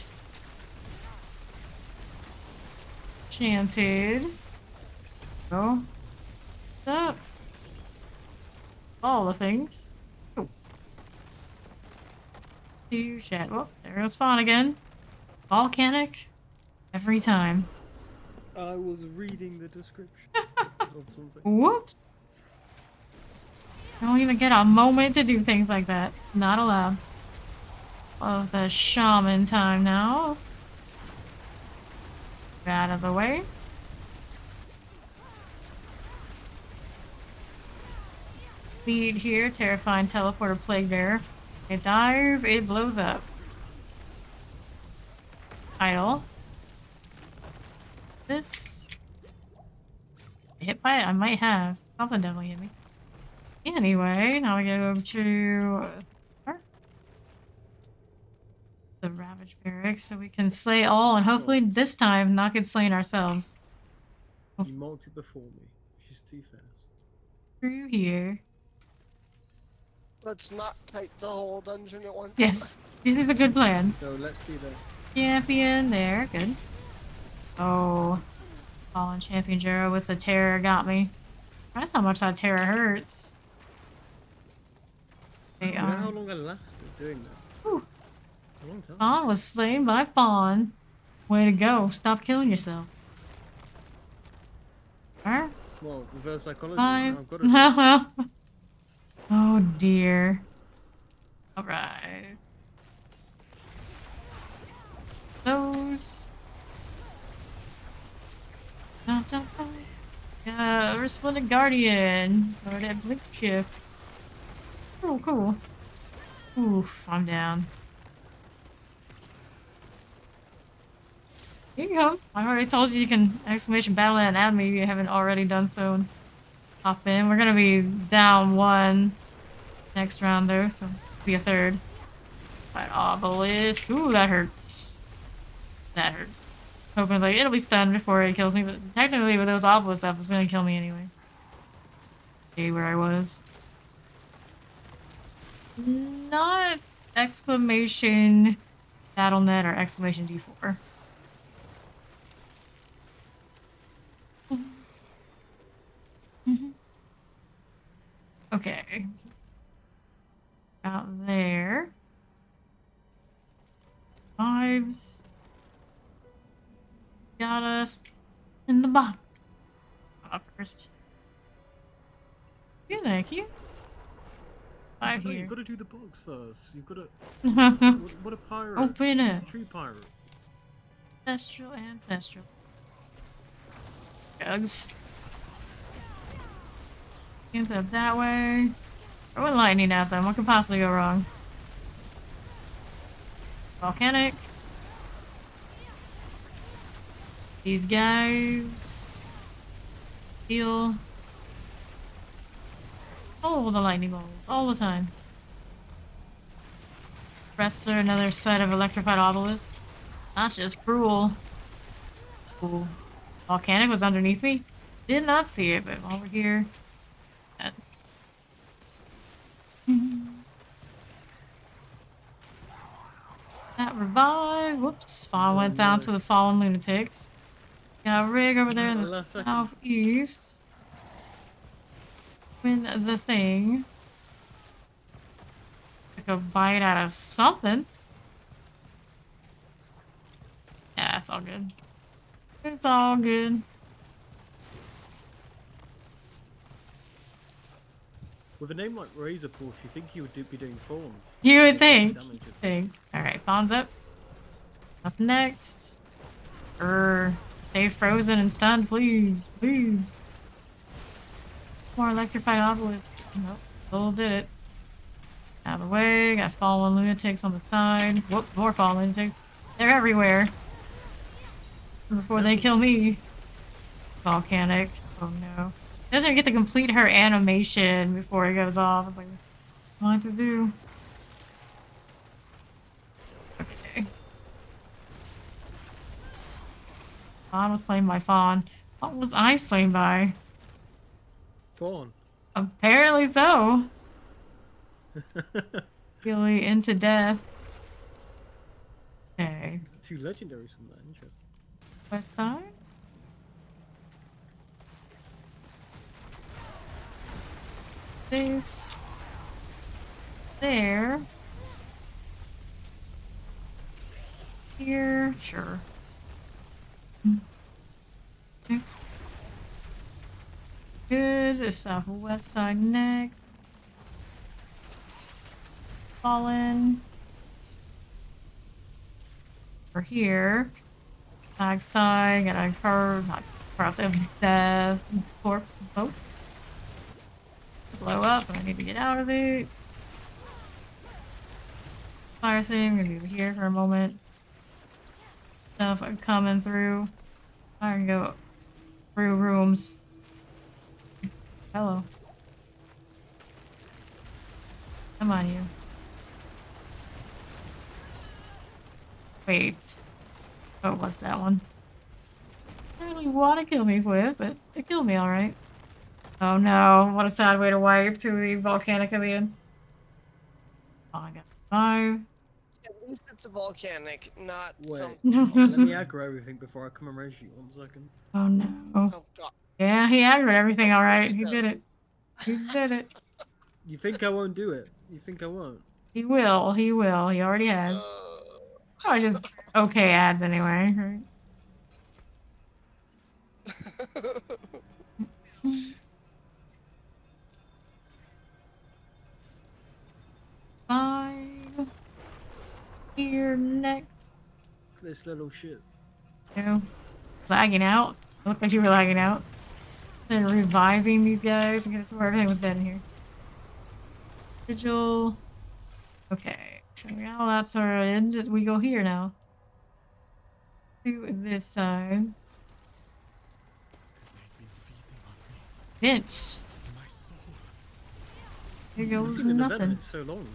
A: Chanted. Go. What's up? All the things. Oh. Two chat. Well, there goes spawn again. Volcanic. Every time.
C: I was reading the description of something.
A: Whoops. Don't even get a moment to do things like that. Not allowed. Of the shaman time now. Get out of the way. Lead here, terrifying teleporter plague bearer. It dies, it blows up. Idle. This. Hit by it? I might have. Something definitely hit me. Anyway, now we go to the Ravage Barracks so we can slay all and hopefully this time not get slain ourselves.
C: You multi before me. She's too fast.
A: Through here.
D: Let's not type the whole dungeon at once.
A: Yes, this is a good plan.
C: No, let's do that.
A: Champion there, good. Oh, fallen champion Jero with the terror got me. That's how much that terror hurts. They
C: You know how long I lasted doing that?
A: Whew.
C: A long time.
A: Fawn was slain by Fawn. Way to go. Stop killing yourself. Alright.
C: Well, reverse psychology.
A: 5.
C: I've got to
A: Oh dear. Alright. Those. Dun, dun, dun. Yeah, Resplendent Guardian. Or that blink shift. Oh, cool. Oof, I'm down. Here you go. I already told you can exclamation battle at anatomy if you haven't already done so. And hop in. We're gonna be down 1 next round though, so be a 3rd. But obelisk. Ooh, that hurts. That hurts. hoping like it'll be stunned before it kills me, but technically with those obelisk stuff, it's gonna kill me anyway. See where I was. Not exclamation BattleNet or exclamation D4. Okay. Out there. Vibes. Got us in the box. First. Good, thank you. Five
C: No,
A: here.
C: you've got to do the box first. You've got to.
A: Open
C: What a pirate.
A: it.
C: True pirate.
A: Ancestral. Jugs. Hands up that way. I went lightning at them. What could possibly go wrong? Volcanic. These guys. Heal. Oh, the lightning bolts. All the time. Wrestler, another set of electrified obelisks. That's just cruel. Ooh. Volcanic was underneath me. Did not see it, but while we're here. That revive. Whoops. Spawn went down to the fallen lunatics. Got a rig over there in the southeast. Win the thing. Took a bite out of something. Yeah, it's all good. It's all good.
C: With a name like Razor Push, you think he would be doing thorns.
A: You would think. Alright, Fawn's up. Up next. Stay frozen and stunned, please. Please. More electrified obelisks. Nope. Still did it. Out of the way. Got fallen lunatics on the side. Whoop, more fallen lunatics. They're everywhere. Before they kill me. Volcanic. Oh no. Doesn't get to complete her animation before it goes off. It's like, what to do? Okay. Fawn was slain by Fawn. What was I slain by?
C: Fawn.
A: Apparently so. Really into death. Okay.
C: 2 legendaries from that. Interesting.
A: West side? This. There. Here. Sure. Okay. Good. Southwest side next. Fallen. Over here. Backside. Gotta carve. Not carve the corpse of both. Blow up. I need to get out of it. Fire thing. I'm gonna be here for a moment. Stuff coming through. I can go through rooms. Hello. Come on, you. Wait. What was that one? I don't really want to kill me with, but it killed me alright. Oh no, what a sad way to wipe to the volcanic at the end. Oh, I got 5.
D: At least it's a volcanic, not
C: Wait.
D: some.
C: Let me aggro everything before I come and raise you. 1 second.
A: Oh no.
D: Oh god.
A: Yeah, he aggroed everything alright. He did it. He did it.
C: You think I won't do it? You think I won't?
A: He will. He will. He already has. Probably just okay ads anyway, right? Five. Here next.
C: This little shit.
A: No. Lagging out. It looked like you were lagging out. They're reviving these guys. I guess where everything was dead in here. Vigil. Okay. So we got all that sorted. We go here now. To this side. Vince. Here goes
C: It's been
A: nothing.
C: so long.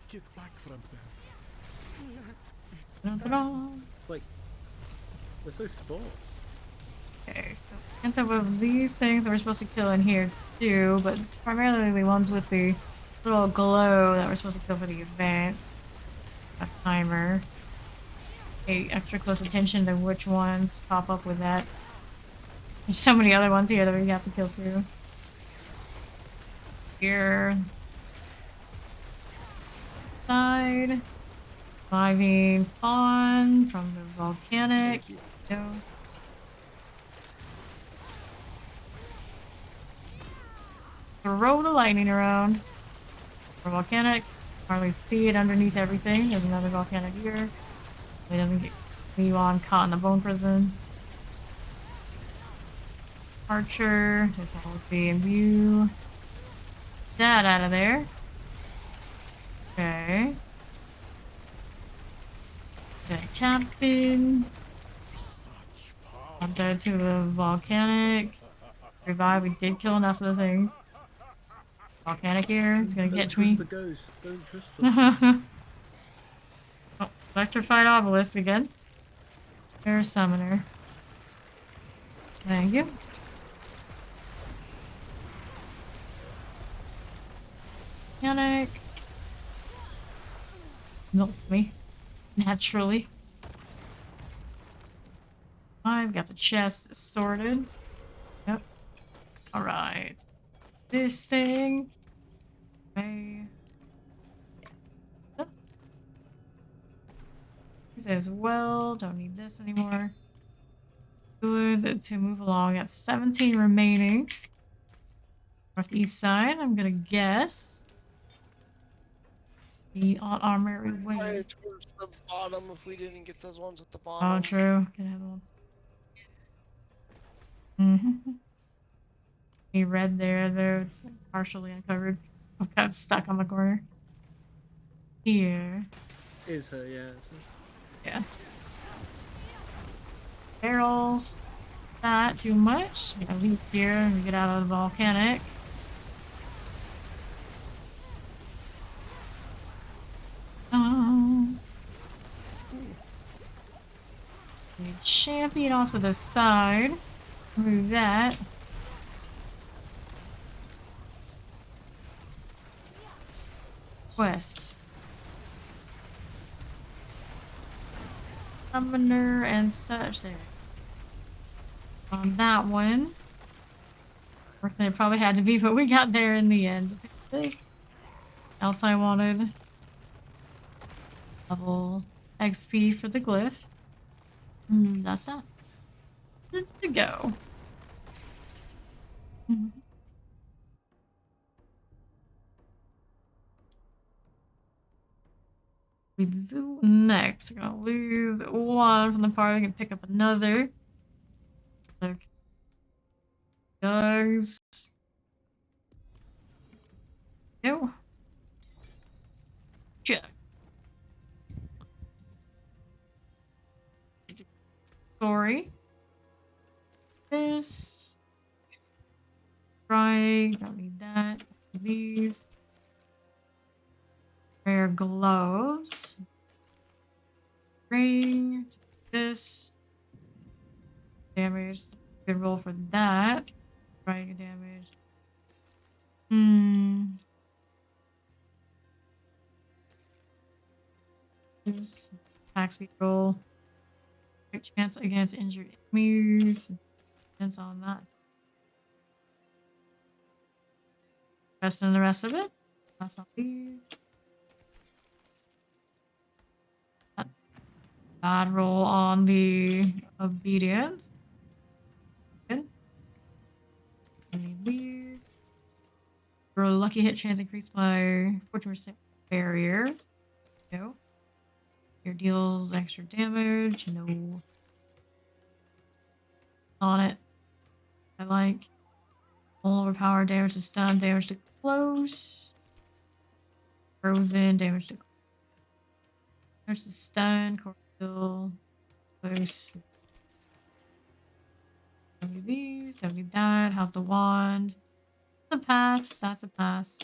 F: Get back from them.
A: Not at all.
C: It's like They're so sparse.
A: Okay, so can't of these things that we're supposed to kill in here too, but it's primarily the ones with the little glow that we're supposed to kill for the advance. A timer. Pay extra close attention to which ones pop up with that. There's so many other ones here that we have to kill too. Here. Side. Reviving Fawn from the volcanic. Go. Throw the lightning around. For volcanic. Hardly see it underneath everything. There's another volcanic here. It doesn't get you on caught in the bone prison. Archer. There's all be in view. That out of there. Okay. Okay, captain. Up there to the volcanic. Revive. We did kill enough of the things. Volcanic here. It's gonna catch me.
C: The ghost. Don't trust them.
A: Oh, electrified obelisk again. Air summoner. Thank you. Volcanic. Melts me. Naturally. I've got the chest sorted. Yep. Alright. This thing. Okay. Oh. These as well. Don't need this anymore. Good to move along. Got 17 remaining. Northeast side, I'm gonna guess. The on merry way.
D: Right towards the bottom if we didn't get those ones at the
A: Oh,
D: bottom.
A: true. Can have one. Mm-hmm. The red there, it's partially uncovered. I've got stuck on the corner. Here.
C: Is her, yeah.
A: Yeah. Barrels. Not too much. At least here, and we get out of the volcanic. We champion off to the side. Move that. Quest. Summoner and such there. On that one. Worse than it probably had to be, but we got there in the end. This else I wanted. Level XP for the glyph. That's not good to go. We do next. We're gonna lose one from the party. We can pick up another. Okay. Dogs. Go. Check. Story. This. Right. Don't need that. These. Rare gloves. Ring. This. Damage. Good roll for that. Right damage. There's attack speed roll. Quick chance against injured enemies. Depends on that. Rest and the rest of it. That's all these. Bad roll on the obedience. Good. I need these. For lucky hit chance increased by 14% barrier. Go. Here deals extra damage. No. On it. I like. All overpowered damage to stun, damage to close. Frozen, damage to damage to stun, core kill, close. Don't need these, don't need that. How's the wand? That's a pass, that's a pass.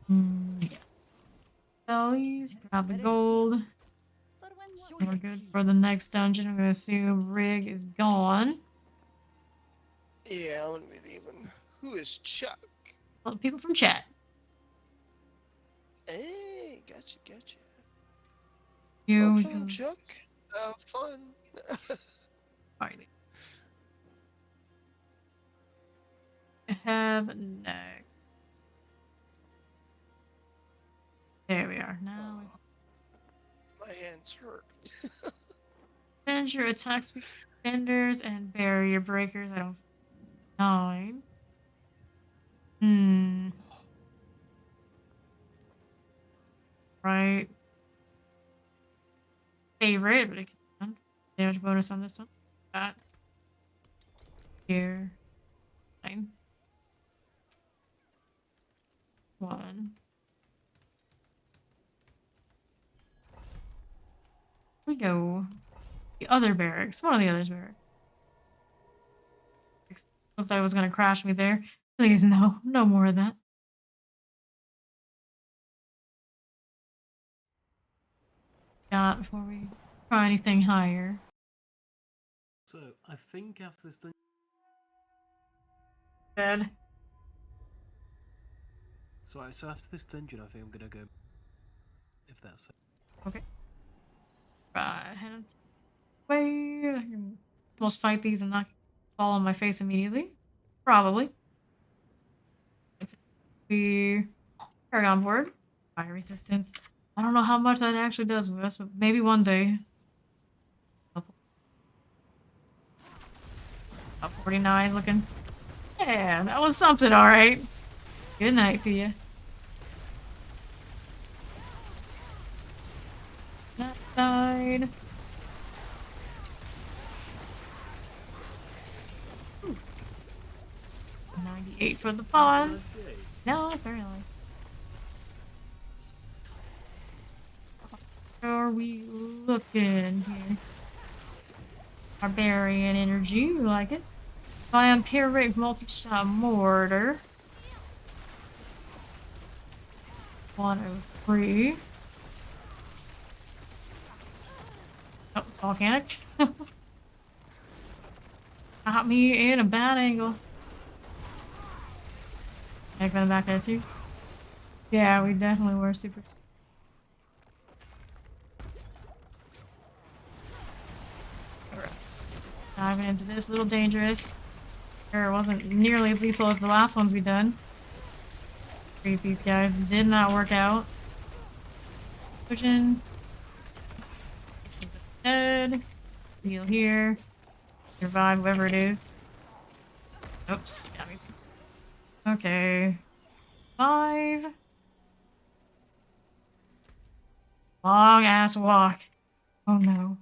A: Yeah. bellies, grab the gold.
G: But when
A: And we're good for the next dungeon. I'm gonna assume Rig is gone.
D: Yeah, I'm gonna be leaving. Who is Chuck?
A: All the people from chat.
D: Hey, gotcha.
A: You
D: Welcome, Chuck. Have fun.
A: Alright. Have next. There we are. Now
D: My hands hurt.
A: Avenger attacks with defenders and barrier breakers. I don't. 9. Right. Favorite, but it can damage bonus on this one. That. Here. 9. 1. We go. The other barracks. One of the others barracks. Looked like it was gonna crash me there. Please, no. No more of that. Not before we try anything higher.
C: So I think after this,
A: Dead.
C: so after this dungeon, I think I'm gonna go. If that's it.
A: Okay. Right. Head on way. I can almost fight these and not fall on my face immediately. Probably. It's the Paragon board. Fire resistance. I don't know how much that actually does with us, but maybe one day. About 49 looking. Yeah, that was something, alright. Good night to you. That side. 98 for the pawn. No, that's very nice. How are we looking here? Barbarian energy, we like it. Vampiric multi-shot mortar. 103. Oh, volcanic. Got me in a bad angle. Heck, I'm back at you. Yeah, we definitely were super. Alright. Diving into this, a little dangerous. Sure, it wasn't nearly as lethal as the last ones we done. These guys did not work out. Pushing. Dead. Heal here. Survive whoever it is. Oops. Yeah, me too. Okay. 5. Long ass walk. Oh no.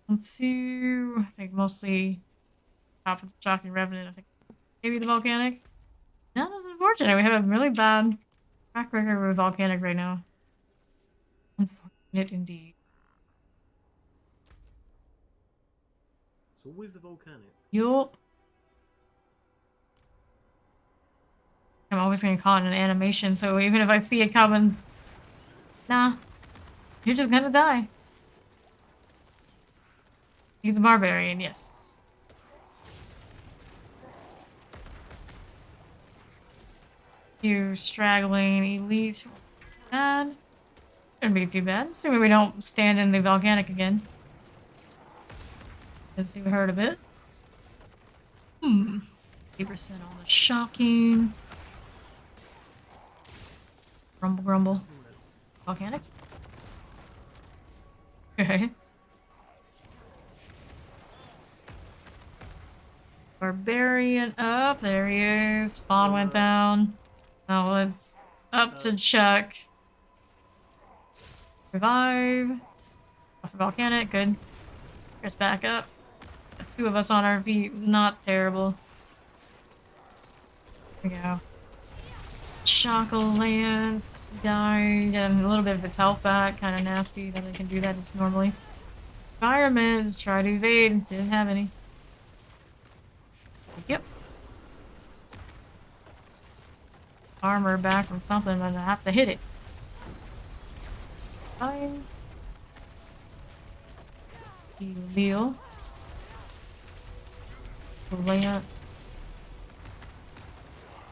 A: Let's do. I think mostly top of the shocking revenant. I think maybe the volcanic. No, that's unfortunate. We have a really bad track record with volcanic right now. Unfortunate indeed.
C: It's always the volcanic.
A: Yup. I'm always getting caught in an animation, so even if I see it coming, nah, you're just gonna die. He's a barbarian, yes. You straggling elite. Bad. Shouldn't be too bad. Assuming we don't stand in the volcanic again. Let's do hurt a bit. 80% on the shocking. Grumble, grumble. Volcanic? Okay. Barbarian up. There he is. Spawn went down. Now it's up to Chuck. Revive. Off the volcanic. Good. Here's back up. Got 2 of us on our feet. Not terrible. There we go. Shackle Lance died, and a little bit of his health back. Kind of nasty that I can do that just normally. Environment, try to evade. Didn't have any. Yep. armor back from something and I have to hit it. Fine. Heal. Lance.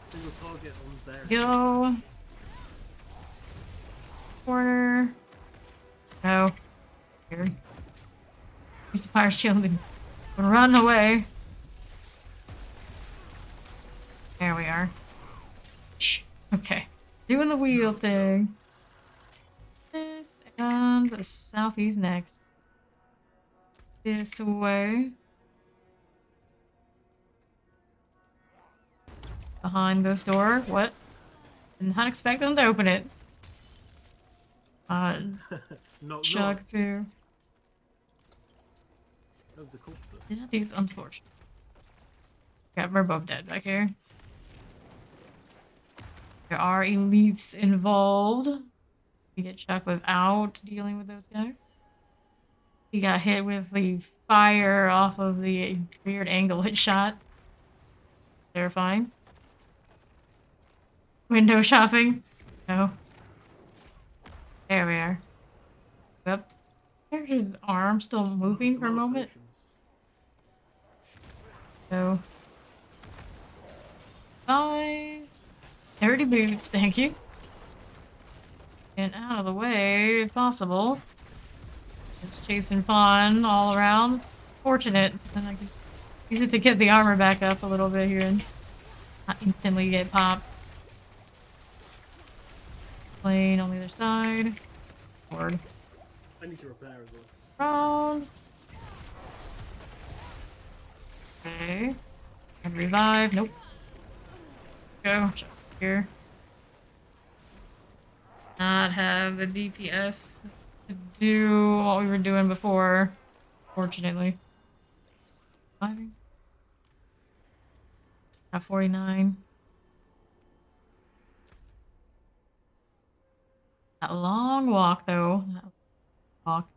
C: Single target on there.
A: Go. Corner. No. Here. Use the fire shield and run away. There we are. Shh. Okay. Doing the wheel thing. This and the southeast next. This way. Behind this door. What? Did not expect them to open it.
C: Knock,
A: Chug
C: knock.
A: too.
C: That was a cool bit.
A: Yeah, these unfortunate. Yeah, we're both dead back here. There are elites involved. We get Chuck without dealing with those guys. He got hit with the fire off of the weird angle it shot. Terrifying. Window shopping? No. There we are. Yep. There's his arm still moving for a moment. So. 5. 30 boots, thank you. And out of the way, if possible. Just chasing Fawn all around. Fortunate. Then I can use it to get the armor back up a little bit here and not instantly get popped. Plane on the other side. Forward.
C: I need to repair as well.
A: Round. Okay. And revive. Nope. Go. Check here. Not have the DPS to do what we were doing before, fortunately. Reviving. At 49. That long walk, though. That walk.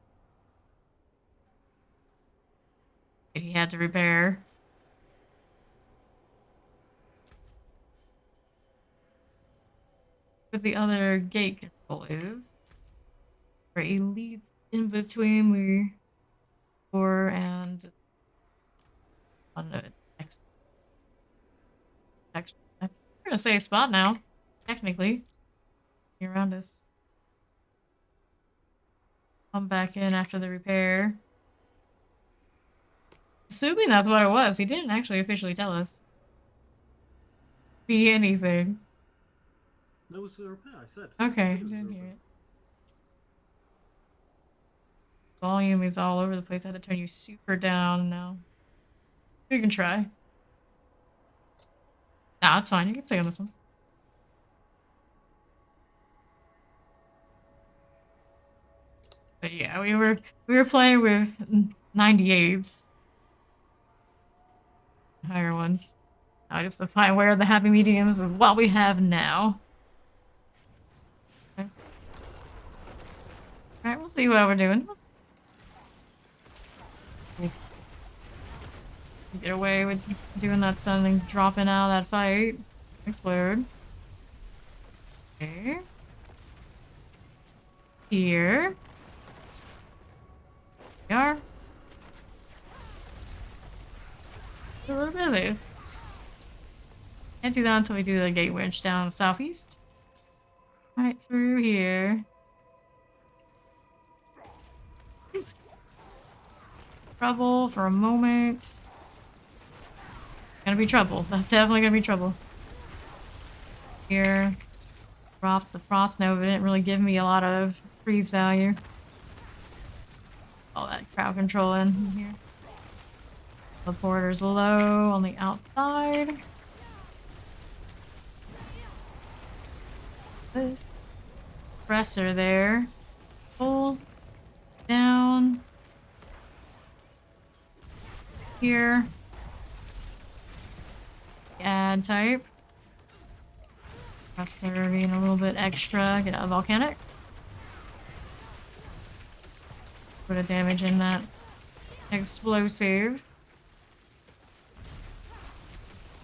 A: That he had to repair. But the other gate control is for elites in between the door and on the next. I'm gonna say spot now, technically. Around us. Come back in after the repair. Assuming that's what it was. He didn't actually officially tell us. Be anything.
C: No, it was a repair, I said.
A: Okay,
C: I said it was a
A: didn't hear
C: repair.
A: it. Volume is all over the place. I had to turn you super down now. You can try. Nah, it's fine. You can stay on this one. But yeah, we were playing with 98s. Higher ones. I just to find where are the happy mediums with what we have now. Okay. Alright, we'll see what we're doing. Get away with doing that something, dropping out of that fight. Explode. Okay. Here. We are. A little bit of this. Can't do that until we do the gate winch down southeast. Right through here. Trouble for a moment. Gonna be trouble. That's definitely gonna be trouble. Here. Drop the frost nova. Didn't really give me a lot of freeze value. All that crowd control in here. Teleporter's low on the outside. This. Presser there. Pull. Down. Here. Add type. Presser being a little bit extra. Get a volcanic. Put a damage in that explosive.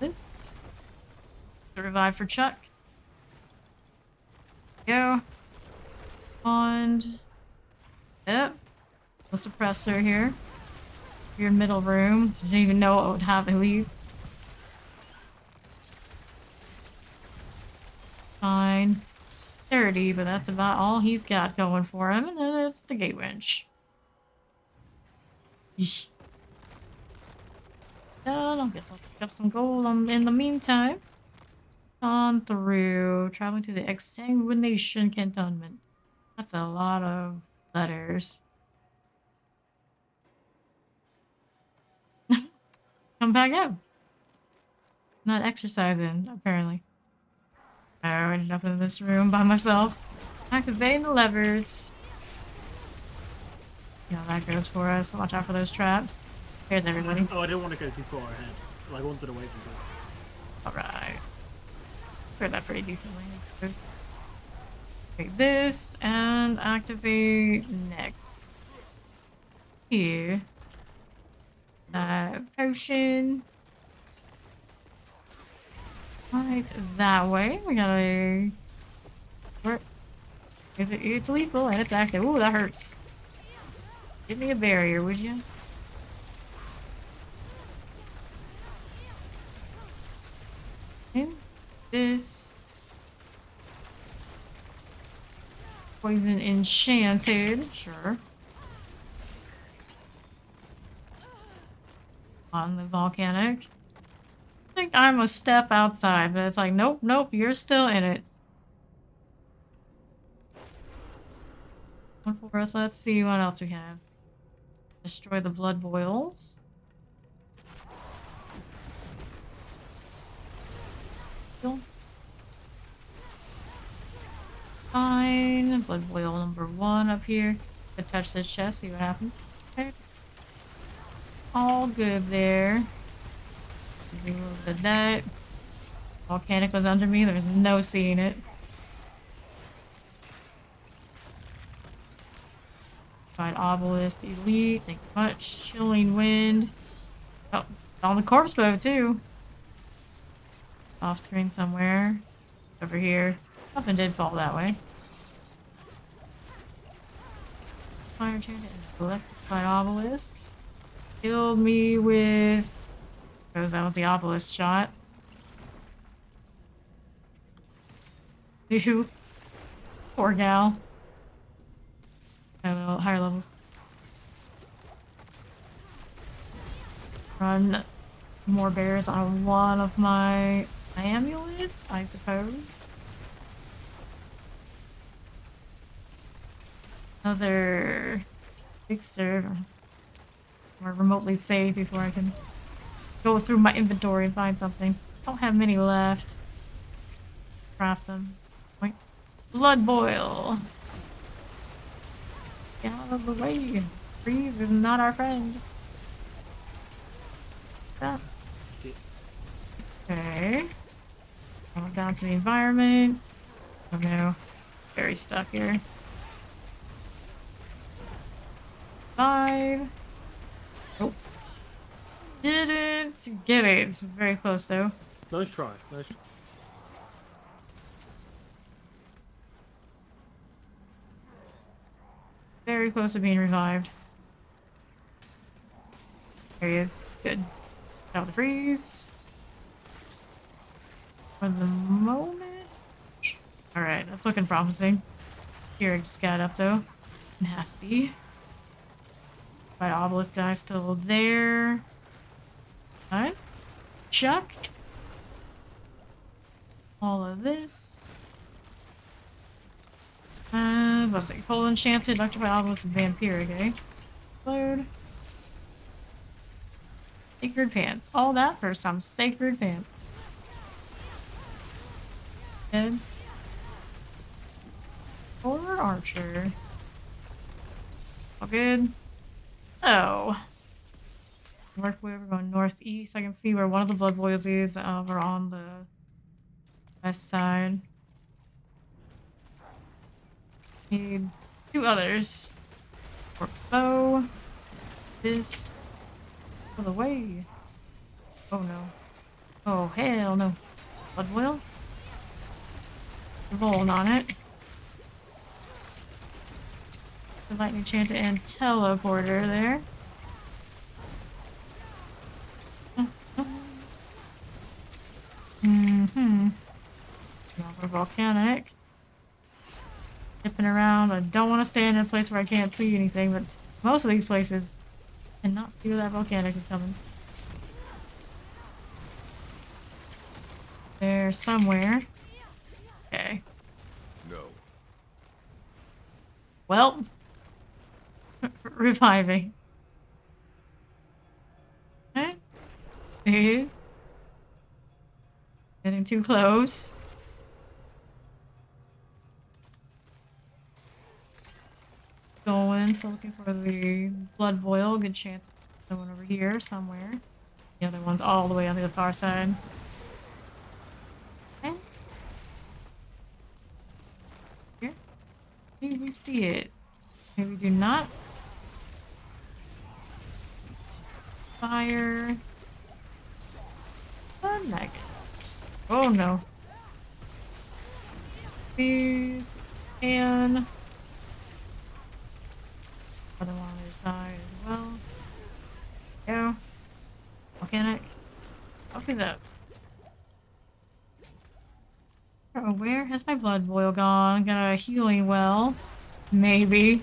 A: This. The revive for Chuck. Go. And yep. The suppressor here. Your middle room. Didn't even know it would have elites. Fine. 30, but that's about all he's got going for him, and then it's the gate wrench. Yeesh. I guess I'll pick up some gold in the meantime. On through, traveling to the exsanguination cantonment. That's a lot of letters. Come back up. Not exercising, apparently. Oh, I ended up in this room by myself. Activating the levers. You know, that goes for us. Watch out for those traps. Here's everybody.
C: Oh, I didn't want to go too far ahead. I wanted to wait for this.
A: Alright. Cleared that pretty decently, I suppose. Take this and activate next. Here. Potion. Right that way. We got a. Where is it? It's lethal and it's active. Ooh, that hurts. Give me a barrier, would you? And this. Poison enchanted. Sure. On the volcanic. I think I'm a step outside, but it's like, nope, nope, you're still in it. One for us. Let's see what else we have. Destroy the blood boils. Cool. Fine. Blood boil number 1 up here. To touch this chest, see what happens. Okay. All good there. Do a little bit of that. Volcanic was under me. There was no seeing it. Fight Obelisk Elite. Thank you much. Chilling Wind. Oh, on the corpse bow too. Off screen somewhere. Over here. Nothing did fall that way. Fire Chant and Electrified Obelisk. Killed me with. Because that was the obelisk shot. Ew. Poor gal. Higher levels. Run more bears on one of my amulet, I suppose. Another fixer. Or remotely save before I can go through my inventory and find something. Don't have many left. Craft them. Wait. Blood boil. Get out of the way. Freeze is not our friend. Stop. Okay. Going down to the environment. Oh no. Very stuck here. 5. Nope. Didn't get it. It's very close though.
C: Nice try. Nice try.
A: Very close to being revived. There he is. Good. Out the freeze. For the moment. Alright, that's looking promising. Here, I just got up though. Nasty. My obelisk guy's still there. Alright. Chuck. All of this. What's it? Coal enchanted, electrified obelisk, and vampiric, eh? Load. Sacred pants. All that for some sacred pants. Head. Or archer. All good. Oh. We're going northeast. I can see where one of the blood boils is over on the west side. Need 2 others. For bow. This. For the way. Oh no. Oh hell no. Blood boil? Rolling on it. lightning chanter and teleporter there. Mm-hmm. Another volcanic. Dipping around. I don't want to stand in a place where I can't see anything, but most of these places I cannot see where that volcanic is coming. There somewhere. Okay.
E: No.
A: Well, reviving. Okay. Please. Getting too close. Going, so looking for the blood boil. Good chance of someone over here somewhere. The other one's all the way on the far side. Okay. Here. Maybe we see it. Maybe we do not. Fire. Oh, negative. Oh no. Please. And other one on the other side as well. Go. Volcanic. Fuck is up. Oh, where has my blood boil gone? Got a healing well. Maybe.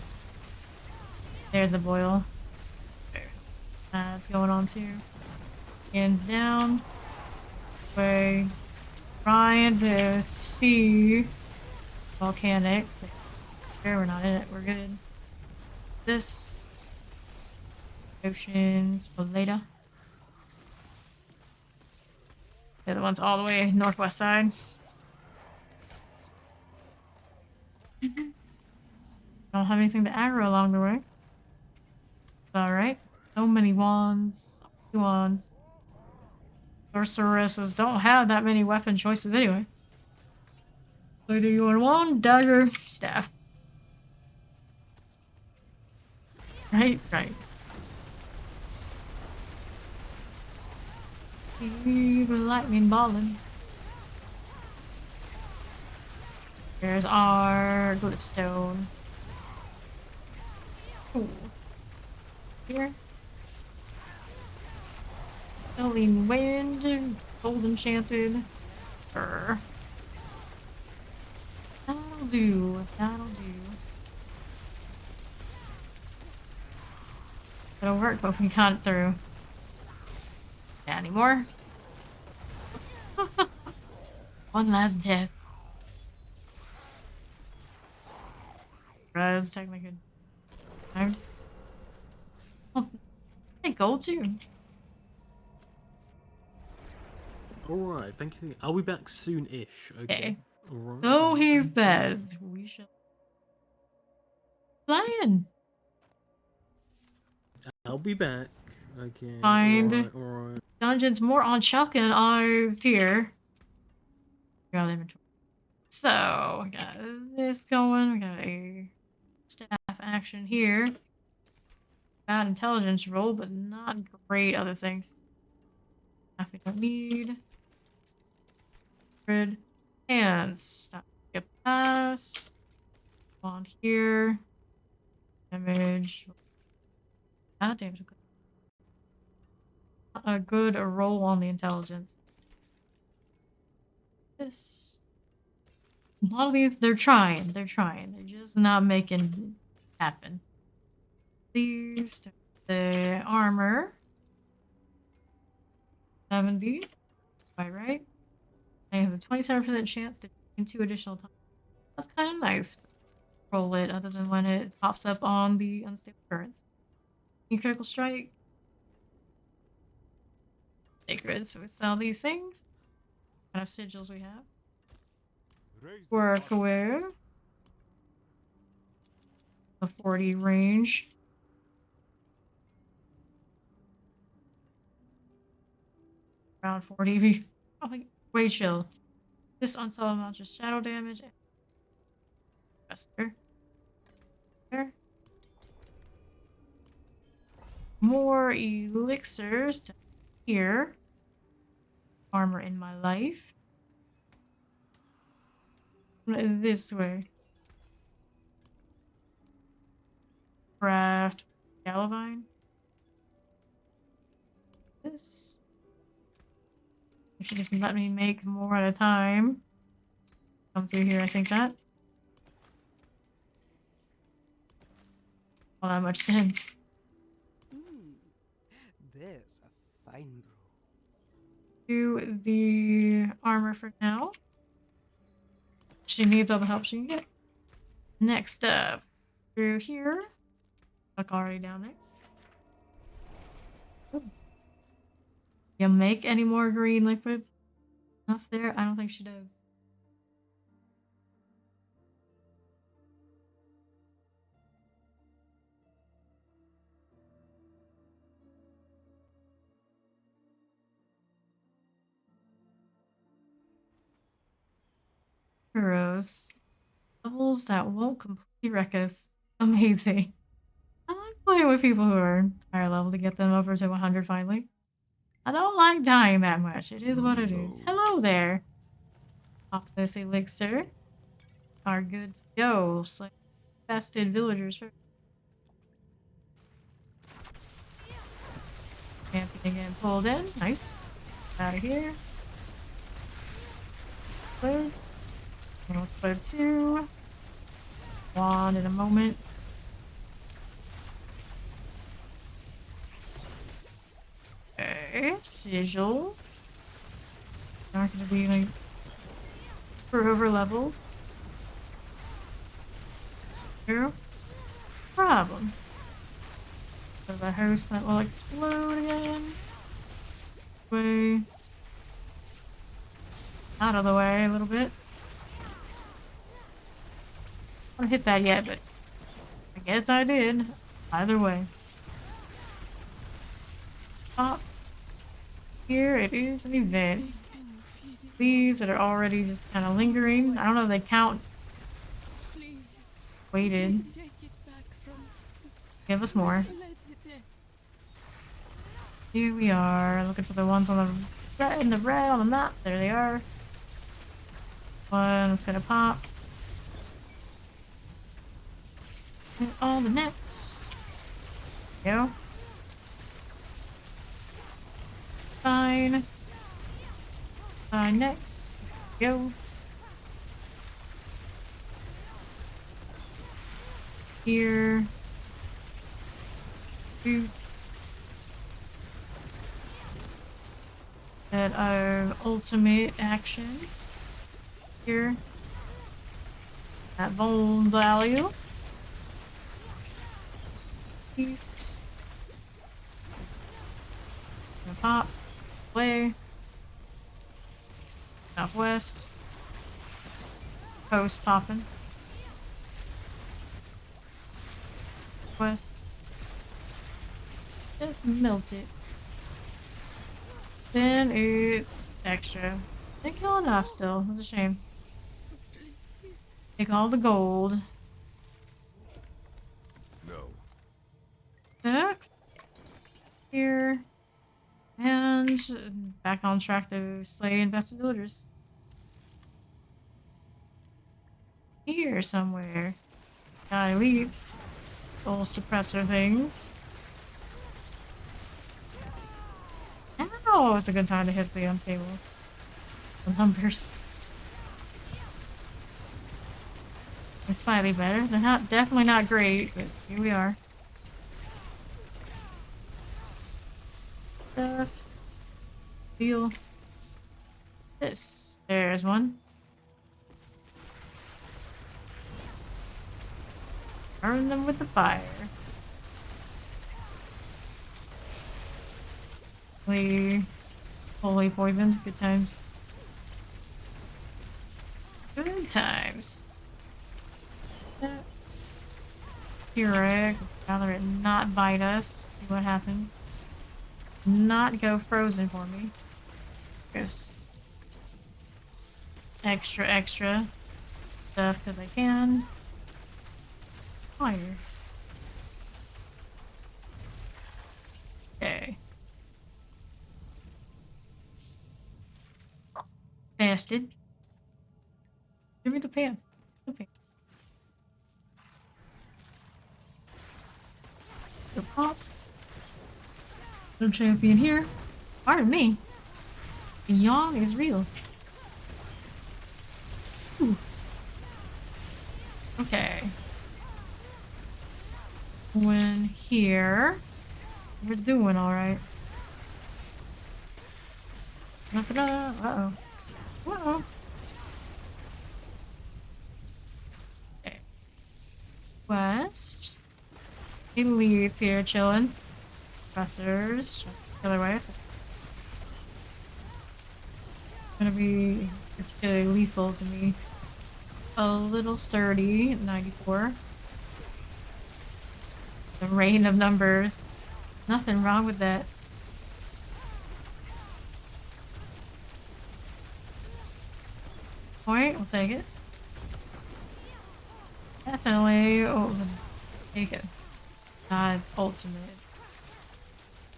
A: There's a boil. There. That's going on too. Hands down. Way. Trying to see volcanic. There, we're not in it. We're good. This. Oceans. Later. The other one's all the way northwest side. Don't have anything to aggro along the way. It's alright. So many wands. So many wands. Sorceresses don't have that many weapon choices anyway. So do you want wand, dagger, staff? Right, right. Keep lightning balling. There's our glyphstone. Ooh. Here. Filling wind. Gold enchanted. That'll do. That'll do. It'll work, but we got it through. Yeah, anymore? One last death. Res, technically good. Oh, hey, gold too.
C: Alright, thank you. I'll be back soon-ish. Okay. Alright.
A: So he says we should playing.
C: I'll be back. Okay.
A: Find
C: Alright.
A: dungeons more on shotgun eyes tier. Got inventory. So we got this going. We got a staff action here. Bad intelligence roll, but not great other things. I think I need. Grid. Hands. Stop. Skip pass. On here. Damage. Ah, damage. A good roll on the intelligence. This. A lot of these, they're trying. They're trying. They're just not making it happen. These, the armor. 70. Quite right. And it has a 27% chance to gain 2 additional times. That's kind of nice. Roll it, other than when it pops up on the unstable currents. Critical strike. Sacred. So we sell these things. What kind of sigils we have? Workwear. A 40 range. Around 40. Probably way chill. This unsolved amount of shadow damage. There. More elixirs to here. Armor in my life. This way. Craft. Galavine. This. You should just let me make more at a time. Come through here, I think that. Not that much sense.
B: There's a fine brew.
A: Do the armor for now. She needs all the help she can get. Next up, through here. Look already down there. Ooh. You make any more green liquids? Enough there? I don't think she does. Heroes. Levels that won't completely wreck us. Amazing. I like playing with people who are higher level to get them over to 100 finally. I don't like dying that much. It is what it is. Hello there. Pop this elixir. Are good to go. Select infested villagers first. Champion getting pulled in. Nice. Out of here. Clear. Let's go to wand in a moment. Okay, sigils. Not gonna be like super over leveled. Zero problem. So the host that will explode again. Way out of the way a little bit. I don't hit that yet, but I guess I did. Either way. Top. Here it is an event. These that are already just kind of lingering. I don't know if they count. Waited. Give us more. Here we are, looking for the ones on the red on the map. There they are. One that's gonna pop. And all the next. Go. Fine. Fine next. Go. Here. Two. That our ultimate action. Here. At Bold Value. East. Gonna pop. Play. Southwest. Coast popping. West. Just melt it. Then it's extra. Didn't kill enough still. It's a shame. Take all the gold.
E: No.
A: Back. Here. And back on track to slay infested villagers. Here somewhere. Got elites. Little suppressor things. Oh, it's a good time to hit the unstable. The numbers. It's slightly better. They're not definitely not great, but here we are. Stuff. Deal. This. There's one. Burn them with the fire. Fully poisoned. Good times. Good times. Pyrrhic. Rather it not bite us. See what happens. Not go frozen for me. Just extra stuff because I can. Fire. Okay. Bastard. Give me the pants. The pants. Oh, no champion here. Pardon me. The yawn is real. Ooh. Okay. When here. We're doing alright. Uh-oh. Uh-oh. Okay. West. Elites here chilling. Pressers. Killer waves. Gonna be particularly lethal to me. A little sturdy. 94. The rain of numbers. Nothing wrong with that. Point, we'll take it. Definitely. Oh, take it. God's ultimate.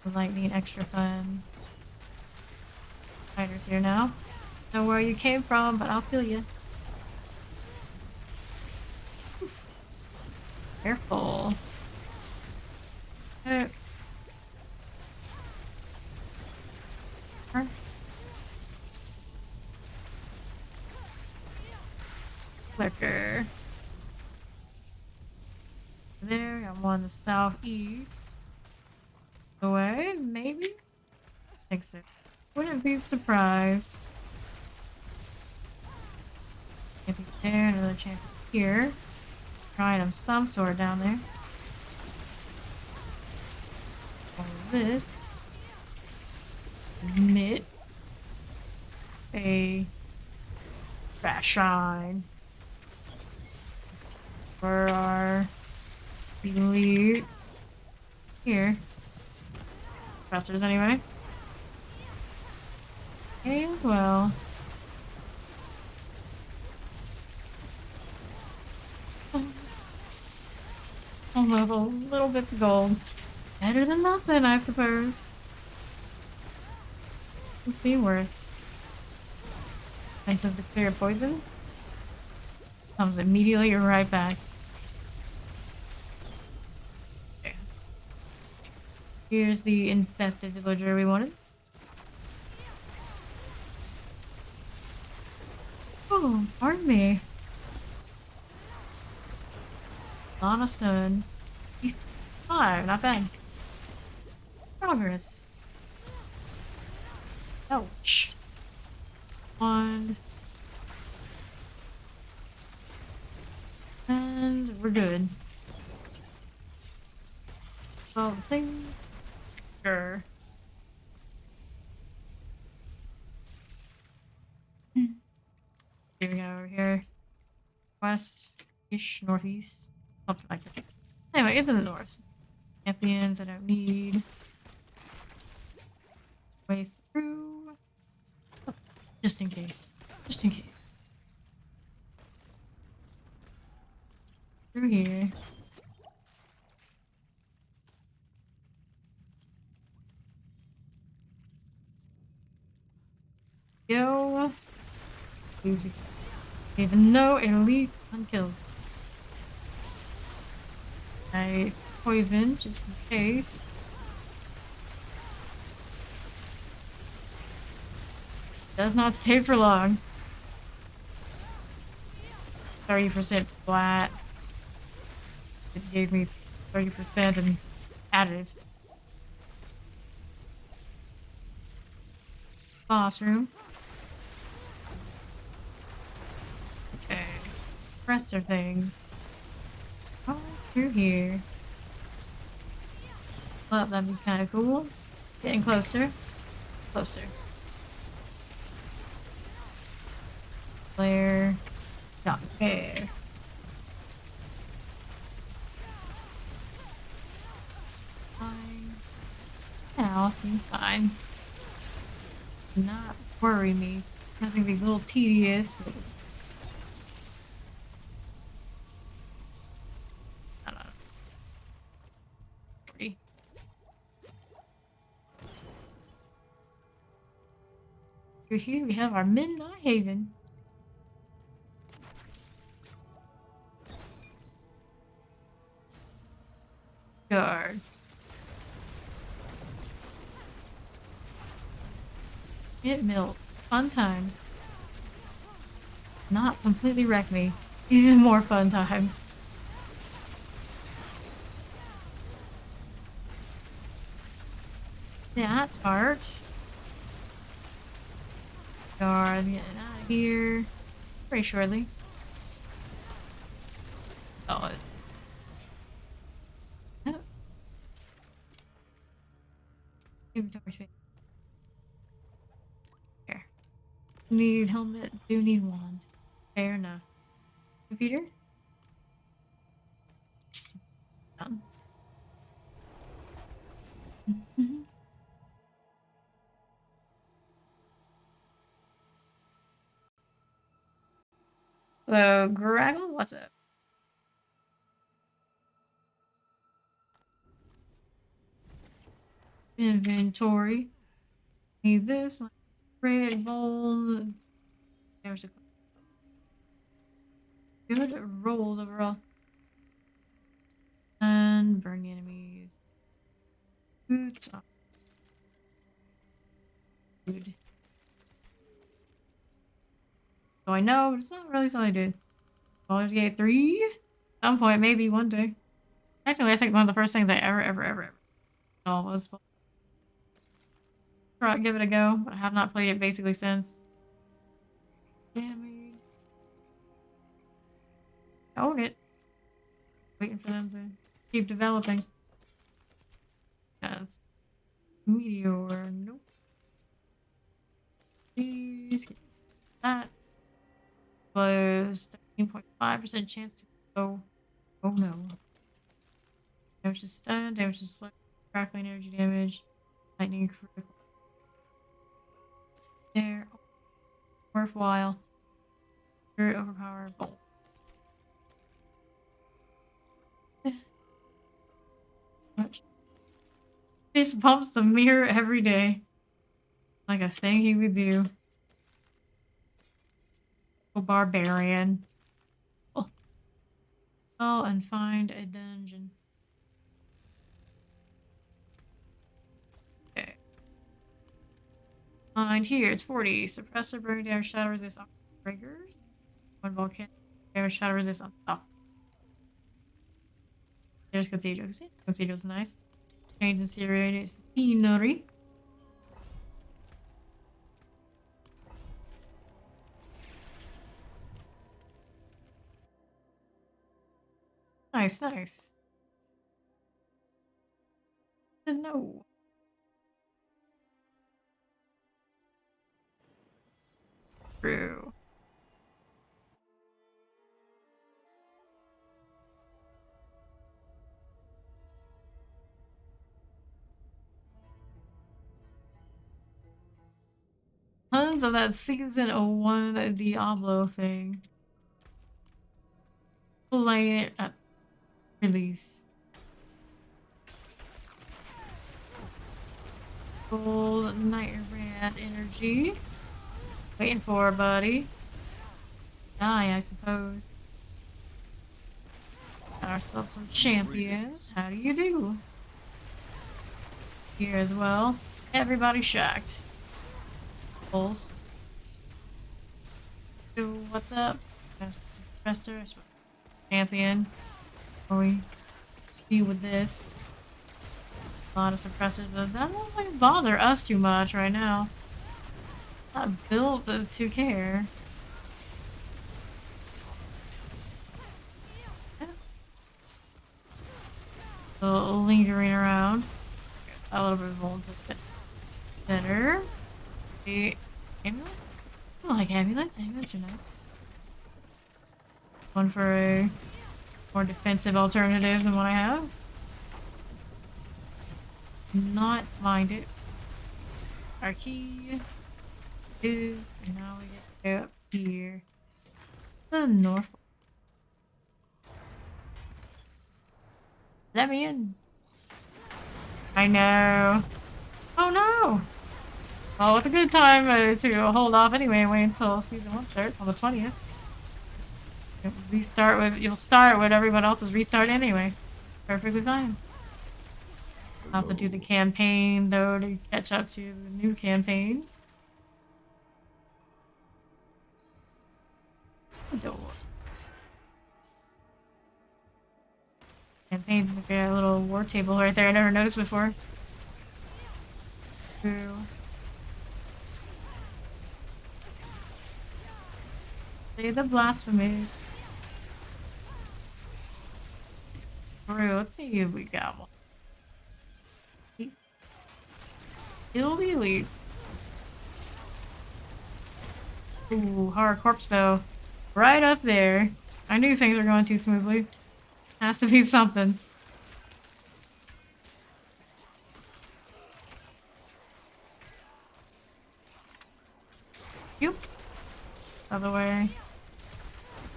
A: Would like me extra fun. Fighters here now. Know where you came from, but I'll feel you. Careful. Okay. Flicker. There, got one in the southeast. Away, maybe? I think so. Wouldn't be surprised. Champion there, another champion here. Trying him some sort down there. All this. Mid. A Shine. For our elite here. Professors anyway. Okay as well. Almost a little bits of gold. Better than nothing, I suppose. Let's see worth. Nice of the clear poison. Comes immediately right back. Okay. Here's the infested villager we wanted. Oh, pardon me. On a stone. 5, not bad. Progress. Ouch. 1. And we're good. All the things. Sure. Here we go over here. West-ish, northeast. Something like that. Anyway, it's in the north. Champions I don't need. Way through. Oh, just in case. Just in case. Through here. Go. Please be. Even no elite unkilled. I poison just in case. Does not stay for long. 30% flat. It gave me 30% and added. Boss room. Okay. Rest of things. Oh, through here. Well, that'd be kind of cool. Getting closer. Closer. Flare. Not fair. Fine. Yeah, all seems fine. Do not worry me. Nothing be a little tedious, but I don't know. Pretty. Here we have our Midnight Haven. Guard. It melts. Fun times. Not completely wreck me. Even more fun times. That part. Guard getting out of here pretty shortly. Oh, inventory space. There. Need helmet. Do need wand. Fair enough. Computer. Done. Hello, Graggle. What's up? Inventory. Need this. Red bowl. There's a good rolls overall. And burn the enemies. Boots. Food. So I know, but it's not really something I did. Baldur's Gate 3? At some point, maybe one day. Actually, I think one of the first things I ever was give it a go, but I have not played it basically since. Damage. Own it. Waiting for them to keep developing. Yes. Meteor. Nope. Please get that. Close. 13.5% chance to go. Oh no. Damage is stun, damage is slow, crackling energy damage, lightning critical. There. Worthwhile. Very overpowered. Bolt. Much. This bumps the mirror every day. Like a thing he would do. A barbarian. Oh. Oh, and find a dungeon. Okay. Find here, it's 40. Suppressor, burning damage, shadow resist on breakers. One volcanic damage, shadow resist on top. There's Cathedral. Cathedral's nice. Change in scenery. Scenery. Nice, nice. No. True. Tons of that season 1 Diablo thing. Play it at release. Gold Night Rat energy. Waiting for her, buddy. Die, I suppose. Got ourselves some champions. How do you do? Here as well. Everybody shocked. Bulls. So what's up? Suppressor. Champion. What we see with this? A lot of suppressors, but that won't like bother us too much right now. Not built to care. Still lingering around. A little bit of gold, but better. The amulet? I like amulets. Amulets are nice. One for a more defensive alternative than what I have. Not mind it. Our key is, and now we get to go up here. The north. Let me in. I know. Oh no! Well, it's a good time to hold off anyway and wait until season 1 starts on the 20th. You'll start when everyone else is restart anyway. Perfectly fine. I'll have to do the campaign though to catch up to the new campaign. Door. Campaigns like a little war table right there. I never noticed before. True. Say the blasphemies. True. Let's see if we got one. Kill the elite. Ooh, hard corpse bow. Right up there. I knew things were going too smoothly. Has to be something. Yoop. Other way.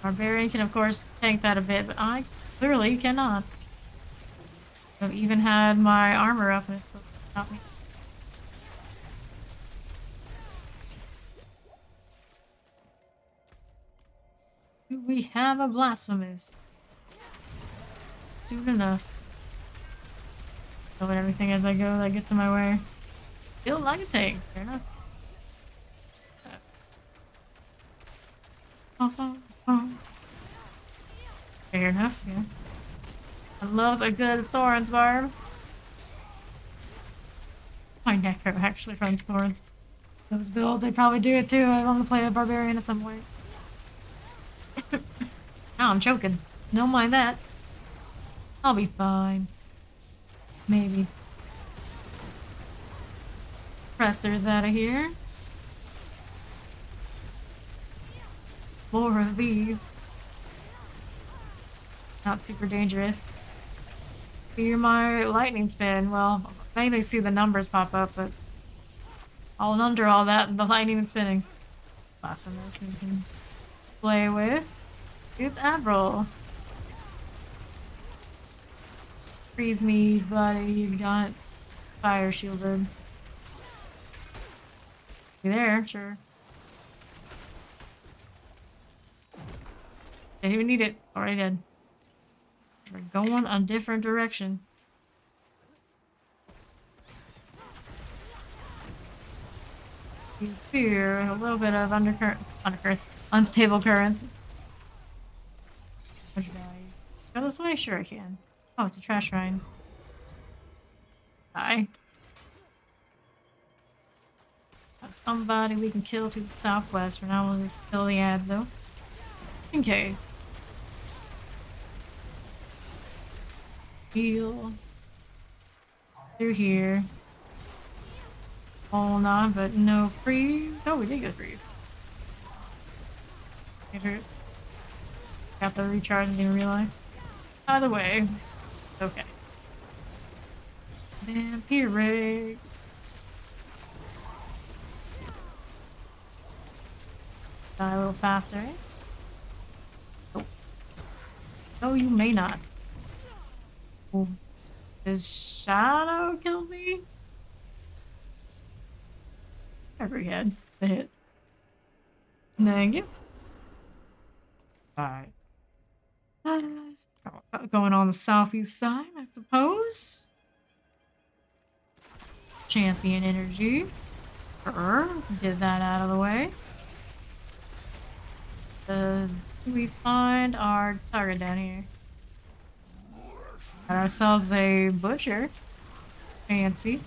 A: Barbarian can, of course, tank that a bit, but I clearly cannot. I've even had my armor up and it's still not me. We have a blasphemous. Soon enough. Killing everything as I go that gets in my way. Feel like a tank. Fair enough. Fair enough, yeah. I love a good Thorns barb. My Necro actually runs Thorns. Those builds, they probably do it too. I want to play a Barbarian at some point. Now I'm choking. Don't mind that. I'll be fine. Maybe. Presser's out of here. 4 of these. Not super dangerous. Fear my lightning spin. Well, I mainly see the numbers pop up, but all under all that, the lightning and spinning. Awesome, that's we can play with. It's Avril. Freeze me, buddy. You got fire shielded. You there? Sure. Didn't even need it. Already did. We're going a different direction. It's here. A little bit of undercurrents. Unstable currents. Should I go this way? Sure I can. Oh, it's a trash shrine. Hi. Got somebody we can kill to the southwest. For now, we'll just kill the ads though. In case. Heal. Through here. Hold on, but no freeze. Oh, we did get freeze. It hurts. Got the recharge and didn't realize. Either way. Okay. Vampire rig. Die a little faster, eh? Oh. Oh, you may not. Oh. Does Shadow kill me? Every head. A hit. Thank you. Alright. Going on the southeast side, I suppose. Champion energy. Get that out of the way. Do we find our target down here? Got ourselves a butcher. Fancy.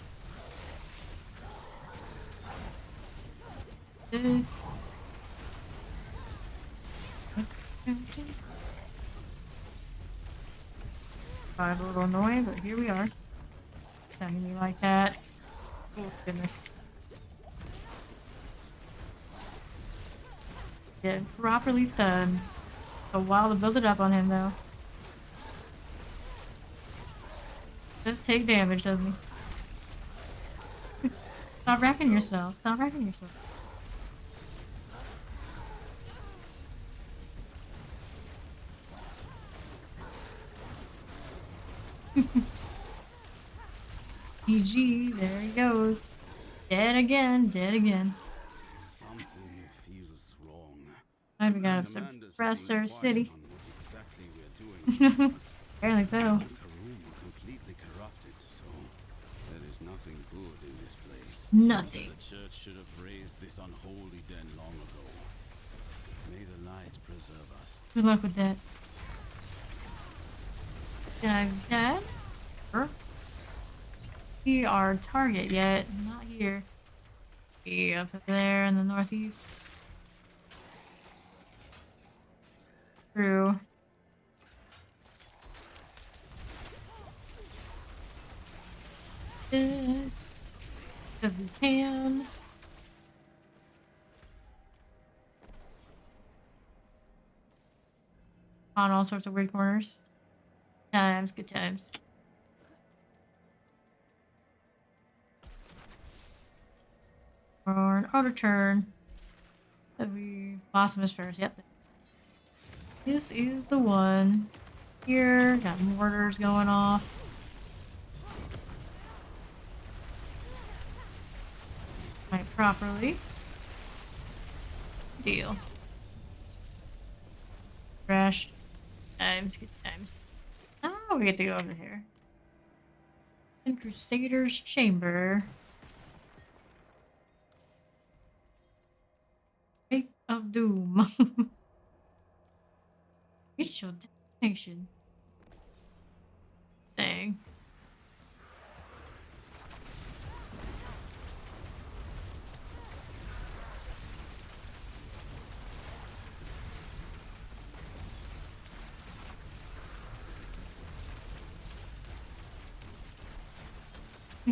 A: This. A little annoying, but here we are. Stunning me like that. Oh goodness. Get properly stunned. A while to build it up on him though. Does take damage, doesn't he? Stop wrecking yourself. Stop wrecking yourself. GG, there he goes. Dead again, dead again.
E: Something feels wrong.
A: Alright, we got a suppressor city. Apparently so.
E: Completely corrupted, so there is nothing good in this place.
A: Nothing.
E: The church should have raised this unholy den long ago.
H: May the light preserve us.
A: Good luck with that. Guy's dead. See our target yet. Not here. Be up there in the northeast. True. This. Because we can. On all sorts of weird corners. Times, good times. Or an auto turn. That we blossom is first. Yep. This is the one. Here, got mortars going off. Right, properly. Deal. Crash. Times, good times. Oh, we get to go over here. In Crusader's Chamber. Wake of Doom. It's your destination. Dang.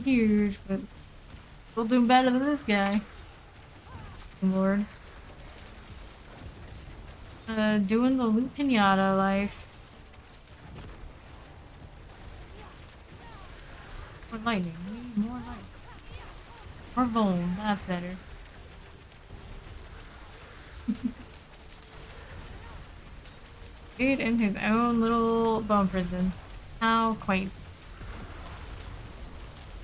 A: Huge, but still doing better than this guy. Lord. Doing the loot pinata life. More lightning. We need more lightning. More bone. That's better. Dude in his own little bone prison. How quaint.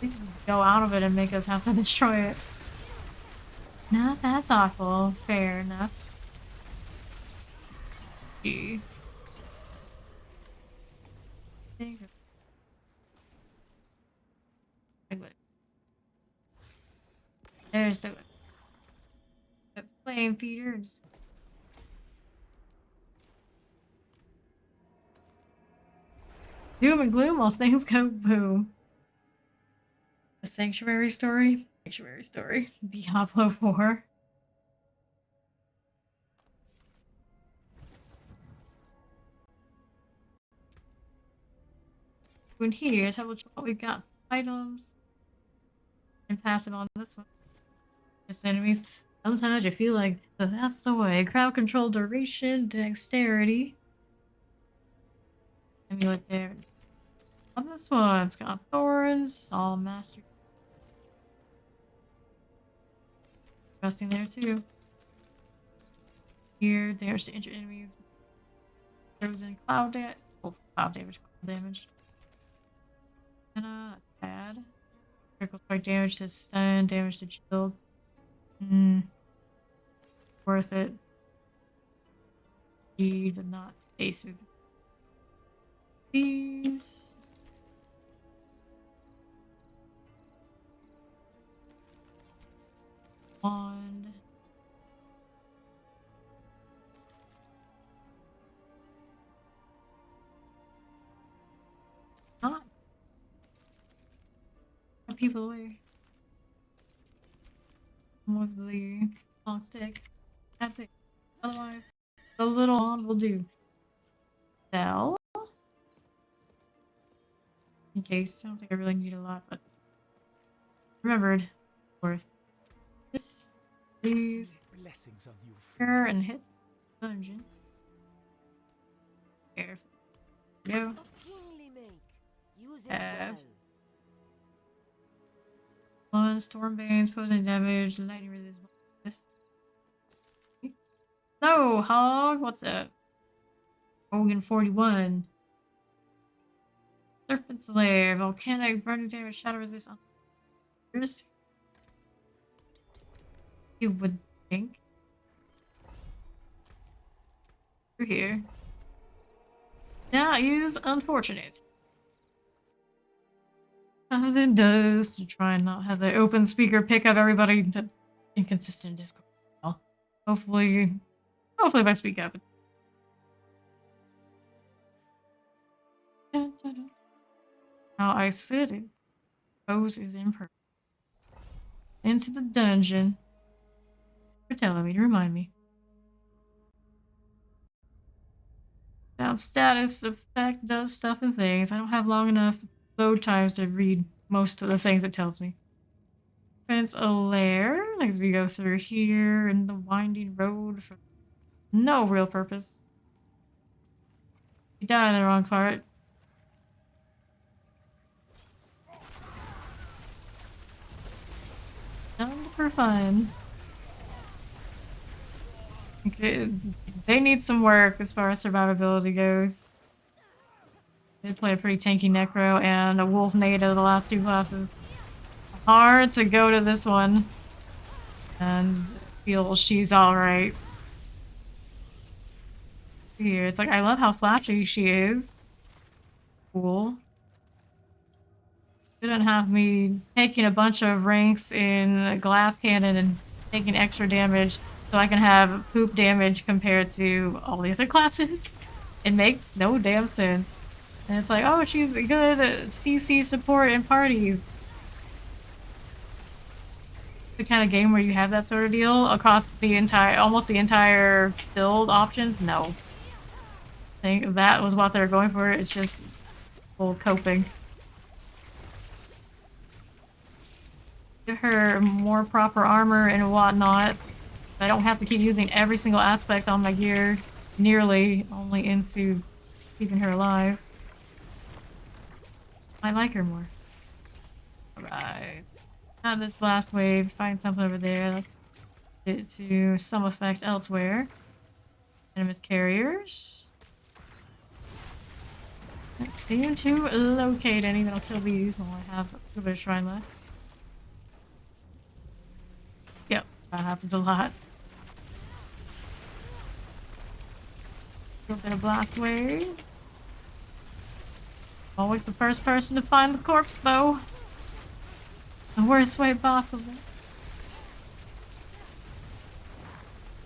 A: Please go out of it and make us have to destroy it. No, that's awful. Fair enough. Gee. There's the flame feeders. Doom and gloom while things go boom. A sanctuary story? Sanctuary story. Diablo 4. In here, tell what we've got. Items. And pass it on to this one. Just enemies. Sometimes you feel like that's the way. Crowd control, duration, dexterity. Amulet there. On this one, it's got thorns, all master. Resting there too. Here, damage to injured enemies. Frozen cloud damage. Oh, cloud damage, cold damage. That's bad. Critical strike damage to stun, damage to shield. Worth it. He did not base move. These. Wand. Not. People away. With the long stick. That's it. Otherwise, the little wand will do. Sell. In case. I don't think I really need a lot, but remembered. Worth. This. These.
H: Blessings on you.
A: Here and hit dungeon. Here. Go.
B: Of kingly make. Use it well.
A: One storm bands, poison damage, lightning resist. No, Hog, what's up? Hogan 41. Serpent Slayer, volcanic, burning damage, shadow resist. You would think. Through here. That is unfortunate. As it does to try and not have the open speaker pick up everybody inconsistent Discord. Well, hopefully Hopefully if I speak up. Now I sit it. Pose is imperfect. Into the dungeon. For telling me to remind me. Sound status effect does stuff and things. I don't have long enough load times to read most of the things it tells me. It's a lair. As we go through here in the winding road for no real purpose. You die in the wrong part. Done for fun. Okay, they need some work as far as survivability goes. They play a pretty tanky Necro and a Wolf Native the last 2 classes. Hard to go to this one and feel she's alright. Here, it's like, I love how flashy she is. Cool. Shouldn't have me taking a bunch of ranks in a glass cannon and taking extra damage so I can have poop damage compared to all the other classes. It makes no damn sense. And it's like, oh, she's a good CC support in parties. The kind of game where you have that sort of deal across the entire, almost the entire build options? No. I think that was what they were going for. It's just full coping. Give her more proper armor and whatnot. I don't have to keep using every single aspect on my gear, nearly only into keeping her alive. I like her more. Alright. Have this blast wave, find something over there. Let's get it to some effect elsewhere. Venomous carriers. Let's seem to locate any that'll kill these while I have a little bit of shrine left. Yep, that happens a lot. A little bit of blast wave. Always the first person to find the corpse bow. The worst way possible.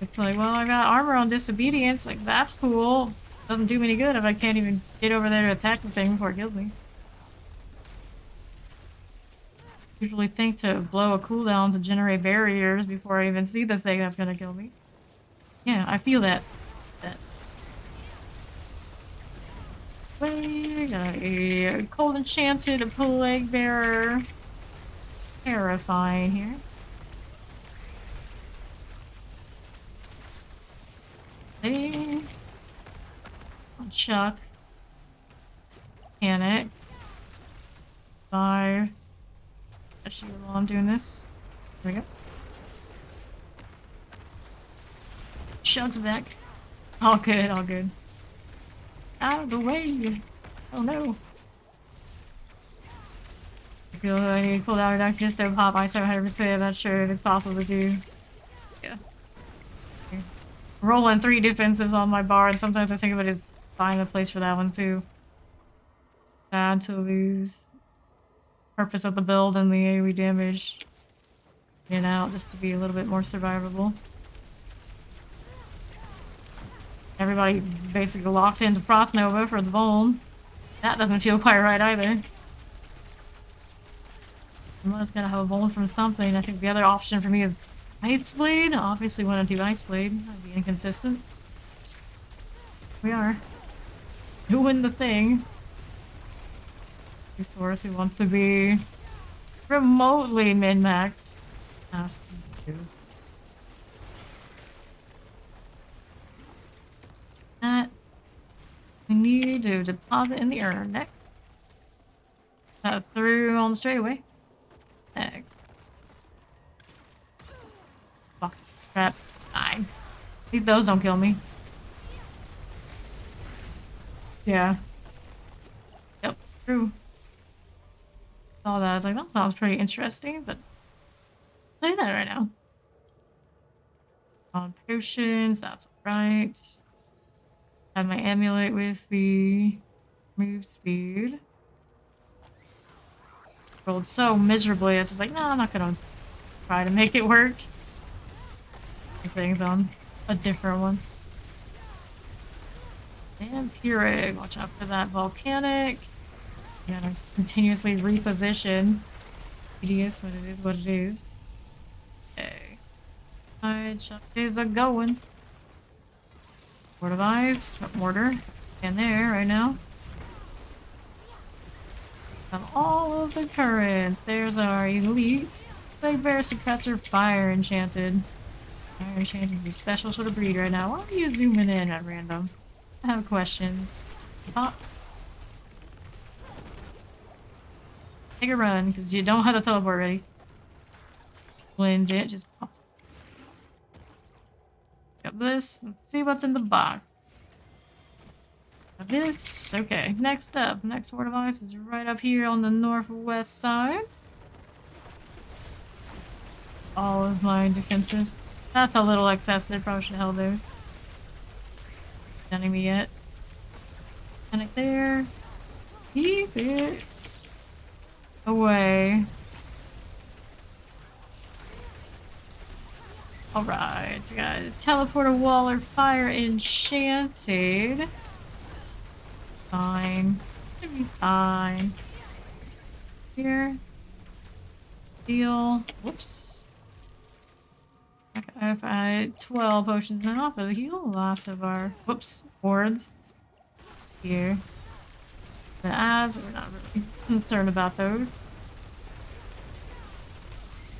A: It's like, well, I got armor on disobedience. Like, that's cool. Doesn't do me any good if I can't even get over there to attack the thing before it kills me. Usually think to blow a cooldown to generate barriers before I even see the thing that's gonna kill me. Yeah, I feel that. We got a cold enchanted plague bearer. Terrifying here. Hey. Chuck. Panic. 5. Especially while I'm doing this. There we go. Chuck's back. All good, all good. Out of the way! Oh no. I feel like I need to pull out reduction instead of pop ISO 100%. I'm not sure if it's possible to do. Yeah. Okay. Rolling 3 defensives on my bar, and sometimes I think about it finding a place for that one too. Sad to lose purpose of the build and the AoE damage in and out just to be a little bit more survivable. Everybody basically locked into Frost Nova for the Vuln. That doesn't feel quite right either. Someone's gonna have a Vuln from something. I think the other option for me is Ice Blade. Obviously want to do Ice Blade. That'd be inconsistent. We are. Doing the thing. Resource who wants to be remotely min-maxed. Has to do. That we need to deposit in the urn next. Through on the straightaway. Next. Fuck. Crap. Fine. At least those don't kill me. Yeah. Yep. True. Saw that. I was like, that sounds pretty interesting, but I'll say that right now. On potions, that's right. Have my amulet with the move speed. Rolled so miserably, I was just like, no, I'm not gonna try to make it work. Things on a different one. And Purig. Watch out for that volcanic. You gotta continuously reposition. Hideous, but it is what it is. Okay. Alright, shot is a going. Word of eyes. Mortar. And there right now. Got all of the currents. There's our elite. Big Bear Suppressor Fire Enchanted. Fire Enchanted is a special sort of breed right now. Why are you zooming in at random? I have questions. Pop. Take a run, because you don't have the teleport ready. Blend it, just pop. Got this. Let's see what's in the box. Got this. Okay, next up. Next word of ice is right up here on the northwest side. All of my defensives. That's a little excessive. Probably should have held those. Done me yet. Panic there. Keep it away. Alright, I got a teleporter waller fire enchanted. Fine. Should be fine. Here. Deal. Whoops. Okay, I've got 12 potions now for the heal. Lots of our wards. Here. The ads, we're not really concerned about those.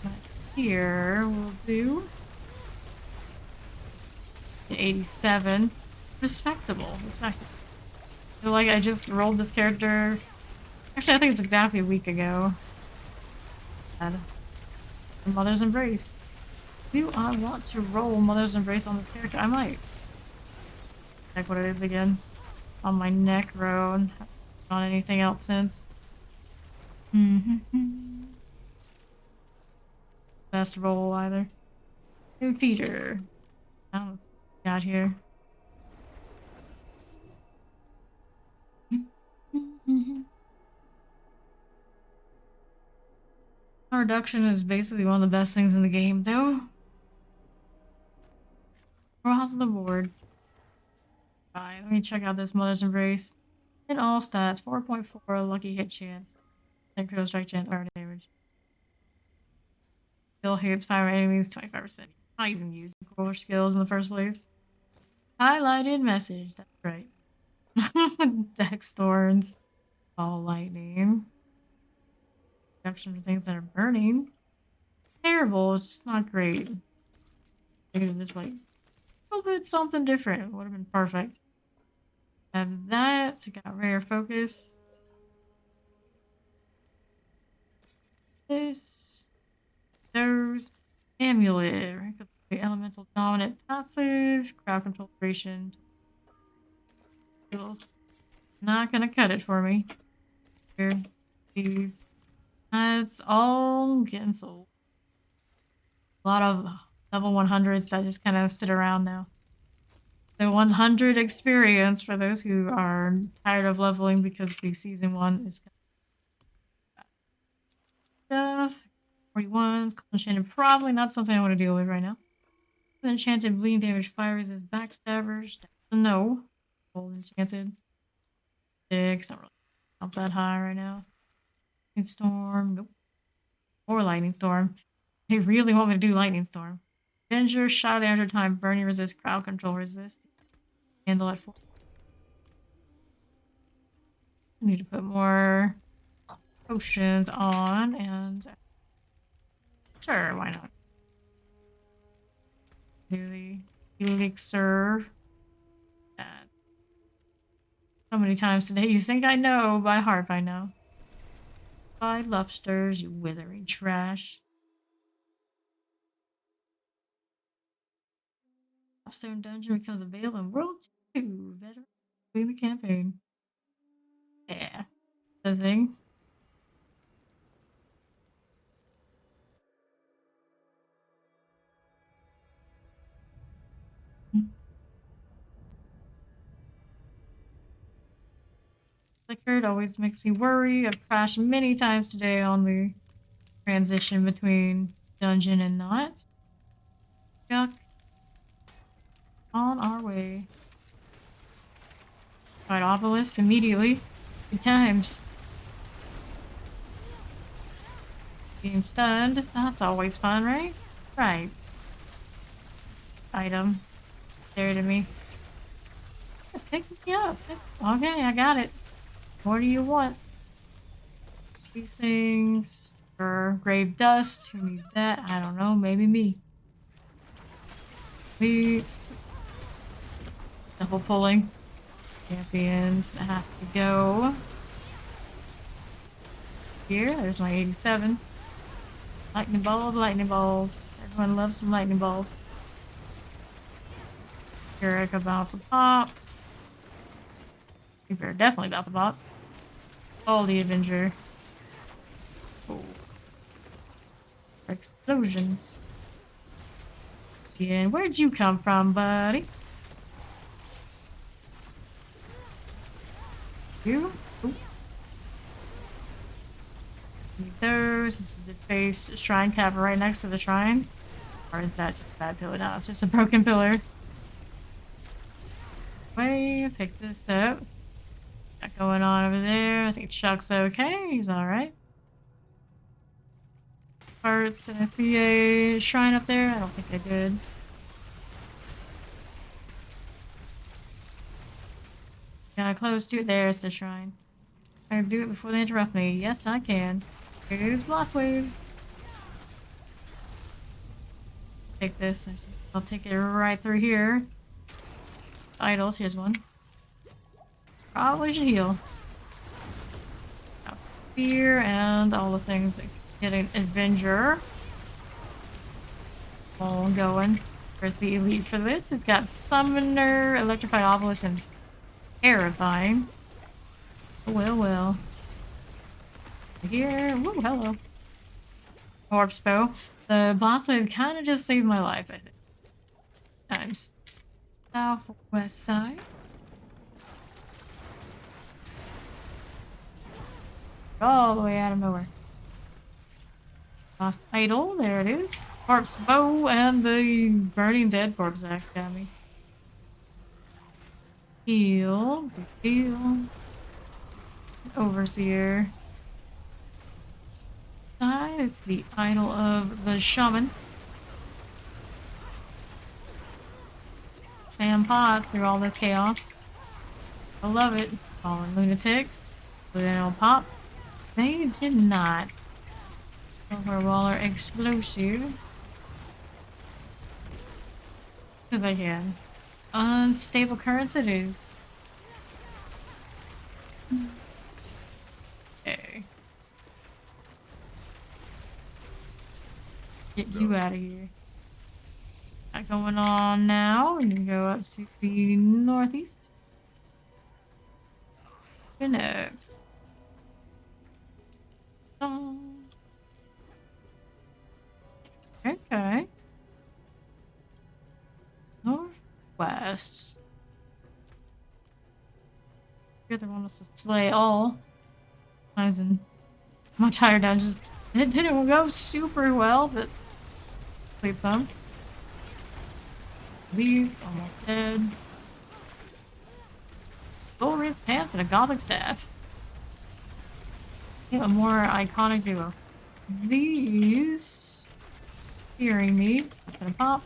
A: But here we'll do 87. Respectable. Respectable. I feel like I just rolled this character. Actually, I think it's exactly a week ago. And Mother's Embrace. Do I want to roll Mother's Embrace on this character? I might. Check what it is again. On my Necro and haven't done anything else since. Best roll either. Feeder. Now let's got here. Reduction is basically one of the best things in the game, though. Across the board. Alright, let me check out this Mother's Embrace. In all stats, 4.4 lucky hit chance, 10 critical strike chance, fire damage. Skill hits fire enemies 25%. Not even using core skills in the first place. Highlighted message, that's right. Dex Thorns. All lightning. Reduction for things that are burning. Terrible, it's just not great. I could have just like a little bit something different. It would have been perfect. Have that. So got rare focus. This. Those. Amulet. Right? The elemental dominant passive. Crowd control duration. Skills. Not gonna cut it for me. Here. These. That's all getting sold. A lot of level 100s that just kind of sit around now. The 100 experience for those who are tired of leveling because the season 1 is stuff. 41s, cold enchanted, probably not something I want to deal with right now. Enchanted bleeding damage, fire resist, backstabbers. No. Cold enchanted. 6, not that high right now. Lightning storm, nope. Or lightning storm. They really want me to do lightning storm. Avenger, shot after time, burning resist, crowd control resist. Handle at 4. I need to put more potions on and sure, why not? Do the elixir. And so many times today, you think I know by heart by now. 5 lobsters, you withering trash. Stone Dungeon becomes available in World 2. Better in the campaign. Yeah. The thing. Flickered always makes me worry. I've crashed many times today on the transition between dungeon and not. Yuck. On our way. Fight obelisk immediately. 2 times. Being stunned. That's always fun, right? Right. Item. There to me. Pick me up. Okay, I got it. What do you want? These things. For grave dust. Who needs that? I don't know. Maybe me. Please. Double pulling. Champions have to go. Here, there's my 87. Lightning balls, lightning balls. Everyone loves some lightning balls. Eric about to pop. You're definitely about to pop. Oh, the Avenger. Oh. Explosions. And where'd you come from, buddy? You? Ooh. Need those. This is the base shrine cap right next to the shrine. Or is that just a bad pillar? No, it's just a broken pillar. Wait, pick this up. Got going on over there. I think Chuck's okay. He's alright. Parts. Did I see a shrine up there? I don't think I did. Got close to it. There's the shrine. I can do it before they interrupt me. Yes, I can. Here's Blast Wave. Take this. I'll take it right through here. Idols. Here's one. Probably should heal. Got fear and all the things. Getting Avenger. All going. Where's the elite for this? It's got Summoner, Electrified Obelisk, and Terrifying. Well. Here. Woo, hello. Corpse Bow. The boss wave kind of just saved my life, I think. Times. Southwest side. All the way out of nowhere. Lost idol, there it is. Corpse bow and the burning dead corpse axe got me. Heal. Overseer. Side, it's the idol of the shaman. Sam Pot through all this chaos. I love it. Fallen lunatics. Blue pop. They did not. Overwaller explosive. Because I can. Unstable currents it is. Okay. Get you out of here. Not going on now. We can go up to the northeast. Good enough. Okay. Northwest. You're the one wants to slay all. I was in my tire dungeons. It didn't go super well, but played some. Leave, almost dead. Gold wrist pants and a gothic staff. A more iconic duo. These hearing me. That's gonna pop.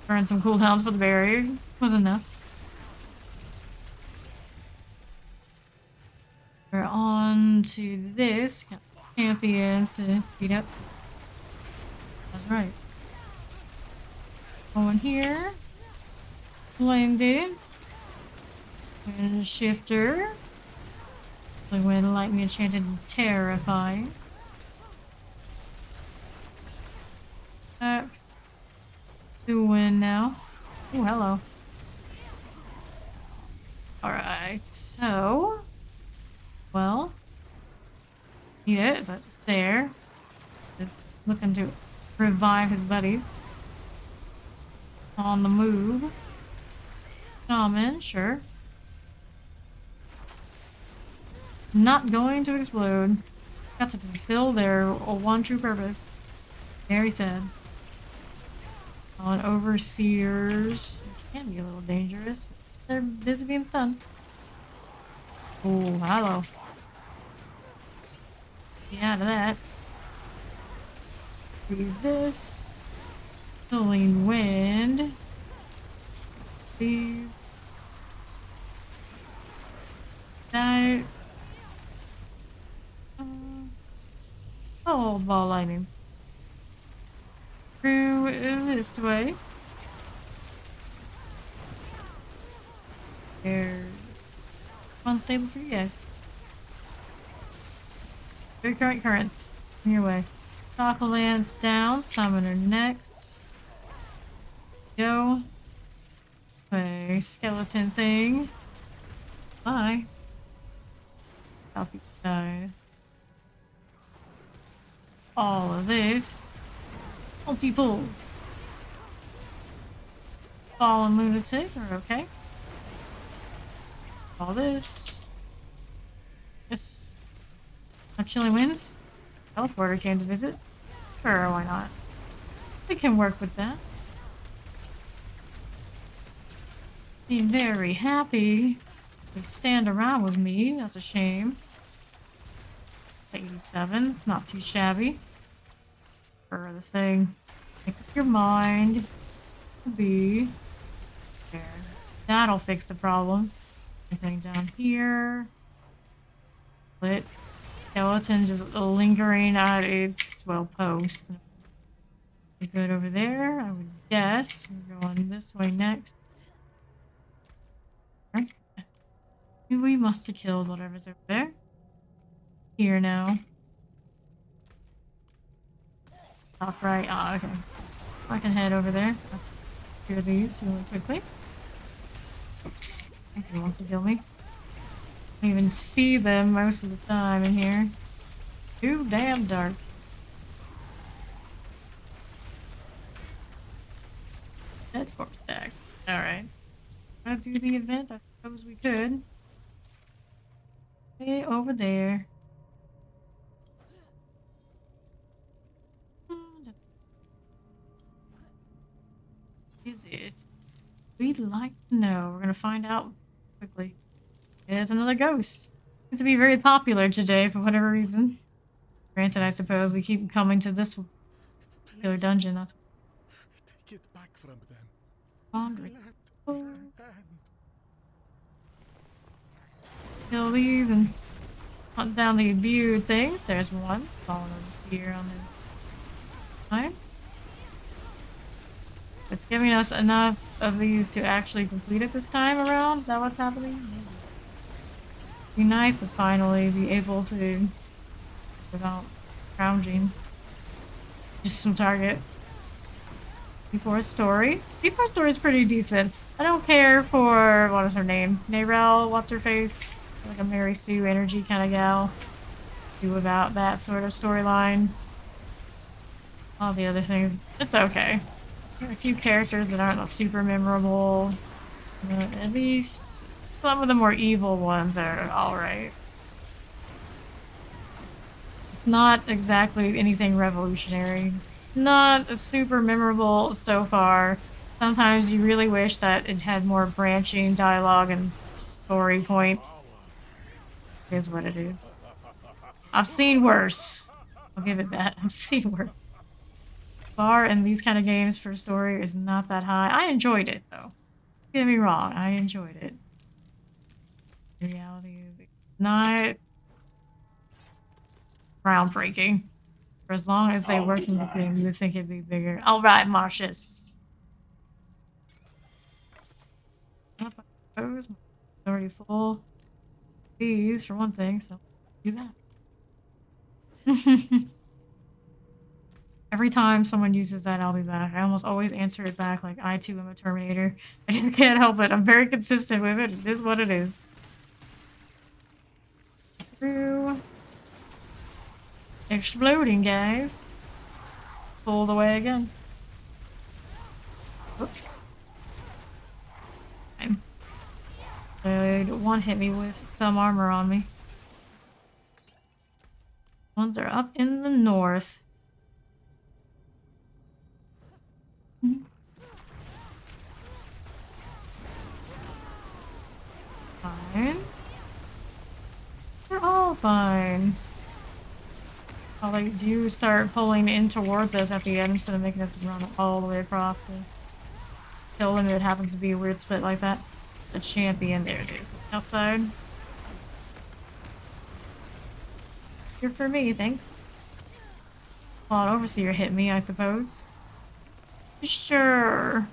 A: Burn some cooldowns for the barrier. Was enough. We're on to this. Got champions to beat up. That's right. Going here. Flame dudes. And shifter. When lightning enchanted and terrifying. To win now. Oh, hello. Alright, so. Well. Need it, but there. Just looking to revive his buddies. On the move. Shaman, sure. Not going to explode. Got to fulfill their one true purpose. Very sad. On overseers. Can be a little dangerous, but They're busy being stunned. Oh, hello. Get out of that. Do this. Healing wind. Please. That. Oh, ball lightnings. Through this way. There's unstable for you guys. Very current currents. In your way. Taco Lance down. Summoner next. Go. Okay, skeleton thing. Bye. Copy side. All of this. Multi-pulls. Fallen lunatic are okay. All this. Yes. Our chilling winds. Teleporter came to visit. Sure, why not? We can work with that. Be very happy to stand around with me. That's a shame. 87. It's not too shabby. For this thing. Make up your mind to be there. That'll fix the problem. Anything down here. Lit. Skeleton just lingering at its, well, post. Good over there, I would guess. We're going this way next. Okay. We must have killed whatever's over there. Here now. Top right. Oh, okay. I can head over there. I'll clear these really quickly. Oops. I think he wants to kill me. I don't even see them most of the time in here. Too damn dark. Dead corpse stacks. Alright. Wanna do the event? I suppose we could. Way over there. Is it? We'd like to know. We're gonna find out quickly. It's another ghost. Seems to be very popular today for whatever reason. Granted, I suppose we keep coming to this particular dungeon. That's
F: Take it back from them.
A: hungry.
F: Let them end.
A: Kill these and hunt down the imbued things. There's one. Fallen overseer on the side. It's giving us enough of these to actually complete it this time around. Is that what's happening? Maybe. Be nice to finally be able to, without scrounging, just some targets. Before story. Before story is pretty decent. I don't care for, what is her name? Narelle, what's her face? Like a Mary Sue energy kind of gal. Do without that sort of storyline. All the other things, it's okay. There are a few characters that aren't super memorable. At least some of the more evil ones are alright. It's not exactly anything revolutionary. Not super memorable so far. Sometimes you really wish that it had more branching dialogue and story points. It is what it is. I've seen worse. I'll give it that. I've seen worse. Bar in these kind of games for story is not that high. I enjoyed it though. Don't get me wrong, I enjoyed it. The reality is not groundbreaking. For as long as they work in the game, you would think it'd be bigger. Alright, Marcius. It's already full. These for one thing, so do that. Every time someone uses that, I'll be back. I almost always answer it back like, I too am a Terminator. I just can't help it. I'm very consistent with it. It is what it is. Through. Exploding, guys. Pulled away again. Oops. One hit me with some armor on me. Ones are up in the north. fine. Oh, they do start pulling in towards us at the end instead of making us run all the way across to kill them. It happens to be a weird split like that. The champion, there it is. Outside. Here for me, thanks. Well, overseer hit me, I suppose. Sure.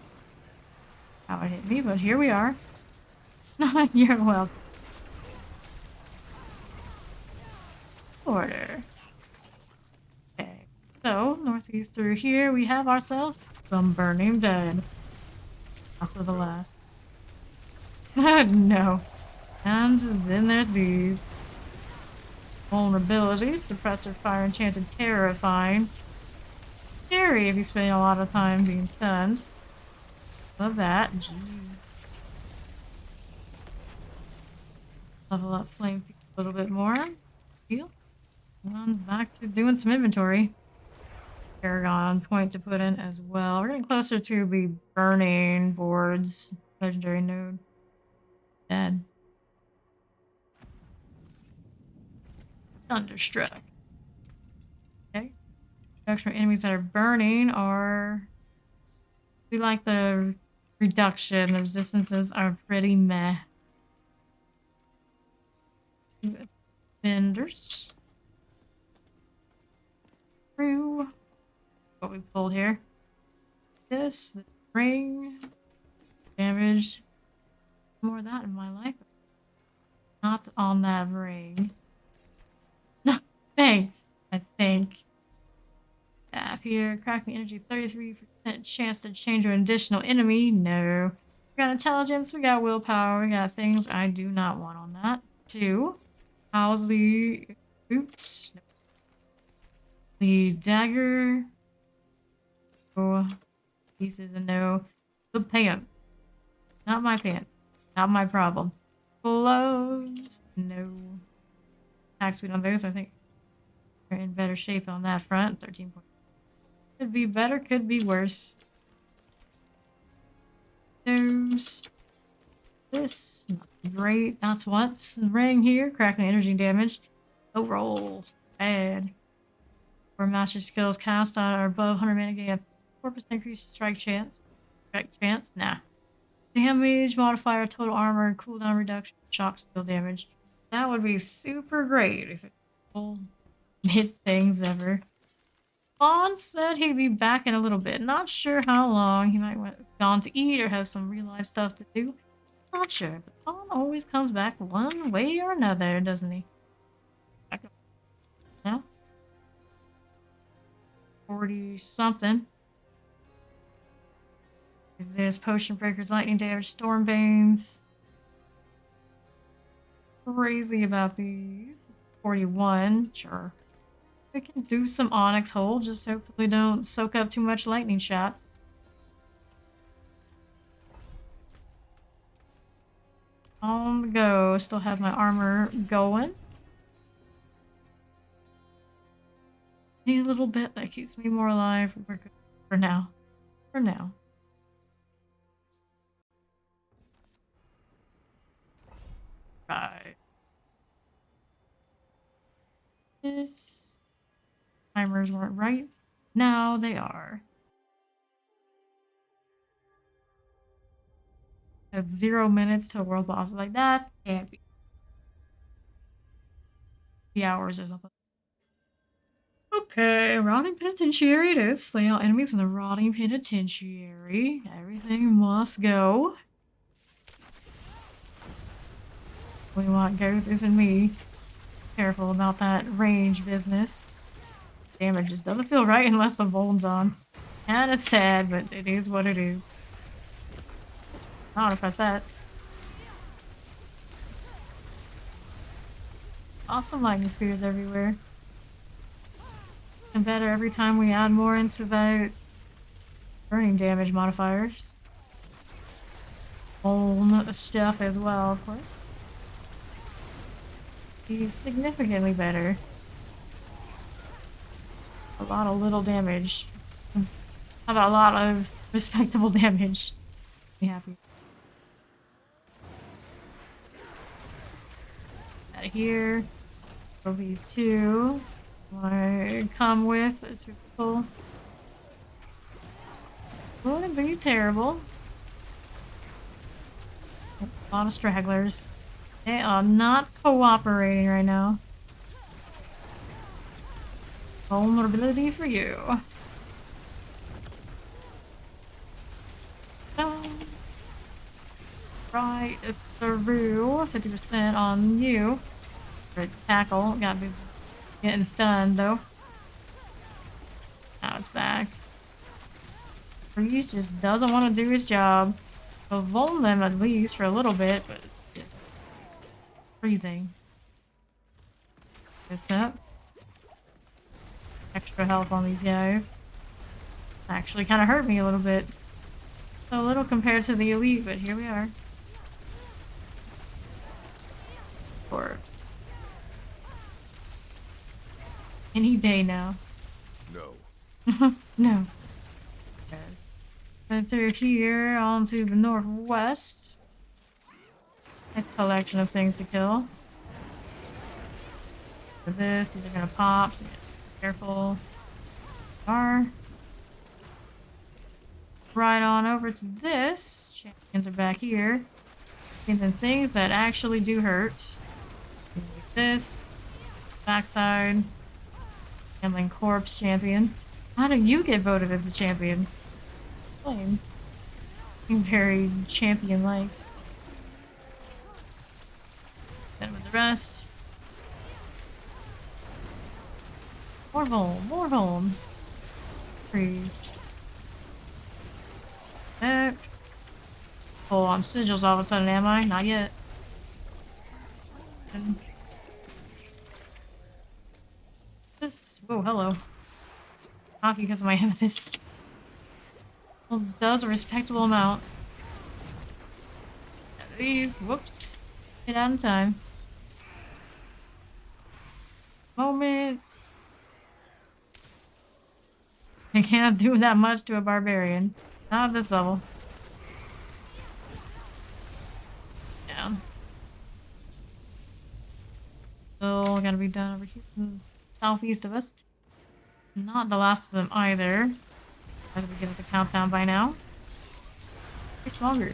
A: How it hit me, but here we are. You're welcome. Order. Okay. So, northeast through here, we have ourselves some Burning Dead. Also the last. No. And then there's these. Vulnerabilities, suppressor fire, enchanted terrifying. Scary if you spend a lot of time being stunned. Love that. Gee. Level up flame a little bit more. Heal. And back to doing some inventory. Paragon point to put in as well. We're getting closer to the burning boards. Legendary node. Dead. Thunderstruck. Okay. Reduction of enemies that are burning are... We like the reduction. The resistances are pretty meh. Vendors. Through what we pulled here. This, the ring. Damage. More of that in my life. Not on that ring. Thanks, I think. Staff here. Cracking energy, 33% chance to change to an additional enemy. No. We got intelligence, we got willpower, we got things I do not want on that. 2. How's the boots? No. The dagger. Oh. Pieces and no. The pants. Not my pants. Not my problem. Clothes. No. Attack speed on those, I think. We're in better shape on that front. 13 points. Could be better, could be worse. There's this. Not great. That's what's ring here. Cracking energy damage. No rolls. Bad. For master skills cast on or above 100 mana gain a 4% increased strike chance. Strike chance? Nah. Damage modifier, total armor, cooldown reduction, shock skill damage. That would be super great if it all mid things ever. Vaughn said he'd be back in a little bit. Not sure how long. He might want gone to eat or has some real life stuff to do. Not sure. But Vaughn always comes back one way or another, doesn't he? No? 40 something. Is this potion breakers, lightning damage, storm banes? Crazy about these. 41, sure. We can do some onyx hold, just hopefully don't soak up too much lightning shots. On the go. Still have my armor going. Need a little bit that keeps me more alive. We're good for now. For now. Right. This timers weren't right. Now they are. At 0 minutes till world boss. Like that can't be. 3 hours or something. Okay, rotting penitentiary it is. Slay all enemies in the rotting penitentiary. Everything must go. We want Gothers and me. Careful about that range business. Damage just doesn't feel right unless the Voln's on. And it's sad, but it is what it is. I want to press that. Awesome lightning spears everywhere. And better every time we add more into that burning damage modifiers. Own stuff as well, of course. He's significantly better. A lot of little damage. How about a lot of respectable damage? Be happy. Out of here. So these two I come with it's cool. Wouldn't be terrible. A lot of stragglers. They are not cooperating right now. Vulnerability for you. Right through 50% on you. For tackle. Gotta be getting stunned though. Now it's back. Freeze just doesn't want to do his job. We'll vuln them at least for a little bit, but it's freezing. This up. Extra health on these guys. Actually kind of hurt me a little bit. So little compared to the elite, but here we are. Or any day now.
E: No.
A: No. Yes. And through here onto the northwest. Nice collection of things to kill. For this, these are gonna pop, so you gotta be careful. Right on over to this. Champions are back here. And then things that actually do hurt. Like this. Backside. Handling corpse champion. How do you get voted as a champion? Lame. Very champion-like. Then with the rest. More Volm, more Volm. Freeze. Oh, on sigils all of a sudden, am I? Not yet. And this. Whoa, hello. Not because of my amethyst. Well, does a respectable amount. These. Whoops. Get out in time. Moment. I can't do that much to a barbarian. Not at this level. Yeah. Still gonna be done over here in the southeast of us. Not the last of them either. As we get us a countdown by now. It's longer.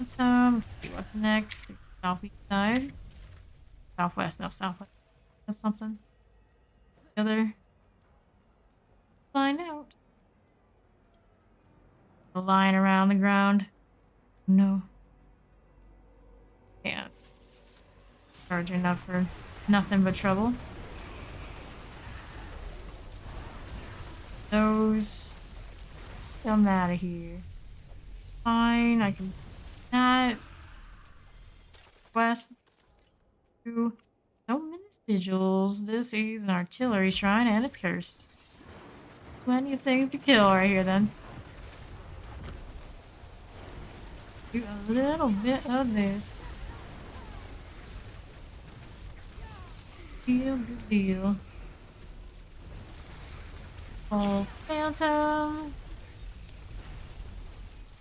A: Let's see what's next. Southeast side. Southwest, no, southwest. That's something. The other. Find out. The line around the ground. No. Can't. Charging up for nothing but trouble. Those. I'm out of here. Fine, I can. That. West. Two. So many sigils. This is an artillery shrine and it's cursed. Plenty of things to kill right here then. Do a little bit of this. Good deal. Oh, Phantom.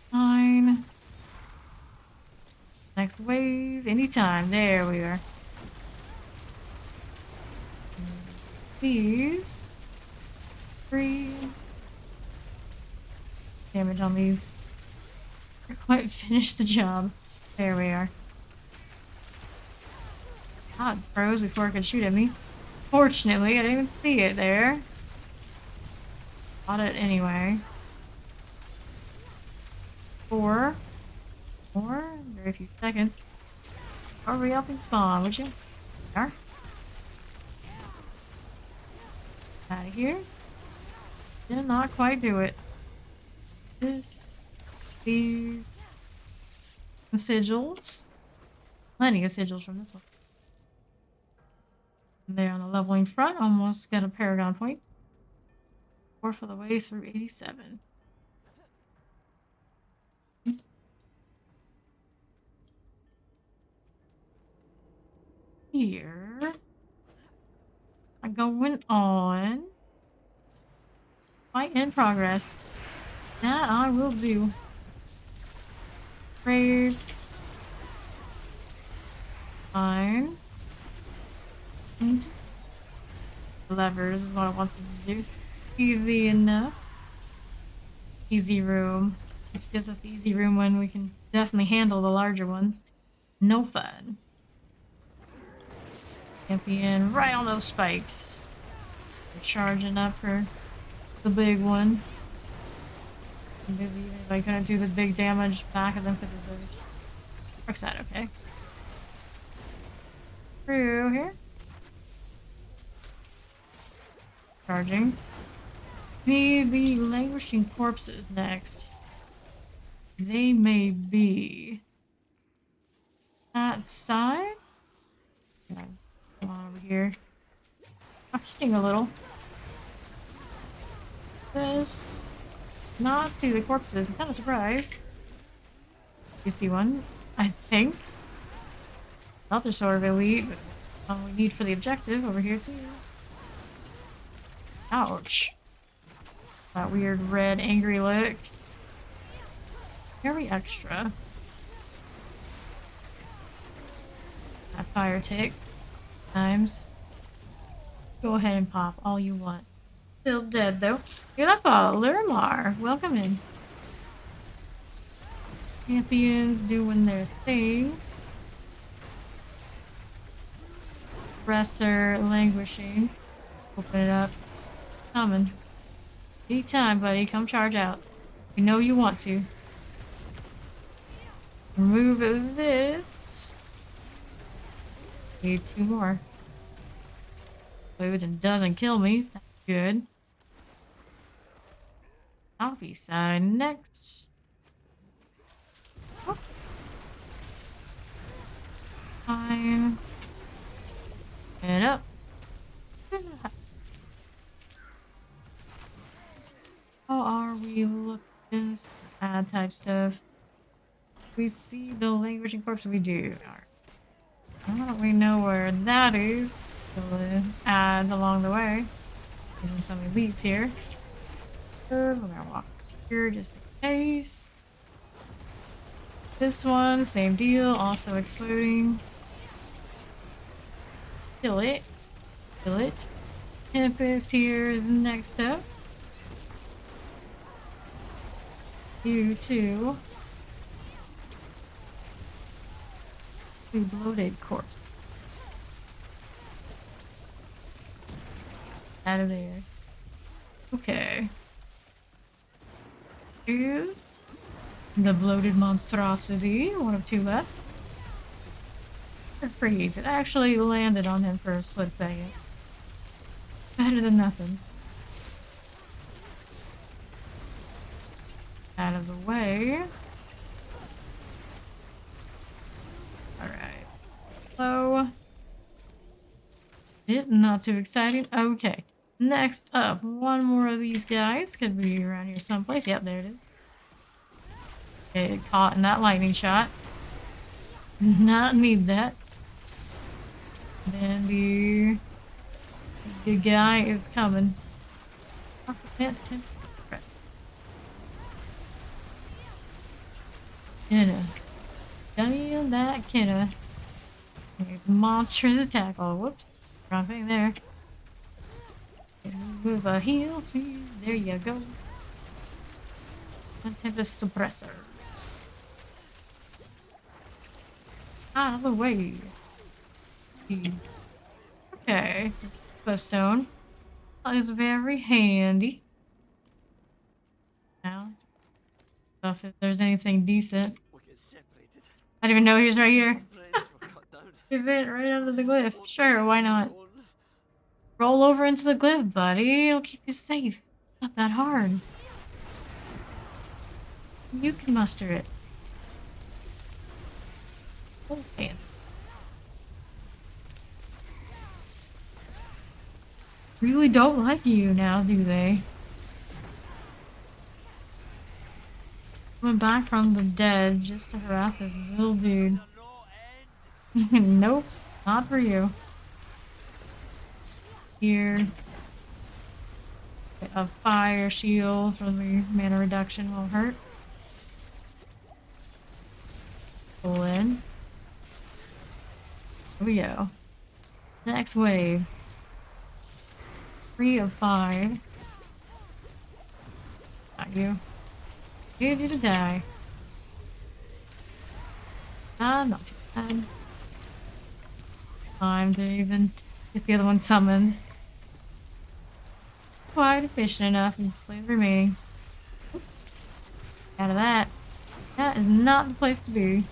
A: Fine. Next wave, anytime. There we are. These. 3. Damage on these. Never quite finished the job. There we are. God, froze before it could shoot at me. Fortunately, I didn't even see it there. Got it anyway. 4. More. Very few seconds. Hurry up and spawn, would you? There. Out of here. Did not quite do it. This. These. The sigils. Plenty of sigils from this one. There on the leveling front, almost got a paragon point. 4th of the way through 87. Here. Going on. Fight in progress. That I will do. Prayers. Fine. And levers is what it wants us to do. Easy enough. Easy room. Which gives us the easy room when we can definitely handle the larger ones. No fun. Champion right on those spikes. We're charging up for the big one. I'm busy. I couldn't do the big damage back of them because of the dark side, okay. Through here. Charging. Maybe languishing corpses next. They may be that side. Yeah, come on over here. I'm sting a little. This. Not see the corpses. I'm kind of surprised. You see one? I think. Other sort of elite, but all we need for the objective over here too. Ouch. That weird red angry look. Very extra. That fire tick. Times. Go ahead and pop all you want. Still dead though. Beautiful, Lurimar. Welcome in. Champions doing their thing. Presser languishing. Open it up. Coming. Anytime, buddy. Come charge out. You know you want to. Remove this. Need 2 more. It doesn't kill me. That's good. Southeast side next. Oh. Fine. And up. How are we looking? Add type stuff. We see the languishing corpse. We do. Now that we know where that is, we'll add along the way. Getting some elites here. We're gonna walk here just in case. This one, same deal, also exploding. Kill it. Kill it. Tempest here is next up. You too. 2 bloated corpse. Out of there. Okay. Here's the bloated monstrosity. 1 of 2 left. Freeze. It actually landed on him for a split second. Better than nothing. Out of the way. Alright. So. Not too exciting. Okay. Next up, 1 more of these guys. Could be around here someplace. Yep, there it is. Okay, caught in that lightning shot. Not need that. Then the guy is coming. That's him. Press. Kenna. Damn that Kenna. It's monstrous attack. Oh, whoops. Wrong thing there. Move a heal, please. There you go. Let's have a suppressor. Out of the way. Okay. Stone. That is very handy. Now, stuff if there's anything decent. I didn't even know he was right here. Event right under the glyph. Sure, why not? Roll over into the glyph, buddy. It'll keep you safe. Not that hard. You can muster it. Oh, fancy. Really don't like you now, do they? Went back from the dead just to harass this little dude. Nope, not for you. Here. A fire shield for the mana reduction will hurt. Pull in. Here we go. Next wave. 3 of 5. Not you. Need you to die. Ah, not too bad. Time to even get the other one summoned. Quite efficient enough and slay the remaining. Out of that. That is not the place to be.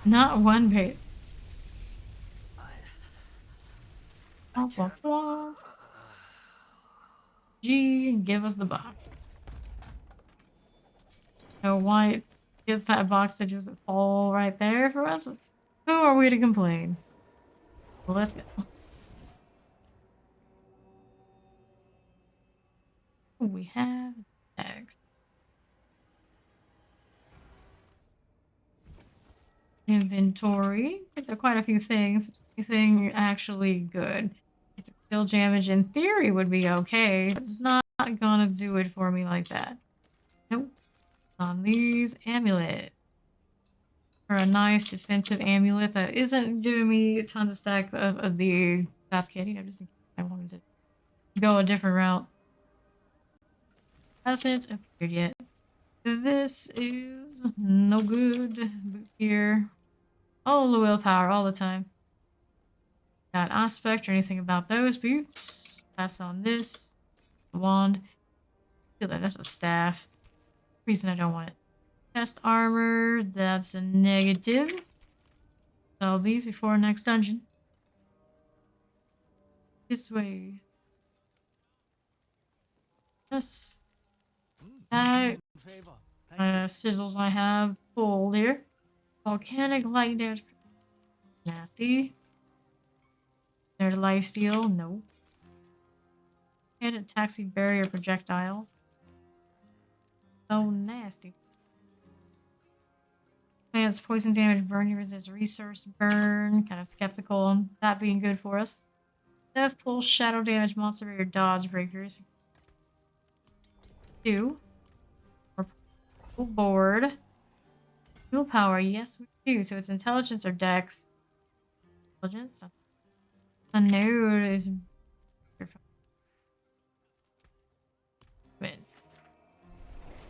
A: Not one bit. Blah, blah, blah. G, give us the box. So why it gets that box to just fall right there for us? Who are we to complain? Well, let's go. We have next. Inventory. There are quite a few things. Anything actually good. It's skill damage in theory would be okay. It's not gonna do it for me like that. Nope. On these amulets. For a nice defensive amulet that isn't giving me tons of stacks of the fast kit, you know, just in case I wanted to go a different route. Hasn't appeared yet. This is no good. Boots here. All the willpower all the time. Not aspect or anything about those boots. Pass on this. Wand. Feel that that's a staff. Reason I don't want it. Chest armor. That's a negative. Sell these before next dungeon. This way. Yes. That sigils I have full here. Volcanic light damage. Nasty. There's lifesteal. No. And a taxi barrier projectiles. So nasty. Advanced poison damage, burn resist resource burn. Kind of skeptical on that being good for us. Death pull, shadow damage, monster barrier, dodge breakers. 2. Full board. Willpower, yes we do. So it's intelligence or dex. Intelligence. A node is.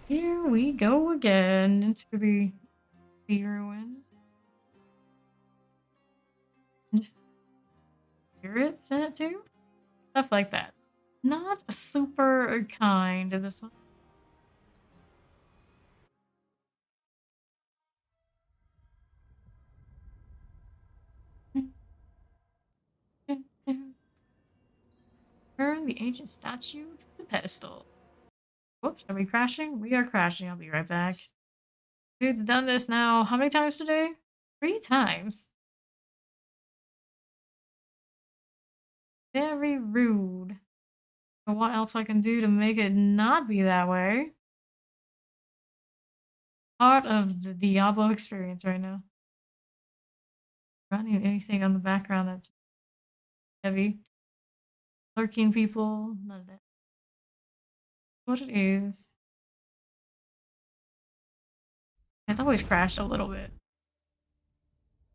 A: Here we go again into the ruins. Spirits in it too? Stuff like that. Not super kind to this one. Turn the ancient statue to the pedestal. Whoops, are we crashing? We are crashing. I'll be right back. Dude's done this now how many times today? 3 times. Very rude. So what else I can do to make it not be that way? Part of the Diablo experience right now. Not need anything on the background that's heavy. Lurking people, none of that. What it is. It's always crashed a little bit.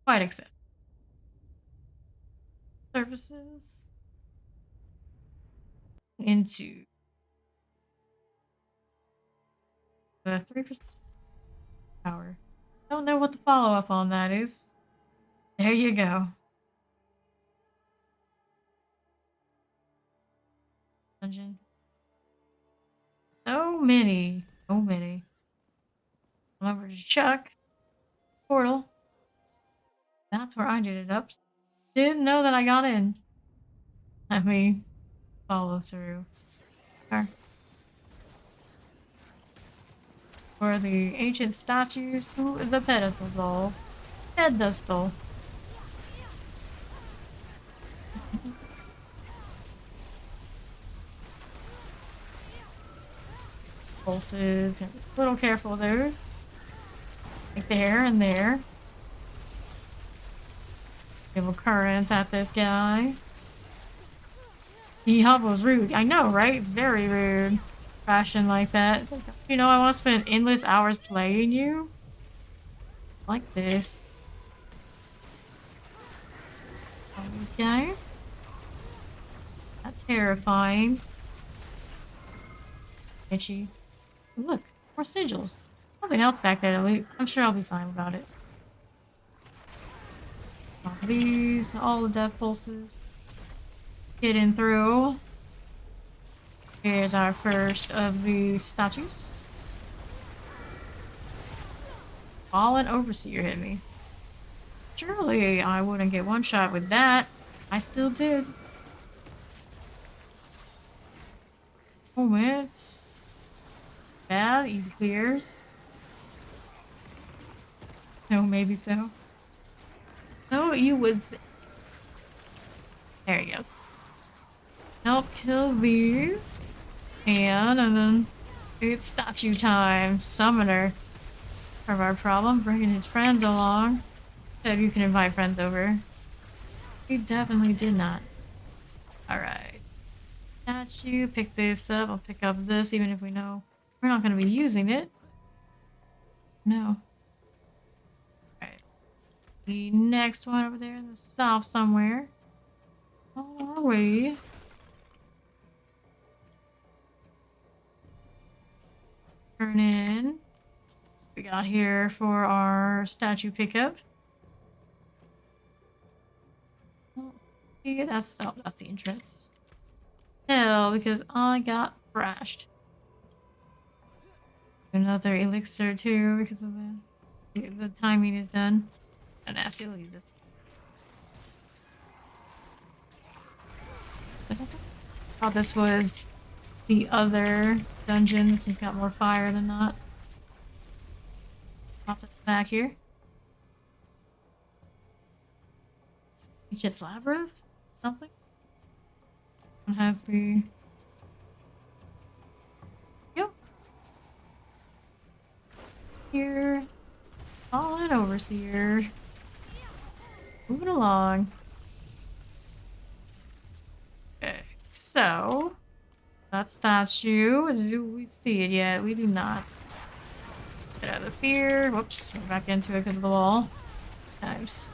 A: Quite excessive. Services. Into the 3% power. Don't know what the follow-up on that is. There you go. Dungeon. So many. So many. Come over to Chuck. Portal. That's where I did it up. Didn't know that I got in. Let me follow through. Okay. For the ancient statues to the pedestal. Pedestal. Pulses. A little careful of those. Like there and there. Give a current at this guy. He was rude. I know, right? Very rude. Crashing like that. You know, I want to spend endless hours playing you. Like this. All these guys. Not terrifying. Itchy. Look, more sigils. Something else back there to loot. I'm sure I'll be fine about it. All these, all the death pulses. Getting through. Here's our first of the statues. Fallen Overseer hit me. Surely I wouldn't get one shot with that. I still did. Moments. Bad, easy clears. No, maybe so. No, you would. There he goes. Help kill these. And then it's statue time. Summoner. Part of our problem, bringing his friends along. Said you can invite friends over. We definitely did not. Alright. Statue, pick this up. I'll pick up this even if we know we're not going to be using it. No. Alright. The next one over there in the south somewhere. On our way. Turn in. We got here for our statue pickup. Yeah, that's the entrance. Hell, because I got thrashed. Another elixir too because of the timing is done. A nasty use this. Thought this was the other dungeon. This one's got more fire than not. Pop it back here. It's Labyrinth? Something? One has the... Yep. Here. Fallen Overseer. Moving along. Okay, so... That statue. Do we see it yet? We do not. Get out of the fear. Whoops. We're back into it because of the wall. Times.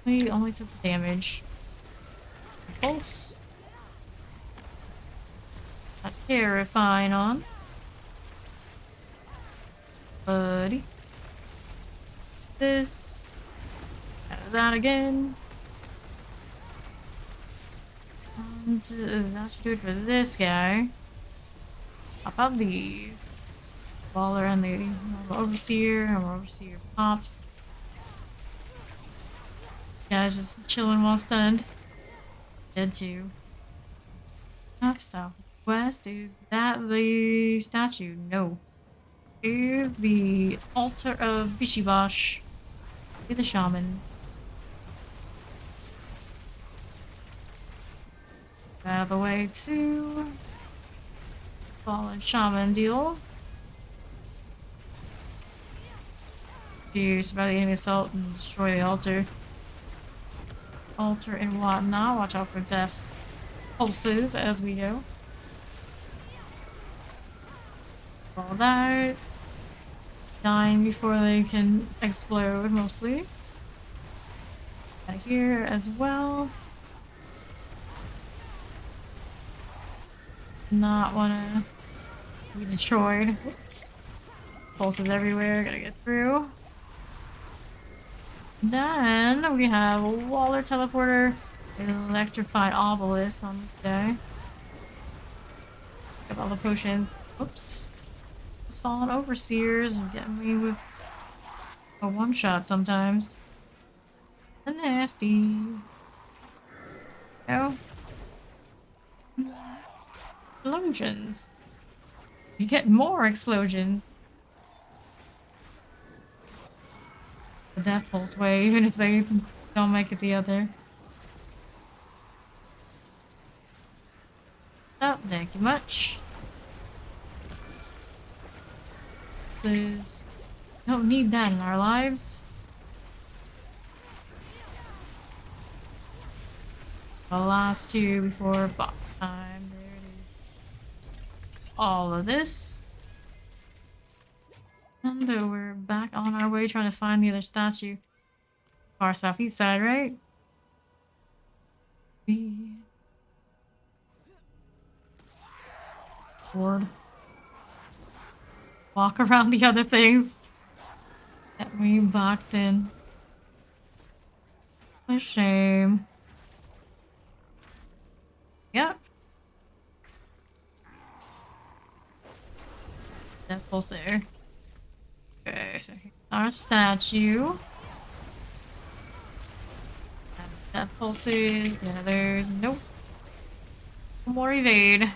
A: We only took the damage. Pulse. Not terrifying on. Buddy. This. That again. And that should do it for this guy. Pop out these. Waller and the Overseer. And Overseer pops. Guy's just chilling while stunned. Dead too. Up southwest. Is that the statue? No. Is the altar of Bishibosh. The shamans. Out of the way to fallen shaman deal. Fierce by the enemy assault and destroy the altar. Altar and whatnot. Watch out for death pulses as we go. All that. Dying before they can explode mostly. Back here as well. Not wanna be destroyed. Whoops. Pulses everywhere, gotta get through. Then we have a Waller Teleporter, Electrified Obelisk on this guy. Got all the potions. Oops. Just falling Overseers and getting me with a one-shot sometimes. The nasty. Go. Explosions. You get more explosions. The death pulse way, even if they don't make it the other. Oh, thank you much. Please. Don't need that in our lives. The last two before boss time. There it is. All of this. And we're back on our way trying to find the other statue. Far southeast side, right? Sword. Walk around the other things that we box in. A shame. Yep. That pulse there. Okay, so here's our statue. That pulses. Yeah, there's nope. No more evade.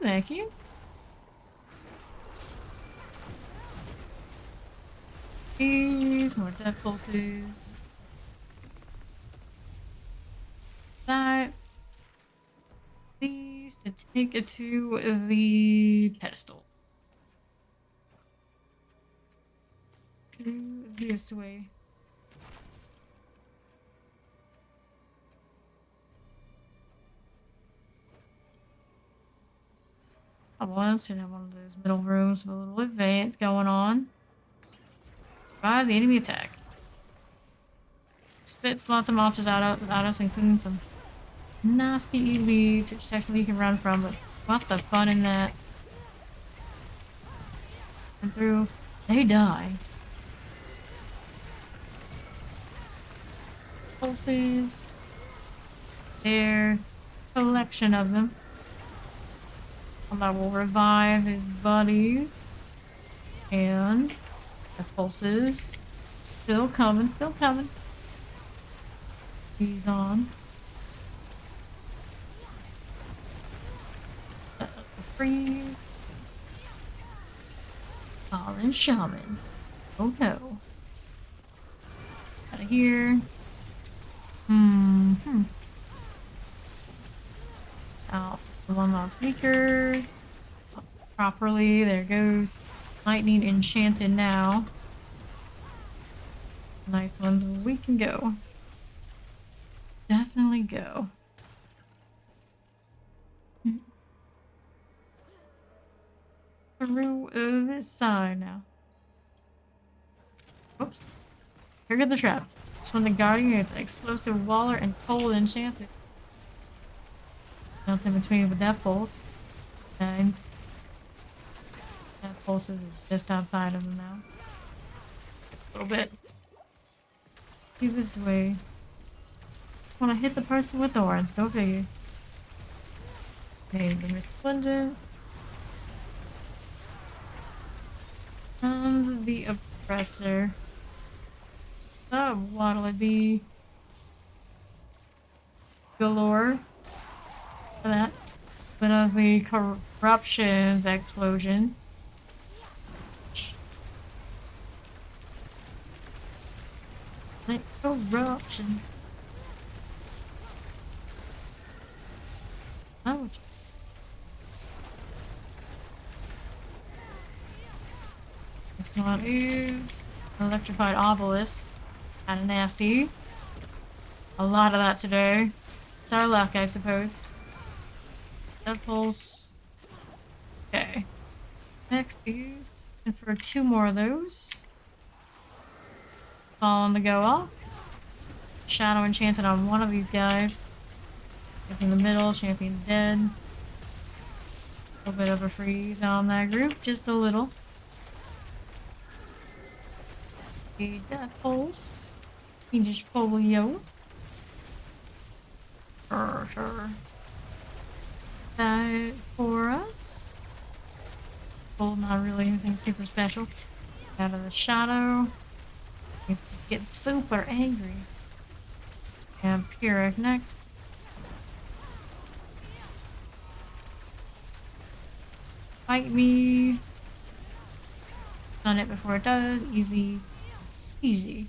A: Thank you. These more death pulses. That. These to take it to the pedestal. This way. I want to have one of those middle rooms with a little advance going on. Survive the enemy attack. Spits lots of monsters out without us, including some nasty elites, which technically you can run from, but what's the fun in that? And through, they die. Pulses. Their collection of them. And that will revive his buddies. And the pulses. Still coming, still coming. He's on. Freeze. Fallen Shaman. Oh no. Out of here. Out. The one that's weaker. Properly. There goes. Lightning enchanted now. Nice ones. We can go. Definitely go. Through this side now. Oops. Trigger the trap. It's when the guardian gets explosive waller and cold enchanted. Bounce in between with that pulse. Nice. That pulse is just outside of them now. A little bit. See this way. Wanna hit the person with thorns, go figure. Okay, the resplendent. And the oppressor. Oh, what'll it be? Galore. For that. But of the corruption's explosion. Like corruption. Ouch. This one is electrified obelisk. Kinda nasty. A lot of that today. It's our luck, I suppose. Death pulse. Okay. Next is and for 2 more of those. All on the go off. Shadow enchanted on one of these guys. It's in the middle, champion's dead. A little bit of a freeze on that group, just a little. Okay, that pulse. Fiendish polio. Sure. That for us. Well, not really anything super special. Out of the shadow. It's just getting super angry. And Pyrrhic next. Fight me. Done it before it does. Easy. Easy.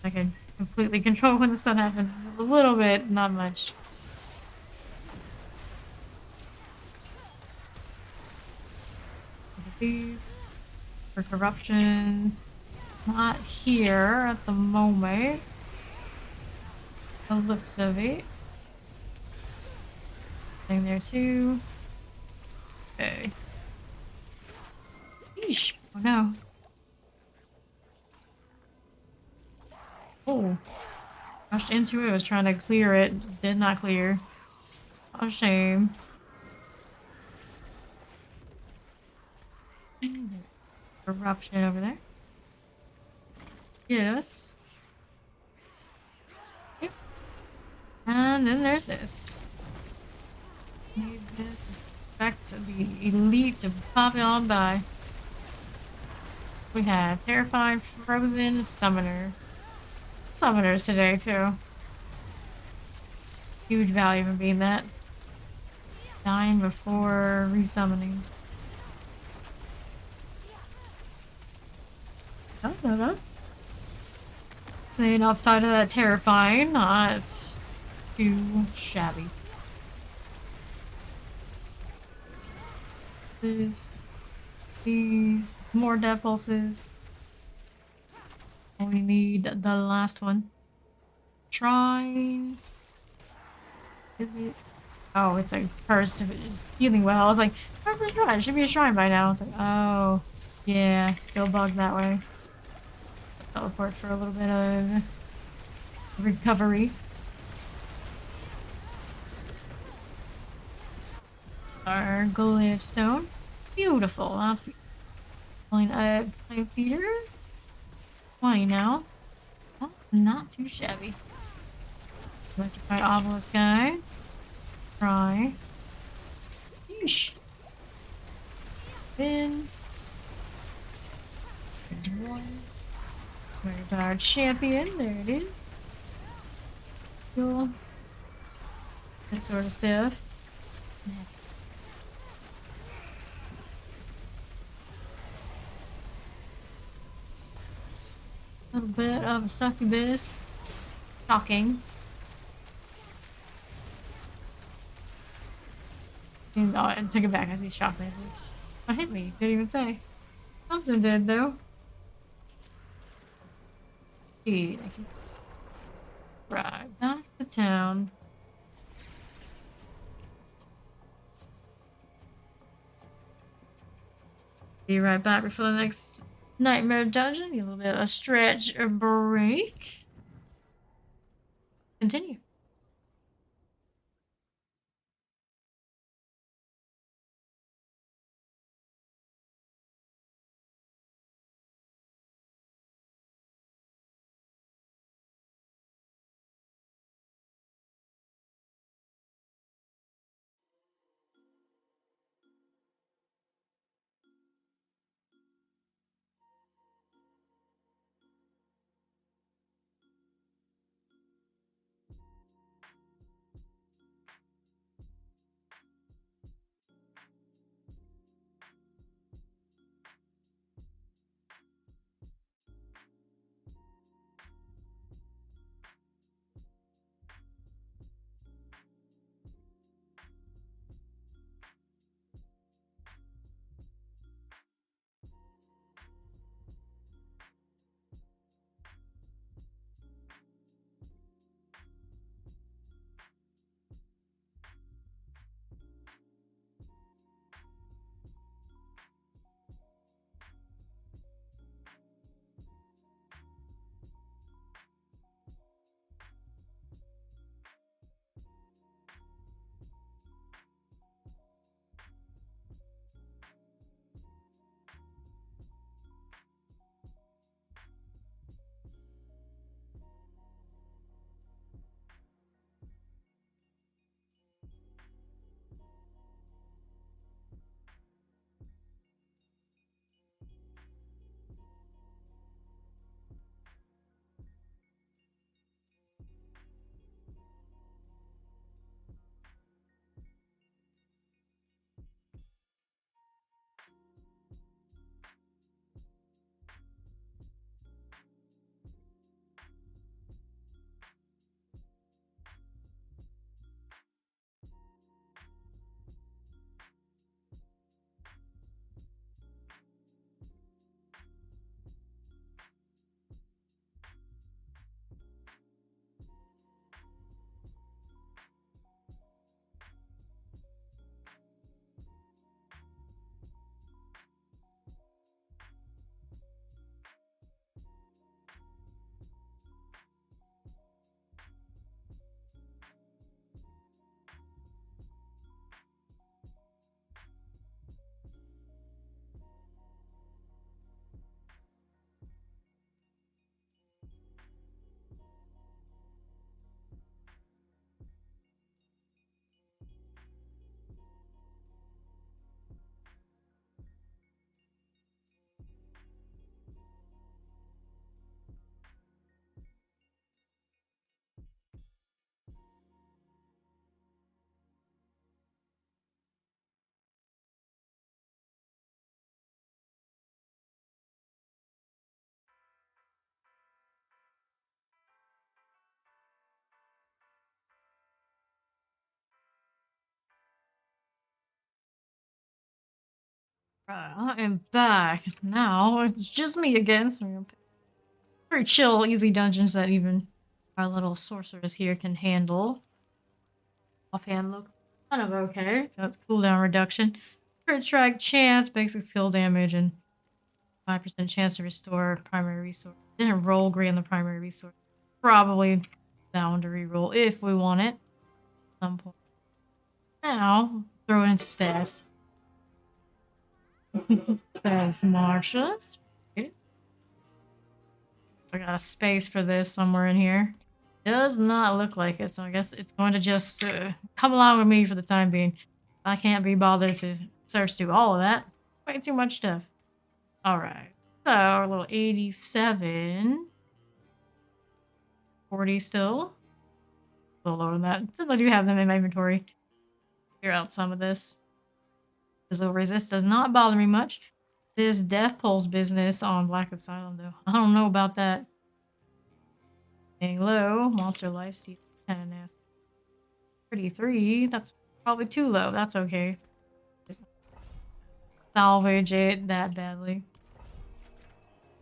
A: I can completely control when the sun happens. A little bit, not much. These for corruptions. Not here at the moment. The looks of it. Thing there too. Okay. Yeesh. Oh no. Oh, rushed into it. Was trying to clear it. Did not clear. What a shame. Eruption over there. Yes. Yep. And then there's this. Need this. Back to the elite to pop it on by. We have terrified frozen summoner. Summoners today too. Huge value in being that. Dying before resummoning. Oh, no, no. Staying outside of that terrifying, not too shabby. These more death pulses. We need the last one. Shrine. Is it? Oh, it's a cursed healing well. I was like, where's the shrine? It should be a shrine by now. I was like, oh, yeah, still bugged that way. Teleport for a little bit of recovery. Our glyph stone. Beautiful. That's beautiful. Play feeder. 20 now. Oh, not too shabby. Electrify obelisk guy. Try. Yeesh. Then. There's one. Where's our champion? There it is. Cool. That sort of stuff. A little bit of succubus. Shocking. Oh, I took it back. I see shock misses. What hit me? Didn't even say. Something did though. Gee, I can... Right, back to town. Be right back before the next nightmare dungeon. Get a little bit of a stretch or break. Continue. I am back. Now it's just me again, so we're gonna pick very chill, easy dungeons that even our little sorceress here can handle. Offhand look kind of okay. So it's cooldown reduction. Crit strike chance, basic skill damage, and 5% chance to restore primary resource. Didn't roll great on the primary resource. Probably down to reroll if we want it at some point. Now, throw it into stash. That's Marsha's. I got a space for this somewhere in here. Does not look like it, so I guess it's going to just come along with me for the time being. I can't be bothered to search through all of that. Way too much stuff. Alright. So, our little 87. 40 still. A little lower than that. Since I do have them in my inventory. Clear out some of this. Physical resist does not bother me much. This death pulse business on Black Asylum, though. I don't know about that. Staying low. Monster life steal. Kind of nasty. 33. That's probably too low. That's okay. Salvage it that badly.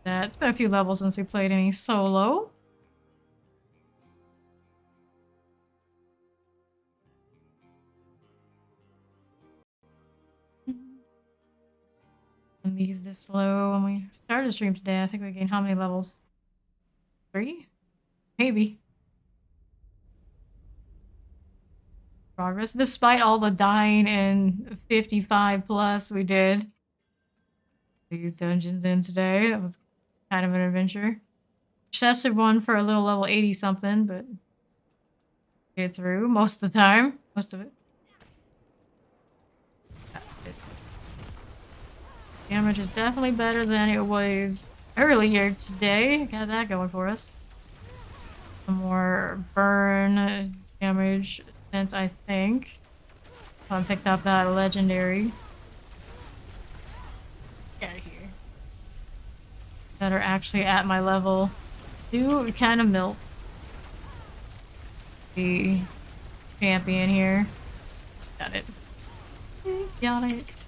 A: It's been a few levels since we played any solo. And these this low when we started the stream today. I think we gained how many levels? 3? Maybe. Progress. Despite all the dying and 55 plus we did. These dungeons in today. That was kind of an adventure. Excessive one for a little level 80 something, but get through most of the time. Most of it. Damage is definitely better than it was earlier today. Got that going for us. Some more burn damage since I think I picked up that legendary. Get out of here. That are actually at my level. Do kind of milk the champion here. Got it. Got it.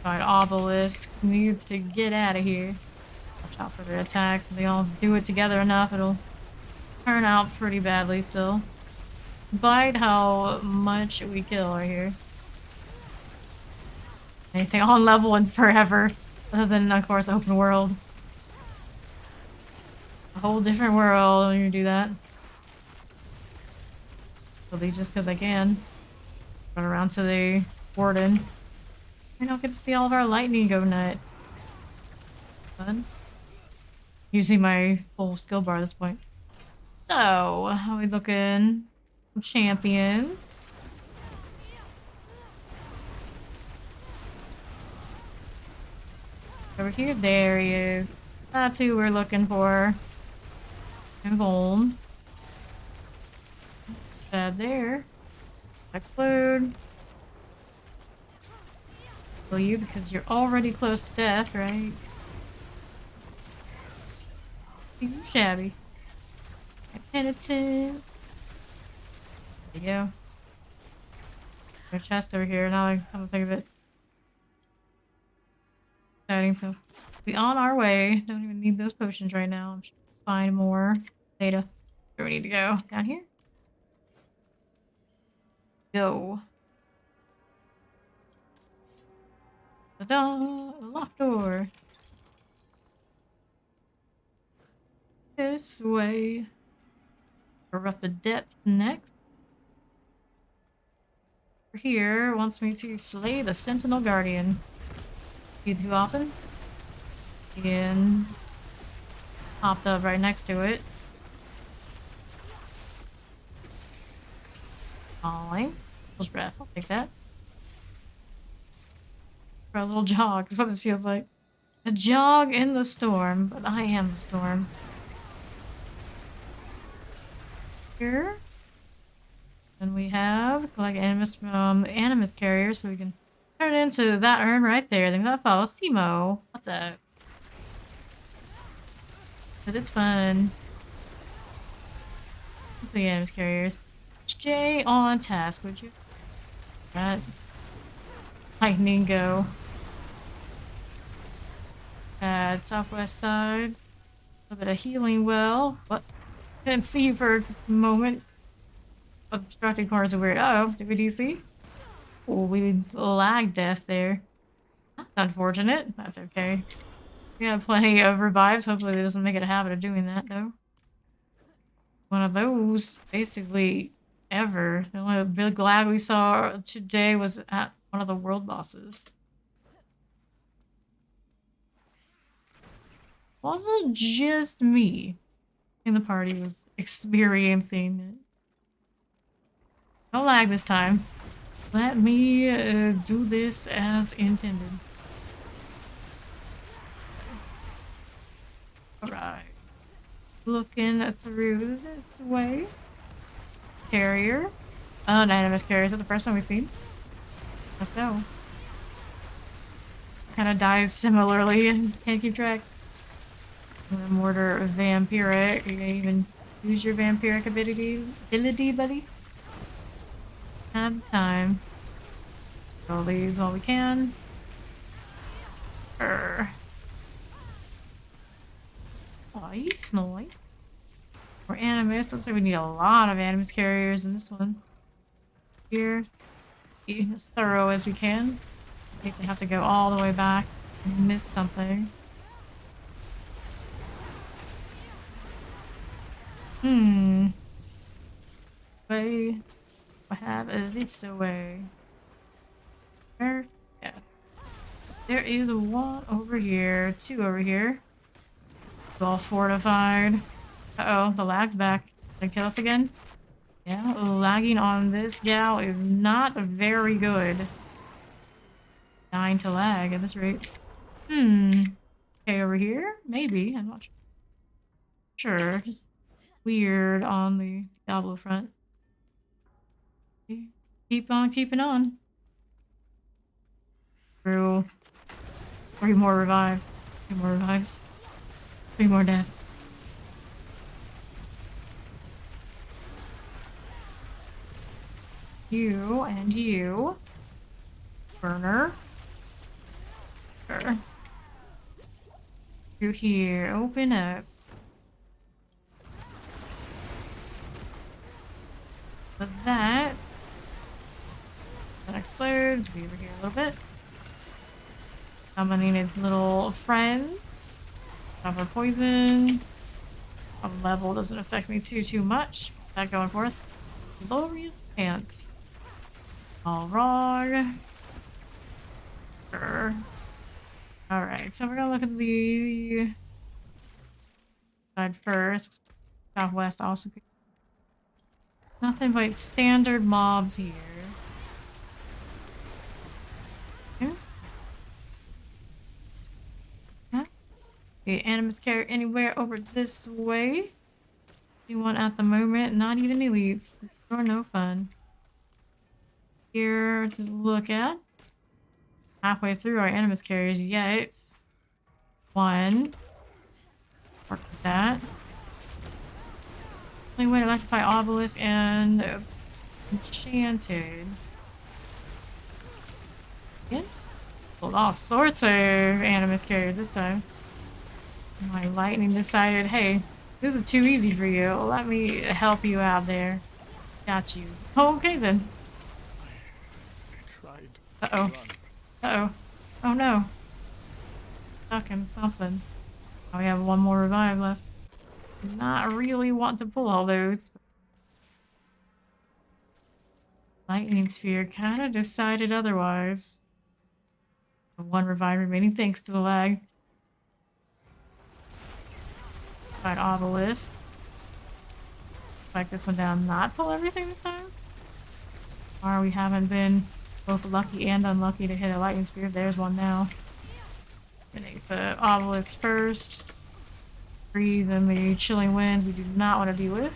A: Alright, Obelisk needs to get out of here. Watch out for their attacks. If they all do it together enough, it'll turn out pretty badly still. Despite how much we kill right here. Anything on level in forever. Other than, of course, open world. A whole different world when you do that. Really just because I can. Run around to the warden. I don't get to see all of our lightning go nut. Fun. Using my full skill bar at this point. So, how are we looking? Champion. Over here, there he is. That's who we're looking for. And gold. That's bad there. Explode. Kill you because you're already close to death, right? You shabby. Penitent. There you go. There's a chest over here, now I come to think of it. Exciting, so be on our way. Don't even need those potions right now. I'm sure we'll find more data. Where we need to go? Down here? Go. Ta-da! Locked door. This way. Corrupt the depth next. Over here wants me to slay the Sentinel Guardian. Do too often. And popped up right next to it. Falling. Full breath. I'll take that. For a little jog is what this feels like. A jog in the storm, but I am the storm. Here. And we have collect animus from the animus carrier so we can turn it into that urn right there. Then we got follow Simo. What's up? But it's fun. The animus carriers. Stay on task, would you? That. lightning go. Southwest side. A bit of healing well. What? Didn't see you for a moment. Obstructing cars are weird. Uh oh, did we DC? Oh, we lag death there. That's unfortunate. That's okay. We have plenty of revives. Hopefully it doesn't make it a habit of doing that though. One of those basically ever. The only big lag we saw today was at one of the world bosses. Wasn't just me in the party was experiencing it. No lag this time. Let me do this as intended. Alright. Looking through this way. Carrier. Unanimous carrier. Is that the first one we've seen? Guess so. Kind of dies similarly. Can't keep track. Mortar vampiric. You can even use your vampiric ability, buddy. Have time. Roll these while we can. Nice, nice. More animus. Looks like we need a lot of animus carriers in this one. Here. Be as thorough as we can. I think they have to go all the way back and miss something. Way. I have this away. Where? Yeah. There is one over here. Two over here. It's all fortified. Uh-oh, the lag's back. Did it kill us again? Yeah, lagging on this gal is not very good. Dying to lag at this rate. Okay, over here? Maybe. I'm not sure. Just weird on the Diablo front. Keep on keeping on. Through 3 more revives. 3 more revives. 3 more deaths. You and you. Burner. Sure. Through here. Open up. With that. That explodes. Be over here a little bit. Summoning its little friends. Cover poison. A level doesn't affect me too much. That going for us. Lower his pants. All wrong. Sure. Alright, so we're gonna look at the side first. Southwest also. Nothing but standard mobs here. Okay. Huh? The animus carrier anywhere over this way. Anyone at the moment? Not even elites. Or no fun. Here to look at. Halfway through our animus carriers yet. One. Work with that. Only way to electrify obelisk and enchanted. Yeah. Pulled all sorts of animus carriers this time. My lightning decided, hey, this is too easy for you. Let me help you out there. Got you. Okay then.
F: Tried.
A: Uh-oh. Uh-oh. Oh no. Stuck in something. Oh, we have 1 more revive left. Not really want to pull all those. Lightning sphere kind of decided otherwise. 1 revive remaining thanks to the lag. Fight obelisk. Like this one down. Not pull everything this time. Or we haven't been both lucky and unlucky to hit a lightning spear. There's one now. Gonna hit the obelisk first. Breathe in the chilling wind we do not want to deal with.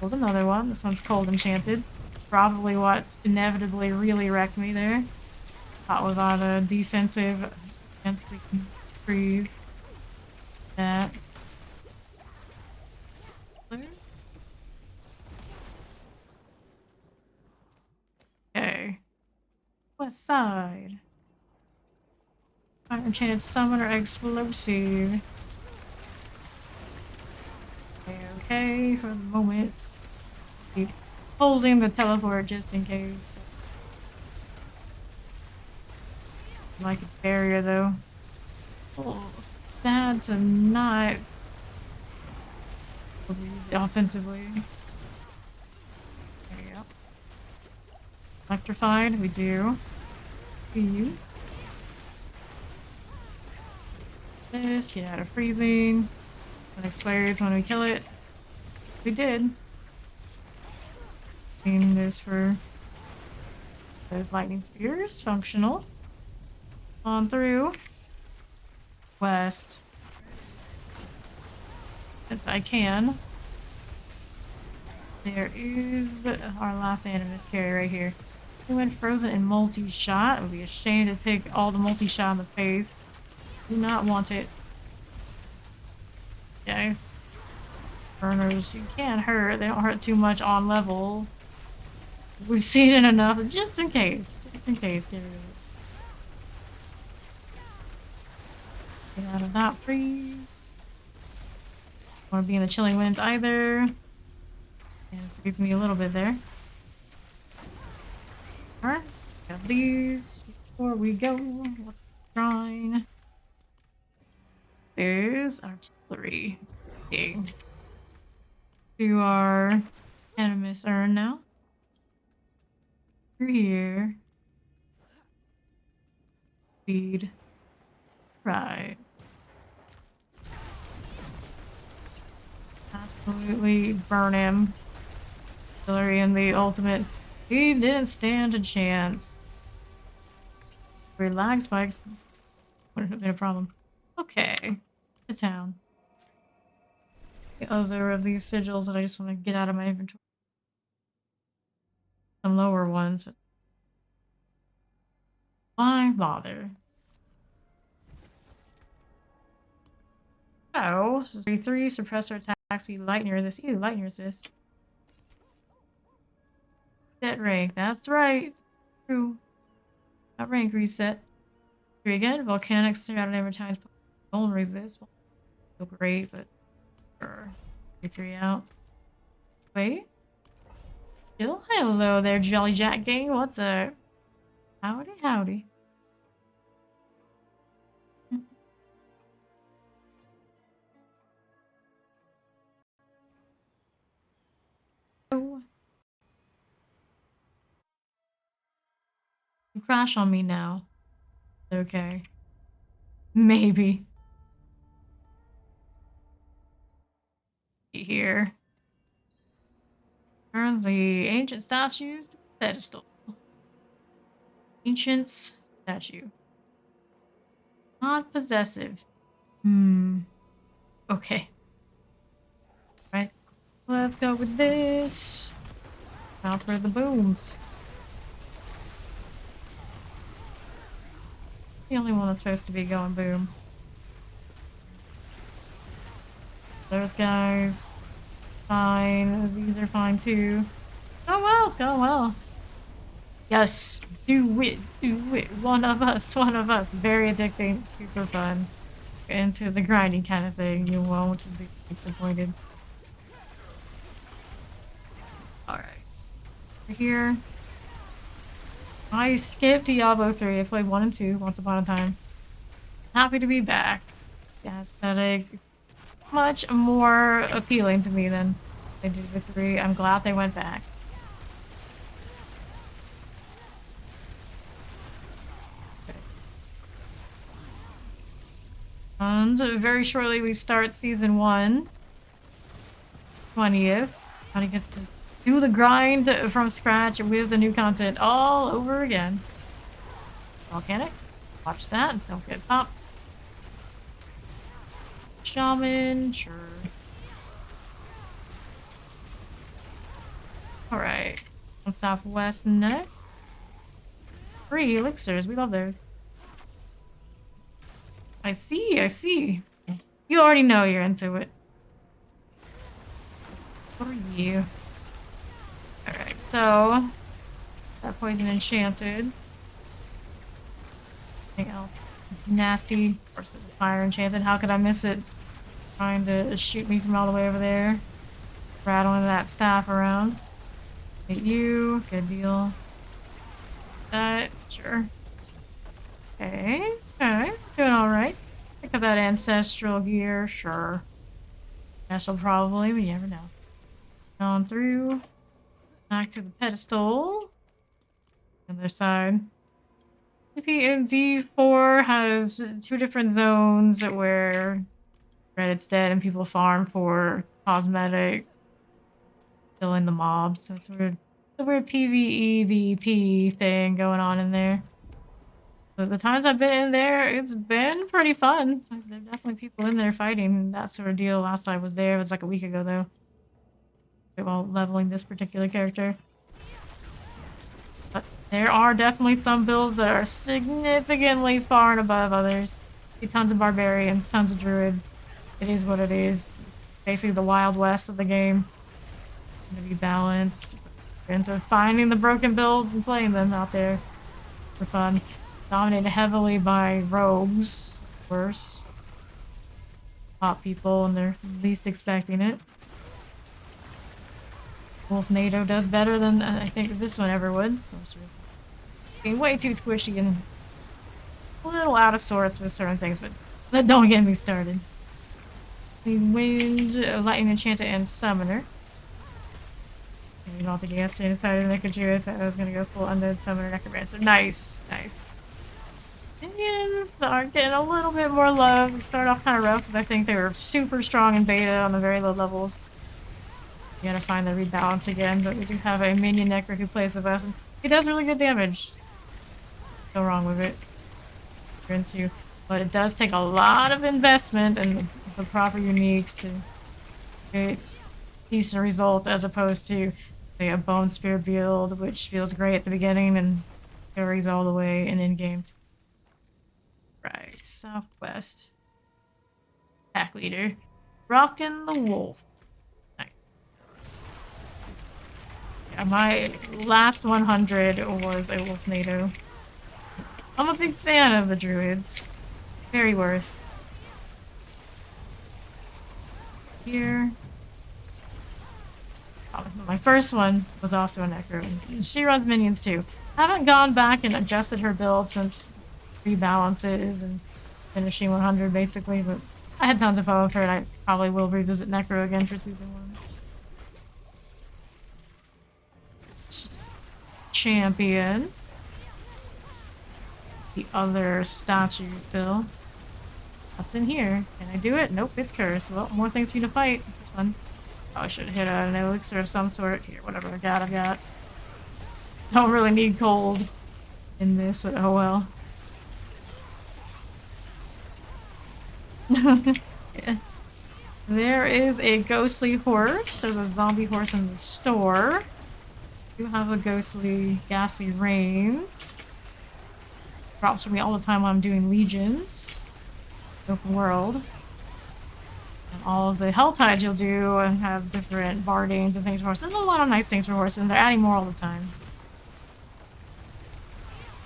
A: Pulled another one. This one's cold enchanted. Probably what inevitably really wrecked me there. Thought was on a defensive against the trees. That. Okay. West side. Fire enchanted summoner explosive. Okay, for the moment. Keep holding the teleport just in case. Like its barrier though. Oh, sad to not use it offensively. There you go. Electrified, we do. You. This, get out of freezing. It expires when we kill it. We did. Using this for those lightning spears, functional. On through. West. Since I can. There is our last animus carry right here. We went frozen in multi-shot. It would be a shame to pick all the multi-shot in the face. Do not want it. Guys. Burners, you can't hurt. They don't hurt too much on level. We've seen it enough, just in case. Just in case, get rid of it. Get out of that freeze. Don't want to be in the chilling winds either. And freeze me a little bit there. Alright, got these before we go. What's the shrine? There's artillery. Okay. To our animus urn now. Through here. Feed. Right. Absolutely burn him. Artillery and the ultimate. He didn't stand a chance. Weird lag spikes. Wouldn't have been a problem. Okay. The town. The other of these sigils that I just want to get out of my inventory. Some lower ones, but why bother? Oh, 3 suppressor attacks speed lightning resist. Ew, lightning resist. Set rank, that's right. True. That rank reset. 3 again, volcanics throughout an every time bone resist. Well, so great, but sure. 3 out. Wait. Still? Hello there, Jolly Jack gang. What's up? Howdy, howdy. Oh. You crash on me now. Okay. Maybe. Here. Turn the ancient statues to pedestal. Ancient statue. Not possessive. Okay. Right. Let's go with this. Now for the booms. The only one that's supposed to be going boom. Those guys. Fine. These are fine too. Oh well, it's going well. Yes. Do it. Do it. One of us. One of us. Very addicting. Super fun. Into the grinding kind of thing. You won't be disappointed. Alright. We're here. I skipped Diablo 3. I played 1 and 2 once upon a time. Happy to be back. The aesthetic much more appealing to me than they did with 3. I'm glad they went back. Okay. And very shortly we start season 1. 20th. Honey gets to do the grind from scratch with the new content all over again. Volcanics. Watch that. Don't get popped. Shaman. Sure. Alright. On southwest next. 3 elixirs. We love those. I see. I see. You already know you're into it. What are you? Alright, so that poison enchanted. Anything else? nasty. Of course, it was fire enchanted. How could I miss it? Trying to shoot me from all the way over there. Rattling that staff around. Hit you. Good deal. That. Sure. Okay. Okay. Doing alright. Pick up that ancestral gear. Sure. Special probably, but you never know. On through. Back to the pedestal. Other side. D4 has 2 different zones where Reddit's dead and people farm for cosmetic, killing the mobs. So it's a weird PvE thing going on in there. But the times I've been in there, it's been pretty fun. So there are definitely people in there fighting that sort of deal. Last I was there, it was like a week ago though. While leveling this particular character. But there are definitely some builds that are significantly far and above others. See tons of barbarians, tons of druids. It is what it is. Basically the Wild West of the game. Gonna be balanced. Into finding the broken builds and playing them out there for fun. Dominated heavily by rogues. Worse. Pop people and they're least expecting it. Wolf NATO does better than I think this one ever would. Sorceress. Being way too squishy and a little out of sorts with certain things, but don't get me started. The Wind, Lightning Enchanter, and Summoner. I don't think he has to decide to make a druid, so I was gonna go full Undead Summoner Necromancer. Nice, nice. Minions are getting a little bit more love. We start off kind of rough because I think they were super strong in beta on the very low levels. You gotta find the rebalance again, but we do have a minion necro who plays with us, and he does really good damage. No wrong with it. But it does take a lot of investment and the proper uniques to create decent results as opposed to, say, a Bone Spear build, which feels great at the beginning and carries all the way in in-game. Right, Southwest. Pack leader. Rockin' the Wolf. Yeah, my last 100 was a Wolf NATO. I'm a big fan of the druids. Very worth. Here. Oh, my first one was also a Necro. And she runs minions too. Haven't gone back and adjusted her build since rebalances and finishing 100 basically, but I had tons of fun with her and I probably will revisit Necro again for season 1. Champion. The other statue still. What's in here? Can I do it? Nope, it's cursed. Well, more things for you to fight. This one. Oh, I should hit an elixir of some sort. Here, whatever I got. Don't really need cold in this, but oh well. Yeah. There is a ghostly horse. There's a zombie horse in the store. Do have a ghostly, ghastly reins. Drops for me all the time when I'm doing legions. Open world. And all of the hell tides you'll do and have different bardings and things for horses. There's a lot of nice things for horses, and they're adding more all the time.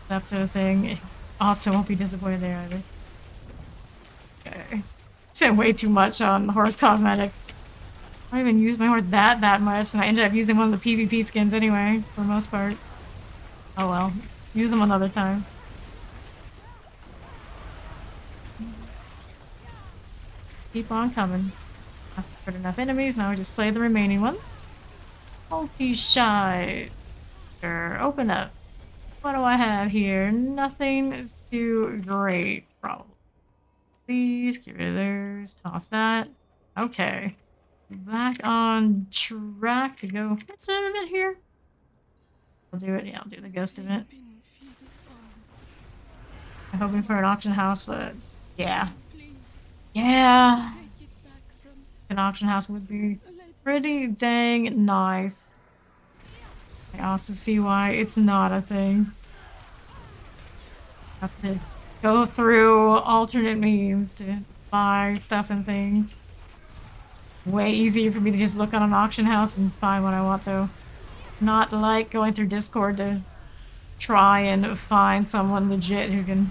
A: That sort of thing. Also won't be disappointed there either. Okay. Spent way too much on horse cosmetics. I don't even use my horse that much, and I ended up using one of the PvP skins anyway, for the most part. Oh well. Use them another time. Keep on coming. That's good enough enemies, now we just slay the remaining one. Multi-shot. Sure, open up. What do I have here? Nothing too great, probably. Please, get rid of those. Toss that. Okay. Back on track to go. What's the event here? I'll do it. Yeah, I'll do the ghost event. I'm hoping for an auction house, but yeah. Yeah. An auction house would be pretty dang nice. I also see why it's not a thing. Have to go through alternate means to buy stuff and things. Way easier for me to just look on an auction house and find what I want, though. Not like going through Discord to try and find someone legit who can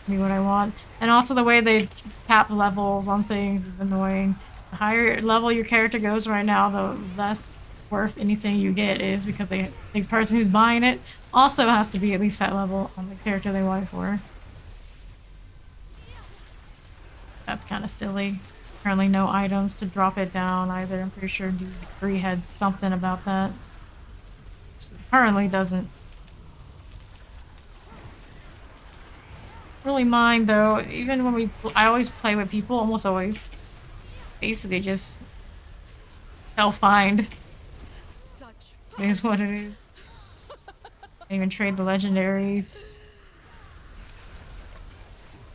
A: me what I want. And also the way they cap levels on things is annoying. The higher level your character goes right now, the less worth anything you get is, because the person who's buying it also has to be at least that level on the character they want it for. That's kind of silly. Apparently no items to drop it down either. I'm pretty sure D3 had something about that. Currently doesn't. Really mind though, even when I always play with people, almost always. Basically just self-find. It is what it is. Can't even trade the legendaries.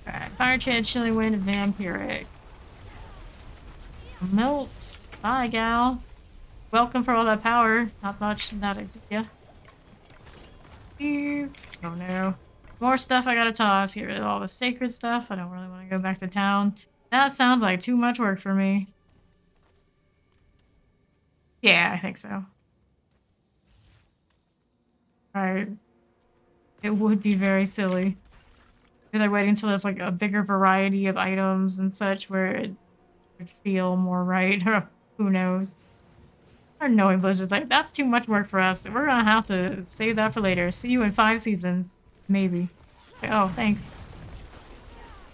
A: Alright, Fire Chant, Chilling Wind, Vampiric. Melt. Bye, gal. Welcome for all that power. Not much that I did ya. Please. Oh no. More stuff I gotta toss. Get rid of all the sacred stuff. I don't really want to go back to town. That sounds like too much work for me. Yeah, I think so. Right. It would be very silly. Maybe they're waiting until there's like a bigger variety of items and such where it would feel more right. Who knows? Or knowing Blizzard's like, that's too much work for us. We're gonna have to save that for later. See you in 5 seasons. Maybe. Like, oh, thanks.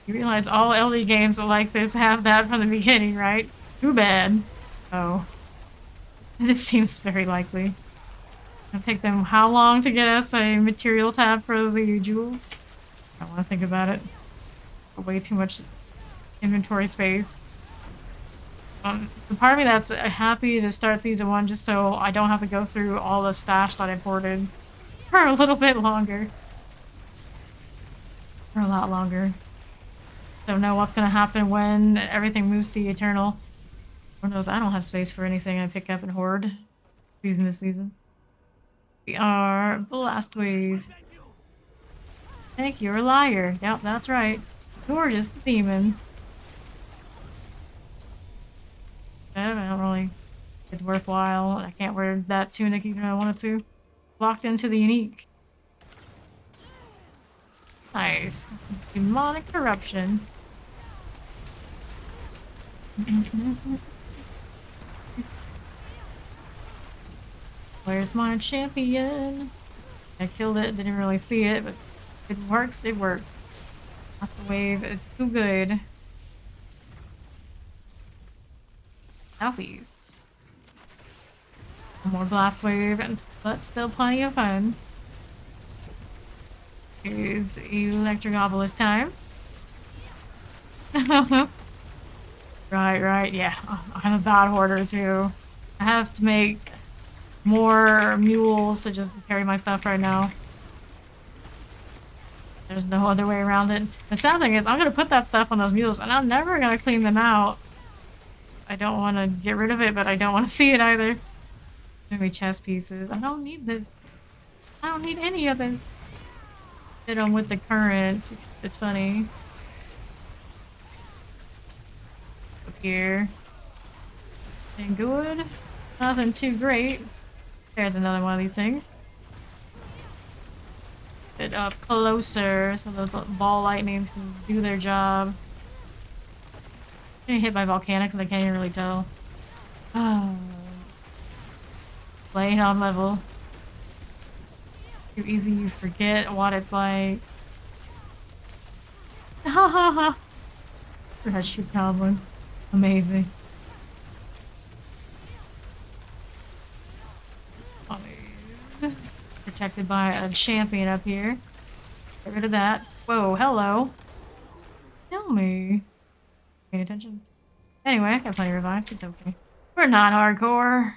A: You realize all LD games like this have that from the beginning, right? Too bad. Oh. This seems very likely. It'll take them how long to get us a material tab for the jewels? I don't want to think about it. Way too much inventory space. The part of me that's happy to start season 1 just so I don't have to go through all the stash that I ported for a little bit longer. For a lot longer. Don't know what's gonna happen when everything moves to Eternal. Lord knows I don't have space for anything I pick up and hoard season to season. We are Blast Wave. Thank you, you're a liar. Yep, that's right. You're just a demon. I don't really. It's worthwhile. I can't wear that tunic even if I wanted to. Locked into the unique. Nice. Demonic corruption. Where's my champion? I killed it, didn't really see it, but it works, it works. That's the wave, it's too good. Southeast. One more blast wave, but still plenty of fun. Here's Electric Obelisk time. Right, yeah. I'm a bad hoarder too. I have to make more mules to just carry my stuff right now. There's no other way around it. The sad thing is, I'm gonna put that stuff on those mules, and I'm never gonna clean them out. I don't want to get rid of it, but I don't want to see it either. Maybe chess pieces. I don't need this. I don't need any of this. Hit them with the currents. It's funny. Up here. Nothing good. Nothing too great. There's another one of these things. Get up closer so those ball lightnings can do their job. Getting hit by volcanics and I can't even really tell. Playing on level. Too easy, you forget what it's like. Ha ha ha! Fresh goblin. Amazing. Protected by a champion up here. Get rid of that. Whoa, hello. Kill me. Paying attention. Anyway, I got plenty of revives. It's okay. We're not hardcore.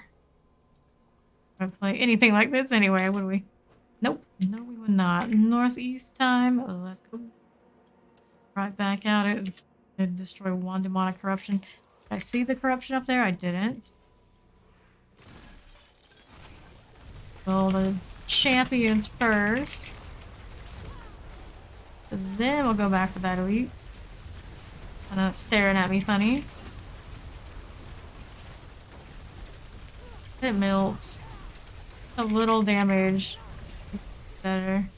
A: Wouldn't play anything like this anyway, would we? Nope. No, we would not. Northeast time. Let's go. Right back at it. And destroy one demonic corruption. Did I see the corruption up there? I didn't. Well, the champions first. Then we'll go back for that elite. Kinda staring at me funny. It melts. A little damage. Better.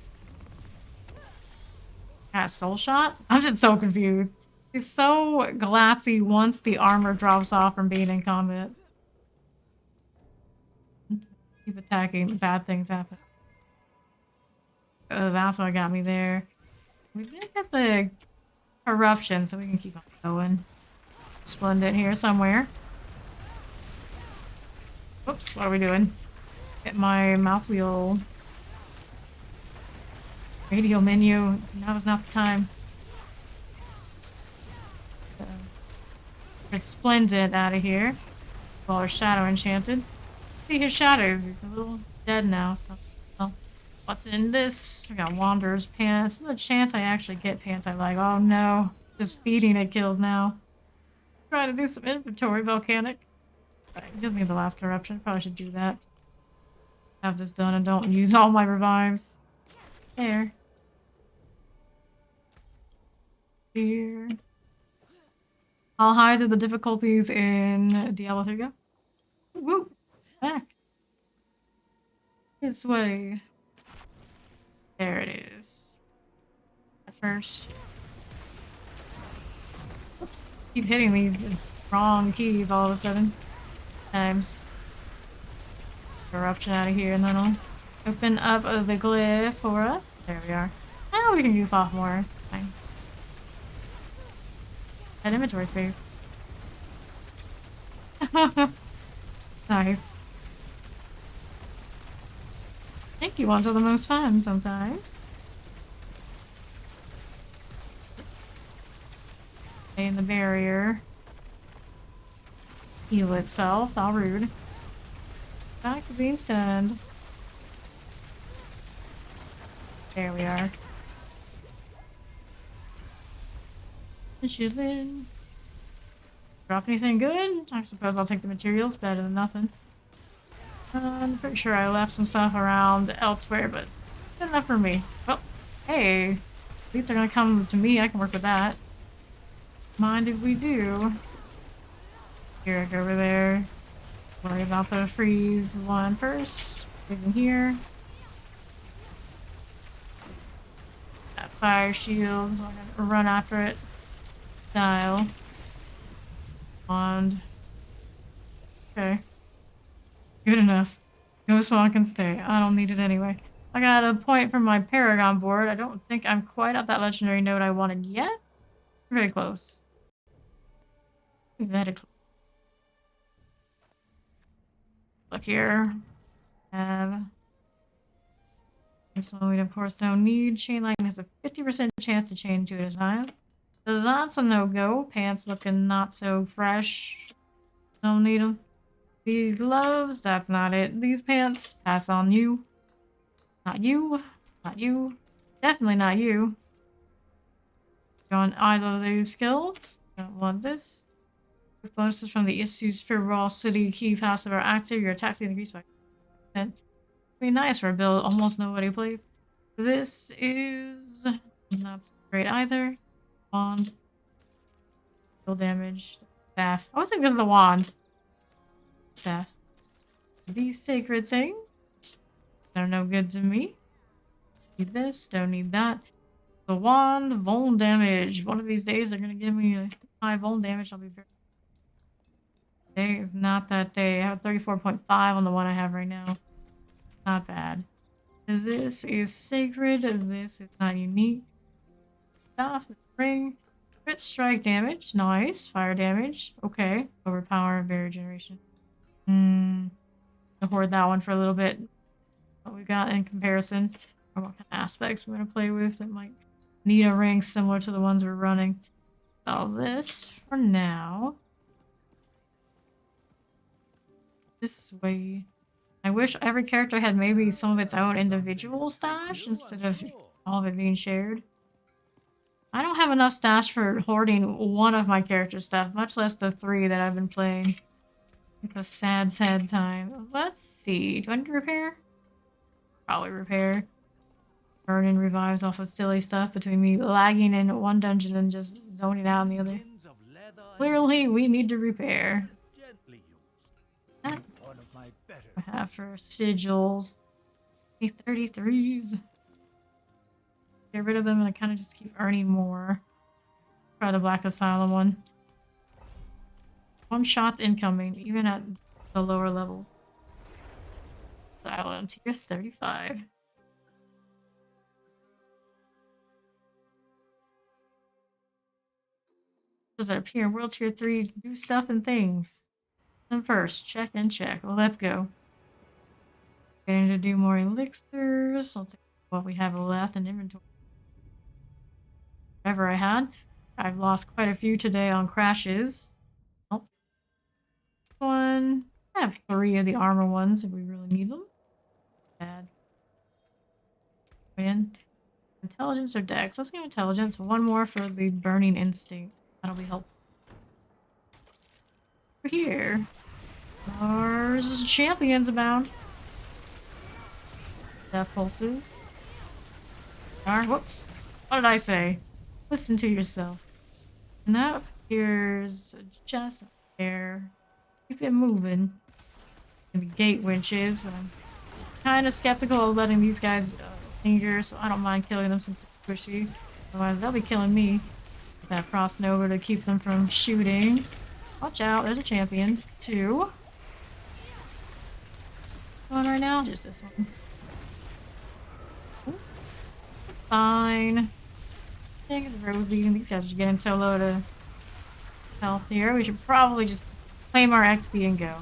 A: Got a soul shot? I'm just so confused. He's so glassy once the armor drops off from being in combat. Keep attacking, bad things happen. That's what got me there. We did get the corruption, so we can keep on going. Splendid here somewhere. Whoops, what are we doing? Get my mouse wheel. Radio menu. Now is not the time. It's Splendid out of here. Well, our shadow enchanted. See his shadows. He's a little dead now, so. Well, what's in this? We got Wanderer's pants. There's a chance I actually get pants I like. Oh no. Just feeding it kills now. Trying to do some inventory volcanic. Right, he doesn't get the last corruption. Probably should do that. Have this done and don't use all my revives. There. Here. How high are the difficulties in Diablo 3 go? Woo! Back. This way. There it is. At first. Keep hitting these wrong keys all of a sudden. Times. Corruption out of here, and then I'll open up the glyph for us. There we are. Now we can goof off more. Fine. That inventory space. Nice. Thank ones are the most fun sometimes. And the barrier. Heal itself. How rude. Back to being stunned. There we are. Chillin'. Drop anything good? I suppose I'll take the materials. Better than nothing. I'm pretty sure I left some stuff around elsewhere, but good enough for me. Well, hey. At least they're gonna come to me. I can work with that. Mind if we do? Here, go over there. Worry about the freeze one first. Freeze in here. That fire shield. I'm gonna run after it. Dial. Wand. Okay. Good enough. Ghost Wand can stay. I don't need it anyway. I got a point from my Paragon board. I don't think I'm quite at that legendary node I wanted yet. Very close. Very close. Look here. Have this one we of course don't need. Chain lightning has a 50% chance to chain 2 at a time. So that's a no-go. Pants looking not so fresh. Don't need them. These gloves, that's not it. These pants, pass on you. Not you. Not you. Definitely not you. On either of those skills. Don't want this. Bonuses from the issues for raw city key passive are active. Your attack speed increased by 10%. Be nice for a build almost nobody plays. This is not so great either. Wand. Deal damage. Staff. I was thinking because of the wand. Staff. These sacred things. They're no good to me. Need this. Don't need that. The wand. Vuln damage. One of these days they're gonna give me a high vuln damage. I'll be very. Today is not that day. I have 34.5 on the one I have right now. Not bad. This is sacred. This is not unique. Stuff. Ring. Crit strike damage. Nice. Fire damage. Okay. Overpower. Barrier generation. I'll hoard that one for a little bit. What we got in comparison. Or what kind of aspects we're going to play with that might need a ring similar to the ones we're running. All this for now. This way. I wish every character had maybe some of its own individual stash instead of all of it being shared. I don't have enough stash for hoarding one of my character stuff, much less the 3 that I've been playing. It's a sad, sad time. Let's see. Do I need to repair? Probably repair. Burning revives off of silly stuff between me lagging in one dungeon and just zoning out in the other. Clearly, we need to repair. That I have for sigils. A 33s. get rid of them and I kind of just keep earning more. Try the Black Asylum one. One shot incoming, even at the lower levels. Asylum tier 35. Does that appear? World tier 3, do stuff and things. Them first, check and check. Well, let's go. Getting to do more elixirs. I'll take what we have left in inventory. Whatever I had. I've lost quite a few today on crashes. Oh. One. I have 3 of the armor ones if we really need them. Bad. Win. Intelligence or dex? Let's go intelligence. One more for the burning instinct. That'll be helpful. Over here. There's champions abound. Death pulses. Whoops. What did I say? Listen to yourself. And that appears just there. Keep it moving. Maybe gate winches, but I'm kind of skeptical of letting these guys linger, so I don't mind killing them since they're squishy. Otherwise, they'll be killing me. With that Frost Nova to keep them from shooting. Watch out, there's a champion. 2. One right now? Just this one. Ooh. Fine. Dang it, Rosie. These guys are getting so low to health here. We should probably just claim our XP and go.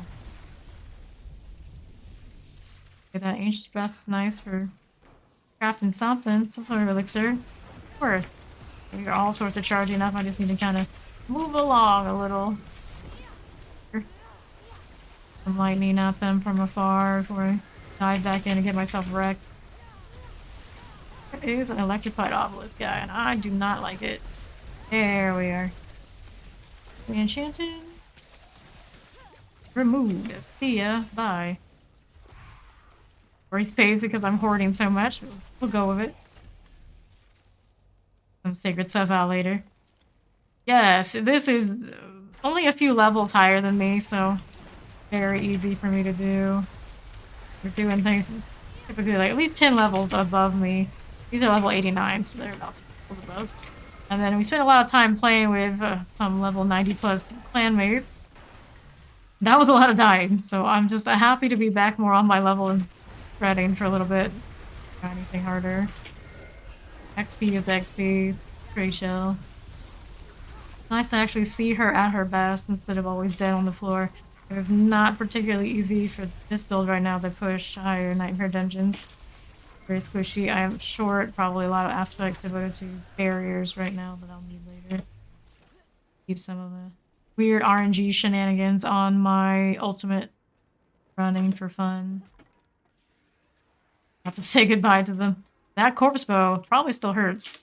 A: Okay, that Ancient's Breath is nice for crafting something. Some sort of elixir. Worth. You're all sorts of charging up. I just need to kind of move along a little. I'm lightning at them from afar before I dive back in and get myself wrecked. There is an electrified obelisk guy, and I do not like it. There we are. Enchanted. Removed. See ya. Bye. Race pays because I'm hoarding so much. We'll go with it. Some sacred stuff out later. Yes, this is only a few levels higher than me, so very easy for me to do. We're doing things typically like at least 10 levels above me. These are level 89, so they're about 2 levels above. And then we spent a lot of time playing with some level 90 plus clanmates. That was a lot of dying, so I'm just happy to be back more on my level and threading for a little bit. Not anything harder. XP is XP. Pretty chill. Nice to actually see her at her best instead of always dead on the floor. It is not particularly easy for this build right now to push higher Nightmare dungeons. Very squishy. I am short, probably a lot of aspects devoted to barriers right now that I'll need later. Keep some of the weird RNG shenanigans on my ultimate running for fun. Have to say goodbye to them. That corpse bow probably still hurts.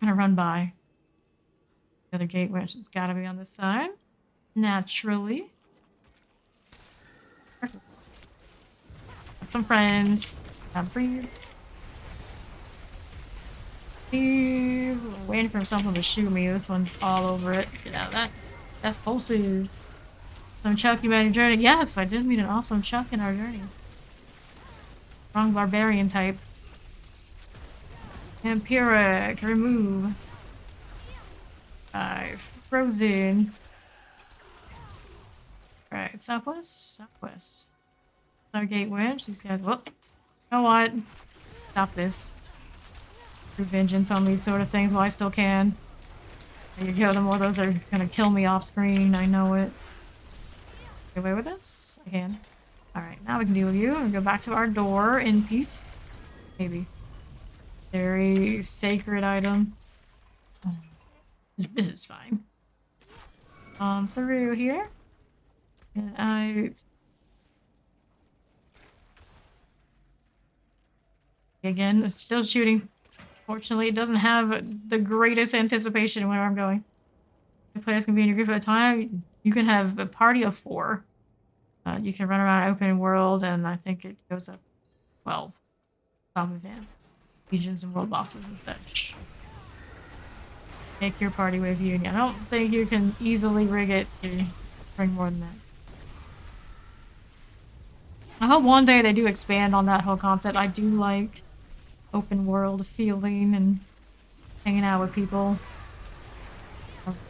A: I'm gonna run by. The other gate winch has gotta be on this side. Naturally. Perfect. Got some friends. Got breeze. Please. I'm waiting for something to shoot me. This one's all over it. Get out of that. That pulses. Some chuck you made a journey. Yes, I did meet an awesome chuck in our journey. Wrong barbarian type. Empiric, remove. 5. Frozen. Alright, southwest? Southwest. Stargate winch. These guys. Whoop. You know what? Stop this. Do vengeance on these sort of things while I still can. There you go. The more those are gonna kill me off screen. I know it. Get away with this? I can. Alright, now we can deal with you and go back to our door in peace. Maybe. Very sacred item. This is fine. Through here. And again, it's still shooting. Fortunately, it doesn't have the greatest anticipation where I'm going. The players can be in your group at a time. You can have a party of 4. You can run around open world, and I think it goes up 12. Some advanced regions and world bosses and such. Take your party with you, and I don't think you can easily rig it to bring more than that. I hope one day they do expand on that whole concept. I do like open world feeling and hanging out with people,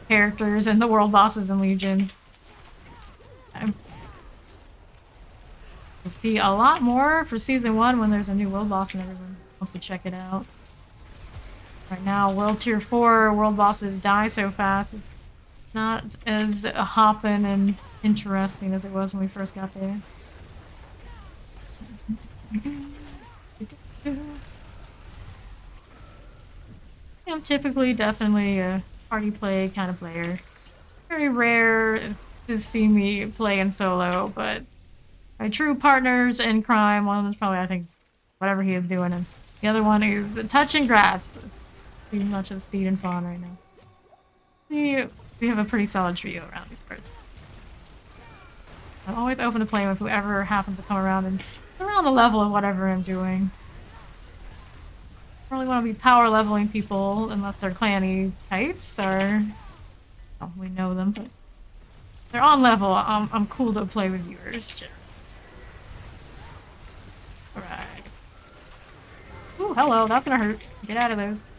A: characters, and the world bosses and legions. We'll see a lot more for season 1 when there's a new world boss and everyone wants to check it out. Right now, world tier 4 world bosses die so fast. It's not as hopping and interesting as it was when we first got there. I'm typically definitely a party play kind of player. Very rare to see me play in solo, but my true partners in crime, one of them is probably, I think, whatever he is doing, and the other one is touching grass. Pretty much a Steed and Fawn right now. We have a pretty solid trio around these parts. I'm always open to playing with whoever happens to come around and around the level of whatever I'm doing. I don't really want to be power leveling people unless they're clanny types or... well, we know them, but they're on level. I'm cool to play with viewers. Alright. Ooh, hello, that's gonna hurt. Get out of those.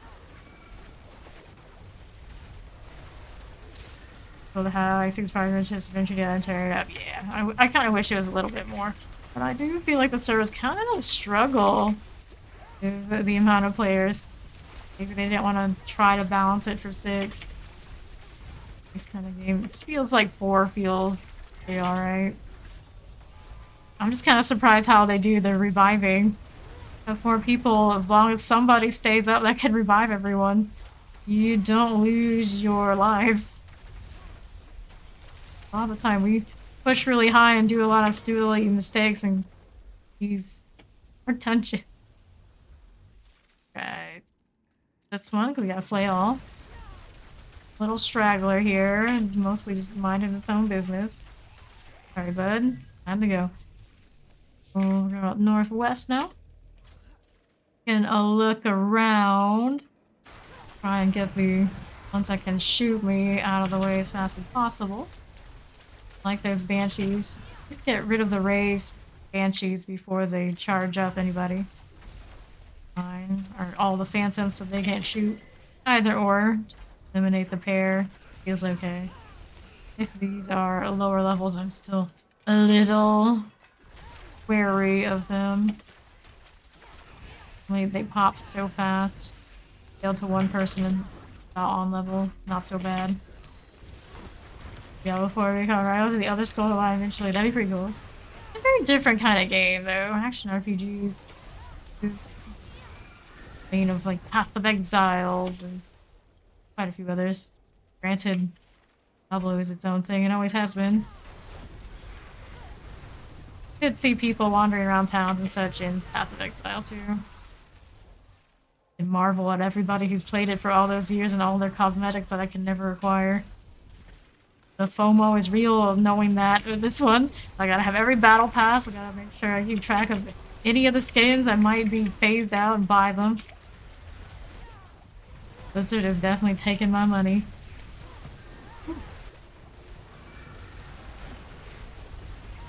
A: So the high 6 fire just eventually got tear it up. Yeah, I kind of wish it was a little bit more. But I do feel like the servers kind of struggle with the amount of players. Maybe they didn't want to try to balance it for 6. This kind of game feels like 4 feels pretty alright. I'm just kind of surprised how they do the reviving. Have 4 people, as long as somebody stays up that can revive everyone, you don't lose your lives. A lot of the time we push really high and do a lot of silly mistakes and use our tension. Right. This one, because we gotta slay all. Little straggler here, is mostly just minding its own business. Alright, bud. Time to go. We'll go up northwest now. And I'll look around. Try and get the ones that can shoot me out of the way as fast as possible. Like those banshees. Just get rid of the raised banshees before they charge up anybody. Fine. Or all the phantoms so they can't shoot. Either or. Eliminate the pair. Feels okay. If these are lower levels, I'm still a little wary of them. They pop so fast. Failed to one person and not on level. Not so bad. Yeah, before we come right over the other skull line eventually. That'd be pretty cool. It's a very different kind of game, though. Action RPGs is vein of like Path of Exiles and quite a few others. Granted, Diablo is its own thing and always has been. You could see people wandering around towns and such in Path of Exile too. And marvel at everybody who's played it for all those years and all their cosmetics that I can never acquire. The FOMO is real of knowing that with this one. I gotta have every battle pass. I gotta make sure I keep track of any of the skins I might be phased out and buy them. Blizzard is definitely taking my money. It'd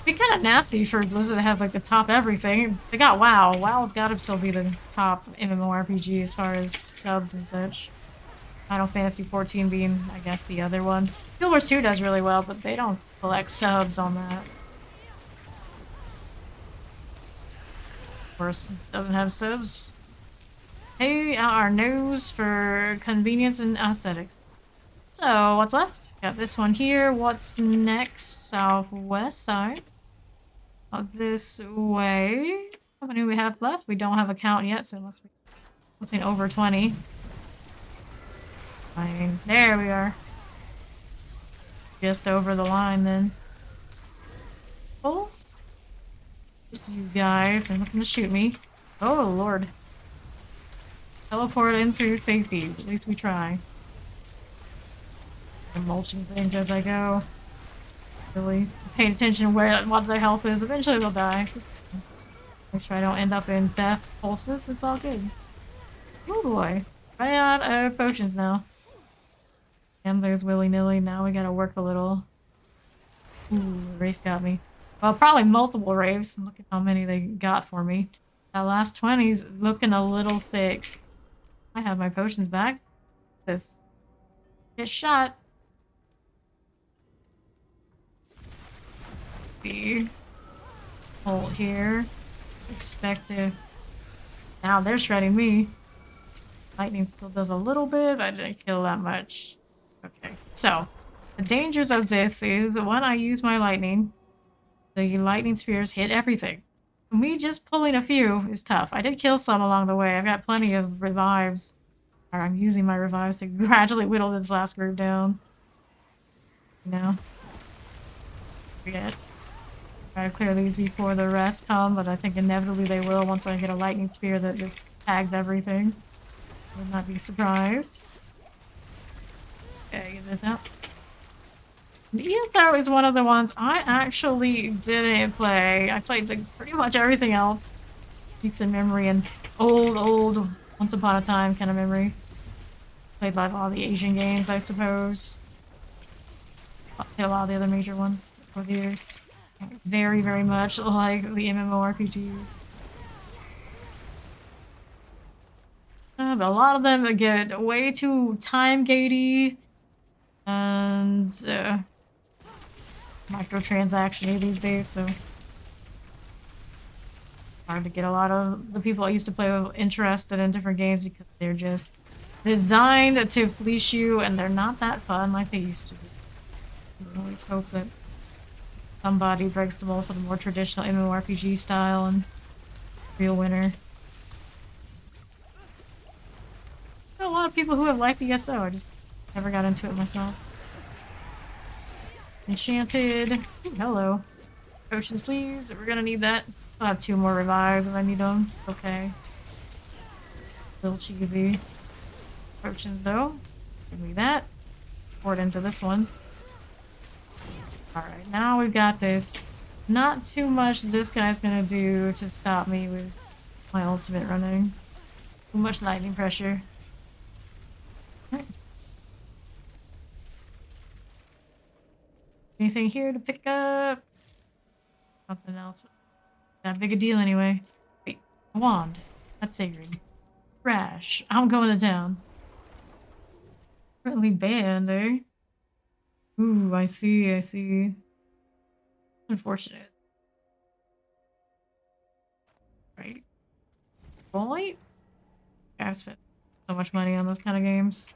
A: be kind of nasty for Blizzard to have like the top everything. They got WoW. WoW's gotta still be the top MMORPG as far as subs and such. Final Fantasy 14 being, I guess, the other one. Guild Wars 2 does really well, but they don't collect subs on that. Of course, it doesn't have subs. Hey, out our nose for convenience and aesthetics. So, what's left? Got this one here. What's next? Southwest side. Up this way. How many do we have left? We don't have a count yet, so it must be something over 20. Fine. There we are. Just over the line then. Oh. There's you guys. They're looking to shoot me. Oh, Lord. Teleport into safety. At least we try. I'm mulching things as I go. Really paying attention to what their health is. Eventually they'll die. Make sure I don't end up in theft pulses. It's all good. Oh boy. Right out of potions now. And there's willy-nilly. Now we gotta work a little. Ooh, Wraith got me. Well, probably multiple Wraiths. Look at how many they got for me. That last 20's looking a little thick. I have my potions back. This. Get shot. See. Hold here. Expect to. Now they're shredding me. Lightning still does a little bit, but I didn't kill that much. Okay, so the dangers of this is when I use my lightning, the lightning spears hit everything. Me just pulling a few is tough. I did kill some along the way. I've got plenty of revives. Or I'm using my revives to gradually whittle this last group down. No. Forget. Try to clear these before the rest come, but I think inevitably they will once I get a lightning spear that just tags everything. Would not be surprised. Okay, get this out. Diablo is one of the ones I actually didn't play. I played pretty much everything else. Pizza memory and old, once upon a time kind of memory. Played like all the Asian games, I suppose. Played a lot of the other major ones over the years. Very, very much like the MMORPGs. But a lot of them get way too time-gatey and microtransaction-y these days, so hard to get a lot of the people I used to play with interested in different games because they're just designed to fleece you and they're not that fun like they used to be. I always hope that somebody breaks the mold for the more traditional MMORPG style and real winner. A lot of people who have liked ESO, I just never got into it myself. Enchanted. Ooh, hello. Potions, please. We're gonna need that. I'll have 2 more revives if I need them. Okay. A little cheesy. Potions, though. Give me that. Pour it into this one. Alright, now we've got this. Not too much this guy's gonna do to stop me with my ultimate running. Too much lightning pressure. Right. Anything here to pick up? Something else. Not big a deal anyway. Wait, a wand. That's sacred. Trash. I'm going to town. Currently banned, eh? Ooh, I see. Unfortunate. Right. Boy? I've spent so much money on those kind of games.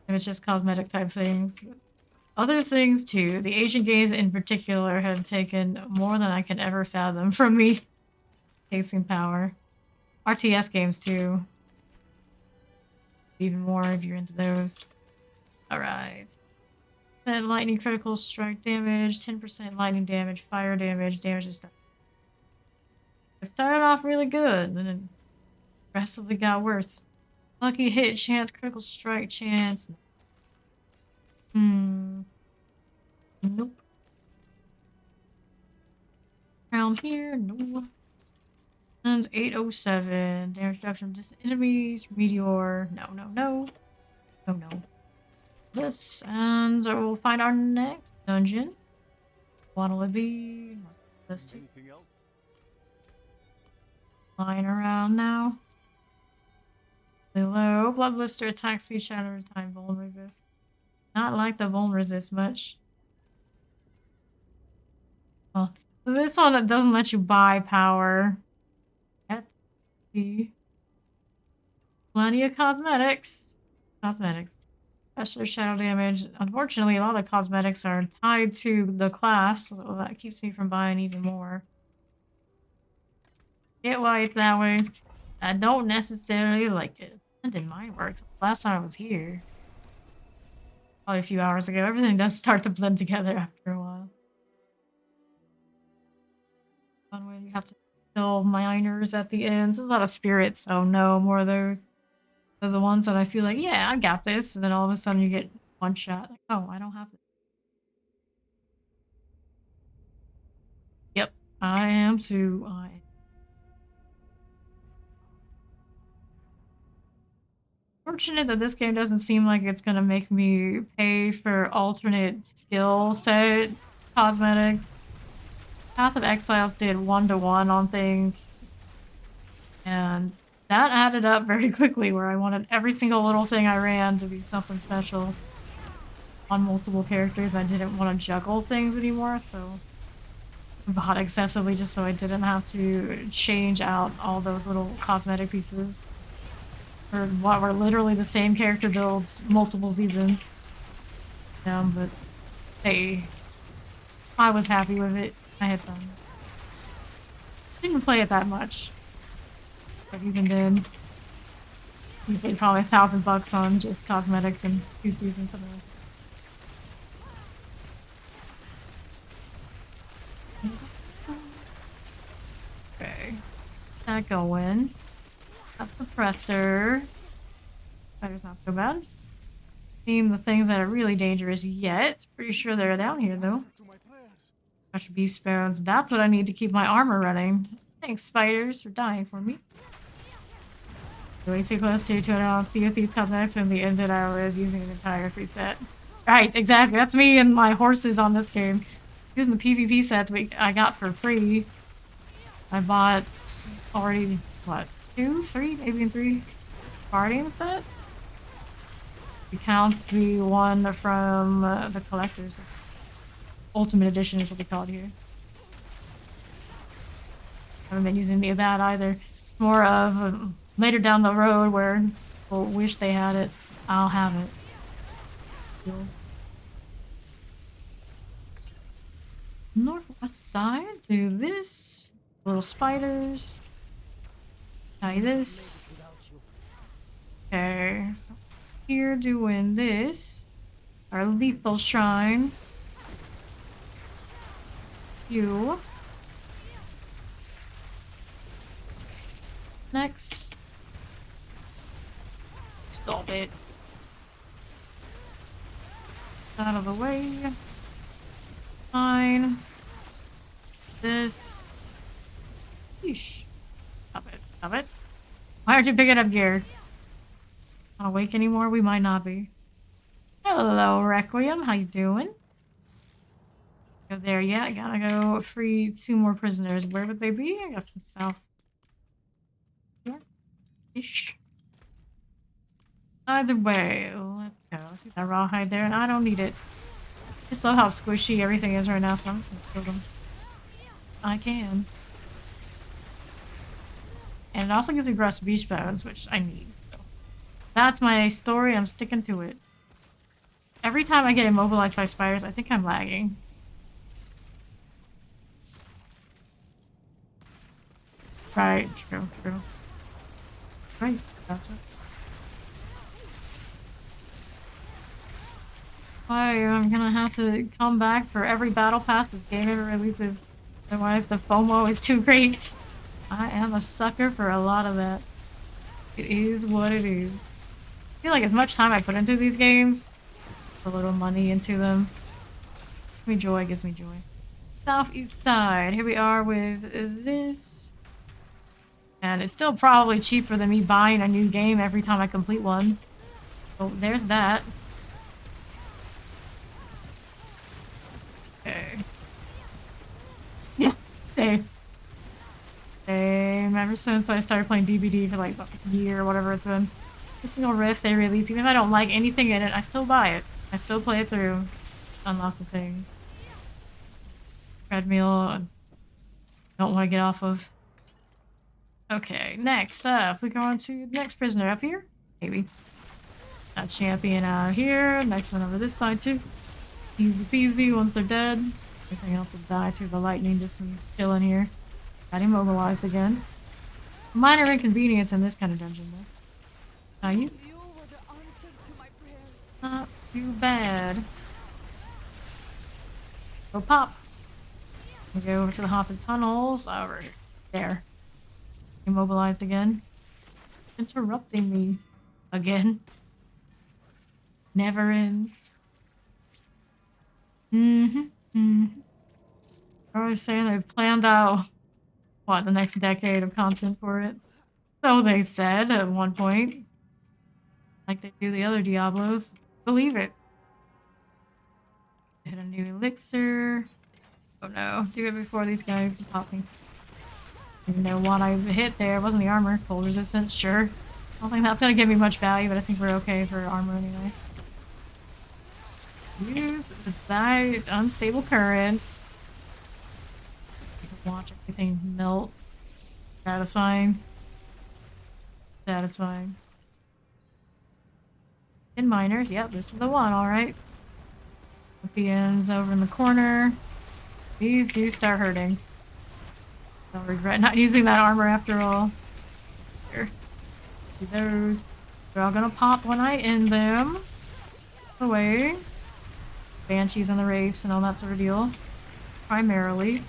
A: If it's just cosmetic type things. Other things too. The Asian games in particular have taken more than I can ever fathom from me. Chasing power. RTS games too. Even more if you're into those. Alright. 10 lightning critical strike damage, 10% lightning damage, fire damage, damage and stuff. It started off really good, and then progressively got worse. Lucky hit chance, critical strike chance. Nope. Around here, no. And 807. Damage reduction from distant enemies. Meteor. No. This. And so we'll find our next dungeon. What'll it be? This too.
F: Anything else?
A: Flying around now. Low. Blood blister, attack speed, shatter time, vuln resist. Not like the vuln resist much. Well, this one that doesn't let you buy power. Let's see. Plenty of cosmetics. Especially shadow damage. Unfortunately, a lot of cosmetics are tied to the class, so that keeps me from buying even more. Get why it's that way. I don't necessarily like it. It didn't mind work. Last time I was here. Probably a few hours ago. Everything does start to blend together after a while. One way you have to kill miners at the end. There's a lot of spirits, so no more of those. They're the ones that I feel like, yeah, I got this. And then all of a sudden you get one shot. Like, oh, I don't have it. Yep, I am too. Fortunate that this game doesn't seem like it's gonna make me pay for alternate skill set cosmetics. Path of Exiles did 1-to-1 on things, and that added up very quickly where I wanted every single little thing I ran to be something special on multiple characters. I didn't want to juggle things anymore, so I bought excessively just so I didn't have to change out all those little cosmetic pieces for what were literally the same character builds multiple seasons. But hey, I was happy with it. I had fun. Didn't play it that much. But even then, you paid probably $1,000 on just cosmetics and 2 seasons, something like that. Okay. That going. That suppressor. Fire's not so bad. Seeing the things that are really dangerous yet. Pretty sure they're down here though. Gosh, beast sparrows. That's what I need to keep my armor running. Thanks, spiders, for dying for me. Way too close to it. See if these cosmetics when the ended I was using an entire free set. Right, exactly. That's me and my horses on this game. Using the PvP sets I got for free. I bought already, what, 2, 3, maybe even 3 Guardian set? You count the one from the collectors. Ultimate Edition is what they call it here. I haven't been using any of that either. More of later down the road where people wish they had it, I'll have it. Feels. Northwest side, do this. Little spiders. Try this. Okay, so here doing this. Our lethal shrine. You. Next. Stop it. Out of the way. Fine. This. Yeesh. Stop it. Stop it. Why aren't you picking up gear? Not awake anymore? We might not be. Hello, Requiem. How you doing? Go there yet. I gotta go free 2 more prisoners. Where would they be? I guess in south. Ish. Either way, let's go. See that rawhide there, and I don't need it. I just love how squishy everything is right now, so I'm just gonna kill them. I can. And it also gives me rust beach bones, which I need. So that's my story. I'm sticking to it. Every time I get immobilized by spiders, I think I'm lagging. Right, true. Right, that's what. Why I'm gonna have to come back for every battle pass this game ever releases. Otherwise, the FOMO is too great. I am a sucker for a lot of that. It is what it is. I feel like as much time I put into these games, a little money into them. Gives me joy, gives me joy. Southeast side. Here we are with this. And it's still probably cheaper than me buying a new game every time I complete one. So there's that. Okay. Yeah, same. Ever since I started playing DBD for like a year or whatever it's been. Every single rift they release, even if I don't like anything in it, I still buy it. I still play it through. Unlock the things. Treadmill. Don't want to get off of. Okay, next up, we go on to the next prisoner up here. Maybe. That champion out here. Next one over this side too. Easy peasy once they're dead. Everything else will die to the lightning, just some chilling here. Got immobilized again. Minor inconvenience in this kind of dungeon though. Now you. Not too bad. Go pop. We go over to the haunted tunnels. Over there. Immobilized again. Interrupting me again. Never ends. I was saying they've planned out what, the next decade of content for it. So they said at one point. Like they do the other Diablos. Believe it. Hit a new elixir. Oh no, do it before these guys pop me. Didn't know what I hit there. It wasn't the armor. Cold resistance, sure. I don't think that's gonna give me much value, but I think we're okay for armor anyway. Use it's unstable currents. Watch everything melt. Satisfying. Satisfying. And miners, yep, this is the one, alright. Ends over in the corner. These do start hurting. Don't regret not using that armor after all. Here. Do those. They're all gonna pop when I end them. Away. Banshees on the Wraiths and all that sort of deal. Primarily.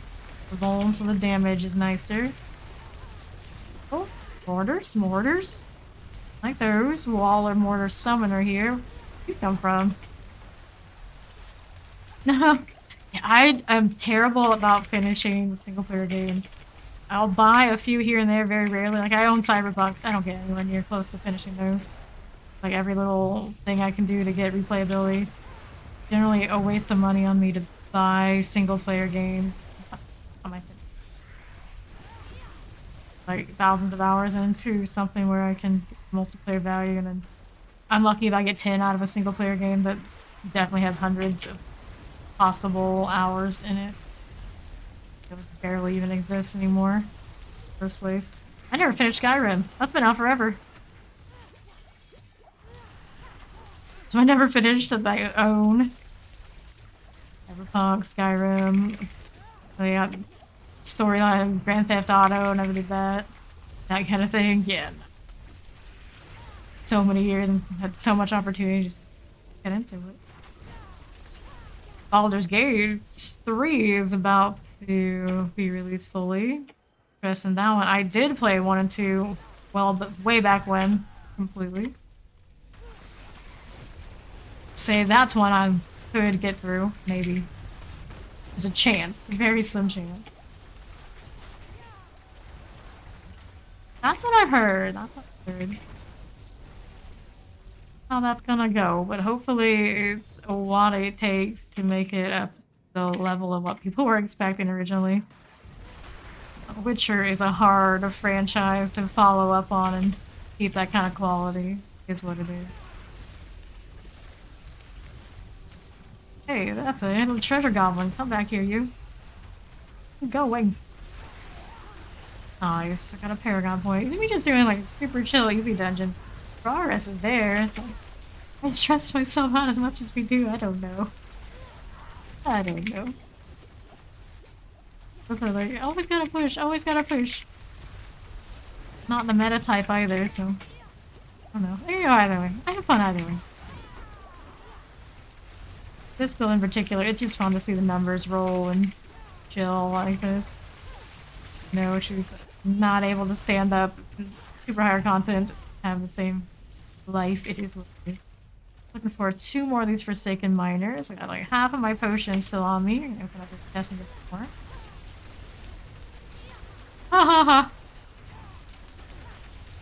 A: The bones, so the damage is nicer. Oh, mortars. Like those. Wall or mortar summoner here. Where'd you come from? No. I am terrible about finishing single player games. I'll buy a few here and there very rarely. Like I own Cyberpunk. I don't get anywhere near close to finishing those. Like every little thing I can do to get replayability. Generally a waste of money on me to buy single player games. On my like thousands of hours into something where I can get multiplayer value, and then I'm lucky if I get 10 out of a single player game that definitely has hundreds of possible hours in it. Those barely even exist anymore. First place. I never finished Skyrim. That's been out forever. So I never finished that I own. Cyberpunk, Skyrim. They got storyline, Grand Theft Auto, never did that. That kind of thing. Yeah. So many years and had so much opportunity to just get into it. Baldur's Gate 3 is about to be released fully. Interested in that one. I did play 1 and 2, well, but way back when, completely. Say that's one I could get through, maybe. There's a chance, a very slim chance. That's what I've heard. That's what I've heard. How that's gonna go, but hopefully it's what it takes to make it up the level of what people were expecting originally. Witcher is a hard franchise to follow up on and keep that kind of quality, is what it is. Hey, that's a little treasure goblin. Come back here, you. Go away. Nice. I got a Paragon point. We just doing like super chill, easy dungeons. Sorceress is there. I stress myself out as much as we do. I don't know. I don't know. Like, always gotta push. Always gotta push. Not the meta type either, so I don't know. There you go. Either way, I have fun either way. This build in particular, it's just fun to see the numbers roll and chill like this. No, she's not able to stand up. Super higher content, have the same life. It is what it is. Looking for 2 more of these Forsaken Miners. I got like half of my potions still on me. I'm gonna open up this chest and get some more. Ha ha ha!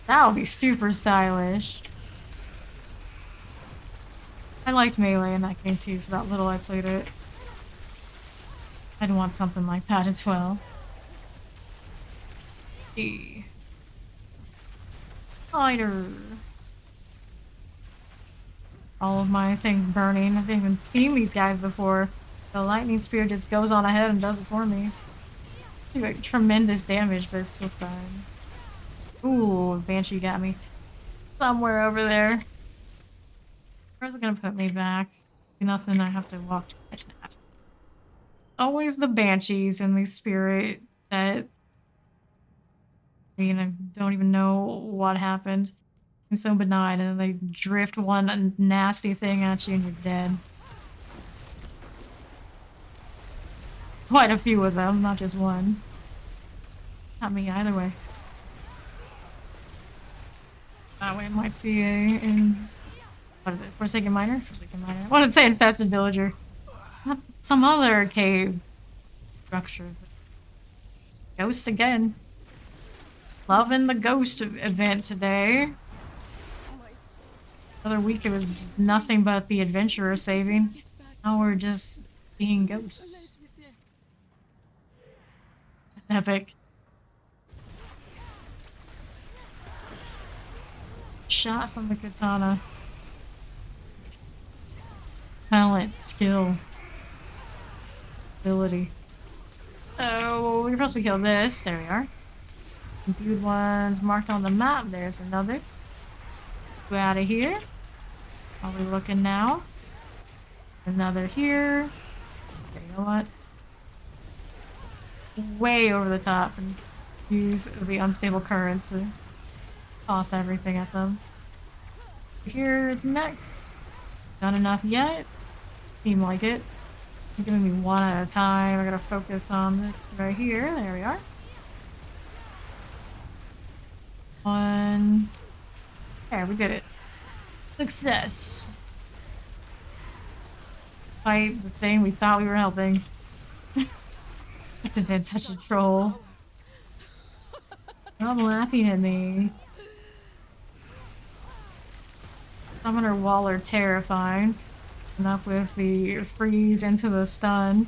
A: That'll be super stylish. I liked melee in that game too, for that little I played it. I'd want something like that as well. Fighter. All of my things burning. I've even seen these guys before. The lightning spear just goes on ahead and does it for me. Like, tremendous damage, but it's still fine. Ooh, Banshee got me. Somewhere over there. Where's it gonna put me back? Nothing, I have to walk to catch an ass. Always the Banshees in these spirit sets. I don't even know what happened. I'm so benign, and then they drift one nasty thing at you and you're dead. Quite a few of them, not just one. Not me either way. That way I might see what is it? Forsaken Miner? Forsaken Miner. I want to say Infested Villager. Not some other cave structure. Ghosts again. Loving the ghost event today. The other week it was just nothing but the adventurer saving. Now we're just seeing ghosts. It's epic. Shot from the katana. Talent, skill, ability. Oh, we're supposed to kill this. There we are. Imbued ones marked on the map. There's another. Go out of here. Are we looking now? Another here. Okay, you know what? Way over the top and use the unstable currents to toss everything at them. Here's next. Not enough yet. Seem like it. I'm gonna be one at a time. I gotta focus on this right here. There we are. One. There, we did it. Success. Fight the thing we thought we were helping. It's been such a troll. Stop laughing at me. Summoner Waller terrifying. Enough with the freeze into the stun.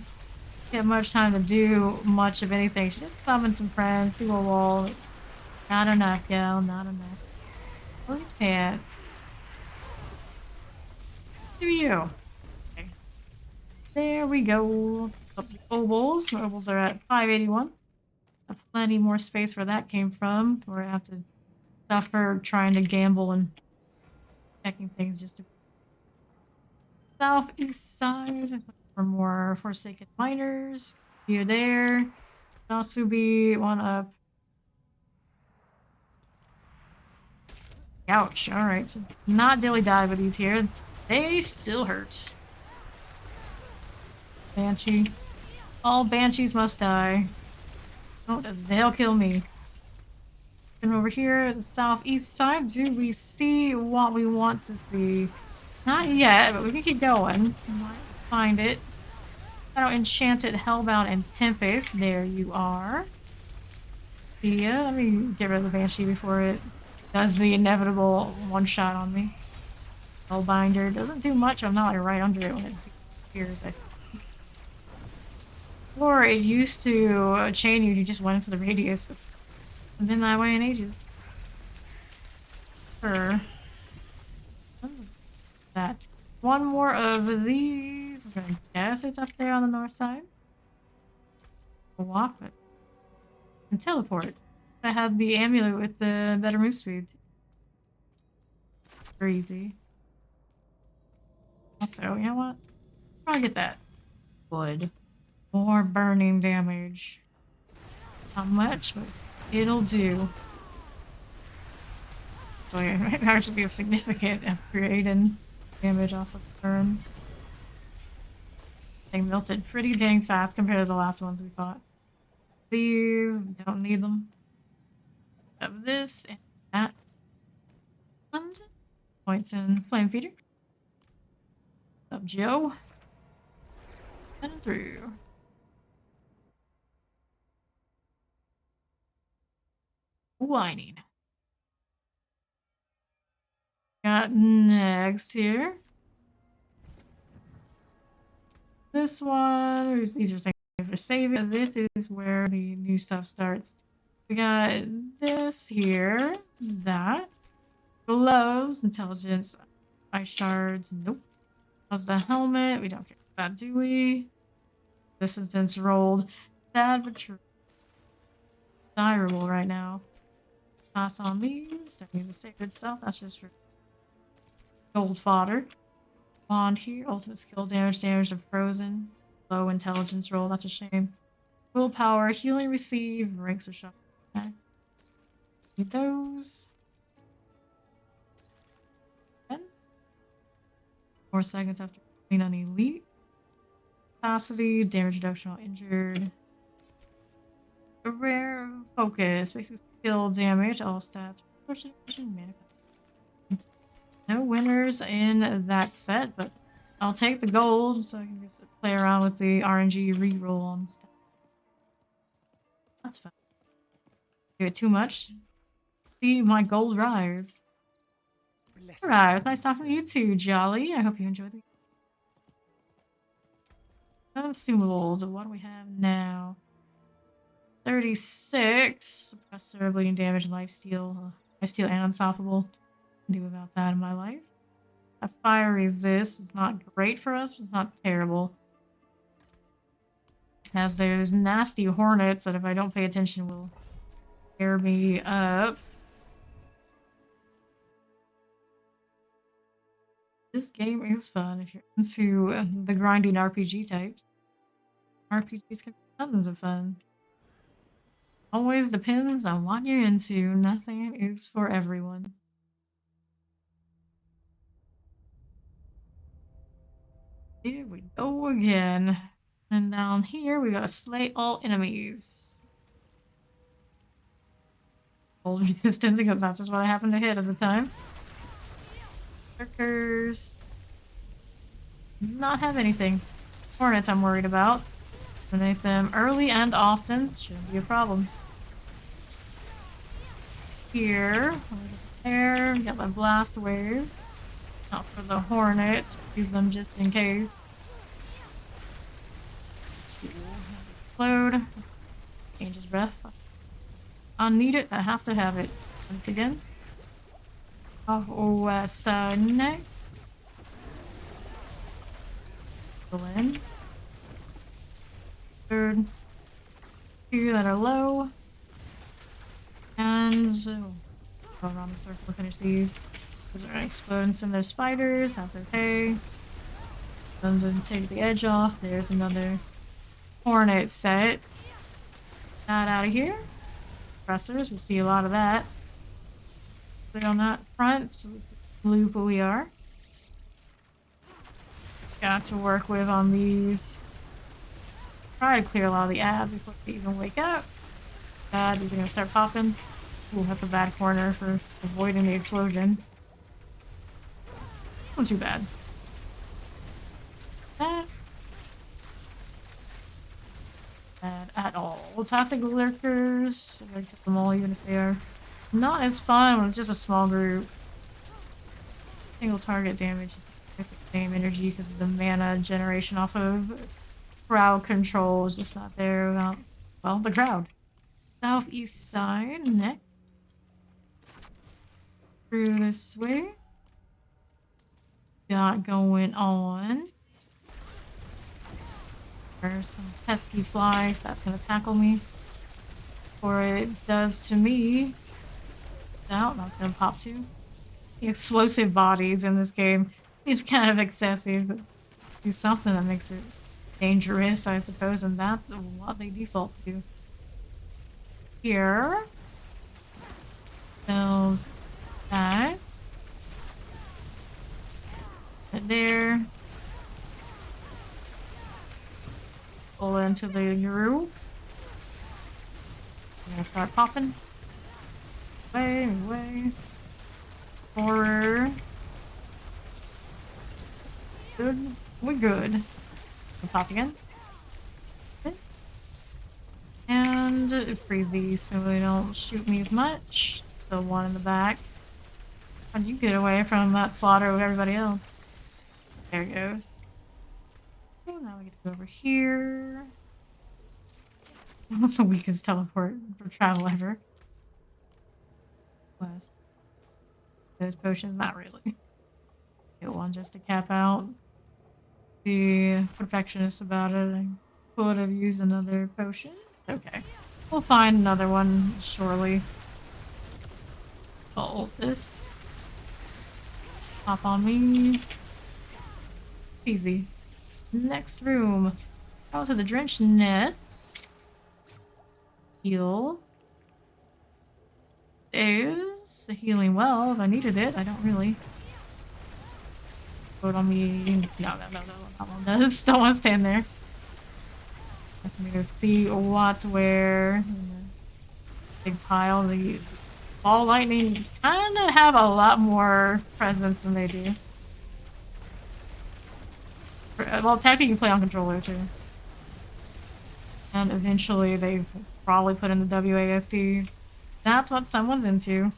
A: Get much time to do much of anything. She just summon some friends, do a wall. Not enough, gal, not enough. Please pant. Do you? Okay. There we go. Up the ovals. Ovals are at 581. Have plenty more space where that came from. We're gonna have to suffer trying to gamble and checking things just to southeast side for more Forsaken Miners. You there. Also be one up. Ouch. Alright, so not dilly die with these here. They still hurt. Banshee. All banshees must die. Oh, they'll kill me. And over here at the southeast side, do we see what we want to see? Not yet, but we can keep going. Might find it. Shadow Enchanted, Hellbound, and Tempest. There you are. Yeah, let me get rid of the Banshee before it does the inevitable one-shot on me. Hellbinder doesn't do much. I'm not like right under it when it appears. Or it used to chain you. You just went into the radius, but I've been that way in ages. Sure. That. One more of these. I'm gonna guess it's up there on the north side. We'll walk it. And teleport. I had the amulet with the better move speed. Very easy. Also, you know what? Probably get that. Wood. More burning damage. Not much, but it'll do. So yeah, it might actually be a significant upgrade in damage off of the burn. They melted pretty dang fast compared to the last ones we fought. These don't need them. Of this and that. And points in Flame Feeder. Up Joe. And through. Whining. Got next here. This one, these are things for saving. This is where the new stuff starts. We got this here, that. Gloves, intelligence, ice shards, nope. How's the helmet? We don't care about that, do we? This instance rolled. Sad but true. Desirable right now. Pass on these. Don't need the sacred stuff. That's just for gold fodder. Wand here. Ultimate skill damage. Damage to frozen. Low intelligence roll. That's a shame. Willpower. Healing receive. Ranks of shot. Okay. Need those. 10. 4 seconds after clean on elite. Capacity. Damage reduction while injured. A rare focus. Basic skill damage. All stats. No winners in that set, but I'll take the gold so I can just play around with the RNG reroll on stuff. That's fine. Do it too much. See my gold rise. Alright, it was nice talking to you too, Jolly. I hope you enjoyed the consumables. What do we have now? 36. Suppressor, bleeding damage, lifesteal. Lifesteal and unstoppable. do about that in my life. A fire resist is not great for us, but it's not terrible. It has those nasty hornets that if I don't pay attention will tear me up. This game is fun if you're into the grinding RPG types. RPGs can be tons of fun. Always depends on what you're into. Nothing is for everyone. Here we go again. And down here we gotta slay all enemies. Hold resistance because that's just what I happened to hit at the time. Lurkers. Not have anything. Hornets I'm worried about. Eliminate them early and often. Shouldn't be a problem. Here. There. Got my blast wave. Not for the hornets. Leave them just in case. Explode. Changes breath. I'll need it. I have to have it. Once again. Oh, neck. Go in. Third. Two that are low. And so go around the circle, finish these. Those are gonna explode and send their spiders. That's okay. Then take the edge off. There's another hornet set. That out of here. Suppressors, we see a lot of that. Clear on that front, so this is the loop we are. Got to work with on these. Try to clear a lot of the ads before they even wake up. Bad, these are gonna start popping. Ooh, that's a bad corner for avoiding the explosion. Not too bad. That. Bad at all. Toxic lurkers. I'm gonna kill them all even if they are not as fun when it's just a small group. Single target damage is the same energy because of the mana generation off of crowd control is just not there without, well, the crowd. Southeast side, next. Through this way. Got going on. There's some pesky flies that's gonna tackle me. Or it does to me. Out, that's gonna pop too. The explosive bodies in this game is kind of excessive, but do something that makes it dangerous, I suppose, and that's what they default to. Here. Spells that. And there. Pull into the groove. I'm gonna start popping. Way. Horror. Good. We're good. We'll pop again. And freeze these so they don't shoot me as much. Still one in the back. How'd you get away from that slaughter of everybody else? There it goes. Okay, now we get to go over here. What's the weakest teleport for travel ever? West. Those potions, not really. Get one just to cap out. Be perfectionist about it. I could have used another potion. Okay. We'll find another one, surely. I'll ult this. Hop on me. Easy. Next room. Out to the drenched nest. Heal. Is a healing well if I needed it. I don't really. Vote on me. No, that one does. Don't want to stand there. I'm gonna see what's where. Big pile. The ball lightning kind of have a lot more presence than they do. Well, technically you can play on controller too. And eventually they probably put in the WASD. That's what someone's into.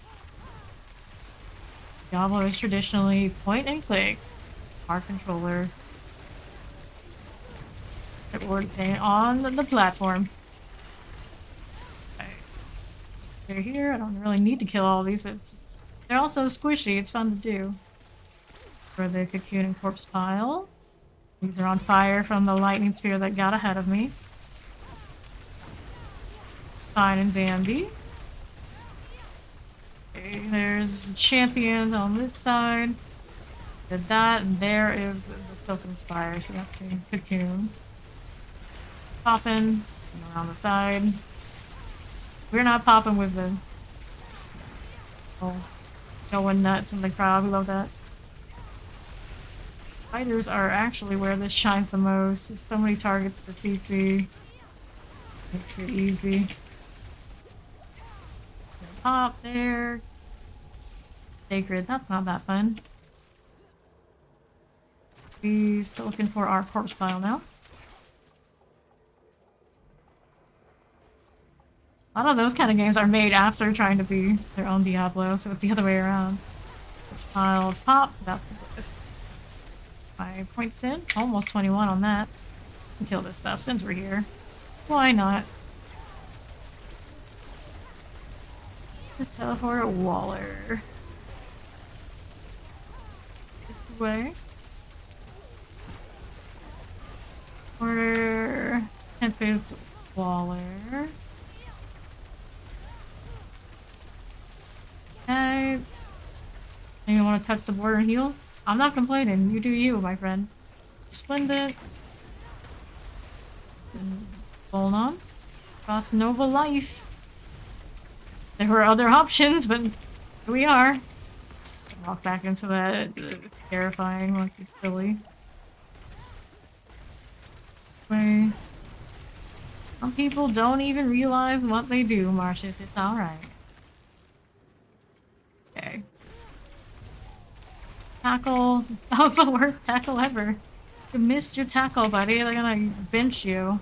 A: Diablo is traditionally point and click. Our controller. It would stay on the platform. Okay. They're here. I don't really need to kill all these, but it's just They're also squishy. It's fun to do. For the cocoon and corpse pile. These are on fire from the lightning spear that got ahead of me. Fine and dandy. Okay, there's champion on this side. Did that, and there is the Silken Spire, so that's the cocoon. Popping, and around the side. We're not popping with the balls going nuts in the crowd, we love that. Fighters are actually where this shines the most. There's so many targets to CC. Makes it easy. Pop there. Sacred, that's not that fun. We still looking for our corpse pile now. A lot of those kind of games are made after trying to be their own Diablo, so it's the other way around. Corpse pile, pop, that's good. 5 points in, almost 21 on that. Kill this stuff since we're here. Why not? Just teleport Waller. This way. Order Tempest Waller. Okay. You want to touch the border and heal? I'm not complaining. You do you, my friend. Splendid. Hold on. Cross Nova Life. There were other options, but here we are. Just walk back into that terrifying, like silly. Wait. Some people don't even realize what they do, Marcius. It's alright. Okay. Tackle. That was the worst tackle ever. You missed your tackle, buddy. They're gonna bench you.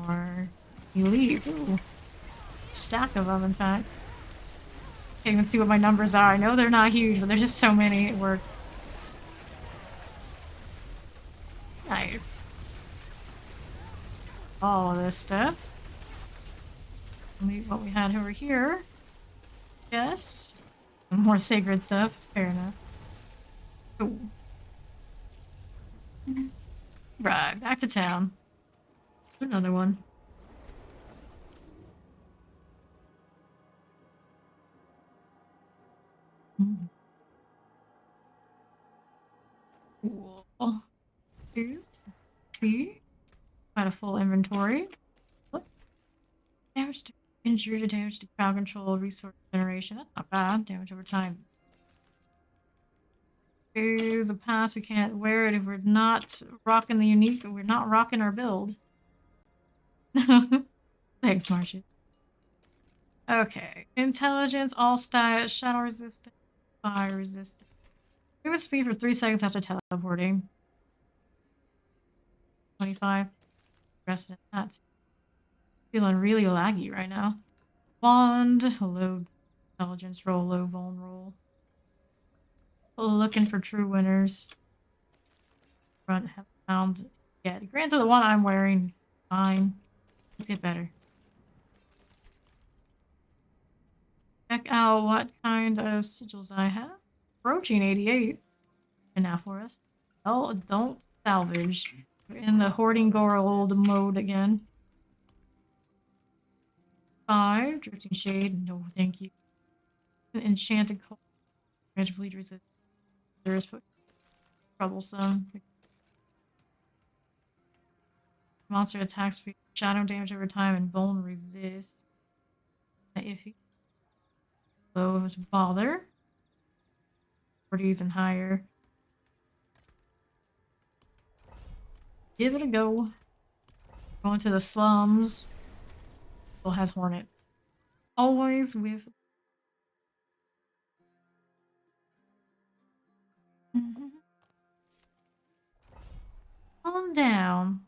A: Or elite. Ooh. Stack of them, in fact. Can't even see what my numbers are. I know they're not huge, but there's just so many at work. Nice. All of this stuff. Leave what we had over here. Yes. Some more sacred stuff. Fair enough. Ooh. Right, back to town. Another one. Cool. Here's see. Got a full inventory. What? Damage to injury to damage to crowd control, resource generation. That's not bad. Damage over time. There's a pass. We can't wear it if we're not rocking the unique. We're not rocking our build. Thanks, Marcia. Okay. Intelligence, all stats, shadow resistant, fire resistant. Give us speed for 3 seconds after teleporting. 25. Rest in that. Feeling really laggy right now. Wand, low intelligence roll, low vuln roll. Looking for true winners. Front pound. Yeah, granted the one I'm wearing is fine. Let's get better. Check out what kind of sigils I have. Approaching 88. And now for us. Oh, don't salvage. We're in the hoarding gold mode again. 5. Drifting Shade. No, thank you. Enchanted Cold. Range of Bleed Resist. There's troublesome. Monster attacks for shadow damage over time and bone resist. Iffy. Low to bother. 40s and higher. Give it a go. Going to the slums. Still has hornets. Always with. Calm down.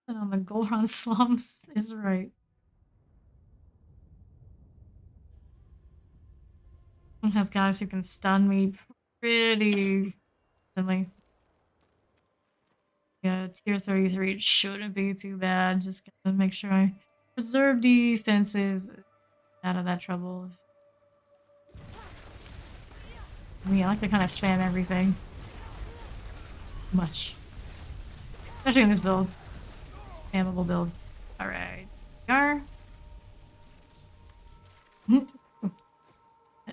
A: On the Goron slums is right. One has guys who can stun me pretty easily. Yeah, tier 33 it shouldn't be too bad. Just gotta make sure I preserve defenses out of that trouble. me. I like to kind of spam everything. Much. Especially in this build. Spammable build. Alright. Are.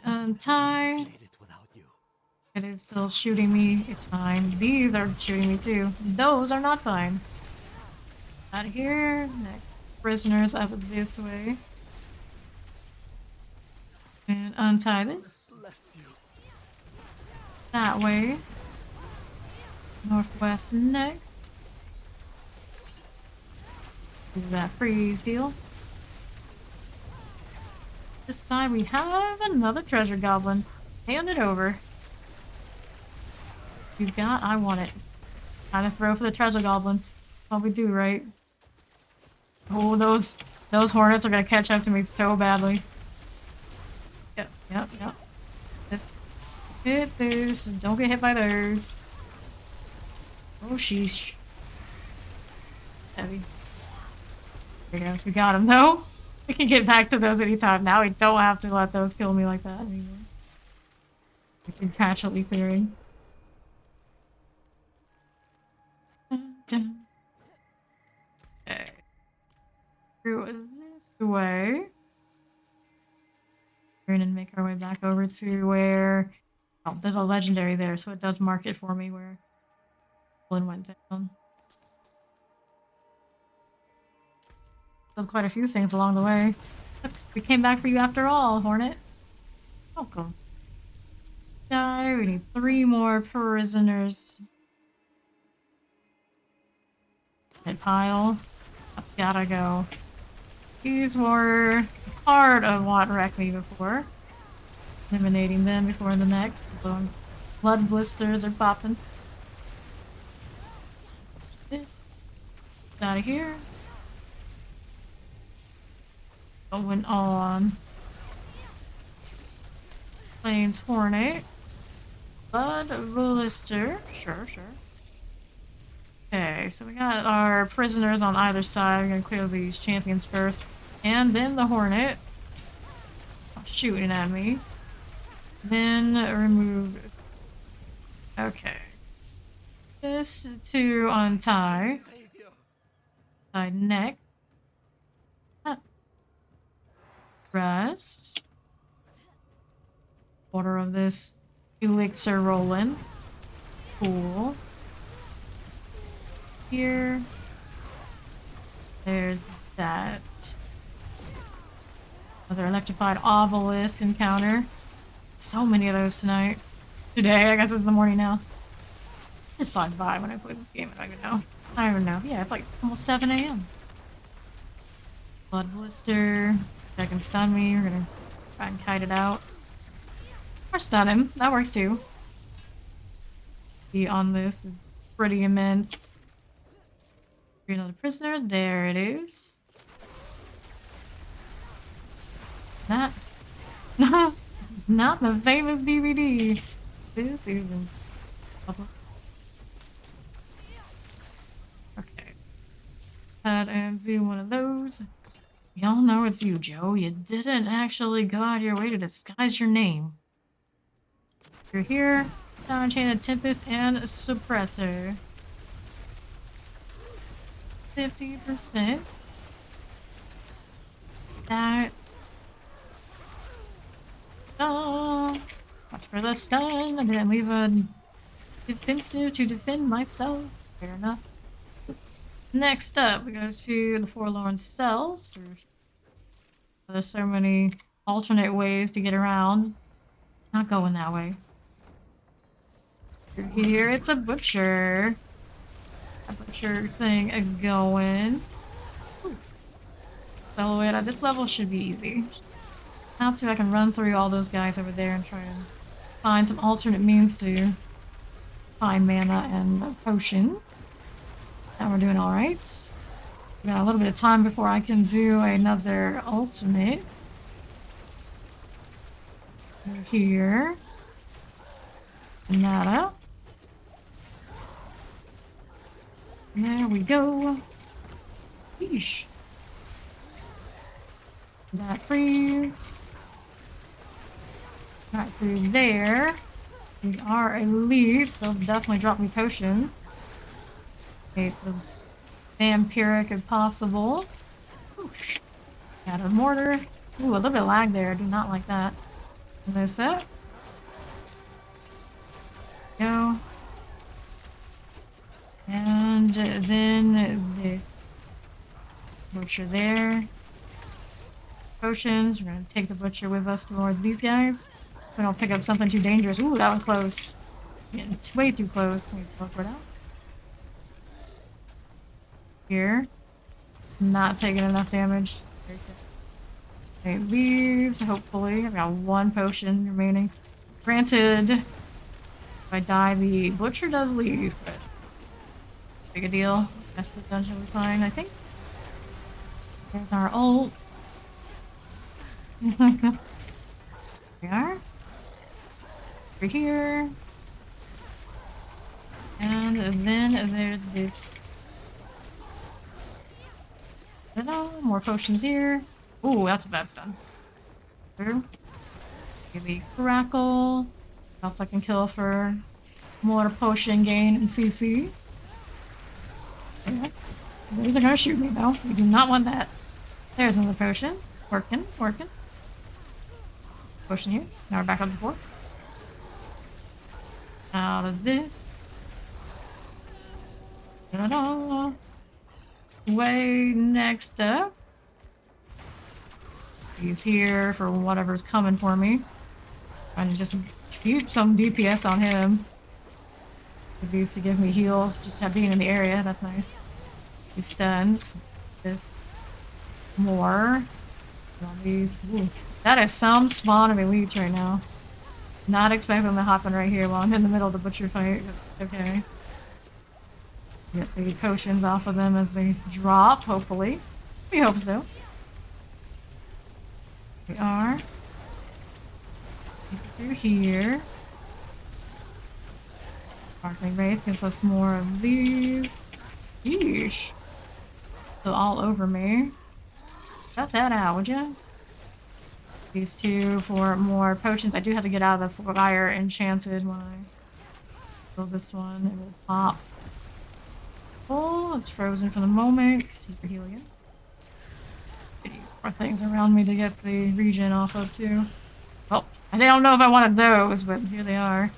A: Untie.
H: Made it without you.
A: It is still shooting me. It's fine. These are shooting me too. Those are not fine. Out here. Next. Prisoners up this way. And untie this.
H: Bless you.
A: That way. Northwest next. Do that freeze deal. This side we have another treasure goblin. Hand it over. You got, I want it. Gotta throw for the treasure goblin. All we do, right? Oh, those hornets are gonna catch up to me so badly. Yep. This. Hit this. Don't get hit by those. Oh, sheesh. Heavy. There we go. We got him, though. We can get back to those anytime. Now we don't have to let those kill me like that anymore. We can casually clearing. Okay. Through this way. We're gonna make our way back over to where... Oh, there's a legendary there, so it does mark it for me where one went down. Done quite a few things along the way. Look, we came back for you after all, Hornet. Welcome. Die. We need 3 more prisoners. Hit pile. Up gotta go. These were part of what wrecked me before. Eliminating them before the next. Blood blisters are popping. This. Out of here. Going on. Plains Hornet. Blood Blister. Sure. Okay, so we got our prisoners on either side. We're gonna clear these champions first. And then the Hornet. Shooting at me. Then remove. Okay. This to untie. Side neck. Rest. Order of this elixir rolling. Cool. Here. There's that. Another electrified obelisk encounter. So many of those tonight. Today, I guess it's the morning now. It flies by when I play this game. I don't even know. Yeah, it's like almost 7 a.m. Blood blister. That can stun me. We're gonna try and kite it out. Or stun him. That works too. The on this is pretty immense. Another prisoner. There it is. That. It's not the famous DVD. This isn't. Okay. Head and do one of those. Y'all know it's you, Joe. You didn't actually go out of your way to disguise your name. You're here. Enchanted Tempest and Suppressor. 50%. That. Oh, watch for the stun. I didn't leave a defensive to defend myself. Fair enough. Next up, we go to the Forlorn Cells. There's so many alternate ways to get around. Not going that way. Through here, it's a butcher. A butcher thing going. Evaluate at this level should be easy. Now too, I can run through all those guys over there and try and find some alternate means to find mana and potions. Now we're doing alright. We got a little bit of time before I can do another ultimate. Here. Nada. There we go. Yeesh. That freeze. Right through there. These are elite, so definitely drop me potions. Okay, the vampiric if possible. Oosh. Got a mortar. Ooh, a little bit of lag there. I do not like that. And this up. Go. And then this. Butcher there. Potions. We're gonna take the butcher with us towards these guys. We don't pick up something too dangerous. Ooh, that one close. Getting way too close. Let me teleport out. Here. Not taking enough damage. Okay, these, hopefully. I've got one potion remaining. Granted, if I die, the butcher does leave, but big a deal. That's the dungeon we're fine, I think. There's our ult. There we are. Over here. And then there's this. More potions here. Ooh, that's a bad stun. Give me crackle. Else I can kill for more potion gain and CC. Okay. These are gonna shoot me though. We do not want that. There's another potion. Working, working. Potion here. Now we're back up to 4. Out of this. Ta-da. Way next up. He's here for whatever's coming for me. Trying to just keep some DPS on him. These to give me heals, just have being in the area, that's nice. He's stunned. This more. On these. Ooh. That is some spawn of elites right now. Not expecting them to hop in right here while I'm in the middle of the butcher fight. Okay. Get the potions off of them as they drop, hopefully. We hope so. We are. Through here. Sparkling Wraith gives us more of these. Yeesh. So all over me. Cut that out, would ya? These two for more potions. I do have to get out of the fire enchanted when I kill this one. It will pop. Oh, it's frozen for the moment. Super heal again. These more things around me to get the regen off of too. Well, I don't know if I wanted those, but here they are.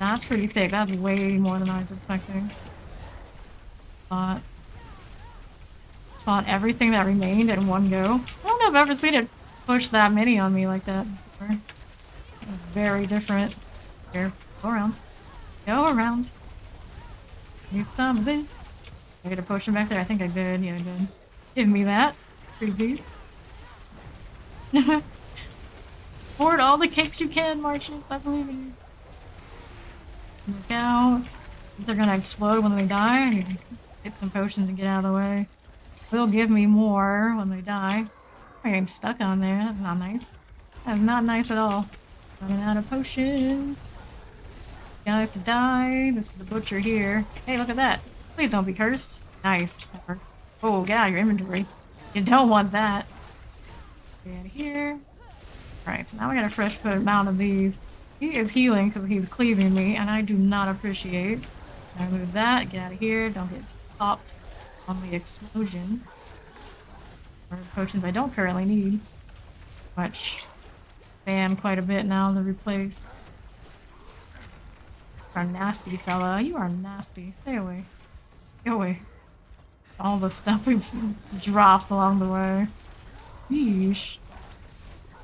A: That's pretty thick. That's way more than I was expecting. Spot everything that remained in one go. I don't know if I've ever seen it push that many on me like that before. It's very different. Here, go around. Go around. Need some of this. I get a potion back there? I think I did. Yeah, I did. Give me that. Pretty please. Hoard all the cakes you can, Martians. I believe in you. Look out. They're gonna explode when they die. I need to get some potions and get out of the way. They'll give me more when they die. I'm getting stuck on there. That's not nice. That's not nice at all. Running out of potions. Guys to die. This is the butcher here. Hey, look at that. Please don't be cursed. Nice. That works. Oh, get out of your inventory. You don't want that. Get out of here. Alright, so now we got a fresh amount of these. He is healing because he's cleaving me, and I do not appreciate. I remove that. Get out of here. Don't get popped on the explosion. Or potions I don't currently need. Much. Spam quite a bit now to replace. You are nasty, fella. You are nasty. Stay away. Go away. All the stuff we've dropped along the way. Yeesh.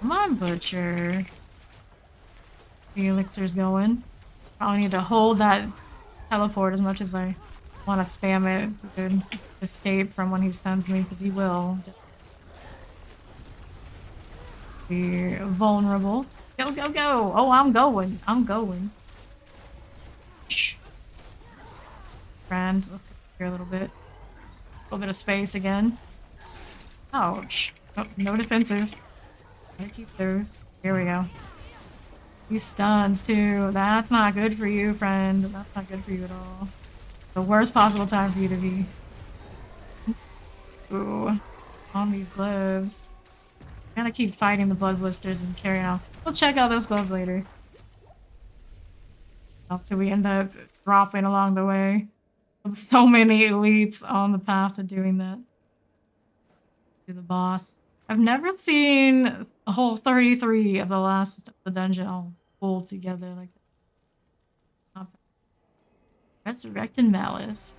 A: Come on, butcher. The elixir's going. Probably need to hold that teleport as much as I want to spam it. It's a good escape from when he stuns me, because he will be vulnerable. Go, go, go! Oh, I'm going. I'm going. Shh. Friend, let's get here a little bit. A little bit of space again. Ouch. Oh, no defensive. Gotta keep those. Here we go. He's stunned too. That's not good for you, friend. That's not good for you at all. The worst possible time for you to be. Ooh. On these gloves. Gotta keep fighting the blood blisters and carrying on. We'll check out those gloves later. So we end up dropping along the way. With so many elites on the path to doing that. To the boss. I've never seen a whole 33 of the last of the dungeon all pulled together like that. Resurrected Malice.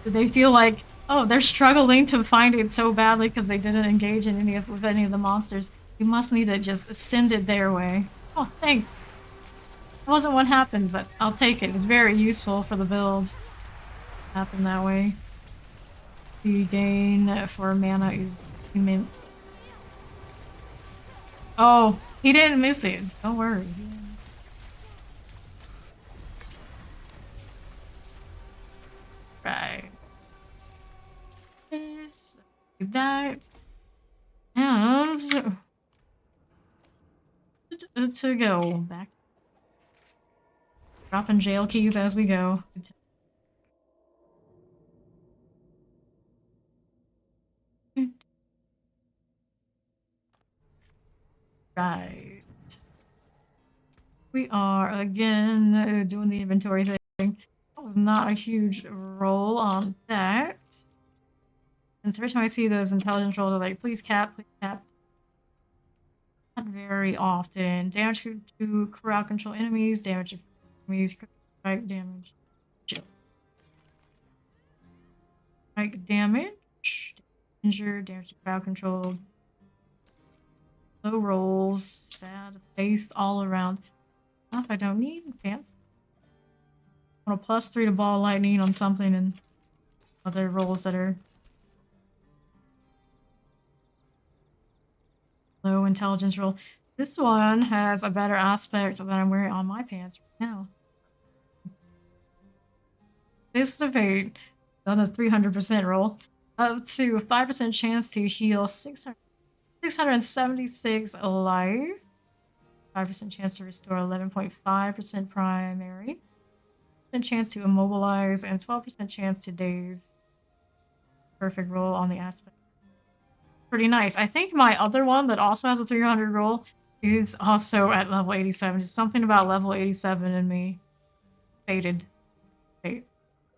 A: Do they feel like, oh, they're struggling to find it so badly because they didn't engage in with any of the monsters? We must need to just send it their way. Oh, thanks. That wasn't what happened, but I'll take it. It's very useful for the build. Happen that way. The gain for mana is immense. Oh, he didn't miss it. Don't worry. Right. This, that, and to go back. Dropping jail keys as we go. Right. We are again doing the inventory thing. That was not a huge roll on that. And every time I see those intelligence rolls, I'm like, please cap, please cap. Not very often. Damage to crowd control enemies, damage to enemies, strike damage. Strike damage. Injure, damage to crowd control. Low rolls, sad face all around. Stuff I don't need. Fancy. I want a +3 to ball lightning on something and other rolls that are low intelligence roll. This one has a better aspect that I'm wearing on my pants right now. Dissipate on a 300% roll. Up to a 5% chance to heal 676 life. 5% chance to restore 11.5% primary. 10% chance to immobilize and 12% chance to daze. Perfect roll on the aspect. Pretty nice. I think my other one that also has a 300 roll is also at level 87. Just something about level 87 in me. Faded. Wait.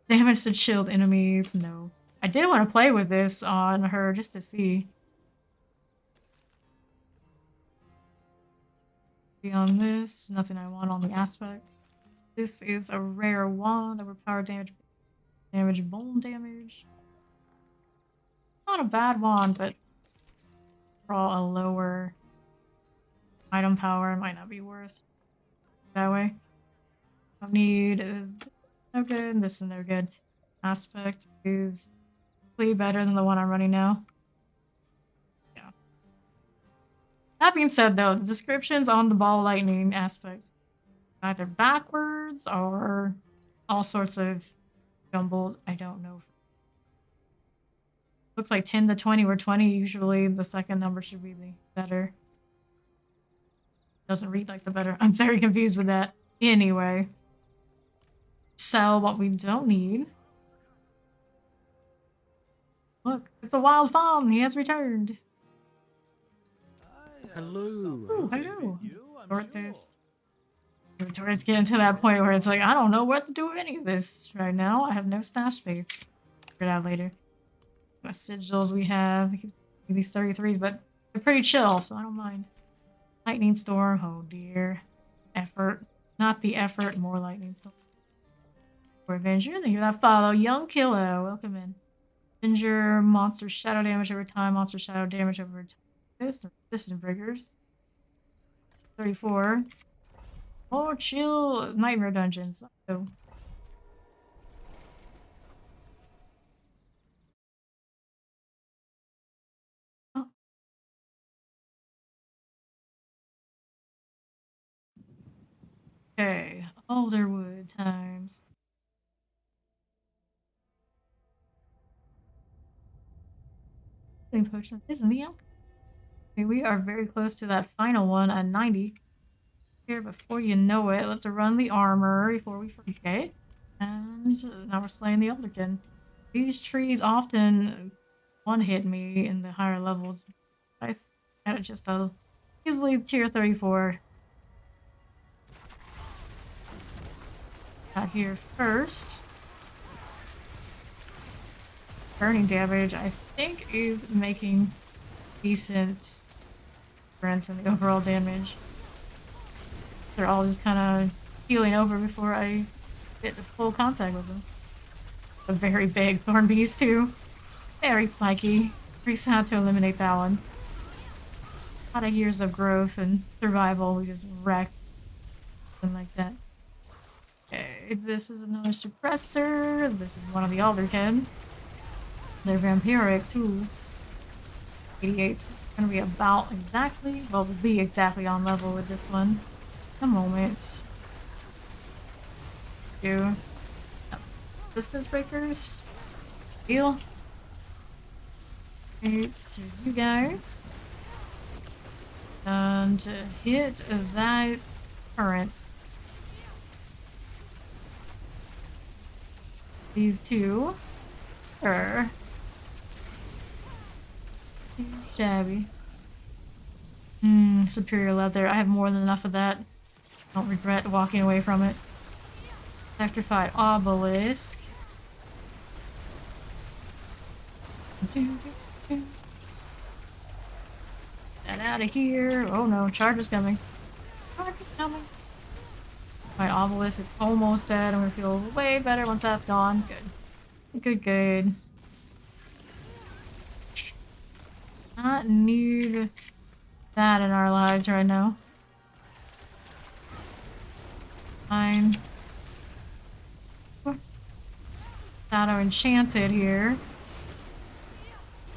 A: Damage to chilled enemies. No. I did want to play with this on her just to see. Beyond this, nothing I want on the aspect. This is a rare wand. Overpowered damage. Damage, bone damage. Not a bad wand, but draw a lower item power might not be worth that way. Don't need no good. This is no good. Aspect is way better than the one I'm running now. Yeah. That being said, though, the descriptions on the ball lightning aspects either backwards or all sorts of jumbled. I don't know. Looks like 10 to 20, where 20 usually the second number should be the better. Doesn't read like the better. I'm very confused with that. Anyway. Sell what we don't need. Look, it's a wild fawn. He has returned.
C: Hello.
A: Ooh, hello. Sort this. Inventory's getting to that point where it's like, I don't know what to do with any of this right now. I have no stash space. Figure it out later. What sigils we have. These 33s, but they're pretty chill, so I don't mind. Lightning storm. Oh dear. Effort. Not the effort, more lightning storm. For Avenger, thank you for that follow. Young Kilo, welcome in. Avenger, monster shadow damage over time, monster shadow damage over time. Resistant Riggers. 34. Oh, chill. Nightmare dungeons. So. Oh. Okay, Alderwood times. Potion isn't the outcome. Okay, we are very close to that final one at 90. Here, before you know it, let's run the armor before we forget. And now we're slaying the Elderkin. These trees often one-hit me in the higher levels. I had it just easily tier 34. here first. Burning damage, I think, is making decent difference in the overall damage. They're all just kind of healing over before I get to full contact with them. A very big thorn beast too. Very spiky. Pretty sad to eliminate that one. A lot of years of growth and survival we just wrecked. Something like that. Okay, this is another suppressor. This is one of the Alderkin. They're vampiric too. 88's gonna be about exactly, well, we'll be exactly on level with this one. A moment. Do distance breakers. Deal. Right, so here's you guys. And hit that current. These two are too shabby. Superior leather. I have more than enough of that. Don't regret walking away from it. Electrified obelisk. Get out of here. Oh no, charge is coming. Charge is coming. My obelisk is almost dead. I'm gonna feel way better once that's gone. Good. Good, good. Not need that in our lives right now. Fine. Shadow Enchanted here.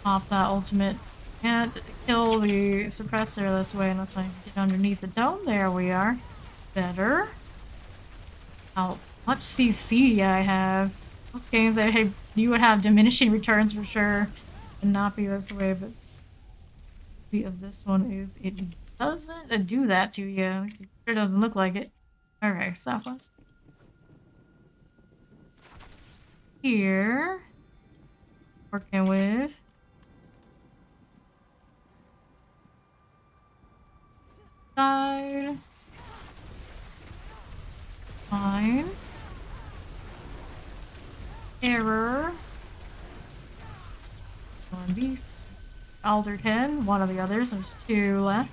A: Pop that ultimate. Can't kill the suppressor this way unless I get underneath the dome. There we are. Better. How much CC I have. Most games that you would have diminishing returns for sure and not be this way, but the beauty of this one is it doesn't do that to you. It sure doesn't look like it. Alright, southwest. Here. Working with side. Fine. Error. One beast. Alderton, one of the others. There's two left.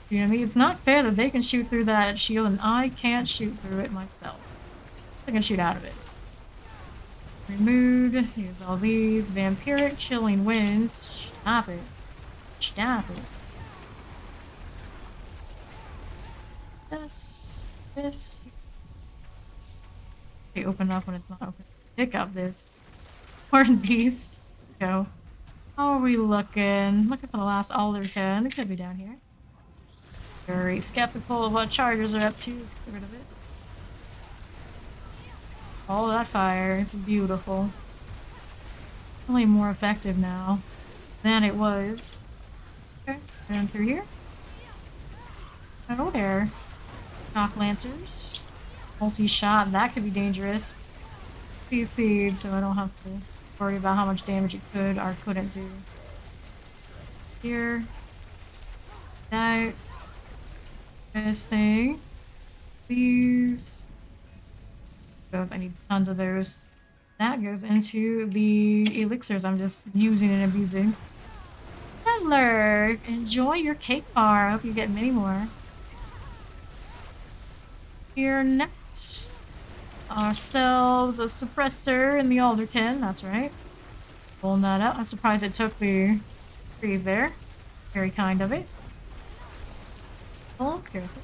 A: You know what I mean? It's not fair that they can shoot through that shield and I can't shoot through it myself. I can shoot out of it. Removed. Here's all these. Vampiric Chilling Winds. Stop it. Stop it. This. They open up when it's not open. Pick up this. Horn beast. Go. How are we looking? Looking for the last Alderton. It could be down here. Very skeptical of what chargers are up to. Let's get rid of it. All that fire. It's beautiful. Only more effective now than it was. Okay, down through here. Oh, there. Shock Lancers. Multi-shot. That could be dangerous. CC'd, so I don't have to worry about how much damage it could or couldn't do. Here. That. This thing. These. Those. I need tons of those. That goes into the elixirs I'm just using and abusing. Hello! Enjoy your cake bar. I hope you get many more. Here next. Ourselves a suppressor in the Alderkin. That's right. Pulling that out. I'm surprised it took the breathe there. Very kind of it. Oh, careful.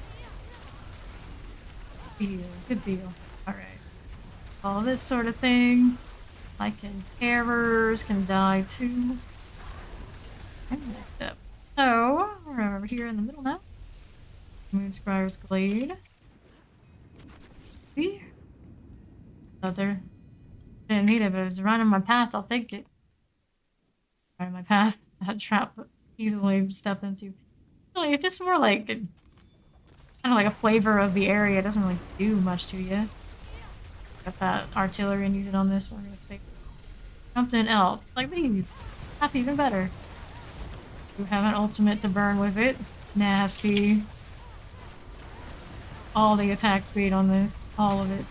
A: Deal. Good deal. Alright. All this sort of thing. Like terrors can die too. Okay, next up. So, we're over here in the middle now. Moonscryer's Glade. See? Out there. Didn't need it, but it's right on my path. I'll take it. Right on my path. That trap easily step into. Really, it's just more like kind of like a flavor of the area. It doesn't really do much to you. Got that artillery needed on this one. I'm gonna say something else like these. That's even better. You have an ultimate to burn with it. Nasty. all the attack speed on this. All of it.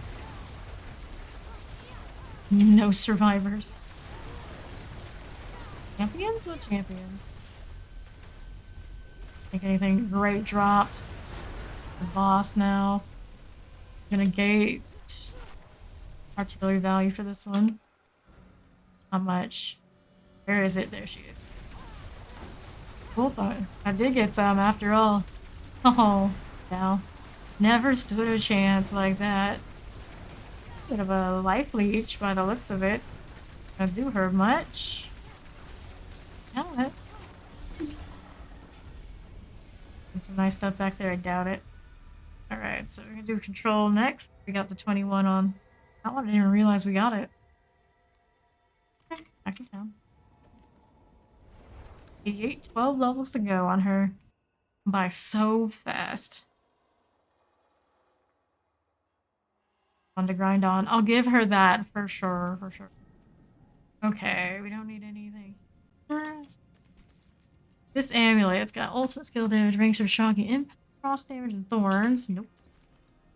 A: No survivors. Champions? What champions? Think anything great dropped? The boss now. Gonna gate artillery value for this one. How much? Where is it? There she is. Cool thought. I did get some after all. Oh, now. Never stood a chance like that. Bit of a life leech by the looks of it. Don't do her much. Yeah, some nice stuff back there, I doubt it. Alright, so we're gonna do control next. We got the 21 on. I didn't even realize we got it. Okay, back to town. 88, 12 levels to go on her. By so fast. One to grind on. I'll give her that for sure, for sure. Okay, we don't need anything. This amulet, it's got ultimate skill damage, range of shocking impact, cross damage, and thorns. Nope.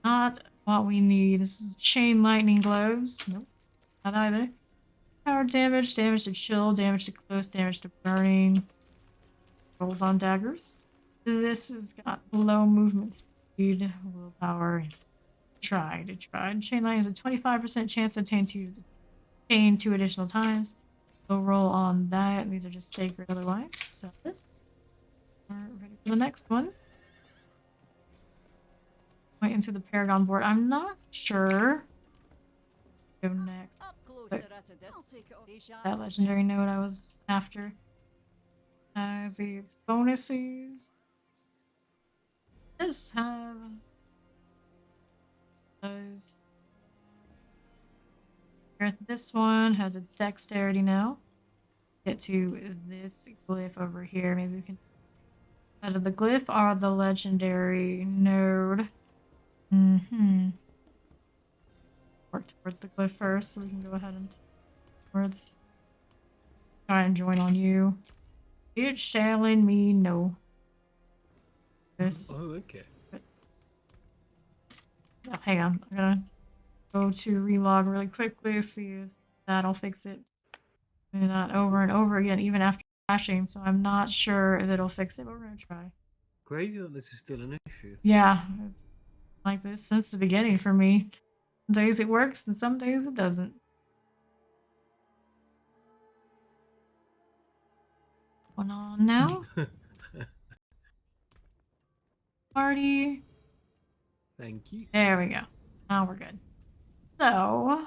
A: Not what we need. This is chain lightning gloves. Nope. Not either. Power damage, damage to chill, damage to close, damage to burning. Rolls on daggers. This has got low movement speed, willpower. Tried. Chain lightning has a 25% chance to obtain chain 2 additional times. We'll roll on that. These are just sacred otherwise. So this. We're ready for the next one. Went into the Paragon board. I'm not sure. Go next. That legendary node I was after. Has its bonuses. This have those. This one has its dexterity now. Get to this glyph over here. Maybe we can. Out of the glyph are the legendary node. Work towards the glyph first, so we can go ahead and towards. Try and join on you. It's telling me no. This.
C: Oh, okay.
A: Oh, hang on. I'm gonna go to relog really quickly, see if that'll fix it. And not over and over again, even after crashing, so I'm not sure if it'll fix it, but we're gonna try.
C: Crazy that this is still an issue.
A: Yeah, it's like this since the beginning for me. Some days it works, and some days it doesn't. Going on now? Party.
C: Thank you.
A: There we go. Now we're good. So,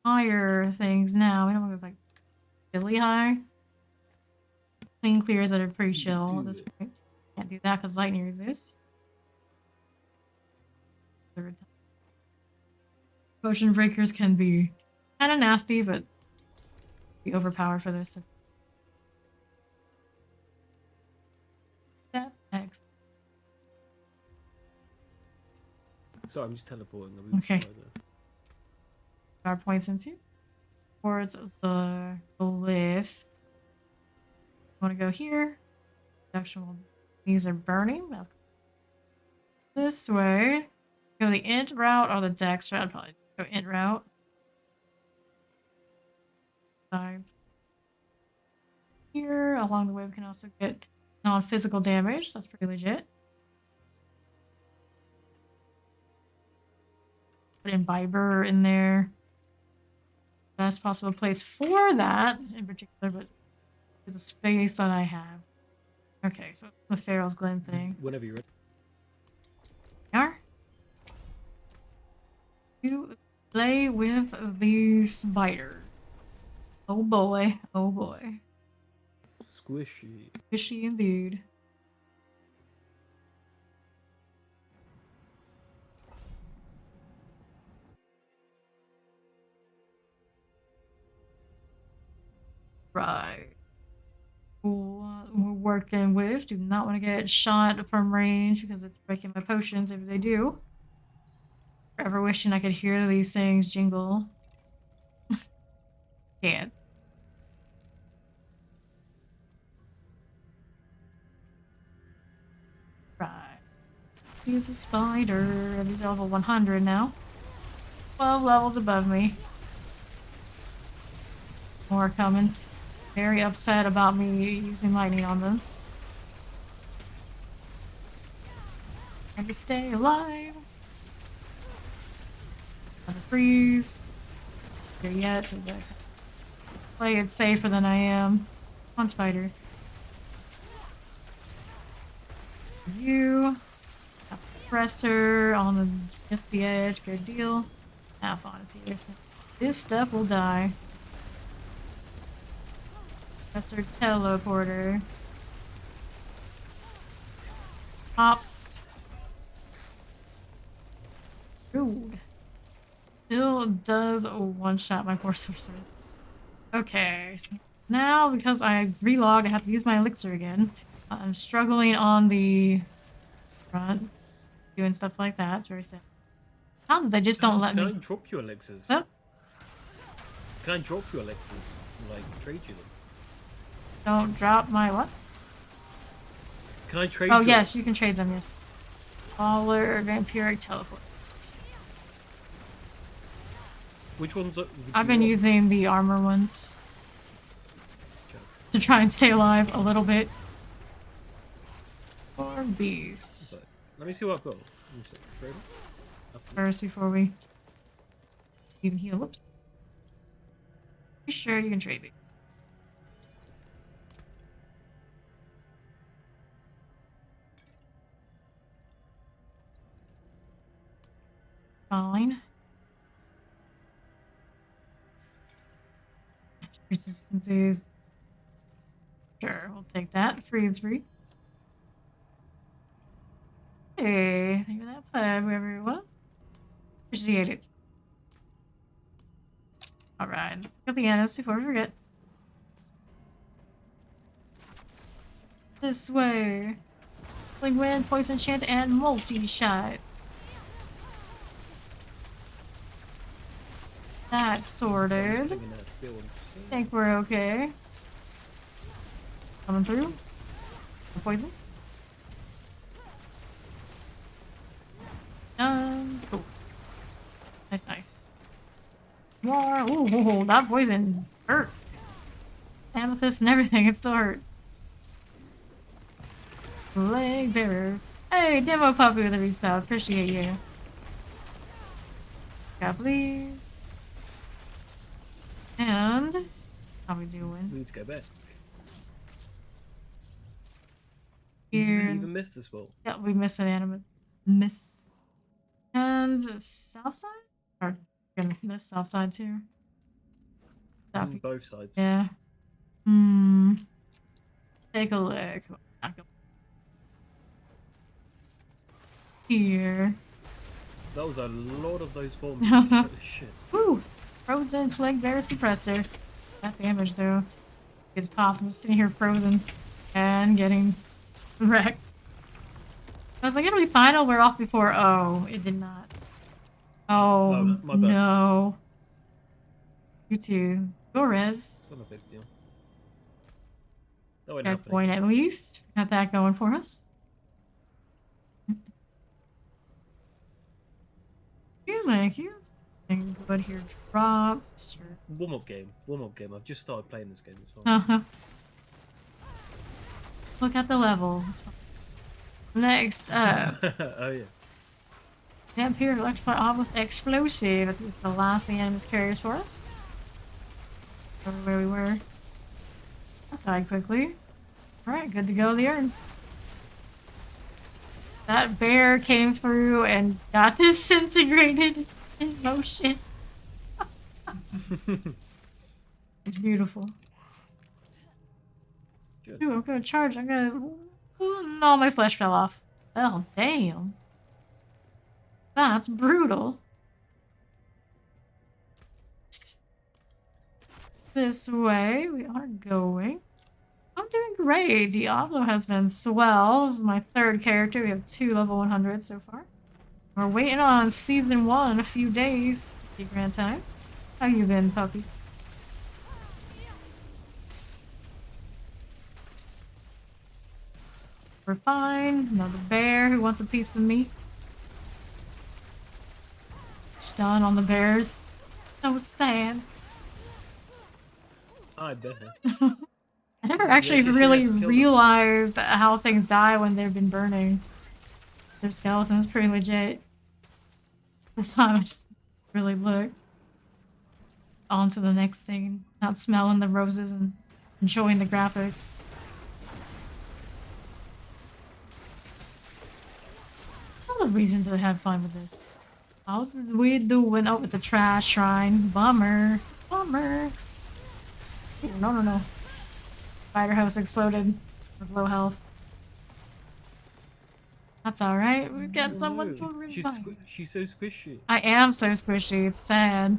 A: higher things now. We don't want to go like silly high. Clean clears that are pretty chill at this point. Can't do that because lightning resists. Potion breakers can be kind of nasty, but be overpowered for this. Step X.
C: Sorry, I'm just teleporting.
A: Okay. Our points into towards the glyph. Want to go here? Actual, these are burning. This way. Go the int route or the dex route. I'd probably go int route. Sides. Here, along the way, we can also get non-physical damage. That's pretty legit. Put Imbiber in there. Best possible place for that in particular, but for the space that I have. Okay, so the Pharaoh's Glen thing.
C: Whenever you're ready.
A: Are you play with the spider? Oh boy, oh boy.
C: Squishy.
A: Fishy indeed. Right. What we're working with. Do not want to get shot from range because it's breaking my potions if they do. Forever wishing I could hear these things jingle. Can't. Right. He's a spider. He's level 100 now. 12 levels above me. More coming. Very upset about me using lightning on them. Trying to stay alive. Gotta freeze. There yet, so I play it safer than I am. Come on, spider. There's you. Got the suppressor on the just the edge. Good deal. Have fun here. So this stuff will die. That's our teleporter. Pop. Rude. Still does one-shot my poor sorceress. Okay, so now because I relogged, I have to use my elixir again. I'm struggling on the front, doing stuff like that. It's very sad. How did they just don't let me?
C: Can I drop your elixirs?
A: Huh?
C: Can I drop your elixirs? Like, trade you them?
A: Don't drop my what?
C: Can I trade
A: Oh,
C: yours?
A: yes, you can trade them, yes. Baller, vampiric, teleport.
C: Which ones would
A: I've
C: you
A: been
C: want?
A: using the armor ones
C: Joke.
A: to try and stay alive a little bit. Or beast.
C: So, let me see what I've got. Let me see. Trade it?
A: First, before we even heal. Whoops. You sure you can trade me? Fine. Resistances. Sure, we'll take that. Freeze free. Hey, thank you for that side, whoever it was. Appreciate it. Alright, look at the Annis before we forget. This way. Like wind, poison chant, and multi-shot. That's sorted. I think we're okay. Coming through. No poison. Cool. Nice, nice. More. Ooh, that poison hurt. Amethyst and everything, it still hurt. Leg bearer. Hey, demo puppy with a resub. Appreciate you. God, please. And how we doing?
C: We need to go back.
A: Here.
C: You even missed this ball.
A: Yeah, we missed an animate. Miss. And south side? Or goodness, miss south side too.
C: On both sides.
A: Yeah. Take a look. Here.
C: That was a lot of those forms. Holy shit.
A: Woo! Frozen Plague Bear Suppressor. That damage though. It's popping, sitting here frozen and getting wrecked. I was like, it'll be fine, I'll wear off before. Oh, it did not. Oh,
C: my bad.
A: no. You too. Go res.
C: It's not a big deal. That won't
A: Got a
C: happen
A: point
C: again.
A: at least. Got that going for us. Thank you. And good here dropped.
C: Warm-up game. Warm-up game. I've just started playing this game as well.
A: Uh-huh. Look at the levels. Next up.
C: Oh yeah.
A: Vampire Electrify Obelisk Explosive. I think it's the last thing enemies carries for us. Remember where we were. That died quickly. Alright, good to go there. That bear came through and got disintegrated in motion. It's beautiful.
C: Good.
A: Ooh, I'm gonna charge. I'm gonna. Ooh, no, my flesh fell off. Oh, damn. That's brutal. This way we are going. I'm doing great. Diablo has been swell. This is my third character. We have 2 level 100 so far. We're waiting on season 1 a few days. Big grand time. How you been, puppy? We're fine. Another bear who wants a piece of me. Stun on the bears. So sad.
C: I bet.
A: I never actually
C: she
A: really
C: has killed them.
A: realized how things die when they've been burning. Their skeletons pretty legit. This time I just really looked on to the next thing, not smelling the roses and enjoying the graphics. Another reason to have fun with this. How's we doing? Oh, it's a trash shrine. Bummer. Bummer. No, no, no. Spider house exploded. With low health. That's alright. We've got someone to revive.
C: She's so squishy.
A: I am so squishy. It's sad.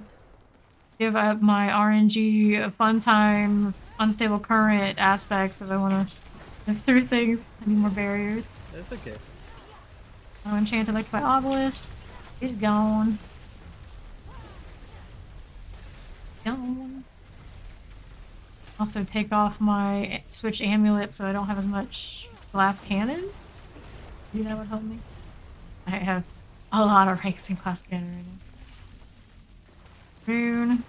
A: Give up my RNG, fun time, unstable current aspects if I want to live through things. I need more barriers.
C: That's okay.
A: Oh, enchanted like by obelisk. He's gone. Gone. Also take off my switch amulet so I don't have as much glass cannon. Maybe that would help me. I have a lot of ranks in glass cannon right now. Rune.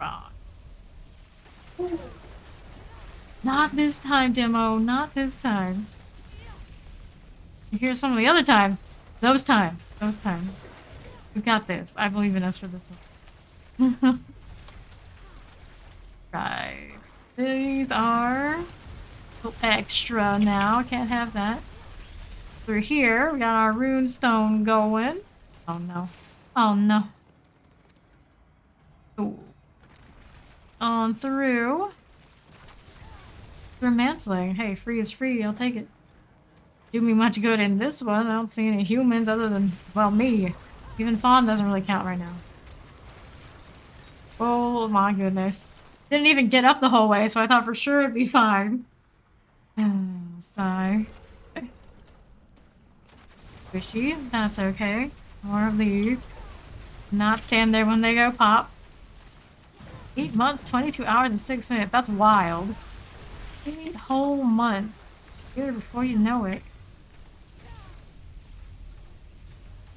A: Rock. Not this time, demo. Not this time. Here's some of the other times. Those times. Those times. We got this. I believe in us for this one. Right. These are a little extra now. Can't have that. We're here. We got our rune stone going. Oh no. Oh no. Ooh. On through. Romancing. Hey, free is free. I'll take it. Do me much good in this one. I don't see any humans other than, well, me. Even Fawn doesn't really count right now. Oh my goodness. Didn't even get up the whole way, so I thought for sure it'd be fine. Oh, sigh. Squishy. That's okay. More of these. Not stand there when they go pop. 8 months, 22 hours, and 6 minutes. That's wild. 8 whole months. Here before you know it.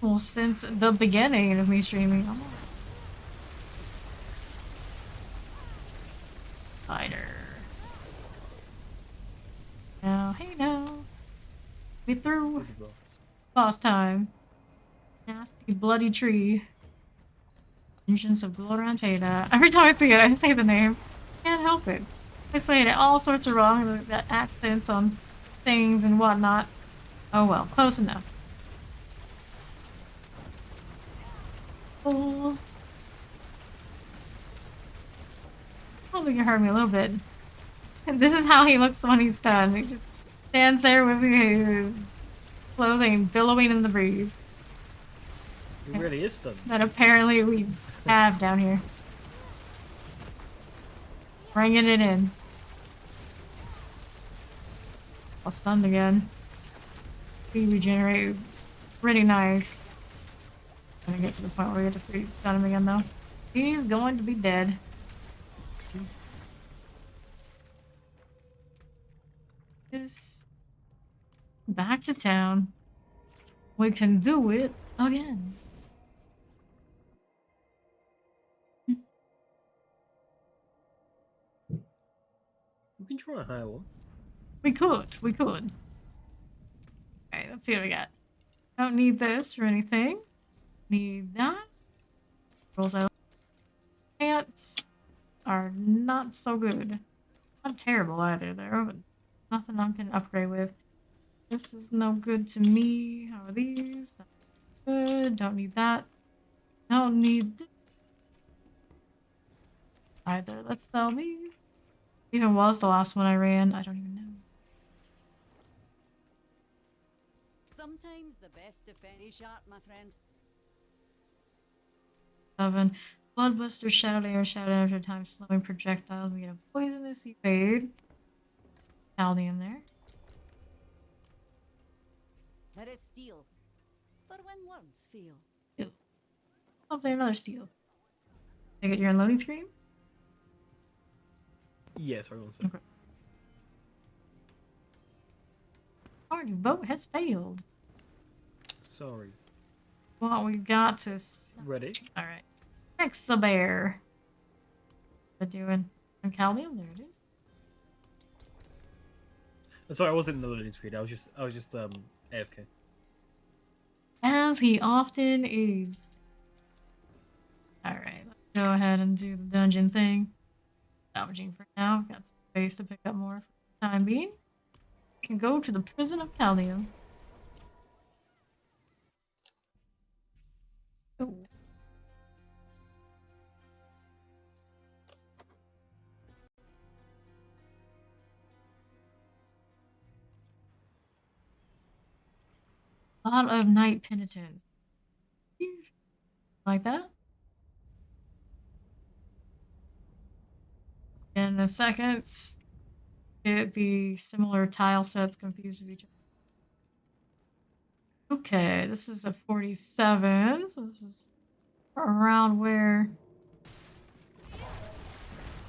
A: Well, since the beginning of me streaming. Oh. Spider. Now, hey now. We through.
C: City boss.
A: Boss time. Nasty bloody tree. Engines of Glory and Jada. Every time I see it, I say the name. Can't help it. I say it all sorts of wrong, that accents on things and whatnot. Oh well, close enough. Oh. Probably you heard me a little bit. And this is how he looks when he's done. He just stands there with his clothing billowing in the breeze.
C: It really is stunned.
A: That apparently we have down here. Bringing it in. All stunned again. We regenerate pretty nice. Gonna get to the point where we get to freeze stun him again though. He's going to be dead. This back to town. We can do it again.
C: We can try a higher one.
A: We could. Okay, let's see what we got. Don't need this or anything. Need that. Rolls out. Pants are not so good. Not terrible either, though, but nothing I can upgrade with. This is no good to me. How are these? Not good. Don't need that. Don't need this either. Let's sell these. Even was the last one I ran. I don't even know.
G: Sometimes the best defense is shot, my friend.
A: 7. Bloodbuster, Shadow Layer, Shadow after time, slowing projectiles. We get a poisonous evade. Aldi in there.
G: Let it steal. For when words feel.
A: Ew. Oh, there's another steal. Take it, you're on loading screen?
C: Yes, right on.
A: Okay. Party vote has failed.
C: Sorry.
A: Well, we got to.
C: Ready?
A: All right. Next, the bear. What's it doing? And Caldium, there it is.
C: Sorry, I wasn't in the loading screen. I was just AFK.
A: As he often is. Alright, let's go ahead and do the dungeon thing. Salvaging for now. Got some space to pick up more for the time being. We can go to the prison of Caldium. Oh. A lot of night penitents. Like that. In a second, get the similar tile sets confused with each other. Okay, this is a 47, so this is around where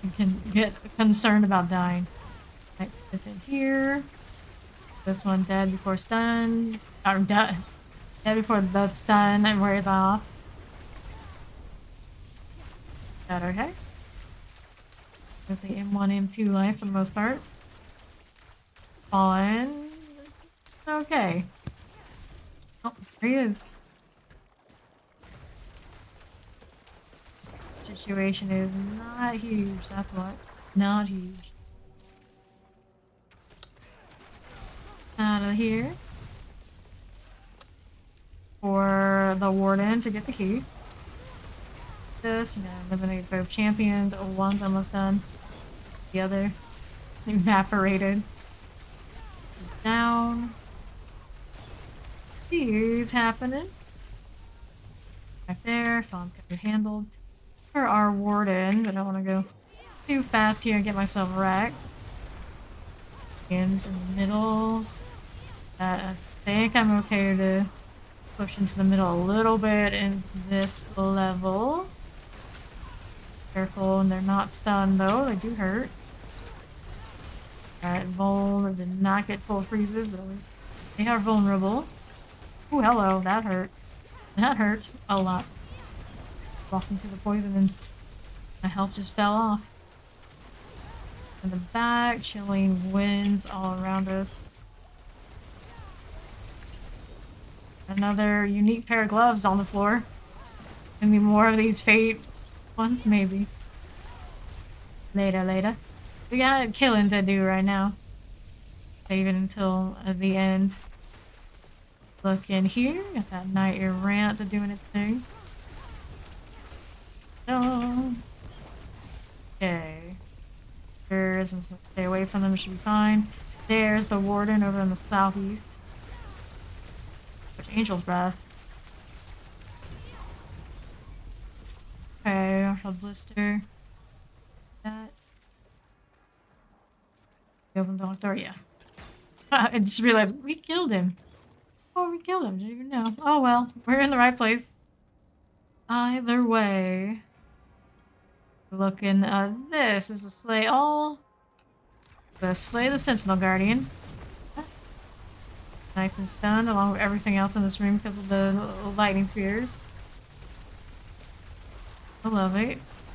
A: you can get concerned about dying. Right, it's in here. This one dead before stun. Or dead before the stun and wears off. Is that okay? With the M1, M2 life for the most part. Fallen. Okay. Oh, there he is. Situation is not huge, that's what. Not huge. Out of here. For the warden to get the key. This, you know, eliminate both champions. One's almost done. The other evaporated. Just down. He's happening. Back there. Fawn's got it handled. For our warden, but I don't want to go too fast here and get myself wrecked. Hands in the middle. I think I'm okay to push into the middle a little bit in this level. Careful, and they're not stunned though, they do hurt. Alright, Vul did not get full freezes, but at least they are vulnerable. Ooh, hello, that hurt. That hurt a lot. Walked into the poison and my health just fell off. In the back, chilling winds all around us. Another unique pair of gloves on the floor. Maybe more of these fate ones, maybe. Later. We got killing to do right now. Save it until the end. Look in here. Got that Night Errant doing its thing. Oh. Okay. There's some stay away from them, should be fine. There's the warden over in the southeast. Which Angel's Breath. Okay, Marshall Blister. That. Open the door, yeah. I just realized we killed him. Oh, we killed him. Didn't even know. Oh well, we're in the right place. Either way. Looking, this is a slay all. The Slay the Sentinel Guardian. Nice and stunned along with everything else in this room because of the lightning spears. Elevates.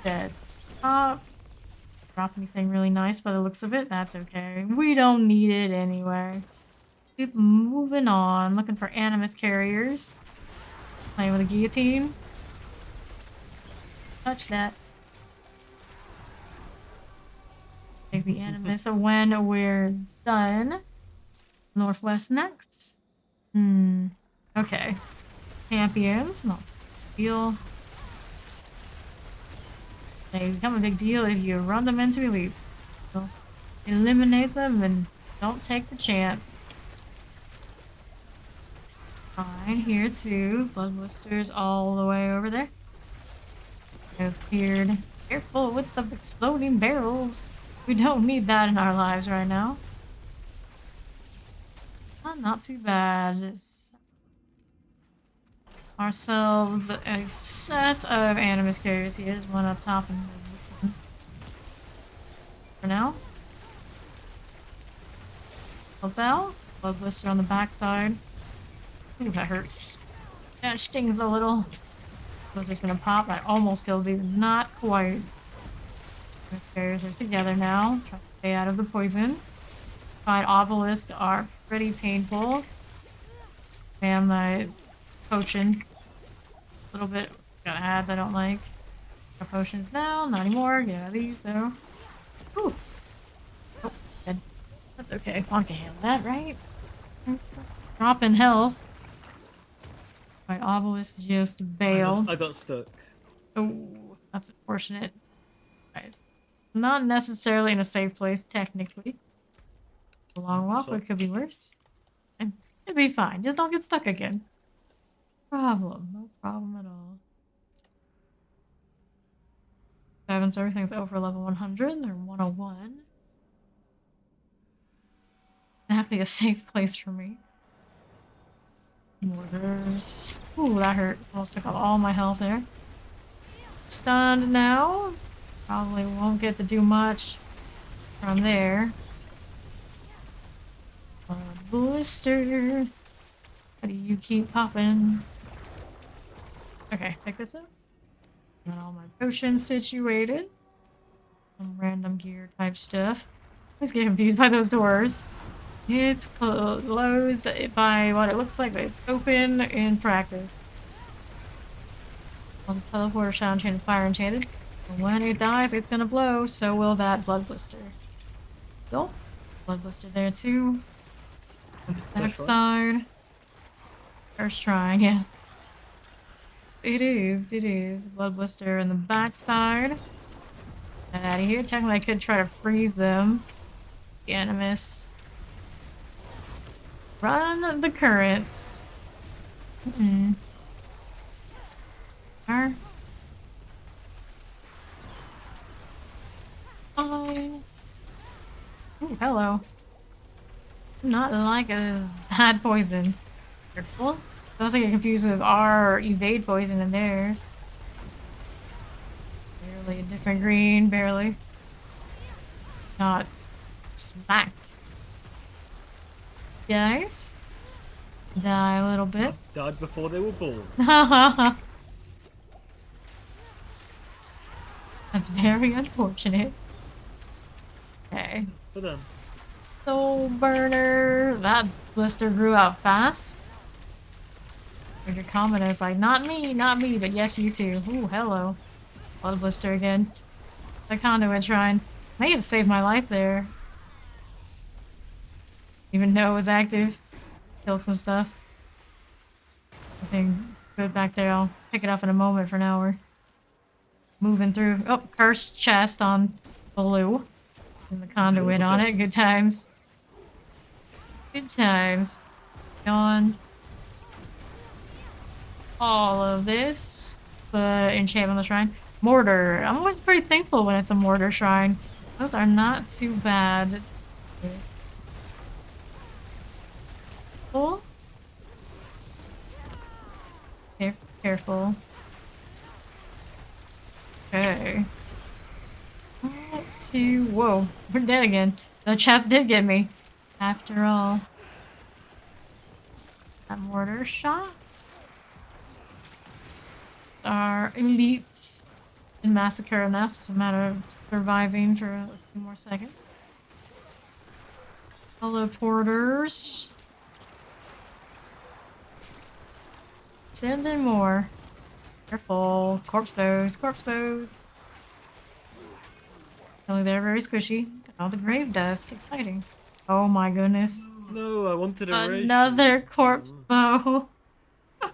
A: Dead. Top. Drop anything really nice by the looks of it. That's okay. We don't need it anyway. Keep moving on. Looking for Animus carriers. Playing with a guillotine. Touch that. Take the Animus when we're done. Northwest next. Okay. Champions, not a big deal. They become a big deal if you run them into elites. So eliminate them and don't take the chance. Fine, here too. Blood blisters all the way over there. Goes cleared. Careful with the exploding barrels. We don't need that in our lives right now. Not too bad. Just ourselves a set of Animus carriers here. There's one up top and this one. For now. Help out. Blood blister on the backside. Ooh, that hurts. That stings a little. Was just gonna pop. I almost killed you. Not quite. These barriers are together now. Try to stay out of the poison. Fight obelisks are pretty painful. And my potion. A little bit. Got ads I don't like. Our potions now. Not anymore. Get out of these though. Ooh. Oh, dead. That's okay. I can handle that, right? Nice. Drop in health. My obelisk just bailed.
C: I got stuck.
A: Oh, that's unfortunate. Right. Not necessarily in a safe place, technically. A long walk, but it could be worse. And it'd be fine. Just don't get stuck again. No problem at all. 7, so everything's over level 100 or 101. That'd have to be a safe place for me. Mortars. Ooh, that hurt. Almost took off all my health there. Stunned now. Probably won't get to do much from there. Blister. How do you keep popping? Okay, pick this up. Got all my potions situated. Some random gear type stuff. I always get confused by those doors. It's closed by what it looks like, but it's open in practice. On this teleporter shot enchanted, fire enchanted. And when it dies, it's gonna blow, so will that blood blister. Cool. Blood blister there too. Backside. First try, yeah. It is. Blood blister in the backside. Get out of here. Technically, I could try to freeze them. The animus. Run the currents. Oh. Ooh, hello. Not like a bad poison. Careful. Those I get confused with our evade poison and theirs. Barely a different green, barely. Not smacked. Guys. Die a little bit.
C: Died before they were born.
A: That's very unfortunate. Okay.
C: For them.
A: Soul burner. That blister grew out fast. Your comment is like, not me, but yes, you too. Ooh, hello. Blood blister again. The conduit shrine. May have saved my life there. Even though it was active. Killed some stuff. Nothing good back there. I'll pick it up in a moment for now. We're moving through. Oh, cursed chest on blue. And the conduit on it. Good times. Good times. On all of this. The enchantment on the shrine. Mortar. I'm always pretty thankful when it's a mortar shrine. Those are not too bad. Cool. Careful. Okay. Whoa, we're dead again. The chest did get me. After all. That mortar shot. Our elites didn't massacre enough. It's a matter of surviving for a few more seconds. Teleporters. Send in more. Careful. Corpse bows. Oh, they're very squishy. All the grave dust. Exciting. Oh my goodness.
C: No, I wanted a
A: Another corpse bow. 2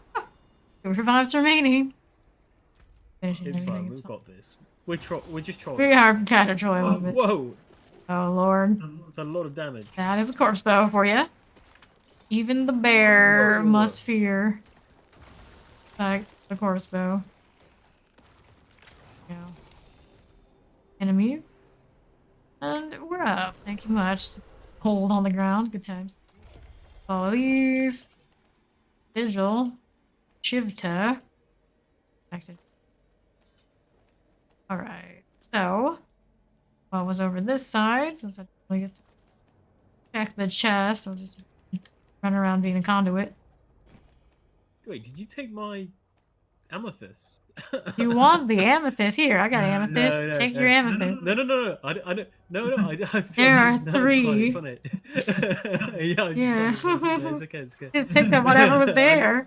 A: revives remaining.
C: It's fine, we've got this. We're just trolling.
A: We are kind of trolling a little bit.
C: Whoa!
A: Oh lord.
C: That's a lot of damage.
A: That is a corpse bow for you. Even the bear must fear. Fact, the corpse bow. Yeah. Enemies. And we're up. Thank you much. Hold on the ground. Good times. Follow these. Vigil. Shivta. Active. Alright. So, what was over this side? Since I really get to check the chest. I'll just run around being a conduit.
C: Wait, did you take my amethyst?
A: You want the amethyst? Here, I got amethyst.
C: No,
A: Take your amethyst.
C: no. I don't. No. I'm
A: There are
C: no,
A: 3.
C: It's funny. Yeah,
A: Yeah.
C: it's okay. It's okay.
A: Just picked up whatever was there.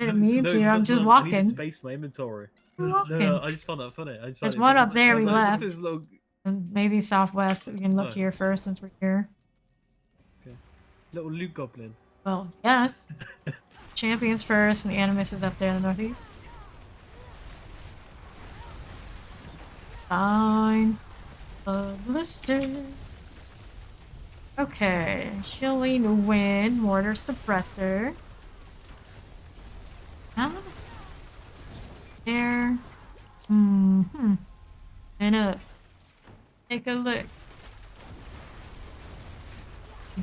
A: Didn't mean to.
C: it's
A: I'm
C: because,
A: just
C: I needed
A: walking.
C: space for my inventory.
A: Walking.
C: No, I just found that funny.
A: There's one up there
C: I was
A: we
C: like, look at
A: left.
C: this little.
A: And maybe southwest. We can look
C: Oh.
A: here first since we're here.
C: Okay. Little loot goblin.
A: Well, yes. Champions first, and the Animus is up there in the northeast. Fine. Blisters. Okay. Chilling Wind, Mortar Suppressor. Huh? There. And up. Take a look.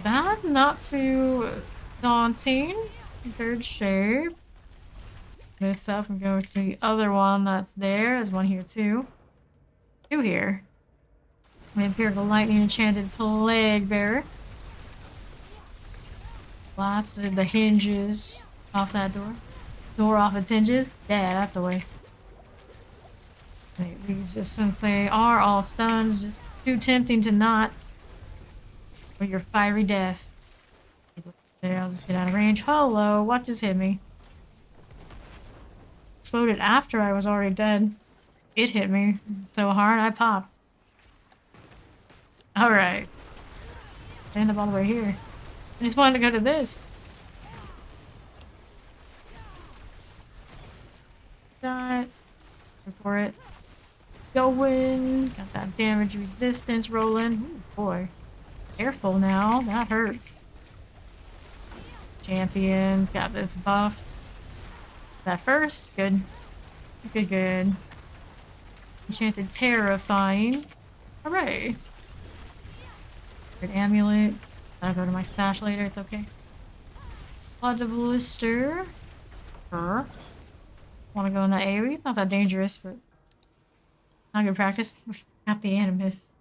A: That not too daunting. Good shape. This up and go to the other one that's there. There's one here too. 2 here. The Empirical Lightning Enchanted Plague Bearer. Blasted the hinges off that door. Door off its hinges. Yeah, that's the way. Maybe just since they are all stunned, just too tempting to not. Or your fiery death. There, I'll just get out of range. Hello, what just hit me? Exploded after I was already dead. It hit me so hard I popped. Alright. End up all the way here. I just wanted to go to this. Got for it. Going. Got that damage resistance rolling. Ooh, boy. Careful now. That hurts. Champions. Got this buffed. That first. Good. Good. Enchanted Terrifying. Hooray. Good amulet. I'll go to my stash later. It's okay. Blood Blister. Want to go in that AoE? It's not that dangerous, but not good practice. Got the Animus.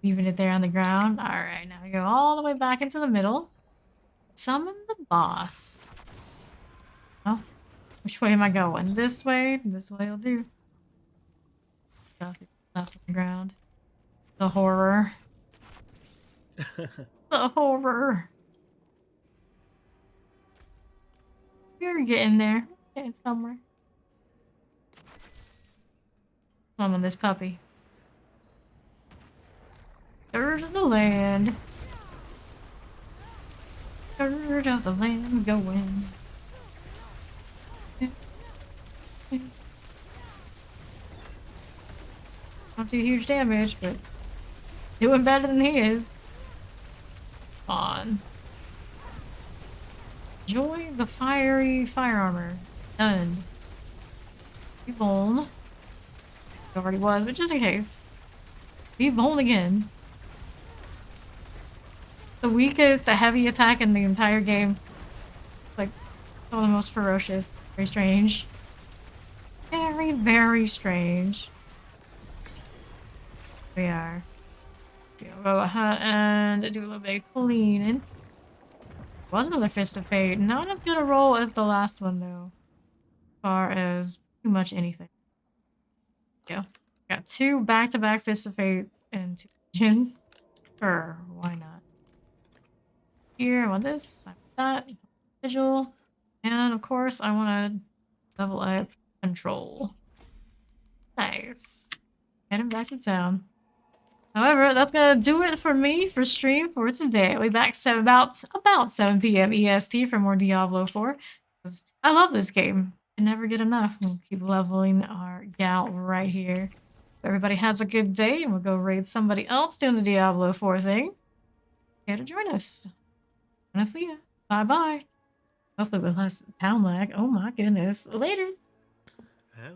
A: Leaving it there on the ground. Alright, now we go all the way back into the middle. Summon the boss. Oh, which way am I going? This way? This way will do. Stuff on the ground. The horror. The horror. You're getting there. Getting somewhere. Summon this puppy. Third of the land. Third of the land going. Not too huge damage, but doing better than he is. On. Enjoy the fiery fire armor. Done. Be bold. It already was, but just in case. Be bold again. The weakest heavy attack in the entire game. Like, some of the most ferocious. Very strange. Very, very strange. We are. We'll go ahead and do a little bit of cleaning. Was another Fist of Fate. Not as good a roll as the last one, though. As far as too much anything. Yeah. Got 2 back-to-back Fist of Fates and 2 Legends. Sure, why not? Here, I want this, I want that, Vigil, and of course I want to level up Control. Nice. Heading back to town. However, that's gonna do it for me for stream for today. I'll be back about 7 p.m. EST for more Diablo 4. I love this game. I never get enough. We'll keep leveling our gal right here. Everybody has a good day, and we'll go raid somebody else doing the Diablo 4 thing. Here to join us. I'm gonna see ya. Bye-bye. Hopefully with less town lag. Oh my goodness. Laters.
C: Hell.